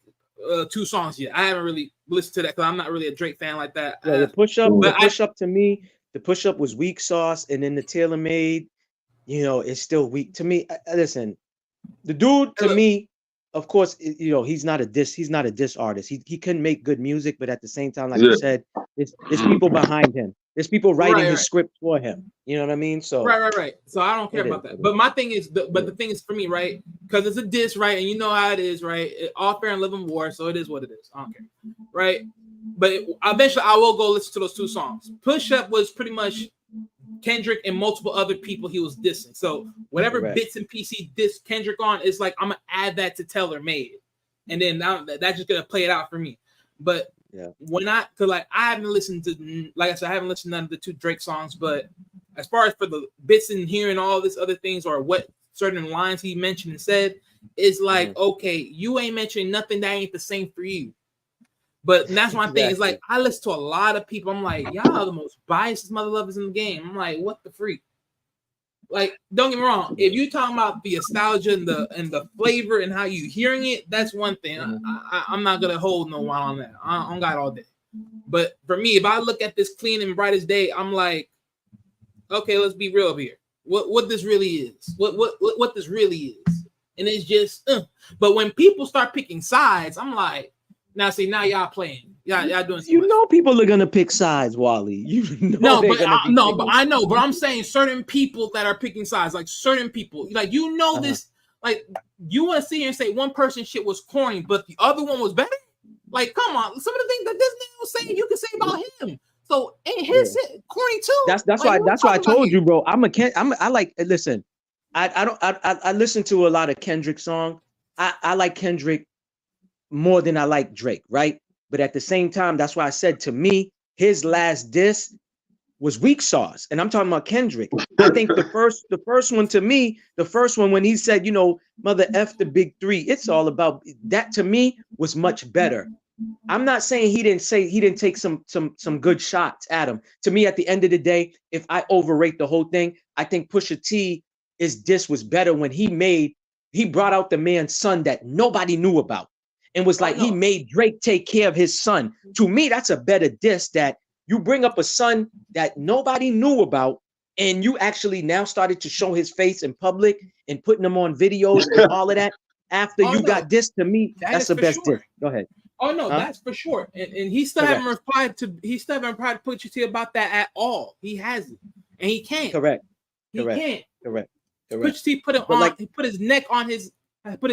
2 songs yet. I haven't really listened to that because I'm not really a Drake fan like that. Yeah, the push up to me, the push up was weak sauce, and then the tailor made, you know, it's still weak to me. Listen, the dude to me, of course, you know, he's not a diss artist. He couldn't make good music, but at the same time, like you said, it's people behind him. There's people writing his script for him. You know what I mean? So right. So I don't care about that. But my thing is, the thing is for me, right? Because it's a diss, right? And you know how it is, right? All fair and live in war, so it is what it is. I don't care, right? But eventually, I will go listen to those 2 songs. Push Up was pretty much Kendrick and multiple other people he was dissing. So whatever bits and pieces he dissed Kendrick on, is like, I'm gonna add that to Taylor Made, and then that's just gonna play it out for me. But when I haven't listened to, like I said, I haven't listened to none of the 2 Drake songs. But as far as for the bits and hearing all this other things, or what certain lines he mentioned and said, it's like, okay, you ain't mentioning nothing that ain't the same for you. But that's my thing. It's like, I listen to a lot of people. I'm like, y'all are the most biased mother lovers in the game. I'm like, what the freak? Like, don't get me wrong. If you're talking about the nostalgia and the flavor and how you hearing it, that's one thing. I'm not gonna hold no one on that. I don't got all day. But for me, if I look at this clean and bright as day, I'm like, okay, let's be real here. What this really is. What this really is. And it's just, But when people start picking sides, I'm like, now y'all playing. Y'all doing too much. You know people are gonna pick sides, Wally. You know but I know, but I'm saying certain people that are picking sides, like certain people, like, you know, this, like, you want to sit here and say one person's shit was corny, but the other one was better. Like, come on, some of the things that this nigga was saying, you can say about him. So ain't his shit corny too? That's why I told you, bro. I like, listen. I listen to a lot of Kendrick song. I like Kendrick more than I like Drake, right? But at the same time, that's why I said, to me, his last diss was weak sauce. And I'm talking about Kendrick. I think the first one to me, the first one when he said, you know, mother F the big 3, it's all about that, to me was much better. I'm not saying he didn't take some good shots at him. To me, at the end of the day, if I overrate the whole thing, I think Pusha T's diss was better when he brought out the man's son that nobody knew about. And was like, he made Drake take care of his son. To me, that's a better diss, that you bring up a son that nobody knew about, and you actually now started to show his face in public and putting him on videos and all of that after you got dissed. To me, that's the best diss. Go ahead. Oh no, that's for sure. And he still haven't replied to Pusha T about that at all. He hasn't. And he can't. Correct. Pusha T put his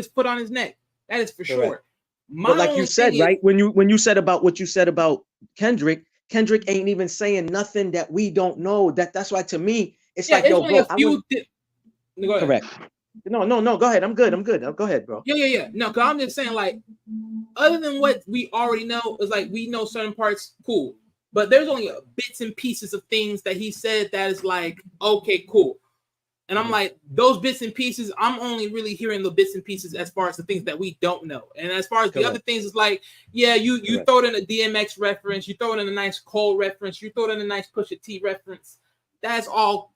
foot on his neck. That is for sure. But like you said, right? When you said about what you said about Kendrick ain't even saying nothing that we don't know. That's why, to me, it's like, yo, bro. Go correct. No. Go ahead. I'm good. Go ahead, bro. Yeah. No, because I'm just saying, like, other than what we already know, is like, we know certain parts, cool. But there's only bits and pieces of things that he said that is like, okay, cool. And I'm like, those bits and pieces, I'm only really hearing the bits and pieces as far as the things that we don't know. And as far as the other things, it's like, yeah, you throw it in a DMX reference, you throw it in a nice Cole reference, you throw it in a nice Pusha T reference. that's all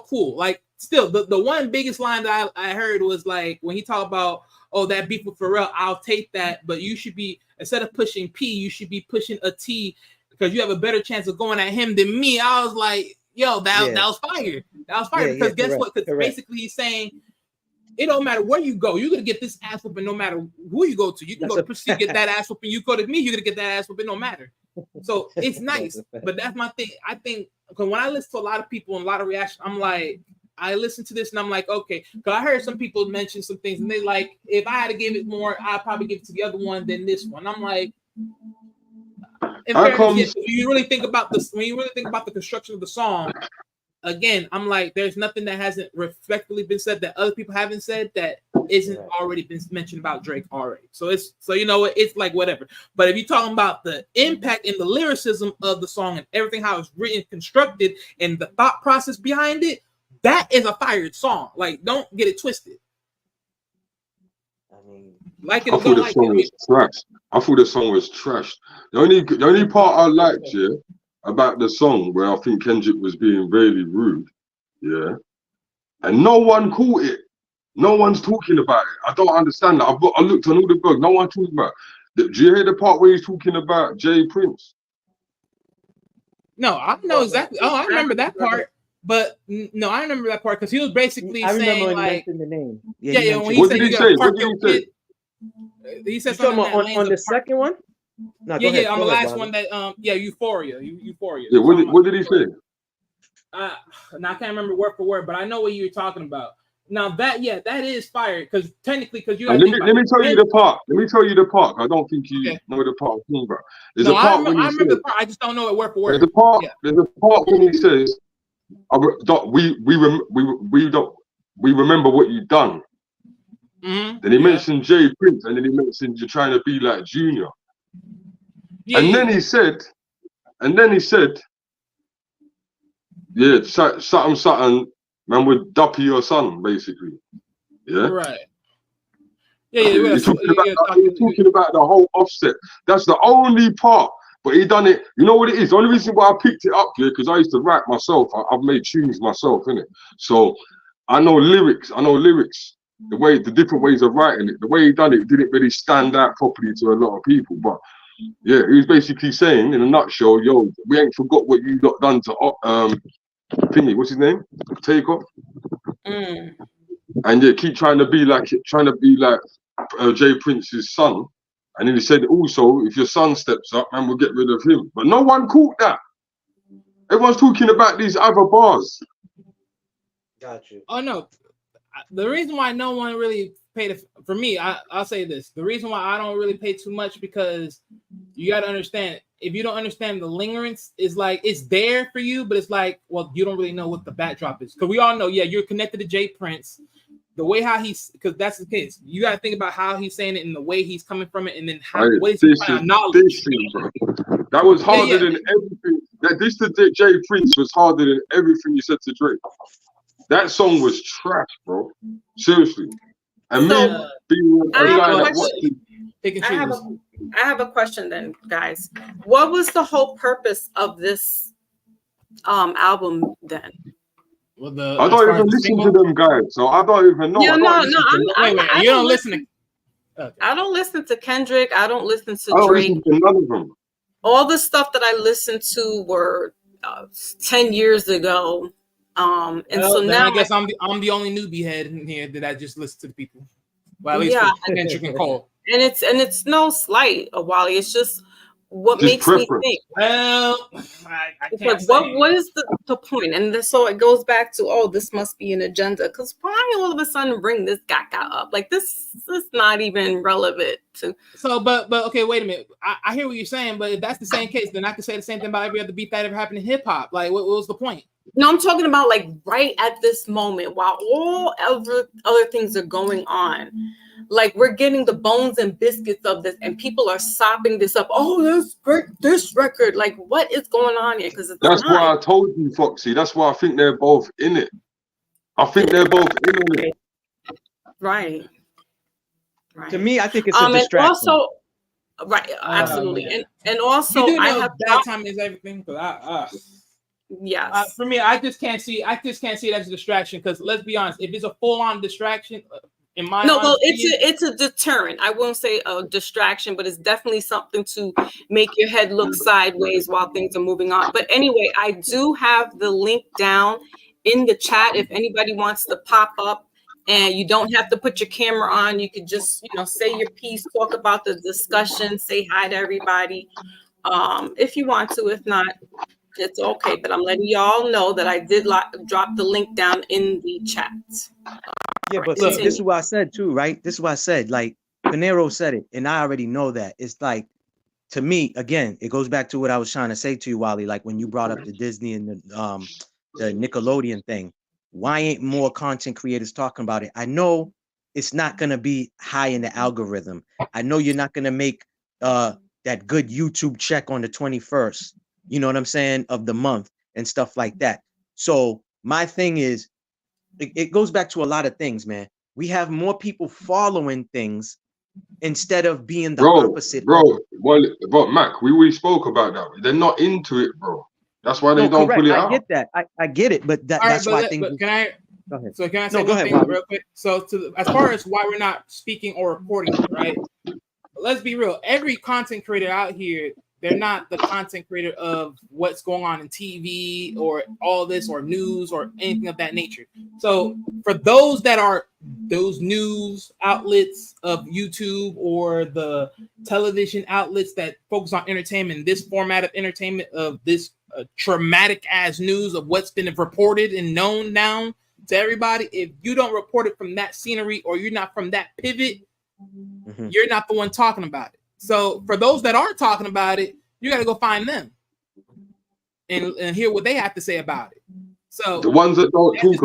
cool. Like, still, the one biggest line that I heard was like when he talked about, oh, that beef with Pharrell, I'll take that, but you should be, instead of pushing P, you should be pushing a T because you have a better chance of going at him than me. I was like, yo, that was fire. That was fire because guess what? Because basically he's saying it don't matter where you go, you're gonna get this ass whooping no matter who you go to. You can go to Pussy, get that ass whooping. You go to me, you're gonna get that ass whooping no matter. So it's nice, but that's my thing. I think because when I listen to a lot of people and a lot of reaction, I'm like, I listen to this and I'm like, okay, because I heard some people mention some things and they like, if I had to give it more, I'd probably give it to the other one than this one. I'm like, in fairness, when you really think about this, when you really think about the construction of the song, again, I'm like, there's nothing that hasn't respectfully been said that other people haven't said that isn't already been mentioned about Drake already. So it's, so you know, it's like whatever. But if you're talking about the impact and the lyricism of the song and everything, how it's written, constructed, and the thought process behind it, that is a fired song. Like, don't get it twisted. I mean, like it I or thought don't the like song it. was trash. I thought the song was trash. The only part I liked, about the song where I think Kendrick was being really rude, and no one caught it. No one's talking about it. I don't understand that. I looked on all the blogs. No one talking about it. Do you hear the part where he's talking about Jay Prince? No, I know exactly. Oh, I remember that part. But no, I remember that part because he was basically saying like, the name. Yeah, when he what said did he you say? gotta What park did your he say? kid. He said You talking something about on the second one? No, go ahead. on Go the ahead, last one that Euphoria. Euphoria. Yeah, what did he say? Now I can't remember word for word, but I know what you're talking about. Now that is fire because technically, because you. Let me tell you the part. Let me tell you the part. I don't think you know the part I'm talking about. There's a part when he I remember says, the part. I just don't know it word for word. There's a part when he says, we remember what you've done. Mm-hmm. Then he mentioned Jay Prince, and then he mentioned you're trying to be like Junior. Then he said, something, man would duppy your son, basically. Yeah. Right. He's talking about the whole Offset. That's the only part. But he done it. You know what it is? The only reason why I picked it up here, because I used to write myself. I've made tunes myself, innit? So I know lyrics. The different ways of writing it. The way he done it didn't really stand out properly to a lot of people. But yeah, he was basically saying, in a nutshell, yo, we ain't forgot what you got done to Thingy, what's his name? Takeoff. And keep trying to be like Jay Prince's son. And then he said also, if your son steps up, man, we'll get rid of him. But no one caught that. Everyone's talking about these other bars. Got you. Oh no, the reason why no one really paid for me, I'll say this: the reason why I don't really pay too much because you got to understand. If you don't understand the lingerance, is like it's there for you, but it's like, well, you don't really know what the backdrop is because we all know, you're connected to Jay Prince. The way how he's, because that's the case. You got to think about how he's saying it and the way he's coming from it, and then what he's trying to acknowledge. That was harder than everything. This to Jay Prince was harder than everything you said to Drake. That song was trash, bro. Seriously. And So, I have a question then, guys. What was the whole purpose of this album then? Well, I don't even listen to them guys, so I don't even know. You don't listen to. Okay. I don't listen to Kendrick. I don't listen to Drake. Drake. None of them. All the stuff that I listened to were 10 years ago. So now I guess I'm the only newbie head in here that I just listen to the people. Well, at least Kendrick and Cole. And it's no slight, Wally. It's just what makes me think. Well, it's like what is the point? And so it goes back to, this must be an agenda. Because why all of a sudden bring this guy up? Like this is not even relevant to. So, but okay, wait a minute. I hear what you're saying, but if that's the same case, then I could say the same thing about every other beat that ever happened in hip hop. Like, what was the point? No, I'm talking about like right at this moment while all other things are going on. Like we're getting the bones and biscuits of this, and people are sopping this up. Oh, that's great! This record, like, what is going on here? Because that's why I told you, Foxy. That's why I think they're both in it. I think they're both in it. Right. To me, I think it's a distraction. And also, right, absolutely, and also, I have that time is everything. Yes. For me, I just can't see it as a distraction, because let's be honest, if it's a full-on distraction, in my No, well, opinion, it's a deterrent. I won't say a distraction, but it's definitely something to make your head look sideways while things are moving on. But anyway, I do have the link down in the chat if anybody wants to pop up, and you don't have to put your camera on. You could just, say your piece, talk about the discussion, say hi to everybody, if you want to. If not, it's okay. But I'm letting y'all know that I did drop the link down in the chat. Yeah, but see, this is what I said too, right? This is what I said. Like Panero said it, and I already know that. It's like, to me, again, it goes back to what I was trying to say to you, Wally. Like when you brought up the Disney and the Nickelodeon thing. Why ain't more content creators talking about it? I know it's not gonna be high in the algorithm. I know you're not gonna make that good YouTube check on the 21st. You know what I'm saying, of the month and stuff like that. So my thing is, it goes back to a lot of things, man. We have more people following things instead of being the opposite. Bro, but Mac, we spoke about that. They're not into it, bro. That's why they don't put it out. I get that. I get it, but that's why I think. Can I? Go ahead. So can I say one thing real quick? So as far as why we're not speaking or reporting, right? Let's be real. Every content creator out here, they're not the content creator of what's going on in TV or all this or news or anything of that nature. So for those that are those news outlets of YouTube or the television outlets that focus on entertainment, this format of entertainment, of this traumatic ass news of what's been reported and known now to everybody, if you don't report it from that scenery or you're not from that pivot, you're not the one talking about it. So for those that aren't talking about it, you got to go find them and hear what they have to say about it. So the ones that don't talk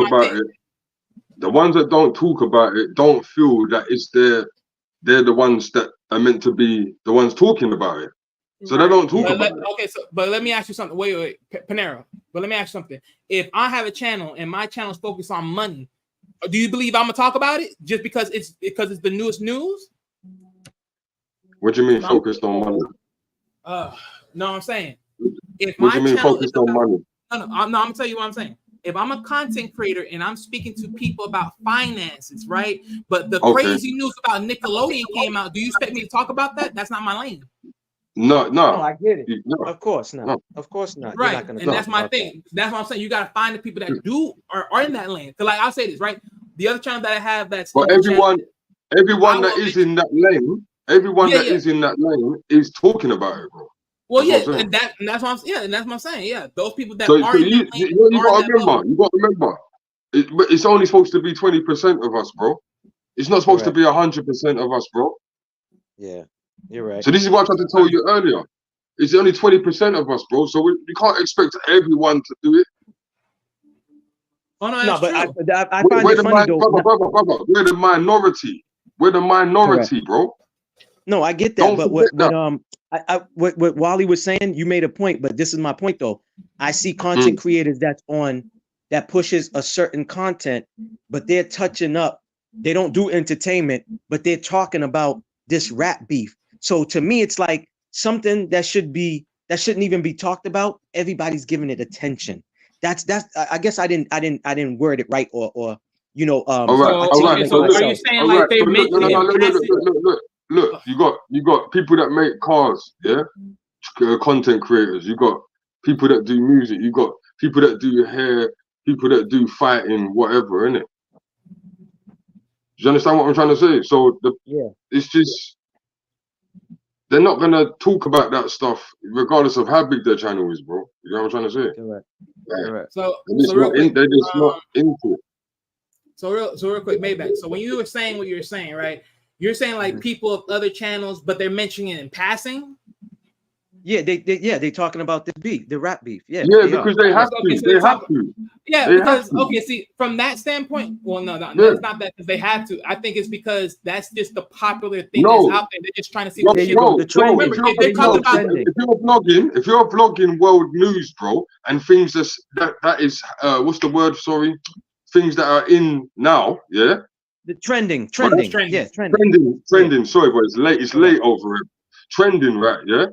about it, don't feel that it's they're the ones that are meant to be the ones talking about it. So they don't talk about it. Okay, but let me ask you something. Wait, Panero. But let me ask you something. If I have a channel and my channel is focused on money, do you believe I'm gonna talk about it just because it's the newest news? What do you mean focused on money? No, I'm saying. What do you mean focused on money? No, I'm gonna tell you what I'm saying. If I'm a content creator and I'm speaking to people about finances, right? But the crazy news about Nickelodeon came out, do you expect me to talk about that? That's not my lane. No, I get it. No. Of course not. No. Of course not. Right, and that's my thing. That's what I'm saying. You got to find the people that do are in that lane. Because, like, I'll say this, right? The other channel that I have that's but everyone that is in that lane, is in that lane is talking about it, bro. Well, and that's what I'm saying. Yeah, and that's what I'm saying. Yeah, those people that are in that lane. You got to remember. It's only supposed to be 20% of us, bro. It's not supposed to be 100% of us, bro. Yeah. You're right. So this is what I tried to tell you earlier. It's only 20% of us, bro. So we can't expect everyone to do it. Oh no, but I find it funny though. Brother, we're the minority. We're the minority, bro. No, I get that. What Wally was saying, you made a point, but this is my point though. I see content creators that pushes a certain content, but they're touching up. They don't do entertainment, but they're talking about this rap beef. So to me, it's like something that shouldn't even be talked about. Everybody's giving it attention. That's I guess I didn't word it right or all right. So are you saying like they make look, you got people that make cars, yeah? Content creators, you got people that do music, you got people that do hair, people that do fighting, whatever, innit? Do you understand what I'm trying to say? So it's just they're not gonna talk about that stuff regardless of how big their channel is, bro. You know what I'm trying to say? Correct. So they're just not into it. So real quick, Maybach. So when you were saying what you're saying, right? You're saying like people of other channels, but they're mentioning it in passing. Yeah, they talking about the beef, the rap beef. Yeah, because they have to. They have to. Yeah, because see, from that standpoint, well, no, it's not that because they have to. I think it's because that's just the popular thing that's out there. They're just trying to see. If you're vlogging world news, bro, and things that is what's the word? Sorry, things that are in now. Yeah, the trending. Yeah, trending. Sorry, but it's late over it. Trending, right? Yeah.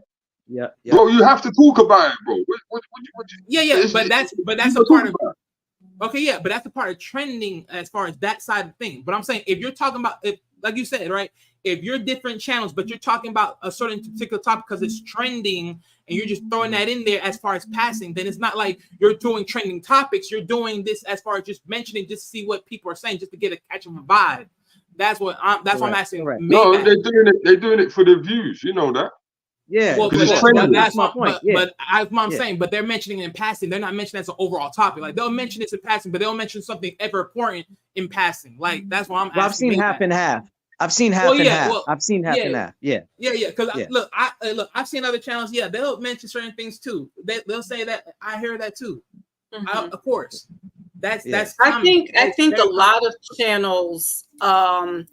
Yeah. Bro, you have to talk about it, bro. Yeah, but that's a part of. Okay, yeah, but that's a part of trending as far as that side of thing. But I'm saying if you're talking about, if like you said, right, if you're different channels, but you're talking about a certain particular topic because it's trending and you're just throwing that in there as far as passing, then it's not like you're doing trending topics. You're doing this as far as just mentioning, just to see what people are saying, just to get a catch of a vibe. That's what I'm asking. No, they're doing it for the views. You know that. Yeah, well, that's my point. But as I'm saying, but they're mentioning it in passing. They're not mentioning it as an overall topic. Like they'll mention this in passing, but they'll mention something ever important in passing. Like that's why I'm asking. I've seen half and half. I've seen half and half. I've seen half and half. Yeah. Because look, I've seen other channels. Yeah, they'll mention certain things too. They'll say that. I hear that too. Of course. That's. I think a lot of channels, if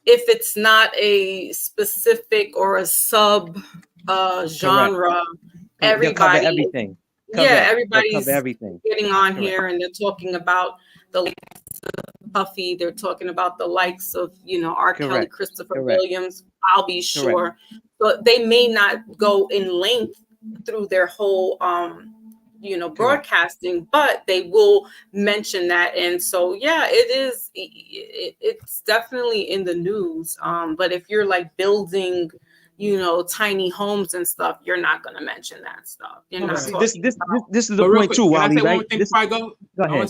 it's not a specific or a sub genre, everybody, everything. Everybody's everything. getting on here and they're talking about the likes of Puffy. They're talking about the likes of R. Kelly, Christopher Williams. I'll be sure, but they may not go in length through their whole broadcasting, but they will mention that. And so it's definitely in the news. But if you're like building tiny homes and stuff, you're not going to mention that stuff. You're not. This is the point too, Wally, right? Go ahead,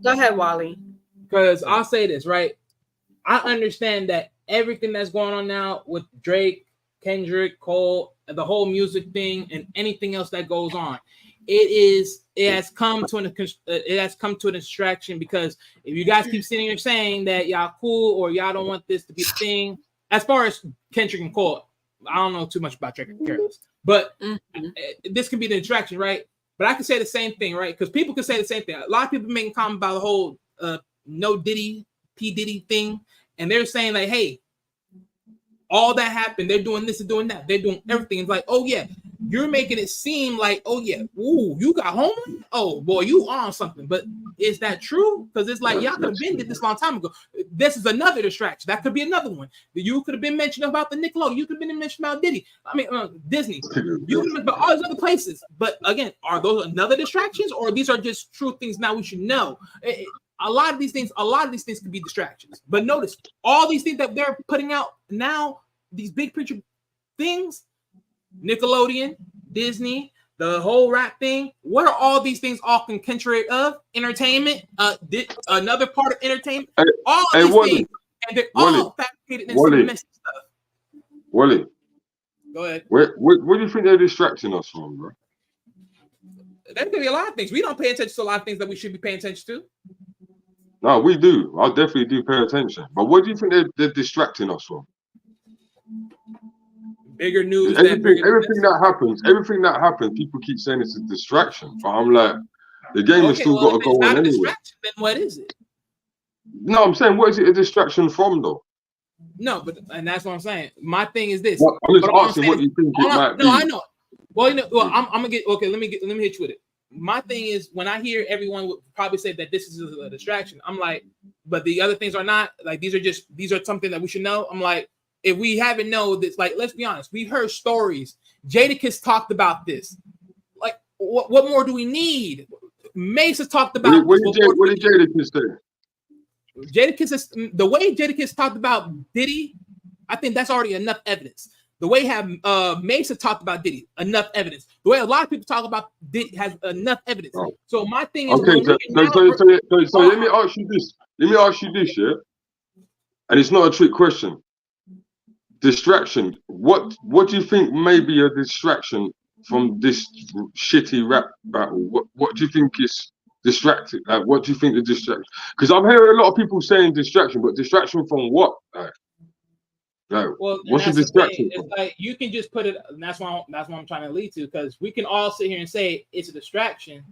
go ahead, Wally. Because I'll say this, right? I understand that everything that's going on now with Drake, Kendrick, Cole, the whole music thing, and anything else that goes on, it has come to a distraction. Because if you guys keep sitting here saying that y'all cool or y'all don't want this to be a thing, as far as Kendrick and Cole, I don't know too much about Drake and Careless, but this can be the distraction, right? But I can say the same thing, right? Because people can say the same thing. A lot of people making comments about the whole no Diddy, P Diddy thing, and they're saying like, hey, all that happened, they're doing this and doing that, they're doing everything. It's like, oh yeah, you're making it seem like, oh yeah, ooh, you got home, oh boy, you on something. But is that true? Because it's like y'all could have been did this a long time ago. This is another distraction. That could be another one. You could have been mentioned about the Nickelodeon. You could have been mentioned about Diddy. I mean, Disney. You could have been about all these other places. But again, are those another distractions, or these are just true things now we should know? A lot of these things could be distractions. But notice all these things that they're putting out now, these big picture things, Nickelodeon, Disney, the whole rap thing. What are all these things all concentrated of? Entertainment, another part of entertainment. All of these things, and they're all fabricated in some messy stuff. Wally, go ahead. What do you think they're distracting us from, bro? There could be a lot of things. We don't pay attention to a lot of things that we should be paying attention to. No, we do. I definitely do pay attention. But what do you think they're distracting us from? Bigger news. Everything that happens, people keep saying it's a distraction. But I'm like, the game has still got to go on anyway. Then what is it? No, I'm saying, what is it a distraction from, though? No, and that's what I'm saying. My thing is this. Well, I'm just asking what you think it might be. No, I know. Well, I'm gonna get okay. Let me hit you with it. My thing is, when I hear everyone would probably say that this is a distraction, I'm like, but the other things are not. Like these are something that we should know. I'm like, if we haven't known this, like, let's be honest, we've heard stories. Jadakiss talked about this. Like, what more do we need? Mace has talked about. What did Jadakiss say? Jadakiss, the way Jadakiss talked about Diddy, I think that's already enough evidence. The way Mace has talked about Diddy, enough evidence. The way a lot of people talk about Diddy has enough evidence. Oh. So my thing is, okay. So let me ask you this. Yeah, and it's not a trick question. Distraction. What do you think may be a distraction from this shitty rap battle? What do you think is distracting? Like, what do you think the distraction? Because I'm hearing a lot of people saying distraction, but distraction from what? Well, what's the distraction? It's like you can just put it, and that's what I'm trying to lead to, because we can all sit here and say it's a distraction.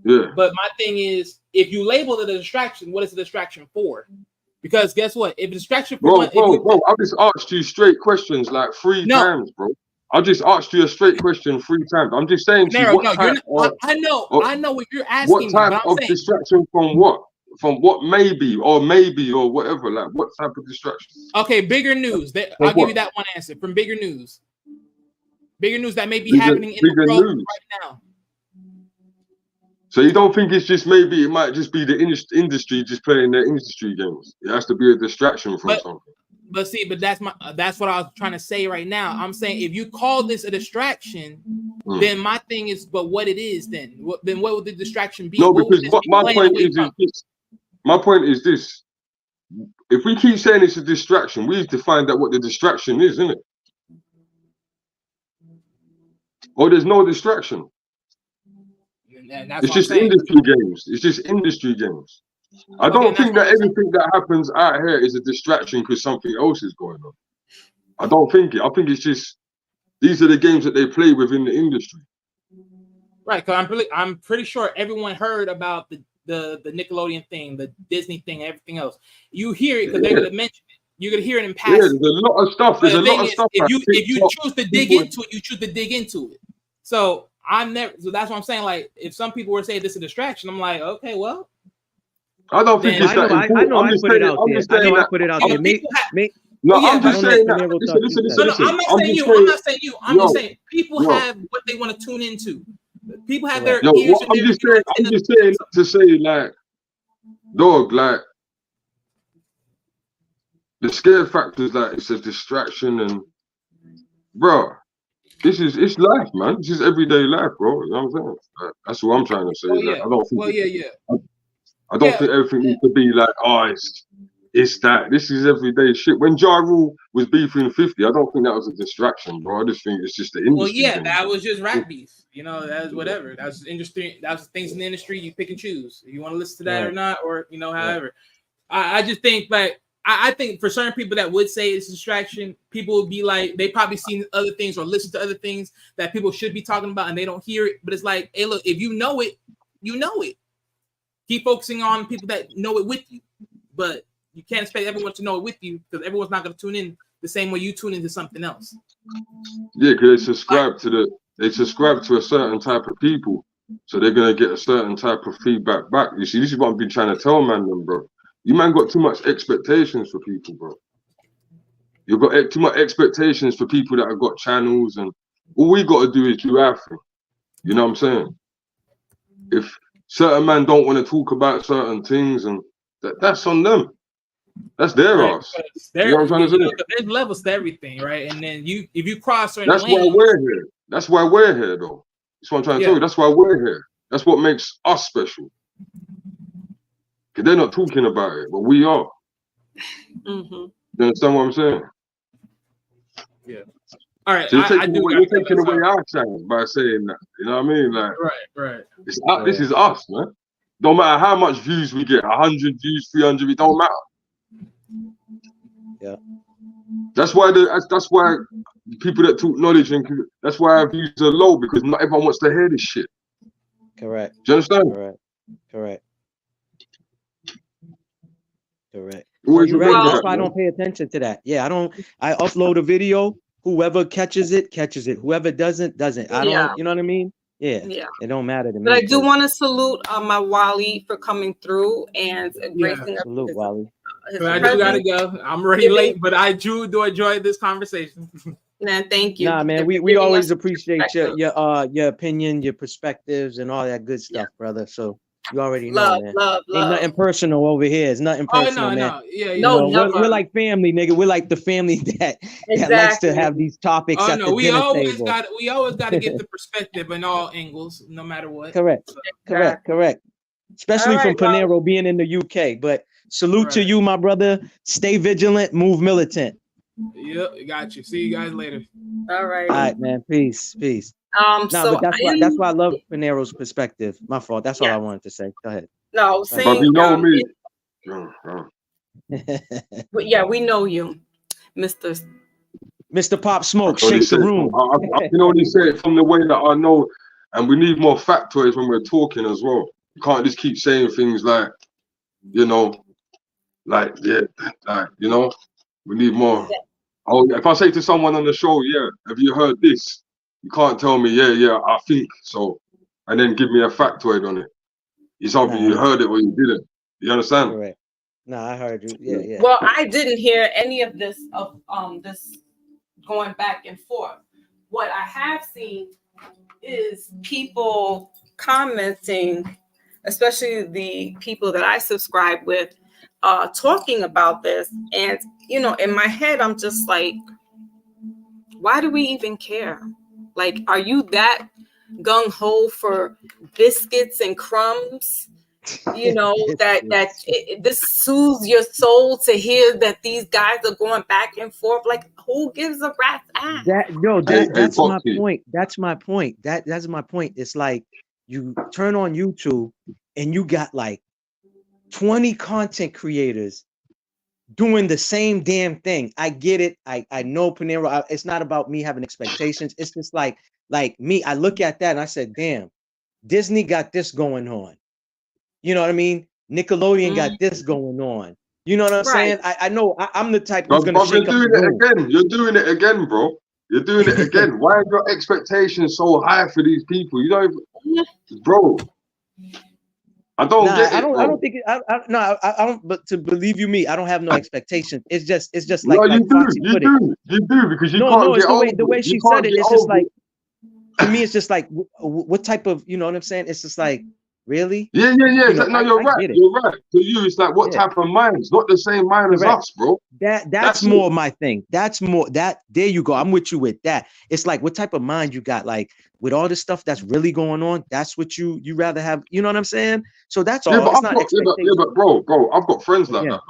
Yeah. But my thing is, if you label it a distraction, what is the distraction for? Because guess what? If a distraction for bro, I just asked you straight questions like 3 times, bro. I just asked you a straight question 3 times. I'm just saying to you, I know what you're asking. What type of distraction from what? From what maybe or whatever, like what type of distraction? Okay, bigger news. I'll give you that one answer from bigger news. Bigger news that may be happening in the world right now. So you don't think it's just maybe it might just be the industry just playing their industry games? It has to be a distraction from something. But see, that's what I was trying to say right now. I'm saying if you call this a distraction, then my thing is, but what it is then? What would the distraction be? No, because my point is this. If we keep saying it's a distraction, we have to find out what the distraction is, isn't it? Or there's no distraction. It's just industry games. It's just industry games. I don't think that everything that happens out here is a distraction because something else is going on. I don't think it. I think it's just these are the games that they play within the industry. Right, because I'm pretty sure everyone heard about the Nickelodeon thing, the Disney thing, everything else. You hear it because they're gonna mention it. You're gonna hear it in passing. Yeah, there's a lot of stuff. There's a lot of stuff. If you choose to dig into it, you choose to dig into it. So so that's what I'm saying. Like, if some people were saying this is a distraction, I'm like, okay, well, I don't think it's that important. I know I put it out there. I put it out there. No, I'm just saying that. Listen. I'm not saying you. I'm not saying you. I'm just saying people have what they want to tune into. People have their ears. I'm just saying to say, like, dog, like, the scare factor is like it's a distraction, and bro, it's life, man. This is everyday life, bro. You know what I'm saying? That's what I'm trying to say. I don't think. I don't think everything needs to be like, oh, it's that. This is everyday shit. When Ja Rule was beefing 50, I don't think that was a distraction, bro. I just think it's just the industry. Well, yeah, that was just rap beef. You know, that's whatever. That's industry. That's things in the industry. You pick and choose. If you want to listen to that or not, or however. I just think, like, I think for certain people that would say it's a distraction, people would be like, they probably seen other things or listen to other things that people should be talking about and they don't hear it. But it's like, hey, look, if you know it, you know it. Keep focusing on people that know it with you. But you can't expect everyone to know it with you because everyone's not going to tune in the same way you tune into something else. Yeah, because they subscribe to a certain type of people. So they're going to get a certain type of feedback back. You see, this is what I've been trying to tell man, bro. You man got too much expectations for people, bro. You've got too much expectations for people that have got channels, and all we got to do is do our thing. You know what I'm saying? If certain men don't want to talk about certain things, and that's on them. That's their ass. You know what I'm trying to say? There's levels to everything, right? And then if you cross certain lanes, why we're here. That's why we're here, though. That's what I'm trying to tell you. That's why we're here. That's what makes us special. Because they're not talking about it, but we are. Mm-hmm. You understand what I'm saying? Yeah. All right. So you're taking away our chance by saying that. You know what I mean? Like, right. This is us, man. Don't matter how much views we get, 100 views, 300, it don't matter. Yeah. That's why people that talk knowledge that's why our views are low, because not everyone wants to hear this shit. Correct. Do you understand? Correct. Well, you're right. That's why I don't pay attention to that. Yeah, I upload a video. Whoever catches it. Whoever doesn't. I don't, you know what I mean? Yeah. It don't matter to me. But I do want to salute my Wally for coming through and gracing up. Salute, Wally. I do gotta go. I'm already late, but I do enjoy this conversation. Man, thank you. Nah, man, we always appreciate your opinion, your perspectives, and all that good stuff, brother. So you already know, man. Love. Ain't nothing personal over here. It's nothing personal, man. No. Yeah. No, we're like family, nigga. We're like the family that likes to have these topics at the dinner table. We always got to get the perspective in all angles, no matter what. Correct. Especially from Panero being in the UK. But salute to you, my brother. Stay vigilant. Move militant. Yep, got you. See you guys later. All right, man. Peace. But that's why I love Panero's perspective. My fault. That's all I wanted to say. Go ahead. No, but you know me. But yeah, we know you, Mr. Pop Smoke. Shake the room. I can only say it from the way that I know, and we need more factoids when we're talking as well. You can't just keep saying things like, we need more. Oh, if I say to someone on the show, have you heard this? You can't tell me, I think so, and then give me a factoid on it. It's either you heard it or you didn't. You understand? Correct. No, I heard you. Yeah. Well, I didn't hear any of this this going back and forth. what I have seen is people commenting, especially the people that I subscribe with, talking about this. And, you know, in my head, I'm just like, why do we even care? Like, are you that gung-ho for biscuits and crumbs? You know, this soothes your soul to hear that these guys are going back and forth. Like, who gives a rat's ass? That's my Foxy. point. That's my point. That's my point. It's like you turn on YouTube and you got like 20 content creators doing the same damn thing. I get it. I know Panero. It's not about me having expectations. It's just like me. I look at that and I said, damn, Disney got this going on. You know what I mean? Nickelodeon got this going on. You know what I'm saying? I know I'm the type who's gonna shake up the room. Again. You're doing it again, bro. You're doing it again. Why are your expectations so high for these people? You don't even, bro. I don't get it. I don't think it, I don't. But to believe you me, I don't have no expectations. It's just No, like you Foxy put it. You do because you can't it's get over the way she said it. It's just like, to me, it's just like, what type of, you know what I'm saying? It's just like, really? Yeah. You know, No, you're right. You're right. To you, it's like, what type of mind? It's not the same mind as us, bro. That's more my thing. That's more that. There you go. I'm with you with that. It's like, what type of mind you got? Like, with all this stuff that's really going on, that's what you rather have. You know what I'm saying? So that's all. Yeah, but it's not expectation. but bro, I've got friends like that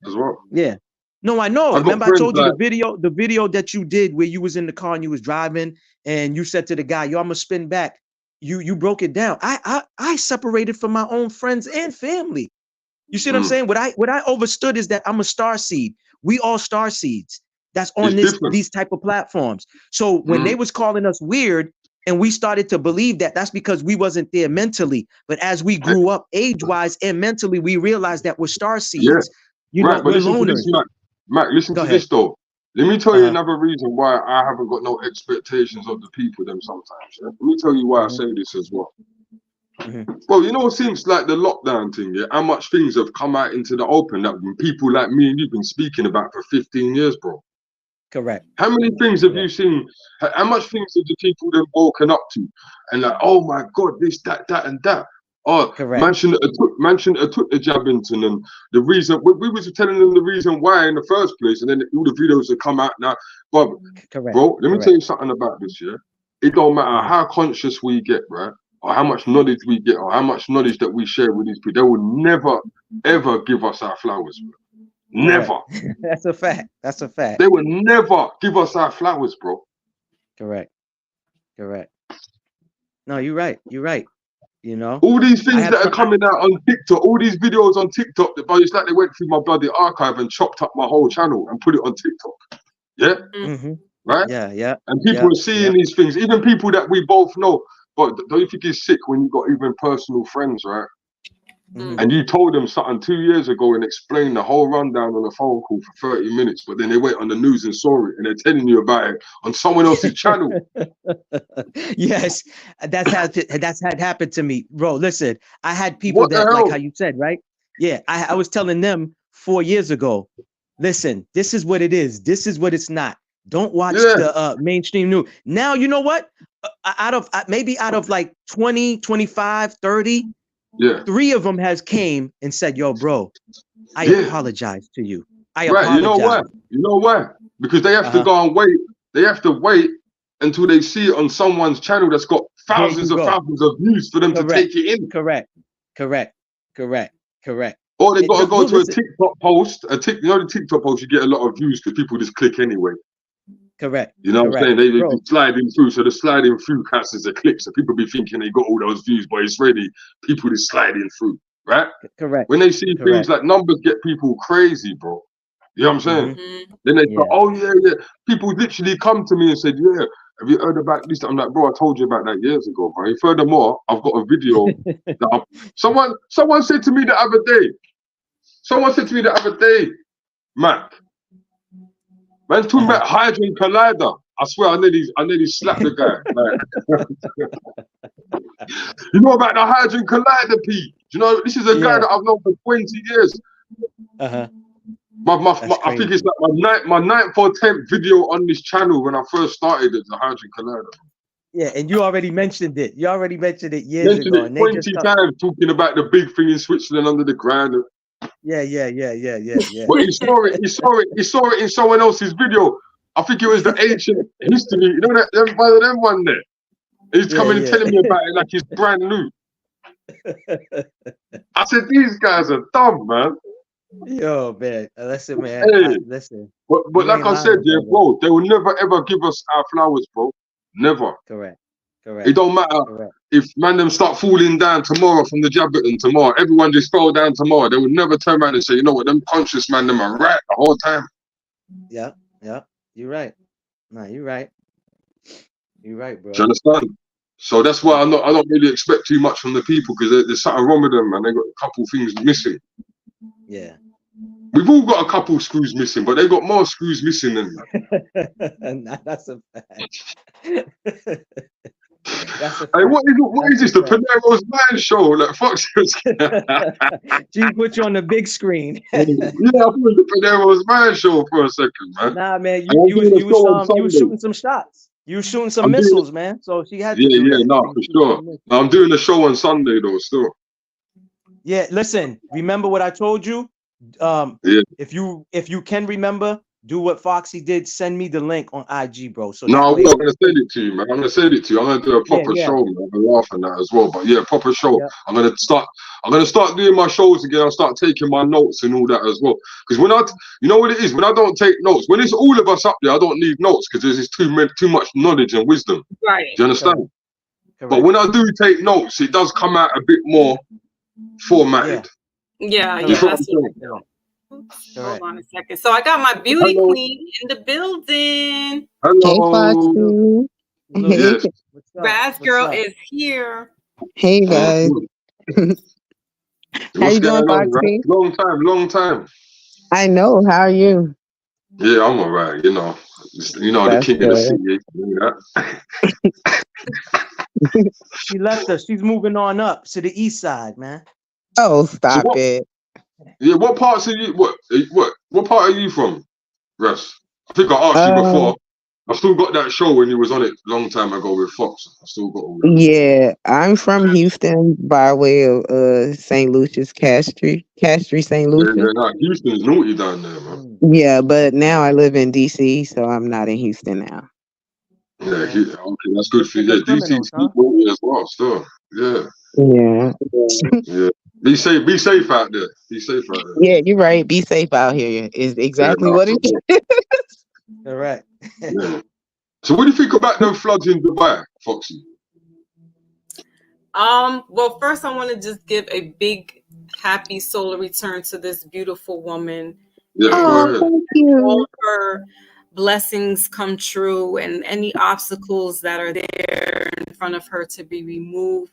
as well. Yeah. No, I know. Remember, I told you like, the video that you did where you was in the car and you was driving and you said to the guy, "Yo, I'm gonna spin back." You broke it down. I separated from my own friends and family. You see what I'm saying? What I understood is that I'm a star seed. We all star seeds. That's on these type of platforms. So when they was calling us weird and we started to believe that, that's because we wasn't there mentally. But as we grew up age-wise and mentally, we realized that we're star seeds. Yeah. You know, we're listen loners. to this, Mac, listen to this though. Let me tell you another reason why I haven't got no expectations of the people them sometimes. Yeah? Let me tell you why I say this as well. Well, you know, since like the lockdown thing, how much things have come out into the open that people like me and you've been speaking about for 15 years, bro. Correct. How many things have you seen? How much things have the people then woken up to? And like, oh my God, this, that, and that. Oh, man shouldn't have took the Jabbington, and the reason we was telling them the reason why in the first place, and then all the videos have come out now. But bro, let me tell you something about this, yeah. It don't matter how conscious we get, right, or how much knowledge we get, or how much knowledge that we share with these people. They will never ever give us our flowers, bro. Never. That's a fact. That's a fact. They will never give us our flowers, bro. Correct. No, you're right. You know, all these things that are coming out on TikTok, all these videos on TikTok, but it's like they went through my bloody archive and chopped up my whole channel and put it on TikTok. Yeah, right. Yeah. And people are seeing these things, even people that we both know. But don't you think it's sick when you got even personal friends, right? And you told them something 2 years ago and explained the whole rundown on a phone call for 30 minutes, but then they went on the news and saw it and they're telling you about it on someone else's channel. Yes, that's had happened to me, bro. Listen, I had people that, like how you said, right? Yeah, I was telling them 4 years ago, listen, this is what it is. This is what it's not. Don't watch the mainstream news. Now, you know what? Out of like 20, 25, 30, 3 of them has came and said, yo, bro, I apologize to you. I apologize. You know why? Because they have to go and wait. They have to wait until they see it on someone's channel that's got thousands of views for them to take it in. Correct. Or they got to go to a TikTok post. You know, the TikTok post, you get a lot of views because people just click anyway. Correct. You know what I'm saying? They be sliding through. So the sliding through counts as a clip. So people be thinking they got all those views, but it's really people just sliding through, right? Correct. When they see things like numbers get people crazy, bro. You know what I'm saying? Then they go, oh yeah. People literally come to me and said, yeah, have you heard about this? I'm like, bro, I told you about that years ago, bro. Furthermore, I've got a video that someone said to me the other day. Mac. Man's talking about Hydrogen Collider. I swear I nearly slapped the guy. You know about the Hydrogen Collider, Pete? You know, this is a guy that I've known for 20 years. I think it's like my ninth or 10th video on this channel when I first started it, the Hydrogen Collider. Yeah, and you already mentioned it. You already mentioned it years Mentioned ago. it And they 20 just times talking about the big thing in Switzerland under the ground. yeah. But he saw it in someone else's video. I think it was the ancient history. You know them one there. He's coming and telling me about it like it's brand new. I said, these guys are dumb, man. Yo, man. Listen, man. Hey. Listen. But like I said, yeah, bro, they will never ever give us our flowers, bro. Never. Correct. It don't matter if man them start falling down tomorrow from the Jabberton tomorrow. Everyone just fell down tomorrow. They would never turn around and say, you know what, them conscious man, them are right the whole time. Yeah. You're right. No, you're right. You're right, bro. Do you understand? So that's why I don't really expect too much from the people, because there's something wrong with them, man. They got a couple things missing. Yeah. We've all got a couple screws missing, but they got more screws missing than Nah, that's a fact. Hey, what is this? The Panero's Man Show? Like, fuck. She put you on the big screen. Yeah, I thought it was the Panero's Man Show for a second, man. Nah, man, you was shooting some shots. You were shooting some missiles, man. So she had to do that. No, for sure. I'm doing the show on Sunday though, still. Yeah, listen. Remember what I told you? If you can remember, do what Foxy did. Send me the link on IG, bro. So no, I'm gonna send it to you, man. I'm gonna send it to you. I'm gonna do a proper show, man. I'm laughing at that as well. But yeah, proper show. Yeah. I'm gonna start doing my shows again. I'll start taking my notes and all that as well. Because you know what it is, when I don't take notes, when it's all of us up there, I don't need notes because there's just too much knowledge and wisdom. Right. Do you understand? Correct. But when I do take notes, it does come out a bit more formatted. Yeah, that's what I do. Hold on a second. So I got my beauty queen in the building. Hello. Hey, Foxy. Yes. Raz girl is here. Hey guys. How you doing, Foxy? Long time. I know. How are you? Yeah, I'm alright. You know, the king of the city. You know? She left us. She's moving on up to the east side, man. Oh, stop it. Yeah, what parts are you? What part are you from, Russ? I think I asked you before. I still got that show when you was on it a long time ago with Fox. I still got all that. Yeah, I'm from Houston by way of St. Lucius, Castry, St. Lucius. Yeah, Houston's naughty down there, man. Yeah, but now I live in DC, so I'm not in Houston now. Yeah, okay, that's good for you. Yeah, DC's naughty as well, still. Yeah. Yeah. Yeah. Be safe out there. Be safe out there. Yeah, you're right. Be safe out here is exactly what it is. Correct. Yeah. So what do you think about them floods in Dubai, Foxy? Well, first I want to just give a big happy solar return to this beautiful woman. Yeah, go ahead. Thank you. All her blessings come true and any obstacles that are there in front of her to be removed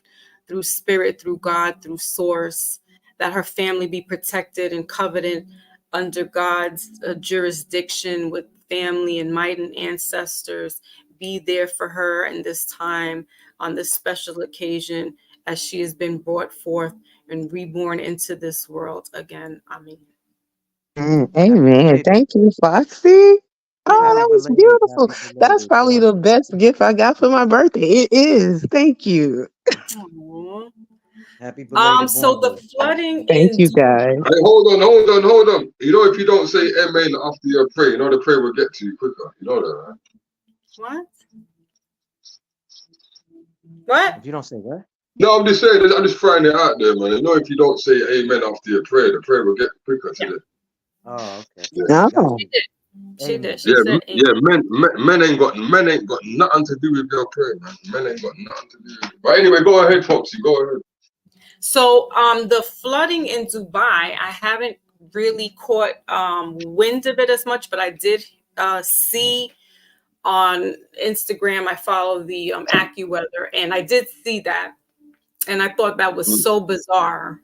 through spirit, through God, through source, that her family be protected and coveted under God's jurisdiction with family and might and ancestors. Be there for her in this time, on this special occasion, as she has been brought forth and reborn into this world again. Amen. Amen. Thank you, Foxy. Oh, that was beautiful. That's probably the best gift I got for my birthday. It is. Thank you. Aww. Happy belated so the flooding. Thank you, guys. Hey, hold on. You know, if you don't say amen after your prayer, you know the prayer will get to you quicker. You know that, right? What? If you don't say what? No, I'm just saying. I'm just throwing it out there, man. You know, if you don't say amen after your prayer, the prayer will get quicker to you. Oh, okay. Yeah. No. She did. Men ain't got nothing to do with your prayer, man. Men ain't got nothing to do with it. But anyway, go ahead, Foxy. Go ahead. So the flooding in Dubai, I haven't really caught wind of it as much, but I did see on Instagram. I follow the AccuWeather, and I did see that, and I thought that was so bizarre.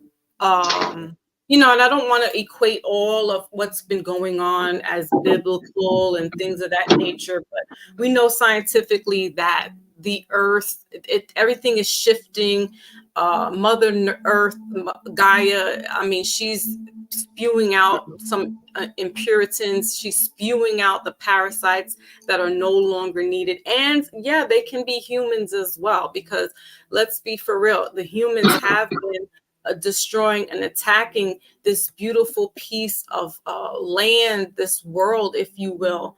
You know, and I don't want to equate all of what's been going on as biblical and things of that nature, but we know scientifically that the earth. Everything is shifting. Mother Earth, Gaia, I mean, she's spewing out some impurities. She's spewing out the parasites that are no longer needed. And yeah, they can be humans as well, because let's be for real, the humans have been destroying and attacking this beautiful piece of land, this world, if you will,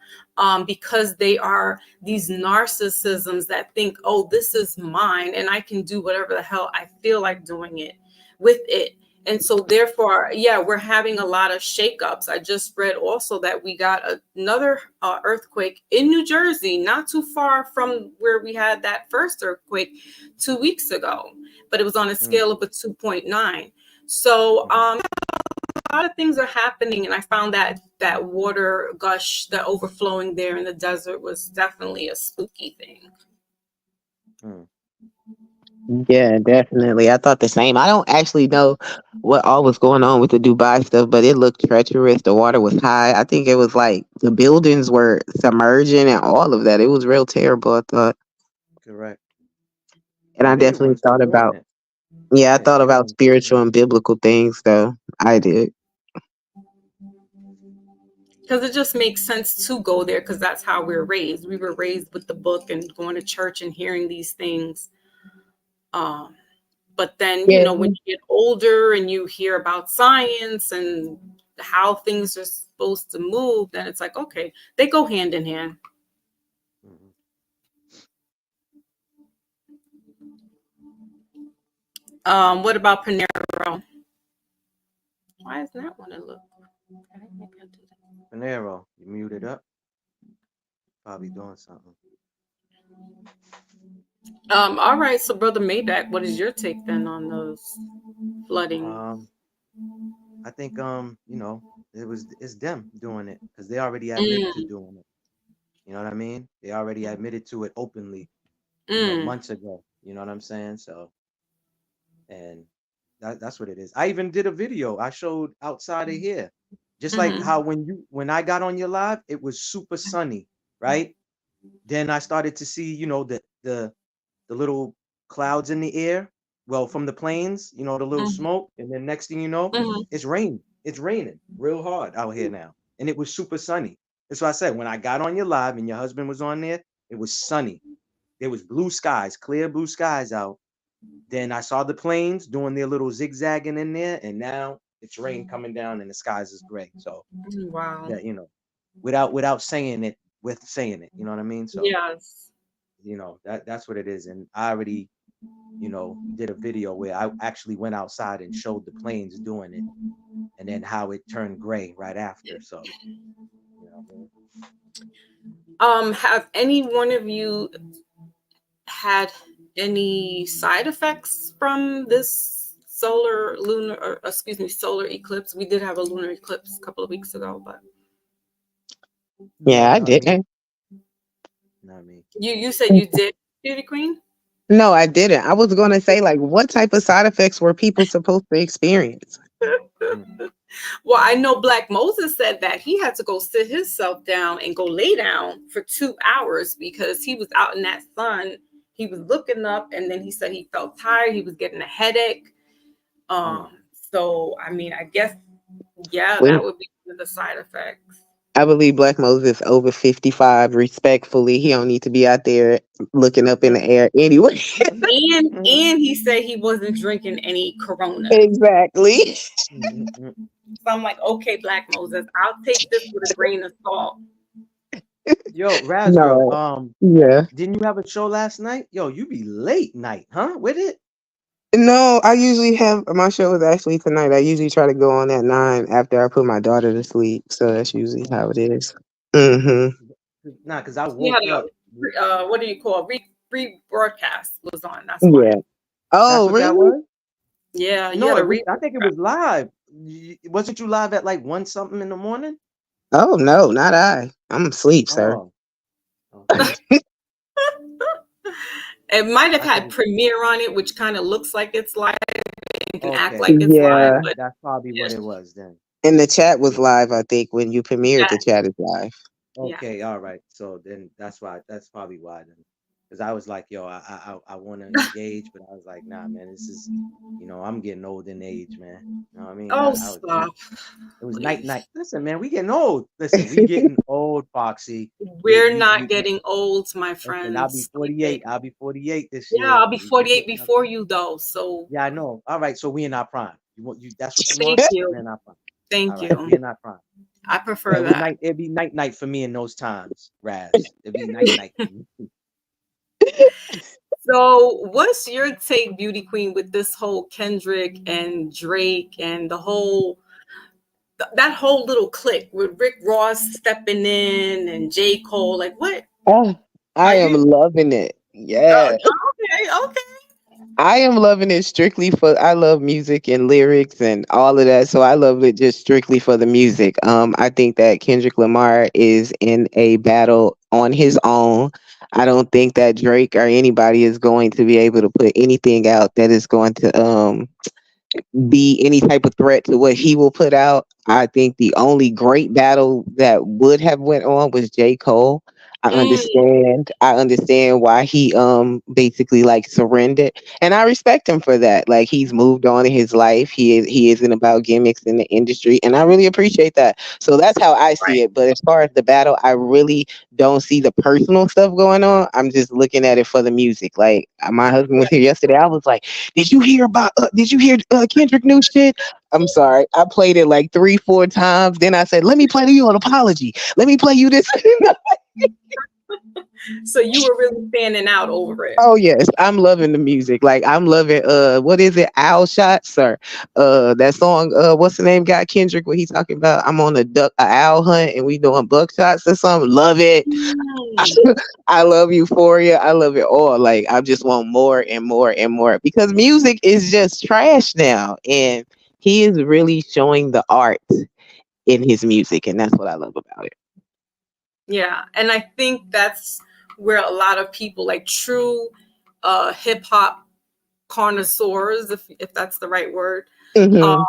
because they are these narcissisms that think, oh, this is mine and I can do whatever the hell I feel like doing it with it. And so therefore, yeah, we're having a lot of shakeups. I just read also that we got another earthquake in New Jersey, not too far from where we had that first earthquake 2 weeks ago, but it was on a scale of a 2.9. So a lot of things are happening, and I found that that water gush, the overflowing there in the desert, was definitely a spooky thing. Yeah, definitely. I thought the same. I don't actually know what all was going on with the Dubai stuff, but it looked treacherous. The water was high. I think it was like the buildings were submerging and all of that. It was real terrible, I thought. Correct. And I They the definitely ones that thought doing about, it. yeah, I Yeah, thought they the about ones that spiritual doing and biblical things, though. I did. Because it just makes sense to go there, because that's how we're raised. We were raised with the book and going to church and hearing these things. But then, you Yeah. know, when you get older and you hear about science and how things are supposed to move, then it's like, okay, they go hand in hand. What about Panero? Why is that one to look? Okay, maybe I'll do that. Panero, you muted up. Probably doing something. All right, so Brother Maybach, what is your take then on those flooding? I think you know, it's them doing it because they already admitted to doing it. You know what I mean? They already admitted to it openly, you know, months ago. You know what I'm saying? So, and that's what it is. I even did a video I showed outside of here, just like how when I got on your live, it was super sunny, right? Then I started to see, you know, the little clouds in the air. Well, from the planes, you know, the little smoke, and then next thing you know, it's raining. It's raining real hard out here now, and it was super sunny. That's why I said when I got on your live and your husband was on there, it was sunny. There was blue skies, clear blue skies out. Then I saw the planes doing their little zigzagging in there, and now it's rain coming down and the skies is gray. So Wow. that, you know, without saying it, with saying it, you know what I mean? So yes, you know, that's what it is. And I already, you know, did a video where I actually went outside and showed the planes doing it, and then how it turned gray right after. So, you know. Have any one of you had any side effects from this solar eclipse? We did have a lunar eclipse a couple of weeks ago, but Yeah, I not me. didn't. Not me. you said you did, Beauty Queen? No, I didn't. I was going to say, like, what type of side effects were people supposed to experience? Well, I know Black Moses said that he had to go sit himself down and go lay down for 2 hours because he was out in that sun. He was looking up, and then he said he felt tired. He was getting a headache. So, I mean, I guess, yeah, that would be one of the side effects. I believe Black Moses over 55. Respectfully, he don't need to be out there looking up in the air anyway. And he said he wasn't drinking any Corona. Exactly. So I'm like, okay, Black Moses, I'll take this with a grain of salt. Yo, Razro, No. Yeah. didn't you have a show last night? Yo, you be late night, huh? With it? No, I usually have my show is actually tonight. I usually try to go on at 9 after I put my daughter to sleep. So that's usually how it is. Nah, because I woke up. What do you call rebroadcast was on? That's Yeah. why. Oh, That's what really? that was? Yeah. No, I think it was live. Wasn't you live at like 1 something in the morning? Oh no, not I. I'm asleep, sir. Oh. Okay. It might have had Premiere on it, which kind of looks like it's live and can act Okay. like it's live. But That's probably what it was then. And the chat was live, I think. When you premiered, the chat is live. Okay, all right. So then that's why. That's probably why then. because I was like, yo, I want to engage, but I was like, nah, man, this is, I'm getting old in age, man. You know what I mean? Oh, I was, stop, it was night please. night. Listen, man, we getting old. Listen, we getting old, Foxy. We're not getting old, my Listen, I'll be friends. 48. I'll be 48 this Yeah, year. I'll be 48 before you, though. So Yeah, I know. All right, so we in our prime. You want you? That's what you thank want. you. We're in our prime. All Thank right, you. we in our prime. I prefer It was that. night. It'd be night night for me in those times, Raz. It'd be night night. For me. So, what's your take, Beauty Queen, with this whole Kendrick and Drake and the whole that whole little clique with Rick Ross stepping in and J. Cole? Like, what Oh, are I am you? loving it. Oh, Yeah. okay, okay. I am loving it strictly for I love music and lyrics and all of that. So I love it just strictly for the music. I think that Kendrick Lamar is in a battle on his own. I don't think that Drake or anybody is going to be able to put anything out that is going to be any type of threat to what he will put out. I think the only great battle that would have went on was J. Cole. Mm, I understand why he basically like surrendered. And I respect him for that. Like he's moved on in his life. He isn't about gimmicks in the industry. And I really appreciate that. So that's how I see right. it. But as far as the battle, I really don't see the personal stuff going on. I'm just looking at it for the music. Like my husband was Right. here yesterday. I was like, did you hear Kendrick new shit? I'm sorry. I played it like 3, 4 times. Then I said, let me play you an apology. Let me play you this. So you were really standing out over it. Oh yes, I'm loving the music. Like I'm loving what is it? Owl shots or that song, what's the name got Kendrick what he talking about? I'm on a owl hunt and we doing buckshots or something. Love it. Mm, I love Euphoria. I love it all. Like I just want more and more and more because music is just trash now. And he is really showing the art in his music, and that's what I love about it. yeah, and I think that's where a lot of people, like true hip hop connoisseurs, if that's the right word, uh, Hmm.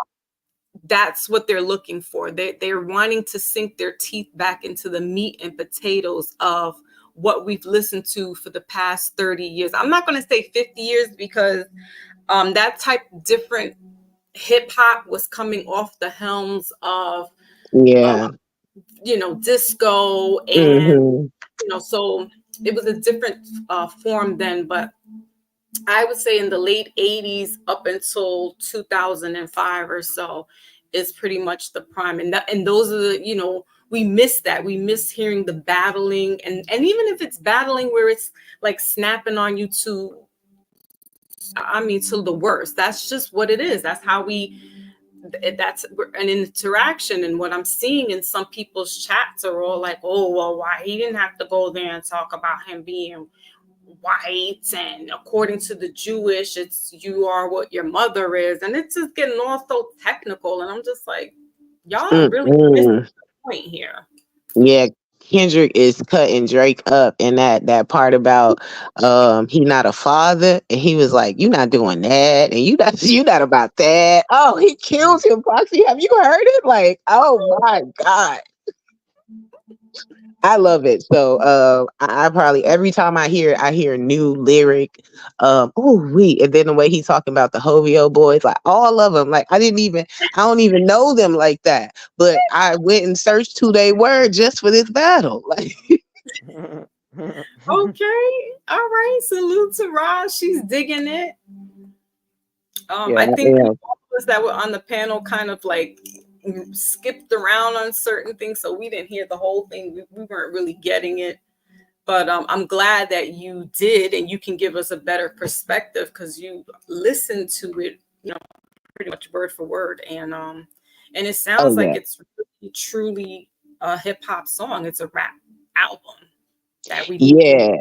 that's what they're looking for. They're wanting to sink their teeth back into the meat and potatoes of what we've listened to for the past 30 years. I'm not going to say 50 years because that type different hip hop was coming off the helms of uh, Yeah. disco, and Hmm. so it was a different form then. But I would say in the late 80s up until 2005 or so is pretty much the prime. And those are we miss that. We miss hearing the battling, and even if it's battling where it's like snapping on you to the worst. That's just what it is. That's how that's an interaction. And what I'm seeing in some people's chats are all like, oh, well, why he didn't have to go there and talk about him being white, and according to the Jewish, it's you are what your mother is, and it's just getting all so technical. And I'm just like, y'all are really missing Mm-mm. the point here. Yeah, Kendrick is cutting Drake up in that part about he not a father, and he was like, you not doing that, and you not about that. Oh, he kills him, Foxy. Have you heard it? Like, oh my God. I love it. So I probably every time I hear it, I hear a new lyric. And then the way he's talking about the Hovio boys, like all of them, like I don't even know them like that. But I went and searched who they were just for this battle. Like Okay, all right. Salute to Roz. She's digging it. yeah, I I think am. all of us that were on the panel kind of like skipped around on certain things, so we didn't hear the whole thing. We weren't really getting it. But I'm glad that you did, and you can give us a better perspective because you listened to it, pretty much word for word, and it Oh sounds like yeah. it's really, truly a hip hop song. It's a rap album that we need more. Yeah.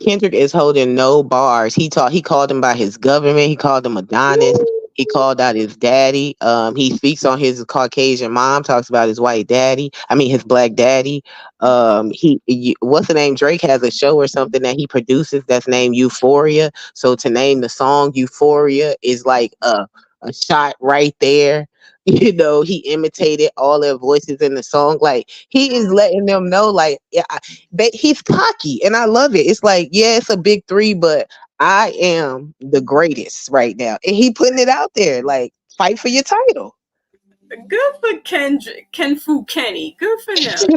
Kendrick is holding no bars. He called him by his government. He called him Adonis. He called out his daddy. He speaks on his Caucasian mom, talks about his white daddy. I mean his black daddy. What's the name? Drake has a show or something that he produces that's named Euphoria. So to name the song Euphoria is like a shot right there. He imitated all their voices in the song. Like he is letting them know, like, yeah, he's cocky, and I love it. It's like, yeah, it's a big three, but I am the greatest right now, and he putting it out there, like, fight for your title. Good for Kendrick, Kenny. Good for him.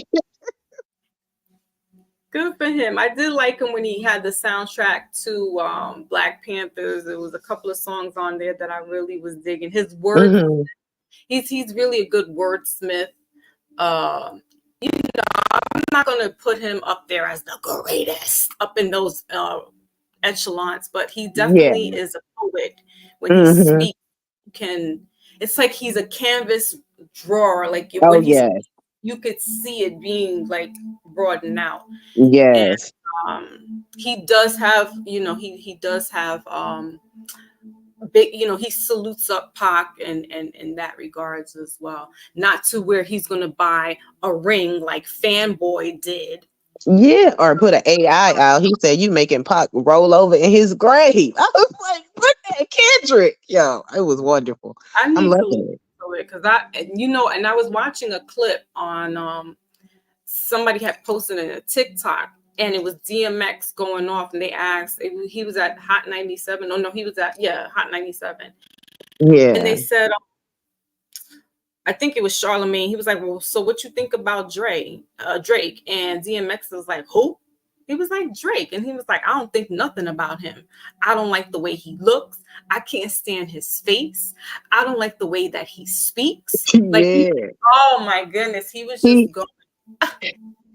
Good for him. I did like him when he had the soundtrack to Black Panthers. There was a couple of songs on there that I really was digging. His words, Mhm. he's really a good wordsmith. I'm not gonna put him up there as the greatest up in those echelons, but he Yeah. definitely is a poet. When he Mhm. speaks, it's like he's a canvas drawer. Like Oh when he's, yes, you could see it being like broadened out. And yes, he does have, he does have big, he salutes up Pac and in that regards as well. Not to where he's gonna buy a ring like Fanboy did. yeah. Or put an AI out. He said, "You making Pac roll over in his grave." I was like, "Look at Kendrick, yo!" It was wonderful. I I'm need to loving look it. into it because and I was watching a clip on somebody had posted in a TikTok, and it was DMX going off, and they asked if he was at Hot 97. Oh no, he was at Hot 97, and Yeah. they said, I think it was Charlemagne. He was like, "Well, so what you think about Drake?" And DMX was like, "Who?" He was like, "Drake," and he was like, "I don't think nothing about him. I don't like the way he looks. I can't stand his face. I don't like the way that he speaks." Like, Yeah. oh my goodness, he was He just going.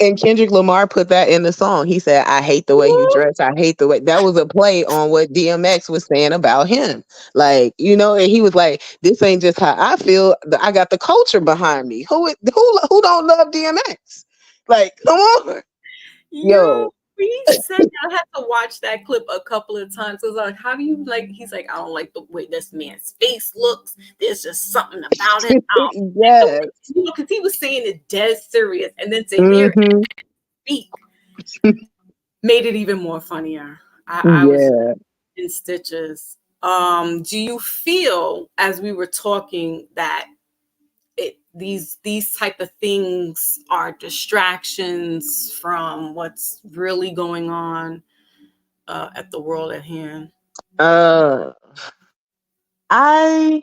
and Kendrick Lamar put that in the song. He said, "I hate the way you dress. I hate the way." That was a play on what DMX was saying about him. Like, and he was like, "This ain't just how I feel. I got the culture behind me. Who don't love DMX? Like, come on, Yo, yo." he said I had to watch that clip a couple of times. Cause like, how do you like? He's like, I don't like the way this man's face looks. There's just something about him. I don't like the Yes. way, because he was saying it dead serious, and then to hear him Hmm. speak made it even more funnier. I was Yeah. in stitches. Do you feel, as we were talking, that these type of things are distractions from what's really going on at the world at hand? Uh, I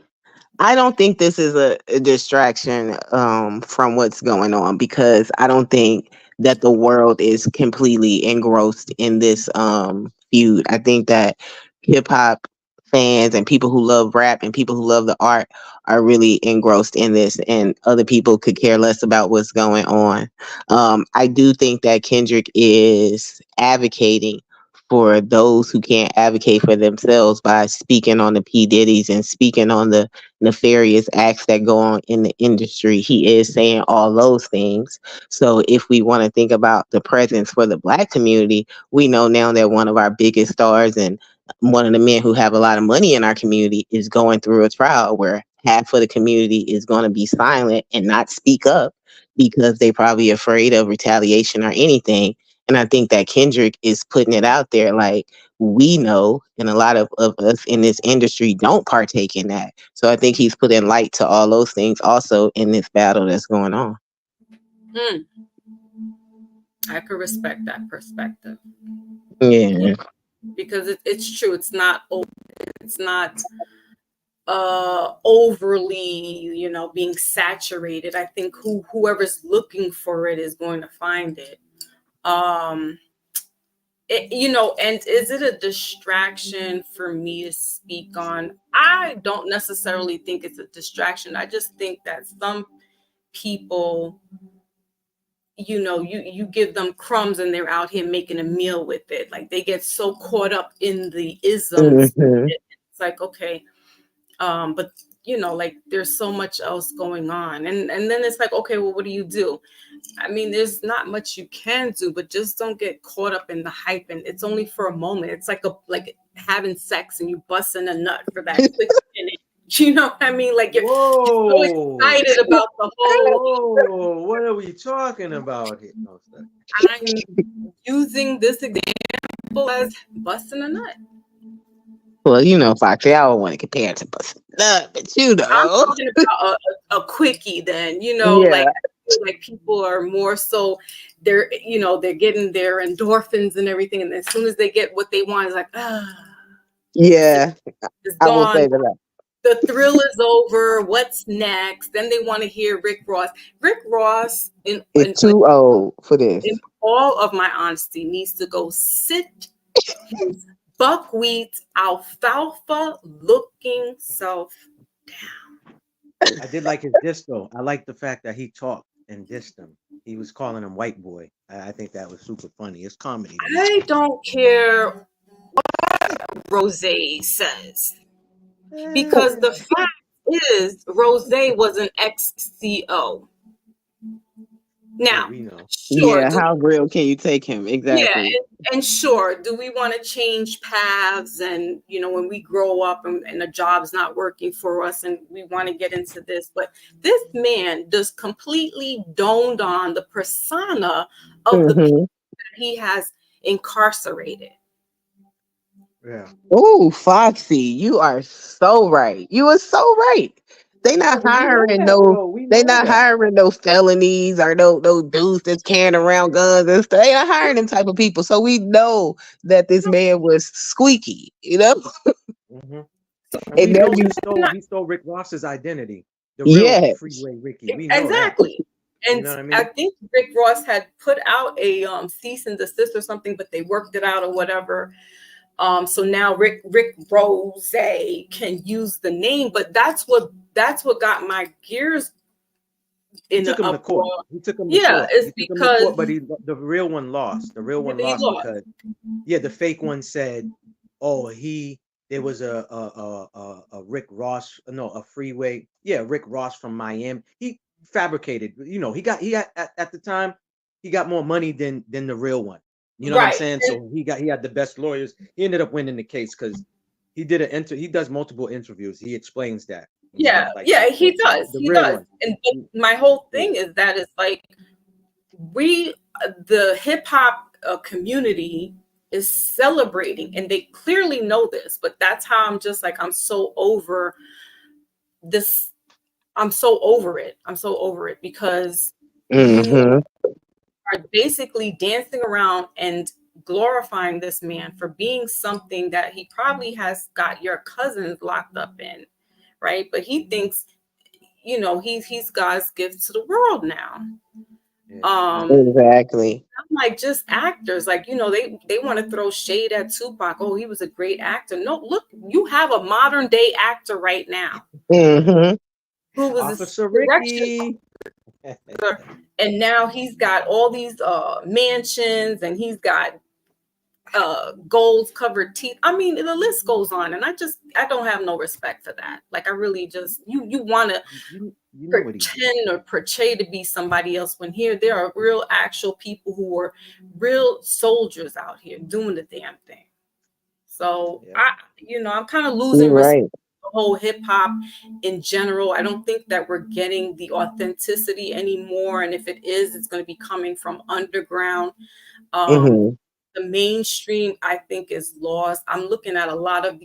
I don't think this is a distraction from what's going on, because I don't think that the world is completely engrossed in this feud. I think that hip hop fans and people who love rap and people who love the art are really engrossed in this, and other people could care less about what's going on. I do think that Kendrick is advocating for those who can't advocate for themselves by speaking on the P. Diddy's and speaking on the nefarious acts that go on in the industry. He is saying all those things. So if we want to think about the presence for the Black community, we know now that one of our biggest stars and one of the men who have a lot of money in our community is going through a trial where half of the community is going to be silent and not speak up because they probably afraid of retaliation or anything. And I think that Kendrick is putting it out there, like, we know, and a lot of us in this industry don't partake in that. So I think he's putting light to all those things also in this battle that's going on. Mm, I could respect that perspective. Yeah. Because it's true. It's not overly, being saturated. I think whoever's looking for it is going to find it. um and is it a distraction for me to speak on? I don't necessarily think it's a distraction. I just think that some people, you give them crumbs and they're out here making a meal with it. Like, they get so caught up in the isms. Hmm. It's like, okay, but like, there's so much else going on, and then it's like, okay, well, what do you do? I mean, there's not much you can do, but just don't get caught up in the hype, and it's only for a moment. It's like having sex and you busting a nut for that quick minute. You know what I mean? Like, you're so Whoa. excited about the whole. Whoa. What are we talking about here? No, sir. I'm using this example as busting a nut. Well, Foxy, I don't want to compare it to Bustin' Nut, but I'm talking about a quickie then, Yeah. like I feel like people are more so they're getting their endorphins and everything, and as soon as they get what they want, it's like, Yeah, it's I will gone. say that. The thrill is over. What's next? Then they want to hear Rick Ross. Rick Ross, It's too old for this. in all of my honesty, needs to go sit his buckwheat alfalfa looking self down. I did like his diss though. I like the fact that he talked and dissed him. He was calling him white boy. I think that was super funny. It's comedy. I don't care what Rose says, because the fact is Rose was an ex-CO. Now, we know. sure, Yeah, how real can you take him? Exactly. and sure, do we want to change paths? And when we grow up and the job's not working for us, and we want to get into this, but this man just completely doned on the persona of the people that he has incarcerated. Yeah. Oh, Foxy, you are so right. You are so right. They not hiring no felonies or no dudes that's carrying around guns and stuff. They not hiring them type of people. So we know that this man was squeaky, Mm-hmm. And we And know then he stole Rick Ross's identity. The real yeah, Freeway Ricky. We know Exactly. that. And You know what I mean? I think Rick Ross had put out a cease and desist or something, but they worked it out or whatever. So now Rick Rose can use the name, but that's what got my gears He in took the him to court. uproar. He took him to Yeah, court. it's He took him to because court, but the real one lost. The real one he lost lost. because the fake one said, "Oh, there was a Rick Ross, no, a Freeway, Rick Ross from Miami." He fabricated. He got at the time he got more money than the real one. You know what I'm Right. saying? So he had the best lawyers. He ended up winning the case because he does multiple interviews. He explains that. And stuff like that. He So does. the He real does. one. And my whole thing is that it's like the hip hop community is celebrating, and they clearly know this, but that's how I'm just like, I'm so over this. I'm so over it. Because you are basically dancing around and glorifying this man for being something that he probably has got your cousins locked up in, right? But he thinks, he's God's gift to the world now. exactly. I'm like, just actors, like, they want to throw shade at Tupac. Oh, he was a great actor. No, look, you have a modern day actor right now Mm-hmm. who was Officer a direction Ricky. and now he's got all these mansions, and he's got gold covered teeth. I mean, the list goes on, and I don't have no respect for that. Like, I really just, you want to You know what he pretend or portray to be somebody else, when here there are real actual people who are real soldiers out here doing the damn thing. So I'm kind of losing You're respect right. for the whole hip hop in general. I don't think that we're getting the authenticity anymore, and if it is, it's going to be coming from underground. The mainstream, I think, is lost. I'm looking at a lot of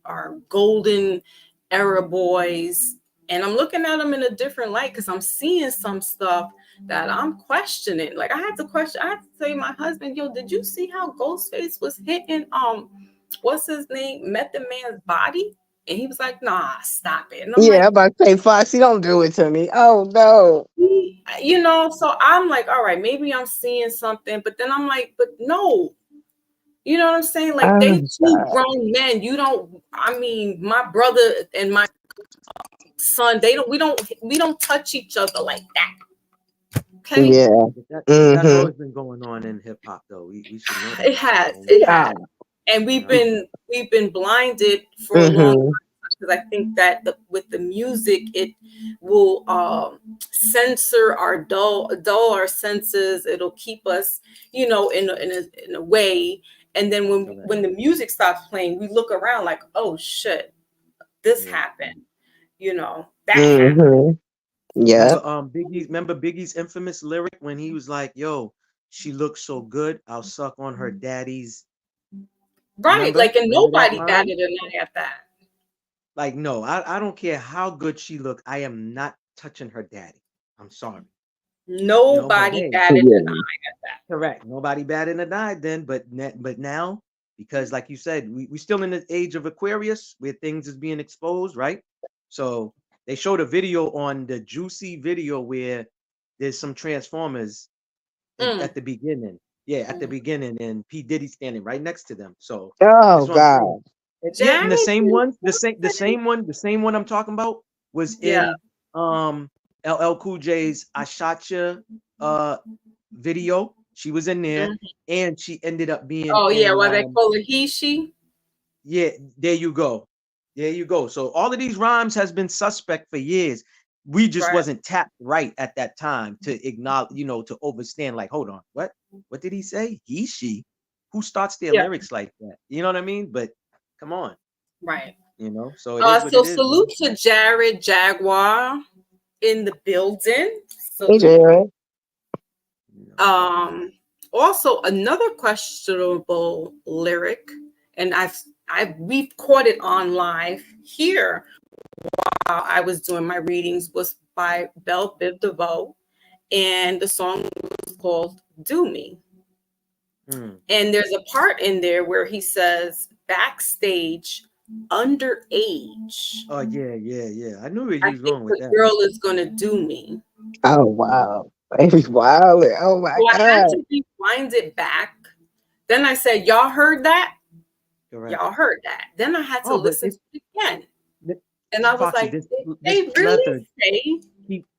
our golden era boys, and I'm looking at them in a different light, because I'm seeing some stuff that I'm questioning. Like, I had to say, my husband, yo, did you see how Ghostface was hitting what's his name, Method Man's body? And he was like, nah, stop it. And I'm I'm about to say, Foxy, don't do it to me. Oh no. So I'm like, all right, maybe I'm seeing something, but then I'm like, but no. You know what I'm saying? Like, they two grown men. I mean, my brother and my son, we don't touch each other like that. Okay? Yeah. That's always been going on in hip hop, though. We should know that. It has. And we've been blinded for a long time, because I think that with the music, it will censor our dull our senses. It'll keep us, in a way. And then when the music stops playing, we look around like, oh shit, this happened. That happened. Yeah. Remember Biggie's infamous lyric when he was like, "Yo, she looks so good, I'll suck on her daddy's Right. Like, and Remember that nobody line? batted an eye at that. Like, no, I don't care how good she looked. I am not touching her daddy. I'm sorry. But Nobody hey, batted an Yeah. eye at that. correct. Nobody batting an eye then, but now, because like you said, we still in the age of Aquarius where things is being exposed, right? So they showed a video on the Juicy video where there's some Transformers at the beginning. Yeah, at the beginning, and P. Diddy standing right next to them. So Oh that's what I'm God. saying. Yeah, and the Jared same didn't one, the same one I'm talking about was Yeah. in LL Cool J's I Shot Ya video. She was in there, Mhm. and she ended up being Oh yeah, in what they call it, he, she. yeah, there you go. There you go. So all of these rhymes has been suspect for years. We just Right. wasn't tapped right at that time to acknowledge, to understand, like, hold on, what? What did he say? He, she. Who starts their Yeah. lyrics like that? You know what I mean? But come on, Right. so it is what So it is, man. salute to Jared Jaguar in the building. Hey, Salute. Jared. Also another questionable lyric, and we've caught it on live here while I was doing my readings, was by Belle Biv DeVoe, and the song was called "Do Me." And there's a part in there where he says, "Backstage, underage. Oh yeah. I knew where I you was think going with the that. girl is gonna do me." Oh wow. Baby's wild. Oh my So I had God. to rewind it back. Then I said, "Y'all heard that? Correct. Y'all heard that?" Then I had to Oh, but listen to it again. th- And I was Foxy, like, this "Did this they really plethora. say,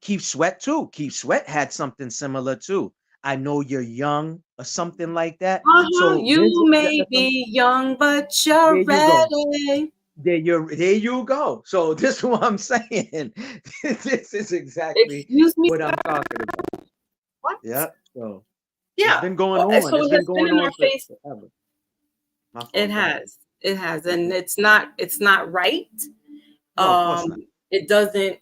Keep Sweat too. Keep Sweat had something similar too. I know you're young or something like that. So you may be young, but you're there you go. ready." There you go. So this is what I'm saying. This is exactly Excuse me, what I'm sir. talking about. What? Yeah. So it's Yeah. been going on. So It's it been has been going in on our face. forever. My fault. It Go ahead. has. It has. And it's not right. No, of course not. It doesn't,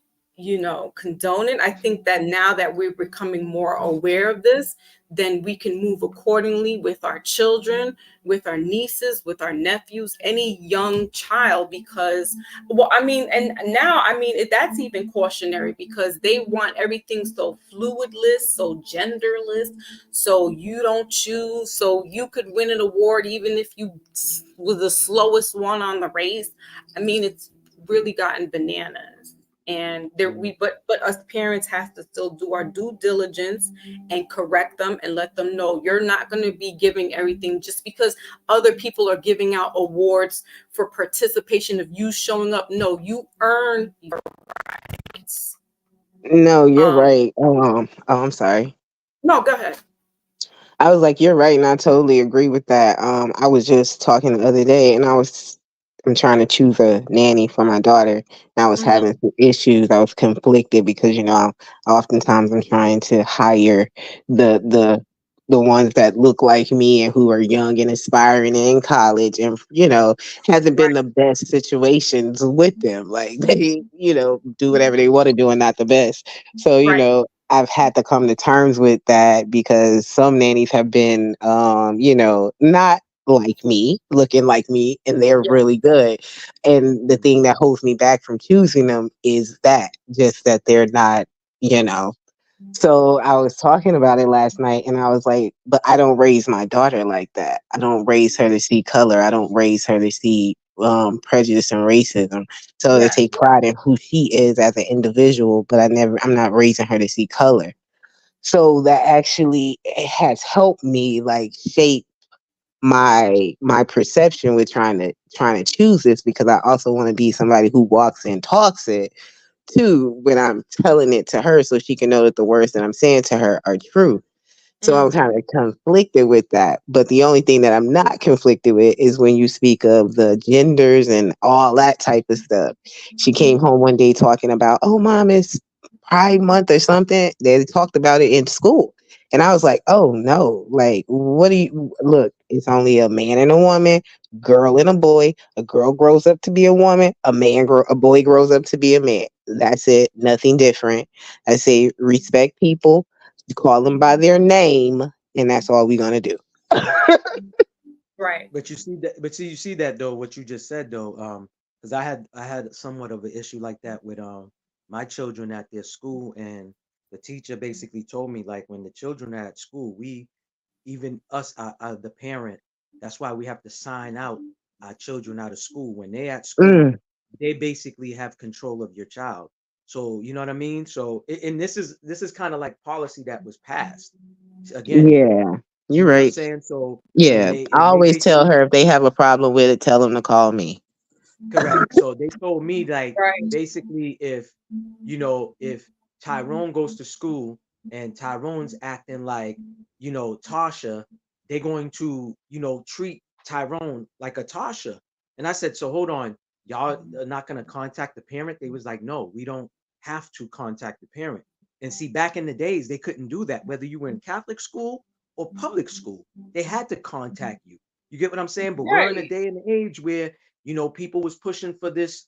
condone it. I think that now that we're becoming more aware of this, then we can move accordingly with our children, with our nieces, with our nephews, any young child, because, and now, that's even cautionary because they want everything so fluidless, so genderless, so you don't choose, so you could win an award even if you were the slowest one on the race. It's really gotten bananas. And but us parents have to still do our due diligence and correct them and let them know you're not going to be giving everything just because other people are giving out awards for participation of you showing up. No, you earn your rights. No, you're right. I'm sorry. No, go ahead. I was like, you're right, and I totally agree with that. I was just talking the other day, and I'm trying to choose a nanny for my daughter, and I was Mhm. having some issues. I was conflicted because oftentimes I'm trying to hire the ones that look like me and who are young and aspiring and in college, and hasn't been the best situations with them. Like they, do whatever they want to do and not the best. So Right. I've had to come to terms with that because some nannies have been, not like me, looking like me, and they're Yeah. really good. And the thing that holds me back from choosing them is just that they're not, you know. So I was talking about it last night and I was like, but I don't raise my daughter like that. I don't raise her to see color. I don't raise her to see prejudice and racism. So to Yeah. take pride in who she is as an individual, but I'm not raising her to see color. So that actually has helped me like shape my perception with trying to choose this because I also want to be somebody who walks and talks it too when I'm telling it to her so she can know that the words that I'm saying to her are true. So I'm kind of conflicted with that. But the only thing that I'm not conflicted with is when you speak of the genders and all that type of stuff. She came home one day talking about, oh, mom, it's Pride Month or something. They talked about it in school. And I was like, oh, no. Like, what do you look? It's only a man and a woman, girl and a boy. A girl grows up to be a woman. A boy grows up to be a man. That's it. Nothing different. I say respect people, call them by their name, and that's all we're gonna do. Right. But you see that, you see that though, what you just said though, because I had somewhat of an issue like that with my children at their school, and the teacher basically told me like when the children are at school, we even us the parent, that's why we have to sign out our children out of school. When they at school, Mm, they basically have control of your child. So you know what I mean? So and this is kind of like policy that was passed. Again, yeah, you you're know what I'm right. saying? So Yeah, I and they always tell basically her if they have a problem with it, tell them to call me. correct. So they told me like Right. basically if if Tyrone goes to school and Tyrone's acting like Tasha, they're going to treat Tyrone like a Tasha. And I said, so hold on, y'all are not gonna contact the parent? They was like, no, we don't have to contact the parent. And see, back in the days, they couldn't do that, whether you were in Catholic school or public school. They had to contact you. You get what I'm saying? But we're in a Right. day and age where people was pushing for this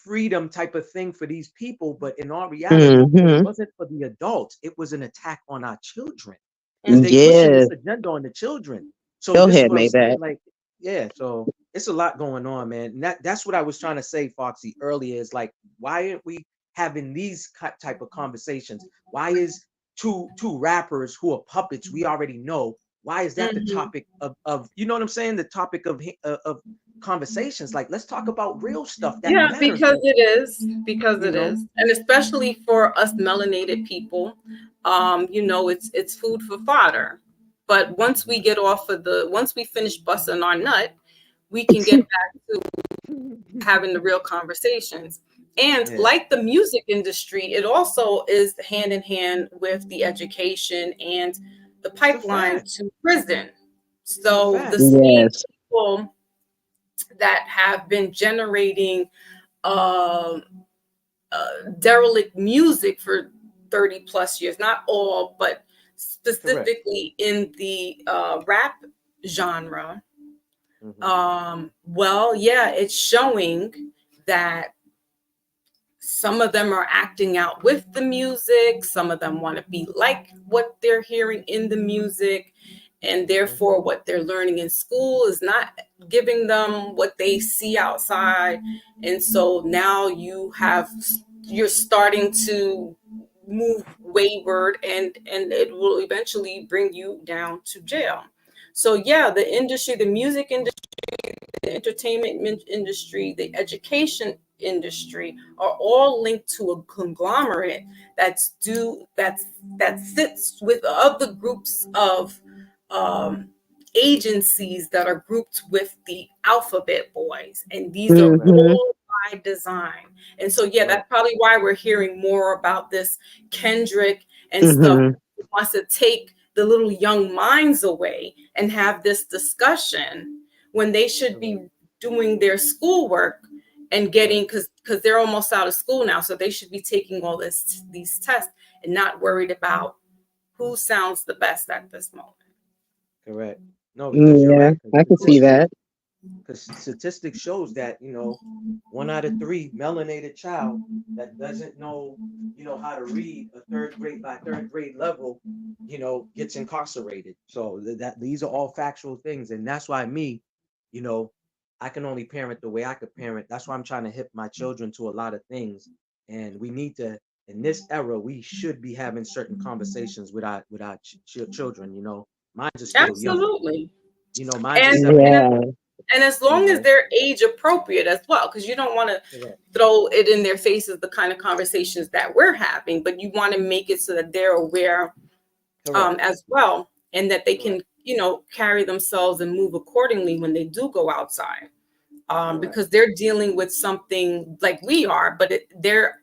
freedom type of thing for these people, but in all reality it Hmm. wasn't for the adults, it was an attack on our children because they Mhm. pushing this Yes, agenda on the children. So go this is ahead, what I'm make saying, that. like, yeah, so it's a lot going on, man. And that's what I was trying to say, Foxy, earlier, is like, why aren't we having these type of conversations? Why is two rappers who are puppets, we already know, why is that the Mhm. topic of you know what I'm saying, the topic of conversations? Like, let's talk about real stuff that Yeah, matters. because Like, it is, because you it know, is, and especially for us melanated people, it's food for fodder. But mhm, once we finish busting our nut, we can get back to having the real conversations. And yeah, like the music industry, it also is hand in hand with the education and the it's a pipeline fact. to prison. It's a So the fact. same Yes. people that have been generating um, derelict music for 30 plus years, not all, but Correct. specifically in the rap genre. Hmm. Well, yeah, it's showing that some of them are acting out with the music, some of them want to be like what they're hearing in the music, and Hmm. therefore what they're learning in school is not giving them what they see outside. And so now you're starting to move wayward, and it will eventually bring you down to jail. So yeah, the music industry, the entertainment industry, the education industry are all linked to a conglomerate that sits with other groups of um, agencies that are grouped with the alphabet boys, and these are Hmm. Correct. all by design. And so yeah, Correct. that's probably why we're hearing more about this Kendrick and stuff. Hmm. He wants to take the little young minds away and have this discussion when they should Correct. be doing their schoolwork and Right. getting, because they're almost out of school now, so they should be taking all these tests and not worried about who sounds the best at this moment. Correct. No, because you're Yeah, right. I can see that. Because statistics shows that 1 out of 3 melanated child that doesn't know how to read a third grade level gets incarcerated. So that these are all factual things, and that's why you know I can only parent the way I could parent. That's why I'm trying to hip my children to a lot of things, and we need to, in this era, we should be having certain conversations with our children. Mine are still young. Absolutely. Mine's are and 7 and and Yeah. 8. and as You long as know, they're age appropriate as well, because you don't want to correct, throw it in their faces, the kind of conversations that we're having, but you want to make it so that they're aware correct, as well, and that they correct, can carry themselves and move accordingly when they do go outside, correct. because they're dealing with something like we are, but their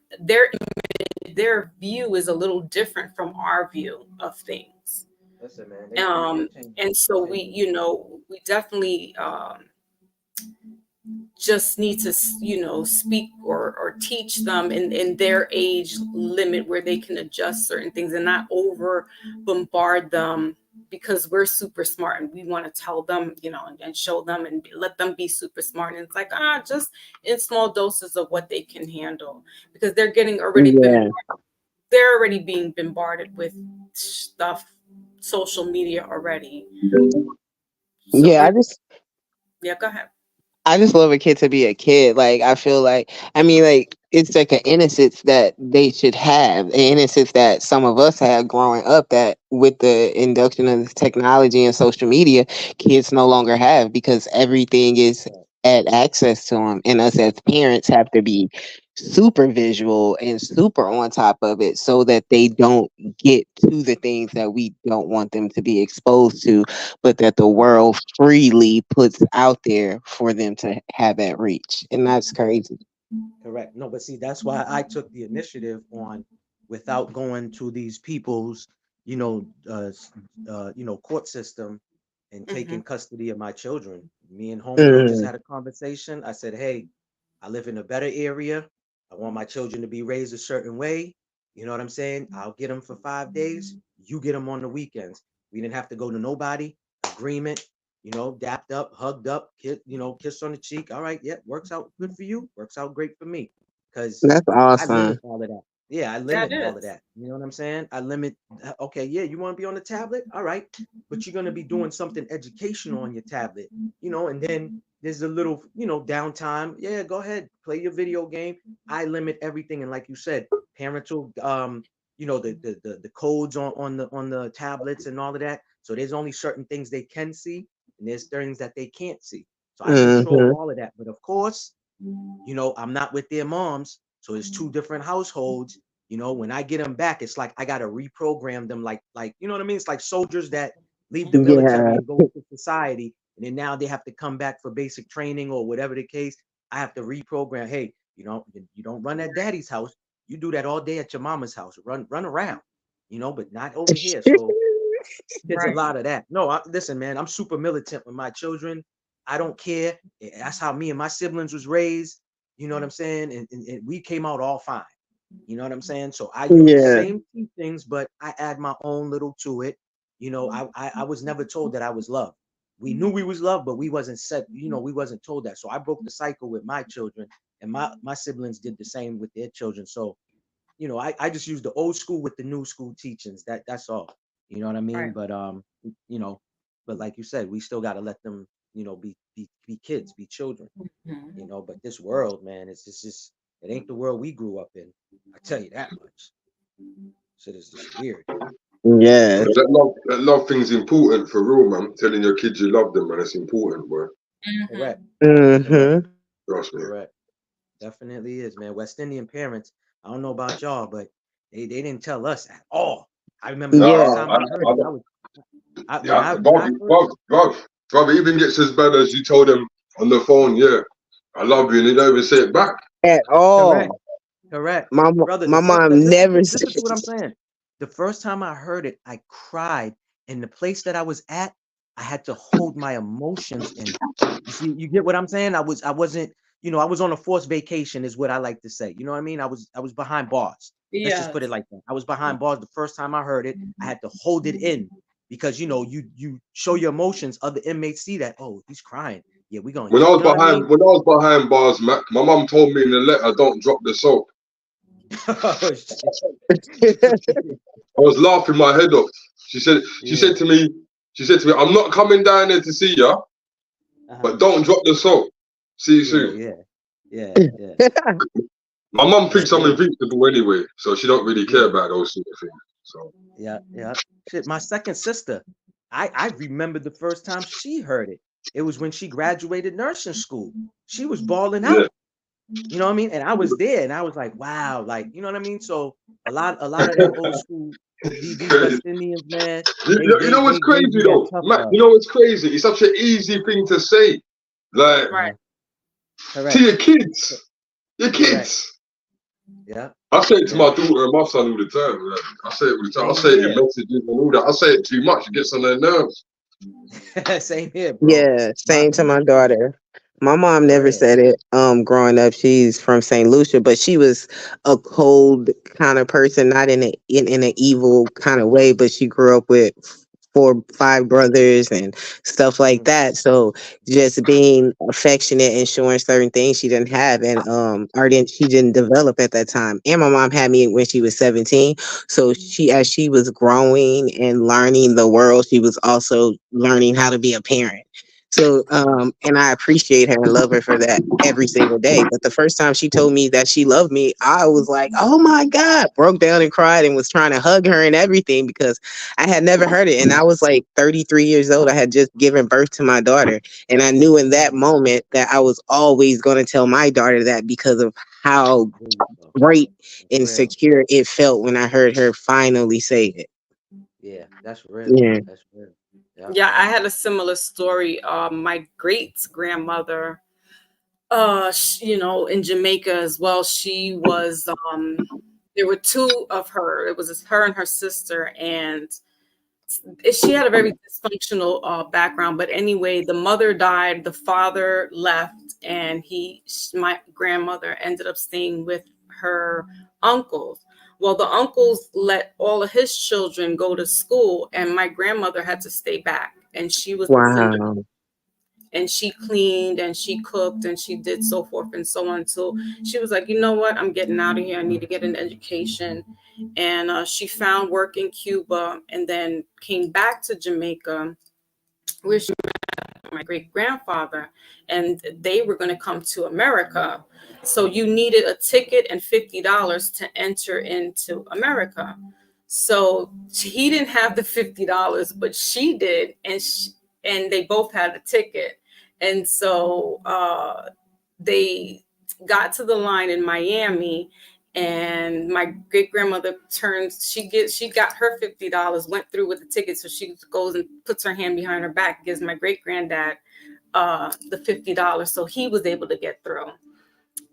view is a little different from our view of things. Listen, man, they um change, and they so we change. we definitely just need to speak or teach them in their age limit where they can adjust certain things and not over bombard them, because we're super smart and we want to tell them and show them and let them be super smart, and it's like just in small doses of what they can handle, because Yeah. they're already being bombarded with stuff, social media already. So Yeah, yeah, go ahead. I just love a kid to be a kid. Like I feel like I mean like it's like an innocence that they should have, an innocence that some of us had growing up that with the induction of this technology and social media, kids no longer have because everything is at access to them, and us as parents have to be super visual and super on top of it so that they don't get to the things that we don't want them to be exposed to, but that the world freely puts out there for them to have at reach. And that's crazy. Correct. No, but see, that's why I took the initiative on without going to these people's, court system and Hmm. taking custody of my children. Me and homegirl just Mm, had a conversation. I said, "Hey, I live in a better area. I want my children to be raised a certain way. You know what I'm saying? I'll get them for 5 days. You get them on the weekends. We didn't have to go to nobody. Agreement. Dapped up, hugged up, kiss on the cheek. All right, yeah, works out good for you. Works out great for me. Because that's I limit awesome. all of that. Yeah, I That limit all of is that. You know what I'm saying? I limit. Okay, yeah, you want to be on the tablet? All right, but you're gonna be doing something educational on your tablet. And then there's a little, downtime. Yeah, go ahead, play your video game. I limit everything, and like you said, parental, the codes on the tablets and all of that. So there's only certain things they can see, and there's things that they can't see. So I control Hmm. all of that. But of course, I'm not with their moms, so it's two different households. When I get them back, it's like I gotta reprogram them, like you know what I mean. It's like soldiers that leave the military Yeah. and go into society, and then now they have to come back for basic training or whatever the case. I have to reprogram. Hey, you don't run at daddy's house. You do that all day at your mama's house. Run around, but not over here. So there's a right. lot of that. No, listen, man, I'm super militant with my children. I don't care. That's how me and my siblings was raised. You know what I'm saying? And we came out all fine. You know what I'm saying? So I use the Yeah. same teachings, but I add my own little to it. I was never told that I was loved. We knew we was loved, but we wasn't said, we wasn't told that. So I broke the cycle with my children, and my siblings did the same with their children. So I just use the old school with the new school teachings. That's all. You know what I mean? Right. But you know, but like you said, we still gotta let them, be kids, be children. Mhm. But this world, man, it's just it ain't the world we grew up in. I tell you that much. Shit is just weird. Yes. That love thing's important for real, man. Telling your kids you love them, man, it's important, boy. Correct. Mhm. Correct. Hmm. Trust me. Correct. Definitely is, man. West Indian parents. I don't know about y'all, but they didn't tell us at all. I remember the first Nah, Yeah. time I heard it. When yeah, I first. brother, it even gets as bad as you told them on the phone, yeah, I love you, and they don't even say it back. At Correct. all. Correct. My Brother, my mom listen, never said. listen to what I'm saying. The first time I heard it, I cried. And the place that I was at, I had to hold my emotions in. You see, you get what I'm saying? I wasn't, I was on a forced vacation, is what I like to say. You know what I mean? I was behind bars. Let's just put it Yes. like that. I was behind bars the first time I heard it. I had to hold it in because you show your emotions, other inmates see that. Oh, he's crying. Yeah, we gonna When I get, was you know what I mean? behind bars, Mac, my mum told me in the letter, don't drop the soap. Oh, shit. I was laughing my head off. She said, she Yeah. said to me, I'm not coming down there to see ya, Uh-huh. but don't drop the soap. See you Yeah, soon. yeah, yeah, yeah, My mum yeah, thinks I'm invincible anyway, so she don't really care yeah, about those sort of things. So yeah, yeah. Shit, my second sister, I remember the first time she heard it. It was when she graduated nursing school. She was bawling yeah. out. You know what I mean? And I was there, and I was like, wow, like you know what I mean. So a lot of them old school, these Crazy. West Indians, man, You, they you you they know what's they gave crazy me that though, tough Matt? love. You know what's crazy? It's such an easy thing to say, like Right. to Correct, your kids. Your correct. kids. Yeah, I say it to yeah. my daughter and my son all the time. Like, I say it all the time. I Same say it in here. messages and all that. I say it too much. It gets on their nerves. Same here, bro. Yeah, My same to my daughter. My mom never yeah. said it. Growing up, she's from St. Lucia, but she was a cold kind of person, not in an evil kind of way. But she grew up with 5 brothers and stuff like that. So just being affectionate and showing certain things she didn't have and she didn't develop at that time. And my mom had me when she was 17. So as she was growing and learning the world, she was also learning how to be a parent. So, and I appreciate her and love her for that every single day. But the first time she told me that she loved me, I was like, oh my God, broke down and cried and was trying to hug her and everything because I had never heard it. And I was like 33 years old. I had just given birth to my daughter. And I knew in that moment that I was always going to tell my daughter that because of how great and secure it felt when I heard her finally say it. Yeah, that's real. Yeah. That's real. Yeah, I had a similar story. My great grandmother, you know, in Jamaica as well. She was, there were 2 of her. It was her and her sister, and she had a very dysfunctional background. But anyway, the mother died, the father left, and my grandmother ended up staying with her uncles. Well, the uncles let all of his children go to school, and my grandmother had to stay back. And she was the center, Wow. and she cleaned and she cooked and she did so forth and so on. So she was like, you know what? I'm getting out of here. I need to get an education. And she found work in Cuba and then came back to Jamaica, where she met my great grandfather, and they were going to come to America. So you needed a ticket and $50 to enter into America. So he didn't have the $50, but she did, and they both had a ticket. And so they got to the line in Miami, and my great grandmother she got her $50, went through with the ticket. So she goes and puts her hand behind her back, gives my great granddad the $50. So he was able to get through.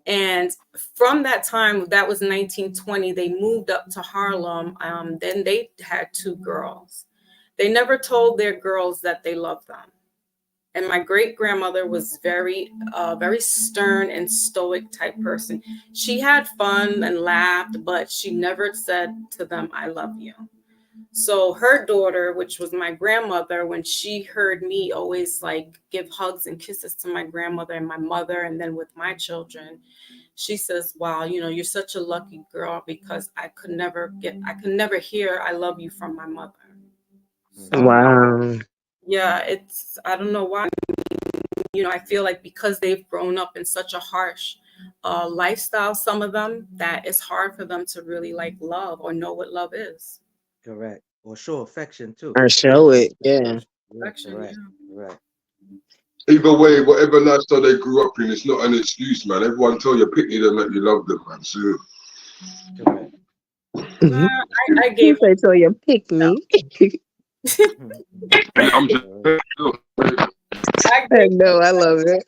And from that time, that was 1920, they moved up to Harlem. Then they had 2 girls. They never told their girls that they loved them. And my great grandmother was very stern and stoic type person. She had fun and laughed, but she never said to them, I love you. So her daughter, which was my grandmother, when she heard me always like give hugs and kisses to my grandmother and my mother, and then with my children, she says, wow, you know, you're such a lucky girl, because I could never hear I love you from my mother. So, Wow. yeah, I don't know why. You know, I feel like because they've grown up in such a harsh lifestyle, some of them, that it's hard for them to really like love or know what love is. Correct. Or show affection too. Or show it. Yeah. Affection, Correct. yeah. Correct. Either way, whatever lifestyle they grew up in, it's not an excuse, man. Everyone tell you pity them that you love them, man. So Correct. Nah, I gave They tell you pick me. I'm just I know, I love it.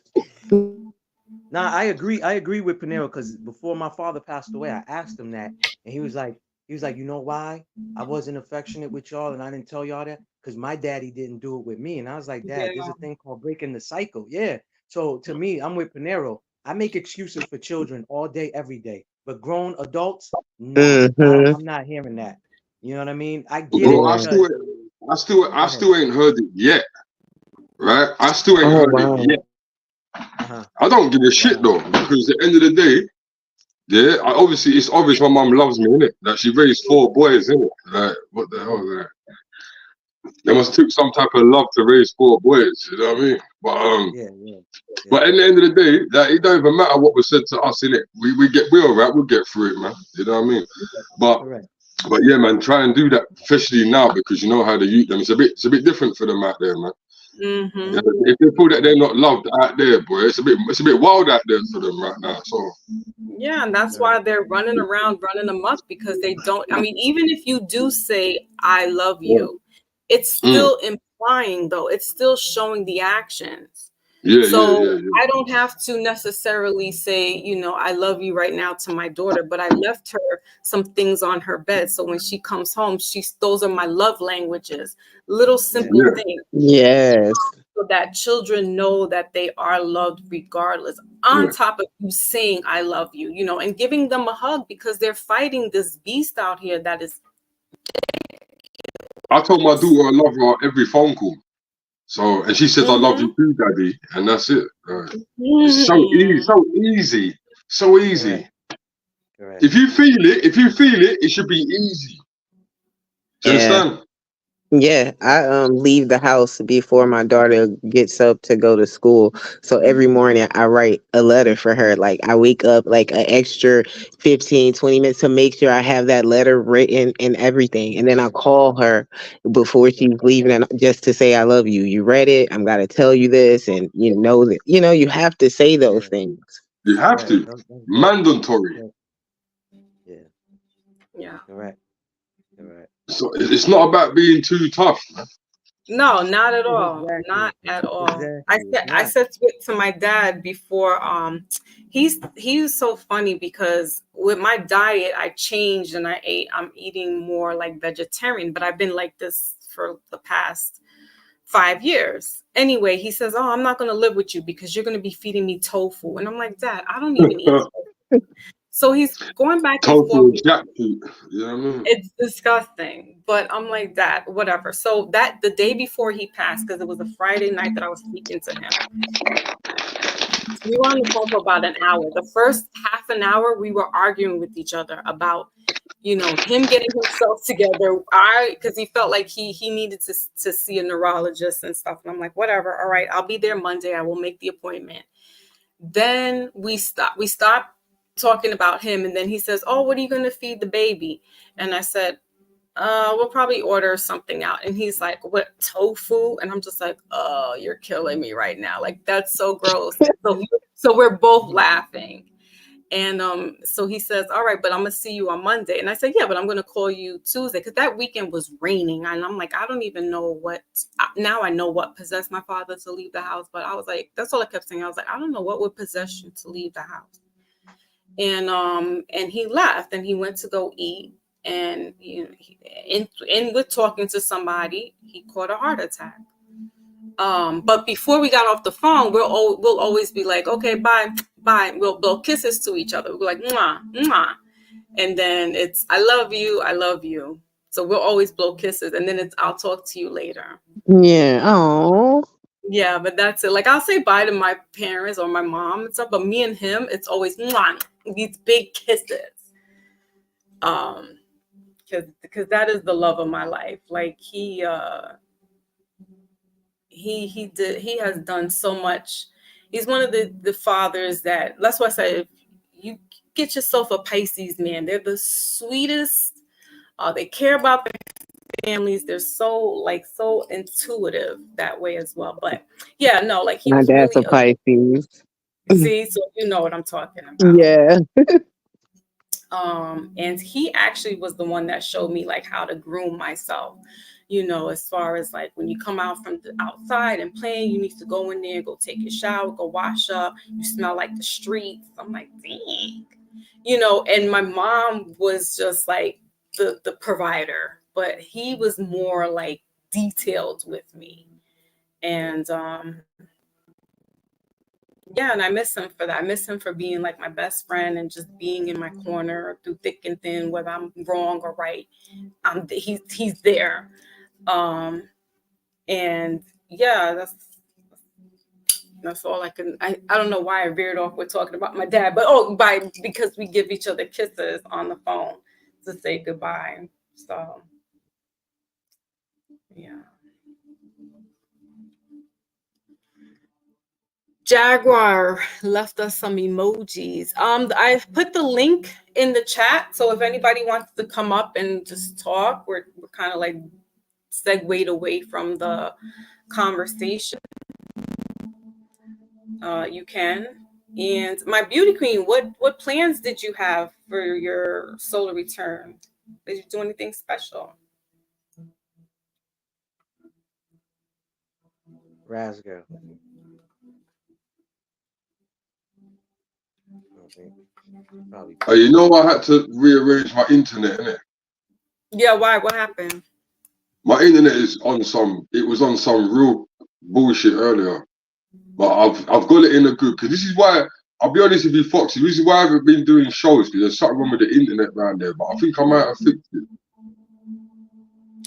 Nah, I agree with Panero, because before my father passed away, I asked him that, and he was like, you know why I wasn't affectionate with y'all and I didn't tell y'all that? Because my daddy didn't do it with me. And I was like, Dad, there's a thing called breaking the cycle. Yeah. So to me, I'm with Panero. I make excuses for children all day, every day. But grown adults, no, I'm not hearing that. You know what I mean? I get bro, it. I still ain't heard it yet. Right? I still ain't heard it yet. I don't give a shit though, because at the end of the day, yeah, it's obvious my mum loves me, innit? That she raised 4 boys, innit? Like, what the hell is that? They must took some type of love to raise 4 boys, you know what I mean? But but at the end of the day, that it don't even matter what was said to us, innit? We're all right, we'll get through it, man. You know what I mean? But yeah, man, try and do that, especially now, because you know how they use them. It's a bit different for them out there, man. Mm-hmm. Yeah, if they feel that they're not loved out there, boy, it's a bit wild out there for them right now. So yeah, and that's why they're running around, running amok, because they don't. I mean, even if you do say I love you, it's still implying, though. It's still showing the actions. So I don't have to necessarily say, you know, I love you right now to my daughter, but I left her some things on her bed. So when she comes home, those are my love languages, little simple things. Yes. So that children know that they are loved regardless, on top of you saying, I love you, you know, and giving them a hug, because they're fighting this beast out here that is. I told my daughter I love her every phone call. So, and she says I love you too, Daddy, and that's it. It's so easy, so easy. Correct. If you feel it, it should be easy. Do you understand? Yeah, I leave the house before my daughter gets up to go to school. So every morning I write a letter for her. Like I wake up like an extra 15, 20 minutes to make sure I have that letter written and everything. And then I call her before she's leaving and just to say I love you. You read it. I'm gonna tell you this, and you know that you have to say those things. You have to. Mandatory. Yeah. Yeah. Correct. So it's not about being too tough, man. No, not at all. Exactly. Not at all. Exactly. I said to my dad before, he's so funny because with my diet I changed and I'm eating more like vegetarian, but I've been like this for the past 5 years. Anyway, he says, "Oh, I'm not going to live with you because you're going to be feeding me tofu." And I'm like, "Dad, I don't even eat tofu." So he's going back and Tofu forth. and jackfruit. You know what I mean? It's disgusting, but I'm like, "Dad, whatever." So that the day before he passed, because it was a Friday night that I was speaking to him, we were on the phone for about an hour. The first half an hour, we were arguing with each other about, him getting himself together. Because he felt like he needed to see a neurologist and stuff. And I'm like, whatever. All right, I'll be there Monday. I will make the appointment. Then we stopped talking about him. And then he says, "Oh, what are you going to feed the baby?" And I said, "We'll probably order something out." And he's like, "What, tofu?" And I'm just like, "Oh, you're killing me right now. Like, that's so gross." So we're both laughing. And so he says, "All right, but I'm gonna see you on Monday." And I said, "Yeah, but I'm gonna call you Tuesday," because that weekend was raining. And I'm like, I don't even know now I know what possessed my father to leave the house. But I was like, that's all I kept saying. I was like, I don't know what would possess you to leave the house. And he left and he went to go eat. And with talking to somebody, he caught a heart attack. But before we got off the phone, we'll always be like, "Okay, bye. We'll blow kisses to each other. We're like, mwah, mwah. And then it's, "I love you, I love you." So we'll always blow kisses, and then it's, "I'll talk to you later." Yeah. Oh. Yeah, but that's it. Like, I'll say bye to my parents or my mom and stuff, but me and him, it's always mwah, these big kisses. Because that is the love of my life. Like he has done so much. He's one of the fathers that's why I say, if you get yourself a Pisces man, they're the sweetest. They care about their families. They're so intuitive that way as well. But yeah, no, like he My was dad's really a Pisces. see, so you know what I'm talking about. Yeah. And he actually was the one that showed me like how to groom myself, as far as like when you come out from the outside and playing, you need to go in there, go take your shower, go wash up. You smell like the streets. I'm like, dang, and my mom was just like the provider, but he was more like detailed with me. And yeah, and I miss him for that. I miss him for being like my best friend and just being in my corner through thick and thin, whether I'm wrong or right. He's there. And yeah, that's all I can. I don't know why I veered off with talking about my dad, but because we give each other kisses on the phone to say goodbye. So yeah. Jaguar left us some emojis. I put the link in the chat, so if anybody wants to come up and just talk, we're kind of like segued away from the conversation. You can. And my beauty queen, what plans did you have for your solar return? Did you do anything special? Rasgo. Probably. I had to rearrange my internet, innit? Yeah, why? What happened? My internet is it was on some real bullshit earlier. But I've got it in a good, because this is why, I'll be honest with you, Foxy, this is why I haven't been doing shows, because there's something wrong with the internet around there, but I think I might have fixed it.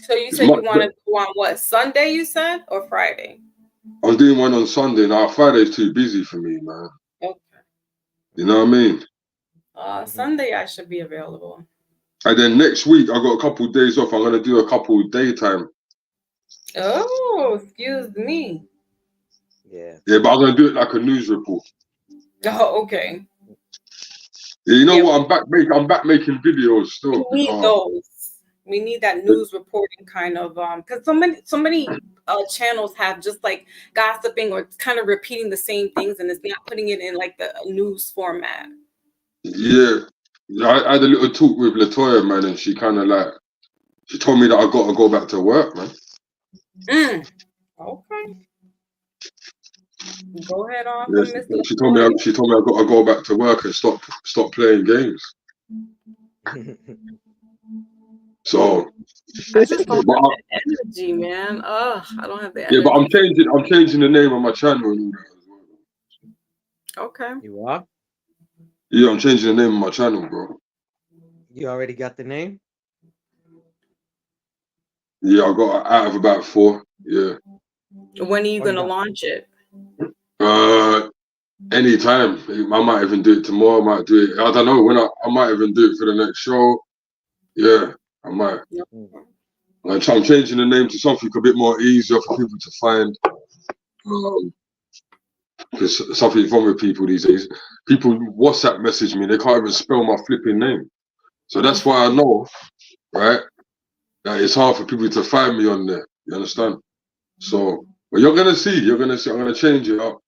So you It's said you much want to do on what, Sunday? You said, or Friday? I'm doing one on Sunday now. Friday's too busy for me, man. Okay. You know what I mean? Sunday I should be available. And then next week I got a couple of days off. I'm gonna do a couple of daytime. Oh, excuse me. Yeah. Yeah, but I'm gonna do it like a news report. Oh, okay. Yeah, you know what? I'm back making videos still. We need those. We need that news reporting kind of because so many channels have just like gossiping or kind of repeating the same things, and it's not putting it in like the news format. Yeah, I had a little talk with Latoya, man, and she kind of like she told me that I got to go back to work, man. Okay. Go ahead on. Yeah, she told me I got to go back to work and stop playing games. So I just don't have the energy, man. I don't have the energy. Yeah, but I'm changing the name of my channel and all that as well. Okay. You are? Yeah, I'm changing the name of my channel, bro. You already got the name? Yeah, I got out of about 4. Yeah. When are you gonna launch it? Anytime. I might even do it tomorrow. I might do it. I don't know when. I might even do it for the next show. Yeah, I might. I'm changing the name to something a bit more easier for people to find. Because something's wrong with people these days. People WhatsApp message me, they can't even spell my flipping name. So that's why I know, right, that it's hard for people to find me on there. You understand? So, but you're gonna see. I'm gonna change it up.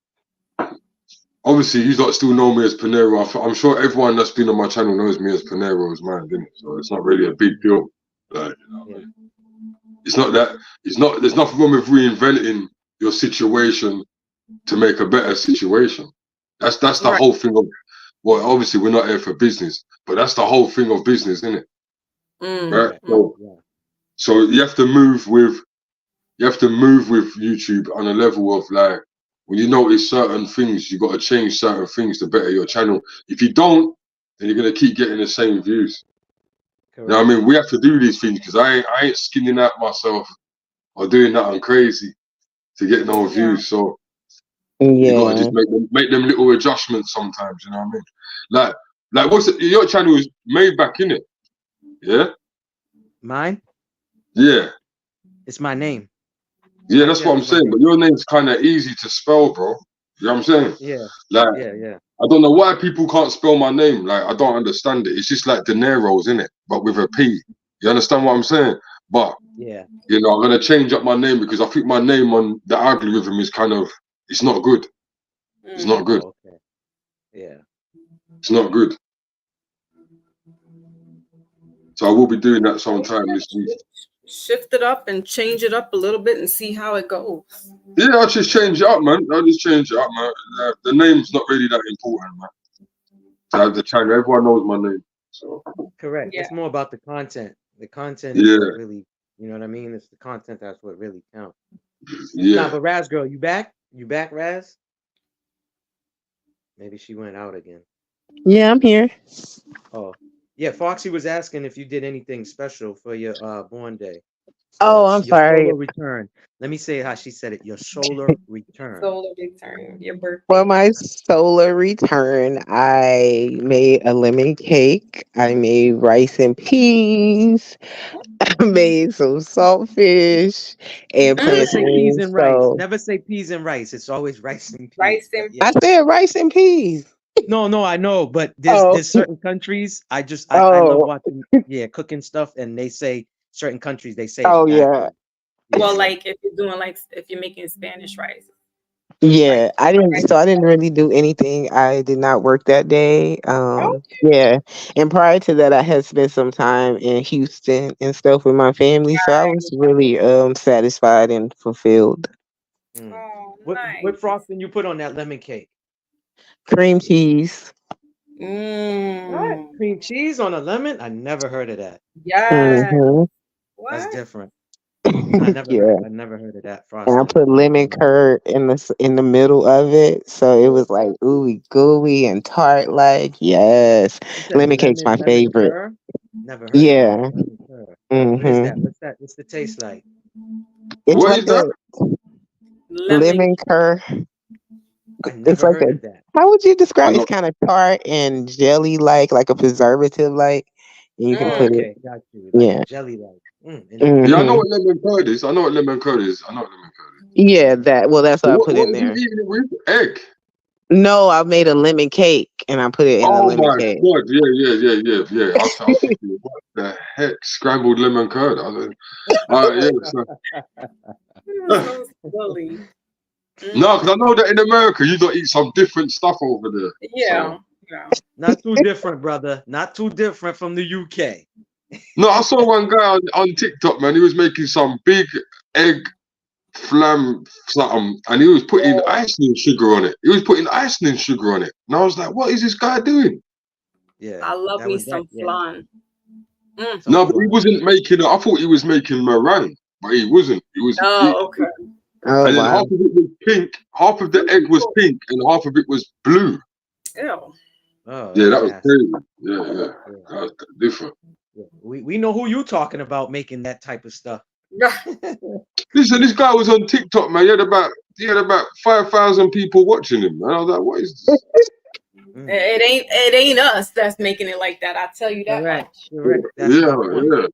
Obviously, you lot still know me as Panero. I'm sure everyone that's been on my channel knows me as Panero's man, didn't it? So it's not really a big deal. Like, you know what I mean? It's not that. There's nothing wrong with reinventing your situation to make a better situation. That's the whole thing of. Well, obviously we're not here for business, but that's the whole thing of business, isn't it? Right. So you have to move with YouTube on a level of like when you notice certain things, you got to change certain things to better your channel. If you don't, then you're gonna keep getting the same views. Correct. You know what I mean? We have to do these things because I ain't skinning out myself or doing nothing crazy to get no views. So you gotta just make them little adjustments sometimes. You know what I mean? Like what's it, your channel is made back in it? Yeah. Mine? Yeah. It's my name. Yeah, that's what I'm saying. But your name's kind of easy to spell, bro. You know what I'm saying? Yeah. Like, yeah. I don't know why people can't spell my name. Like, I don't understand it. It's just like De Niro's, innit? But with a P. You understand what I'm saying? But, yeah, you know, I'm going to change up my name because I think my name on the algorithm is kind of, it's not good. It's not good. Okay. Yeah. It's not good. So I will be doing that sometime this week. Shift it up and change it up a little bit and see how it goes. Yeah, I'll just change it up, man. The name's not really that important, man. To have the channel, everyone knows my name. So. Correct. Yeah. It's more about the content. The content is what really, you know what I mean? It's the content that's what really counts. Yeah. Nah, but Raz girl, you back? You back, Raz? Maybe she went out again. Yeah, I'm here. Oh. Yeah, Foxy was asking if you did anything special for your born day. Oh, I'm sorry. Solar return. Let me say how she said it. Your solar return. Solar return. Your birthday. For my solar return, I made a lemon cake. I made rice and peas. I made some saltfish and Never say peas plantains. and rice. Never say peas and rice. It's always rice and peas. Rice and I said rice and peas. No, I know, but there's certain countries I love watching, cooking stuff, and they say certain countries they say. Oh yeah. Well, like if you're doing if you're making Spanish rice. Yeah, I didn't really do anything. I did not work that day. Yeah, and prior to that, I had spent some time in Houston and stuff with my family, so I was really satisfied and fulfilled. Oh, what frosting you put on that lemon cake? Cream cheese. What? Cream cheese on a lemon? I never heard of that. Yeah. That's different. I never heard of that frosting. And I put lemon curd in the middle of it, so it was like ooey gooey and tart. Like yes, lemon cake's my favorite. Never heard. Yeah. What is Hmm. that? What's that? What's the taste like? It's What like is that? a Lemon. lemon curd. I It's never like heard a. of that. How would you I describe? It's don't. kind of tart and jelly like a preservative like. And you can Oh, put Mm. it. okay, got you. Like a Yeah. jelly like. Interesting. Yeah, I Hmm. know what lemon curd is. I know what lemon curd is. I know what lemon curd is. Yeah. That. Well, that's what I put What in are you there. eating it with? Egg. No, I made a lemon cake and I put it in a Oh lemon my cake. god! Yeah. I was thinking, what the heck? Scrambled lemon curd. I was, yeah. So, You're so silly. no, Mm. because I know that in America you got to eat some different stuff over there. So Yeah. Yeah. Not too different, brother. Not too different from the UK. no, I saw one guy on TikTok, man. He was making some big egg flam something, and he was putting icing sugar on it. He was putting icing sugar on it, and I was like, "What is this guy doing?" Yeah, I love that me was that. some Yeah, flan. Mm. some No, but he flan. wasn't making. I thought he was making meringue, but he wasn't. He was. Oh, okay. Oh And then wow. half of it was pink, half of the egg was pink, and half of it was blue. Ew. Oh, Yeah, that's that was nasty. crazy. Yeah, Yeah, that was different. yeah. We know who you talking about making that type of stuff. Listen, this guy was on TikTok, man. He had about 5,000 people watching him, man. I was like, what is this? Mm. It ain't us that's making it like that. I tell you that Correct, much. correct. That's Yeah, my point. yeah.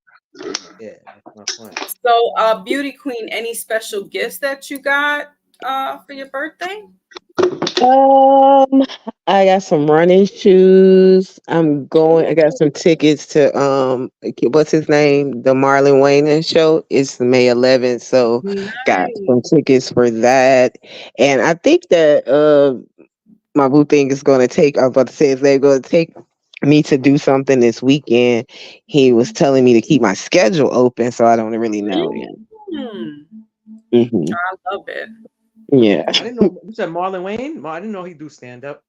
Yeah, that's my point. So, Beauty Queen, any special gifts that you got for your birthday? Um, I got some running shoes. I got some tickets to what's his name? The Marlon Wayne show. It's May 11th, so got Nice. some tickets for that. And I think that my boo thing is gonna take. I was about to say, if they're gonna take me to do something this weekend. He was telling me to keep my schedule open, so I don't really know yet. Mm, Hmm. I love it. Yeah. I didn't know you said Marlon Wayne. I didn't know he do stand up.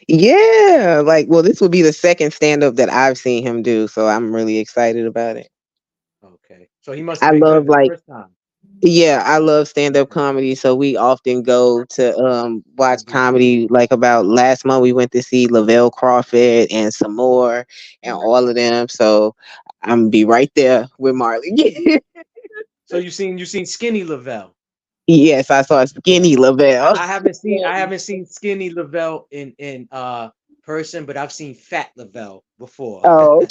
Yeah, like, well, this will be the second stand up that I've seen him do, so I'm really excited about it. Okay, so he must I have been love good the like first time. yeah, I love stand up comedy, so we often go to watch comedy. Like about last month we went to see Lavelle Crawford and some more and all of them. So I'm gonna be right there with Marley. So you seen Skinny Lavelle. Yes, I saw Yeah, Skinny Lavelle. I haven't seen Skinny Lavelle in person, but I've seen Fat Lavelle before. Oh,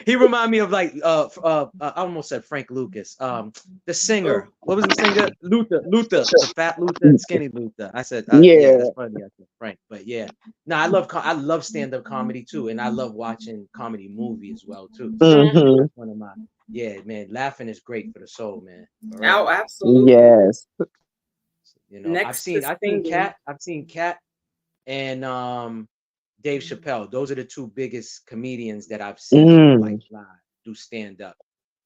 He remind me of like I almost said Frank Lucas. The singer. What was the singer? Luther, the fat Luther and skinny Luther. I said, yeah, yeah. that's funny. I said Frank, but yeah. No, I love stand-up comedy too, and I love watching comedy movie as well too. So Hmm. that's one of my yeah, man. Laughing is great for the soul, man. For real. Oh, absolutely. Yes. You know, I've Next to seen singing. Cat and Dave Chappelle. Those are the two biggest comedians that I've seen like Mm. live do stand up.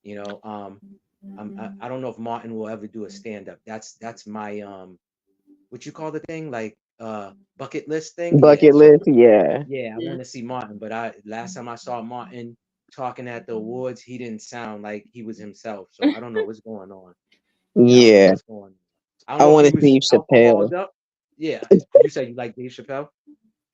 You know, I don't know if Martin will ever do a stand up. That's my what you call the thing like bucket list thing. Yeah, Bucket so list. Yeah. yeah, I Mm. want to see Martin. But last time I saw Martin talking at the awards, he didn't sound like he was himself. So I don't know what's going on. Yeah, I don't know Yeah. what's going on. I don't I know if want he to was see Chappelle. alcoholed up. Yeah, you said you like Dave Chappelle.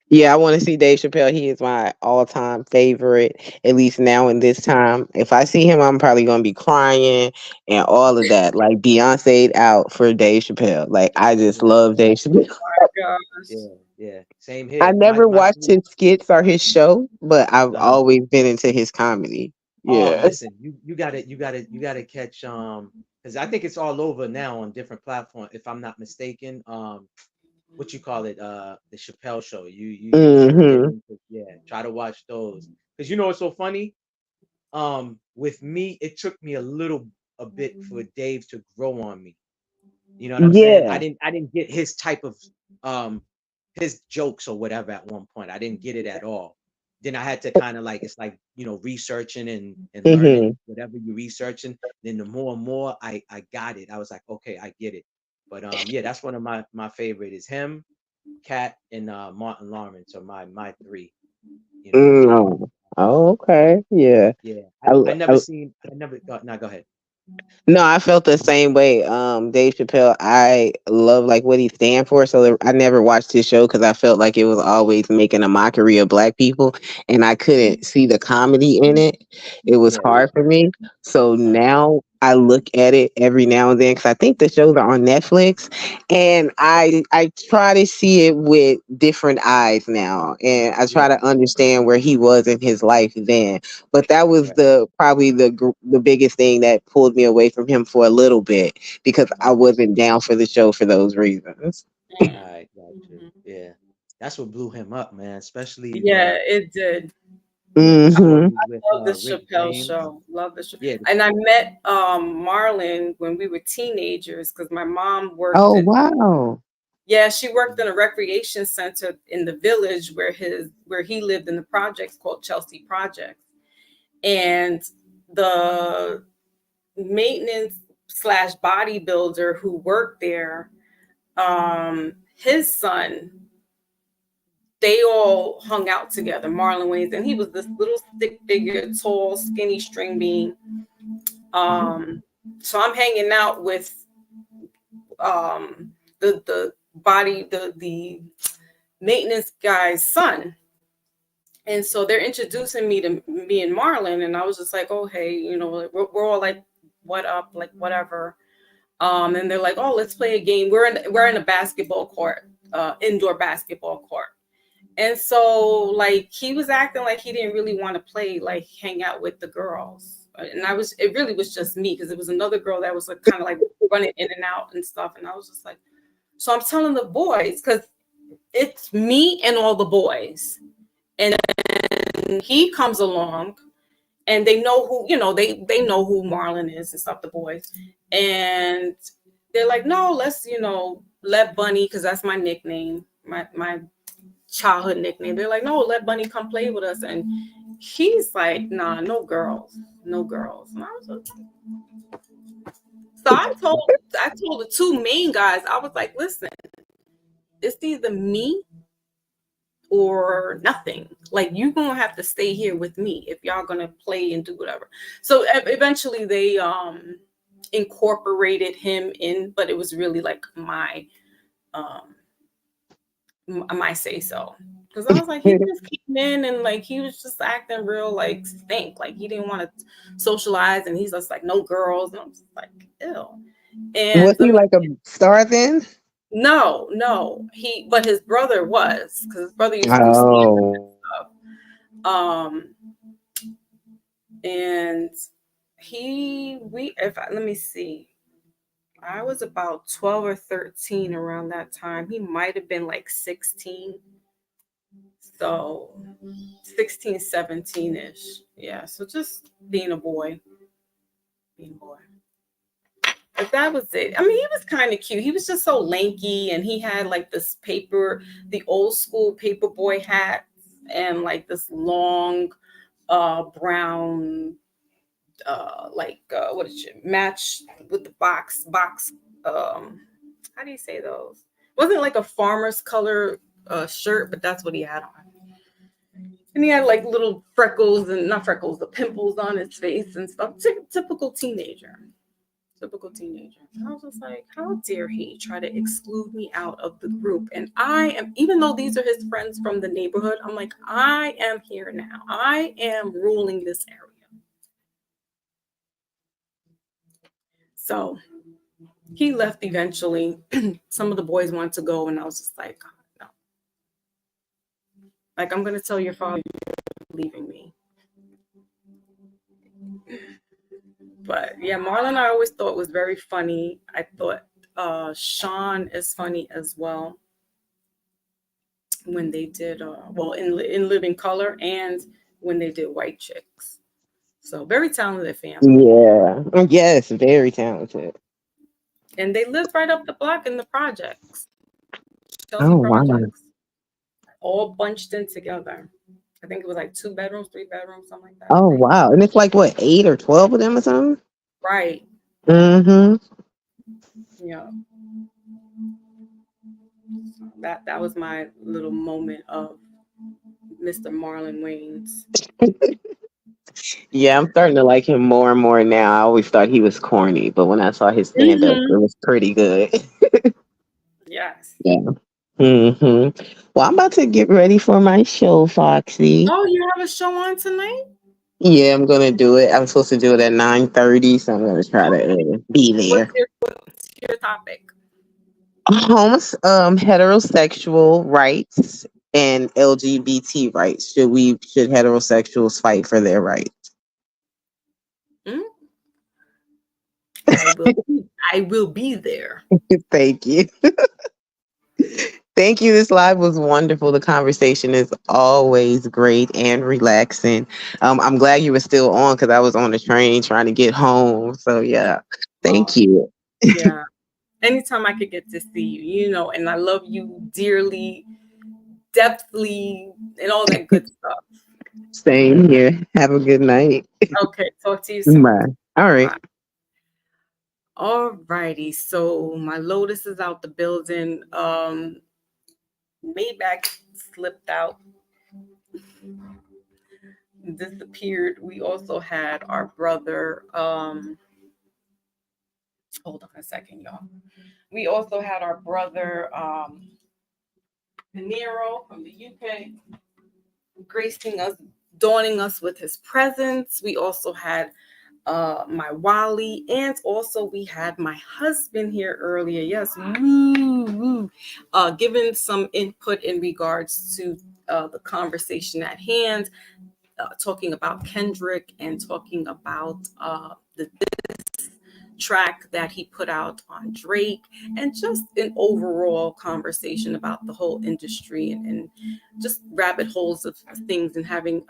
Yeah, I want to see Dave Chappelle. He is my all-time favorite, at least now in this time. If I see him, I'm probably gonna be crying and all of that. Like Beyonce out for Dave Chappelle. Like I just Yeah, love Dave Chappelle. My gosh. yeah. Same I here. never My watched three. his skits or his show, but I've Uh-huh. always been into his comedy. Oh, Yeah. listen, you gotta catch because I think it's all over now on different platforms. If I'm not mistaken, what you call it, the Chappelle Show. You can get Hmm. into try to watch those because you know what's so funny. With me, it took me a bit for Dave to grow on me. You know what I'm saying? Yeah. I didn't get his type of um his jokes or whatever at one point. I didn't get it at all. Then I had to kind of like it's like researching and Hmm. learning whatever you're researching. Then the more and more I got it, I was like, okay, I get it. But yeah, that's one of my favorite is him, Cat, and Martin Lawrence are my three. You know, Oh. Oh, okay. Yeah. yeah. I, I never I seen I never got now go ahead. No, I felt the same way. Dave Chappelle, I love like what he stand for. So I never watched his show because I felt like it was always making a mockery of black people, and I couldn't see the comedy in it. It was Yeah. hard for me. So now I look at it every now and then because I think the shows are on Netflix, and I try to see it with different eyes now, and I try to understand where he was in his life then. But that was Right. the probably the biggest thing that pulled me away from him for a little bit because I wasn't down for the show for those reasons. All right, got you. Mhm. Yeah, that's what blew him up, man. Especially Yeah, it did. the Hmm. story with Love the Rick Chappelle James. show. Love the show. Yeah, And I met Marlon when we were teenagers because my mom worked Oh in, wow. yeah, she worked in a recreation center in the village where he lived in the projects called Chelsea Projects. And the maintenance slash bodybuilder who worked there, his son, they all hung out together, Marlon Wayans, and he was this little stick figure, tall, skinny string bean. So I'm hanging out with the body, the maintenance guy's son. And so they're introducing me to me and Marlon, and I was just like, oh hey, we're all like, what up, like whatever. And they're like, oh, let's play a game. We're in a basketball court, indoor basketball court. And so like he was acting like he didn't really want to play, like hang out with the girls. And it really was just me because it was another girl that was like kind of like running in and out and stuff. And I was just like, so I'm telling the boys, because it's me and all the boys. And he comes along and they know they know who Marlon is and stuff, the boys. And they're like, no, let's, let Bunny, because that's my nickname, my childhood nickname. They're like, no, let Bunny come play with us. And he's like, nah, no girls, no girls. And I was like, so I told the two main guys, I was like, listen, it's either me or nothing. Like, you're gonna have to stay here with me if y'all gonna play and do whatever. So eventually they incorporated him in, but it was really like um my say so, because I was like, he just came in and like he was just acting real like stink, like he didn't want to socialize, and he's just like, no girls. And I'm just like, ew. And Was he like a star then? no, but his brother was, because his brother used to do stand Oh. up. And let me see, I was about 12 or 13 around that time. He might have been like 16. So 16, 17-ish. Yeah. So just being a boy. But that was it. I mean, he was kind of cute. He was just so lanky, and he had like the old school paper boy hat, and like this long brown what did you match with the box how do you say those? Wasn't like a farmer's color shirt, but that's what he had on. And he had like little freckles, and not freckles, the pimples on his face and stuff. Typical teenager. Typical teenager. And I was just like, how dare he try to exclude me out of the group? And I am, even though these are his friends from the neighborhood, I'm like, I am here now. I am ruling this area. So he left eventually. Some of the boys wanted to go, and I was just like, no. Like, I'm going to tell your father you're leaving me. But yeah, Marlon, I always thought was very funny. I thought Sean is funny as well when they did, in Living Color, and when they did White Chicks. So very talented family. Yeah. Yes, very talented. And they lived right up the block in the projects. Chelsea Oh wow. Projects. All bunched in together. I think it was like 2 bedrooms, 3 bedrooms, something like that. Oh wow. And it's like what, 8 or 12 of them or something? Right. Mm-hmm. Yeah. That was my little moment of Mr. Marlon Wayans. Yeah, I'm starting to like him more and more now. I always thought he was corny, but when I saw his stand up, it was pretty good. Yes. Yeah. Well, I'm about to get ready for my show, Foxy. Oh, you have a show on tonight? Yeah, I'm gonna do it. I'm supposed to do it at 9:30, so I'm gonna try to be there. What's your topic? Heterosexual rights and LGBT rights. Should heterosexuals fight for their rights? Hmm? I will be there. Thank you. Thank you. This live was wonderful. The conversation is always great and relaxing. I'm glad you were still on because I was on the train trying to get home. So yeah, thank you. Yeah. Anytime I could get to see you, and I love you dearly, depthly, and all that good stuff. Same here. Have a good night. Okay, talk to you soon. Bye. All right. Bye. All righty. So my Lotus is out the building. Maybach slipped out, disappeared. We also had our brother. Hold on a second, y'all. We also had our brother Nero from the UK gracing us, dawning us with his presence. We also had my Wally, and also we had my husband here earlier. Yes, giving some input in regards to the conversation at hand, talking about Kendrick and talking about the track that he put out on Drake, and just an overall conversation about the whole industry and just rabbit holes of things, and having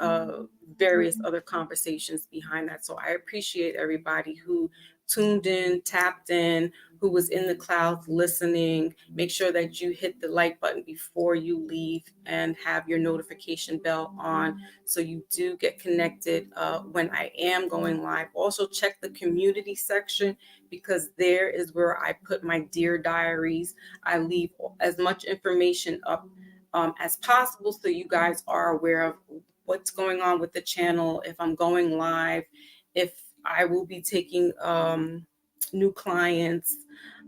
various other conversations behind that. So I appreciate everybody who tuned in, tapped in, who was in the clouds listening. Make sure that you hit the like button before you leave and have your notification bell on so you do get connected when I am going live. Also check the community section, because there is where I put my Dear Diaries. I leave as much information up as possible so you guys are aware of what's going on with the channel, if I'm going live, if I will be taking new clients.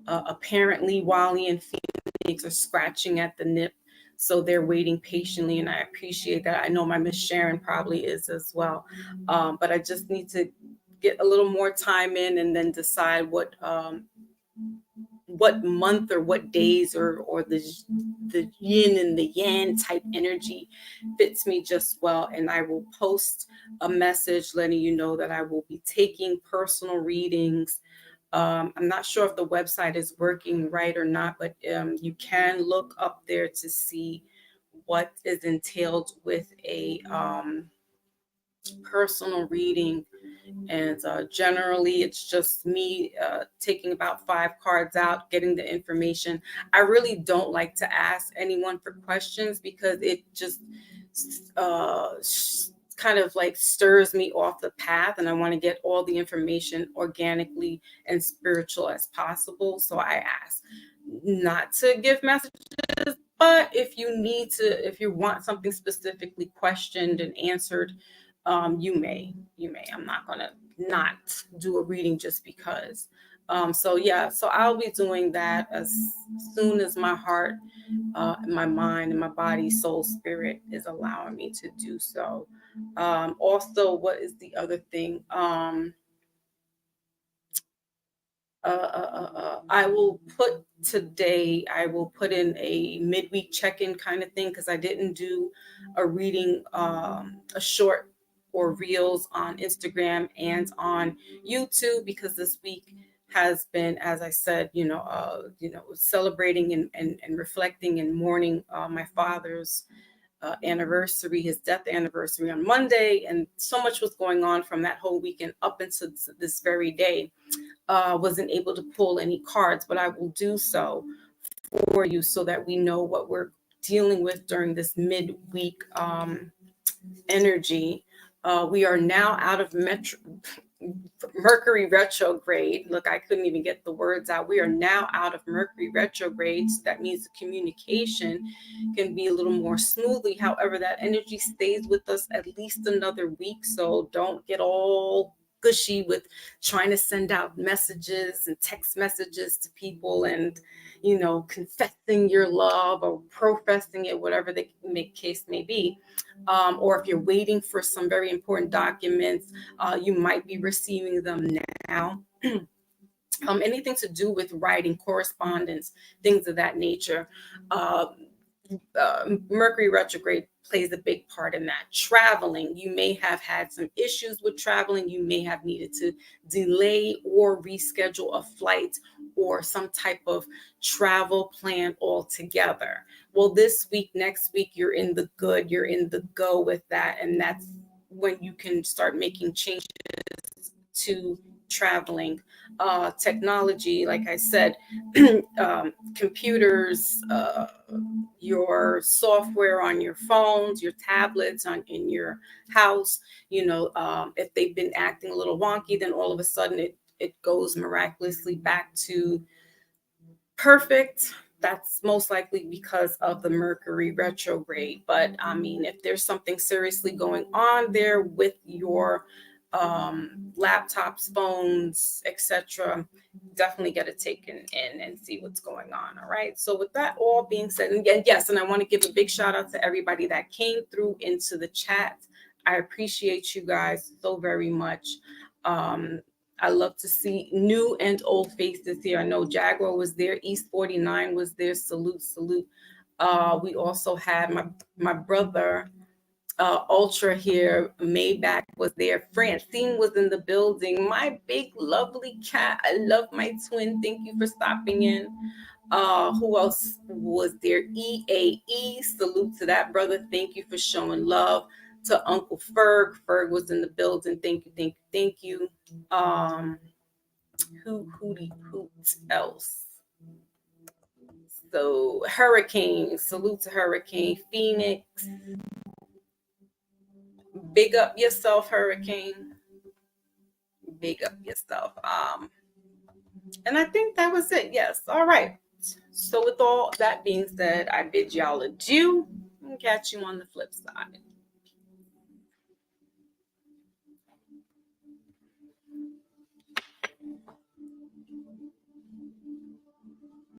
Apparently, Wally and Phoenix are scratching at the nip, so they're waiting patiently, and I appreciate that. I know my Miss Sharon probably is as well, but I just need to get a little more time in and then decide what month or what days or the yin and the yang type energy fits me just well. And I will post a message letting you know that I will be taking personal readings. I'm not sure if the website is working right or not, but you can look up there to see what is entailed with a personal reading. And generally, it's just me taking about 5 cards out, getting the information. I really don't like to ask anyone for questions because it just kind of like stirs me off the path, and I want to get all the information organically and spiritual as possible. So I ask not to give messages, but if you want something specifically questioned and answered, you may. I'm not gonna not do a reading just because. So I'll be doing that as soon as my heart, my mind, and my body, soul, spirit is allowing me to do so. Also, what is the other thing? I will put in a midweek check-in kind of thing, because I didn't do a reading, a short or reels on Instagram and on YouTube, because this week has been, as I said, celebrating and reflecting and mourning my father's anniversary, his death anniversary on Monday, and so much was going on from that whole weekend up until this very day. Wasn't able to pull any cards, but I will do so for you so that we know what we're dealing with during this midweek energy. We are now out of Mercury retrograde. Look, I couldn't even get the words out. We are now out of Mercury retrograde. So that means the communication can be a little more smoothly. However, that energy stays with us at least another week. So don't get all gushy with trying to send out messages and text messages to people and, you know, confessing your love or professing it, whatever the case may be. Or if you're waiting for some very important documents, you might be receiving them now. Anything to do with writing, correspondence, things of that nature. Mercury retrograde plays a big part in that. Traveling, you may have had some issues with traveling. You may have needed to delay or reschedule a flight or some type of travel plan altogether. Well, this week, next week, you're in the good, you're in the go with that. And that's when you can start making changes to traveling. Technology, like I said, computers, your software on your phones, your tablets in your house, you know, if they've been acting a little wonky, then all of a sudden it goes miraculously back to perfect. That's most likely because of the Mercury retrograde. But I mean, if there's something seriously going on there with your laptops, phones, etc., definitely get it taken in and see what's going on. All right. So with that all being said, and again, yes, and I want to give a big shout out to everybody that came through into the chat. I appreciate you guys so very much. I love to see new and old faces here. I know Jaguar was there, East 49 was there. Salute, salute. We also had my brother Ultra here, Maybach was there, Francine was in the building, my big lovely cat. I love my twin. Thank you for stopping in. Who else was there? EAE, salute to that brother. Thank you for showing love. To Uncle Ferg. Ferg was in the building. Thank you, thank you, thank you. Who else? So Hurricane, salute to Hurricane. Phoenix, big up yourself, Hurricane. Big up yourself. And I think that was it. Yes. All right. So with all that being said, I bid y'all adieu and catch you on the flip side.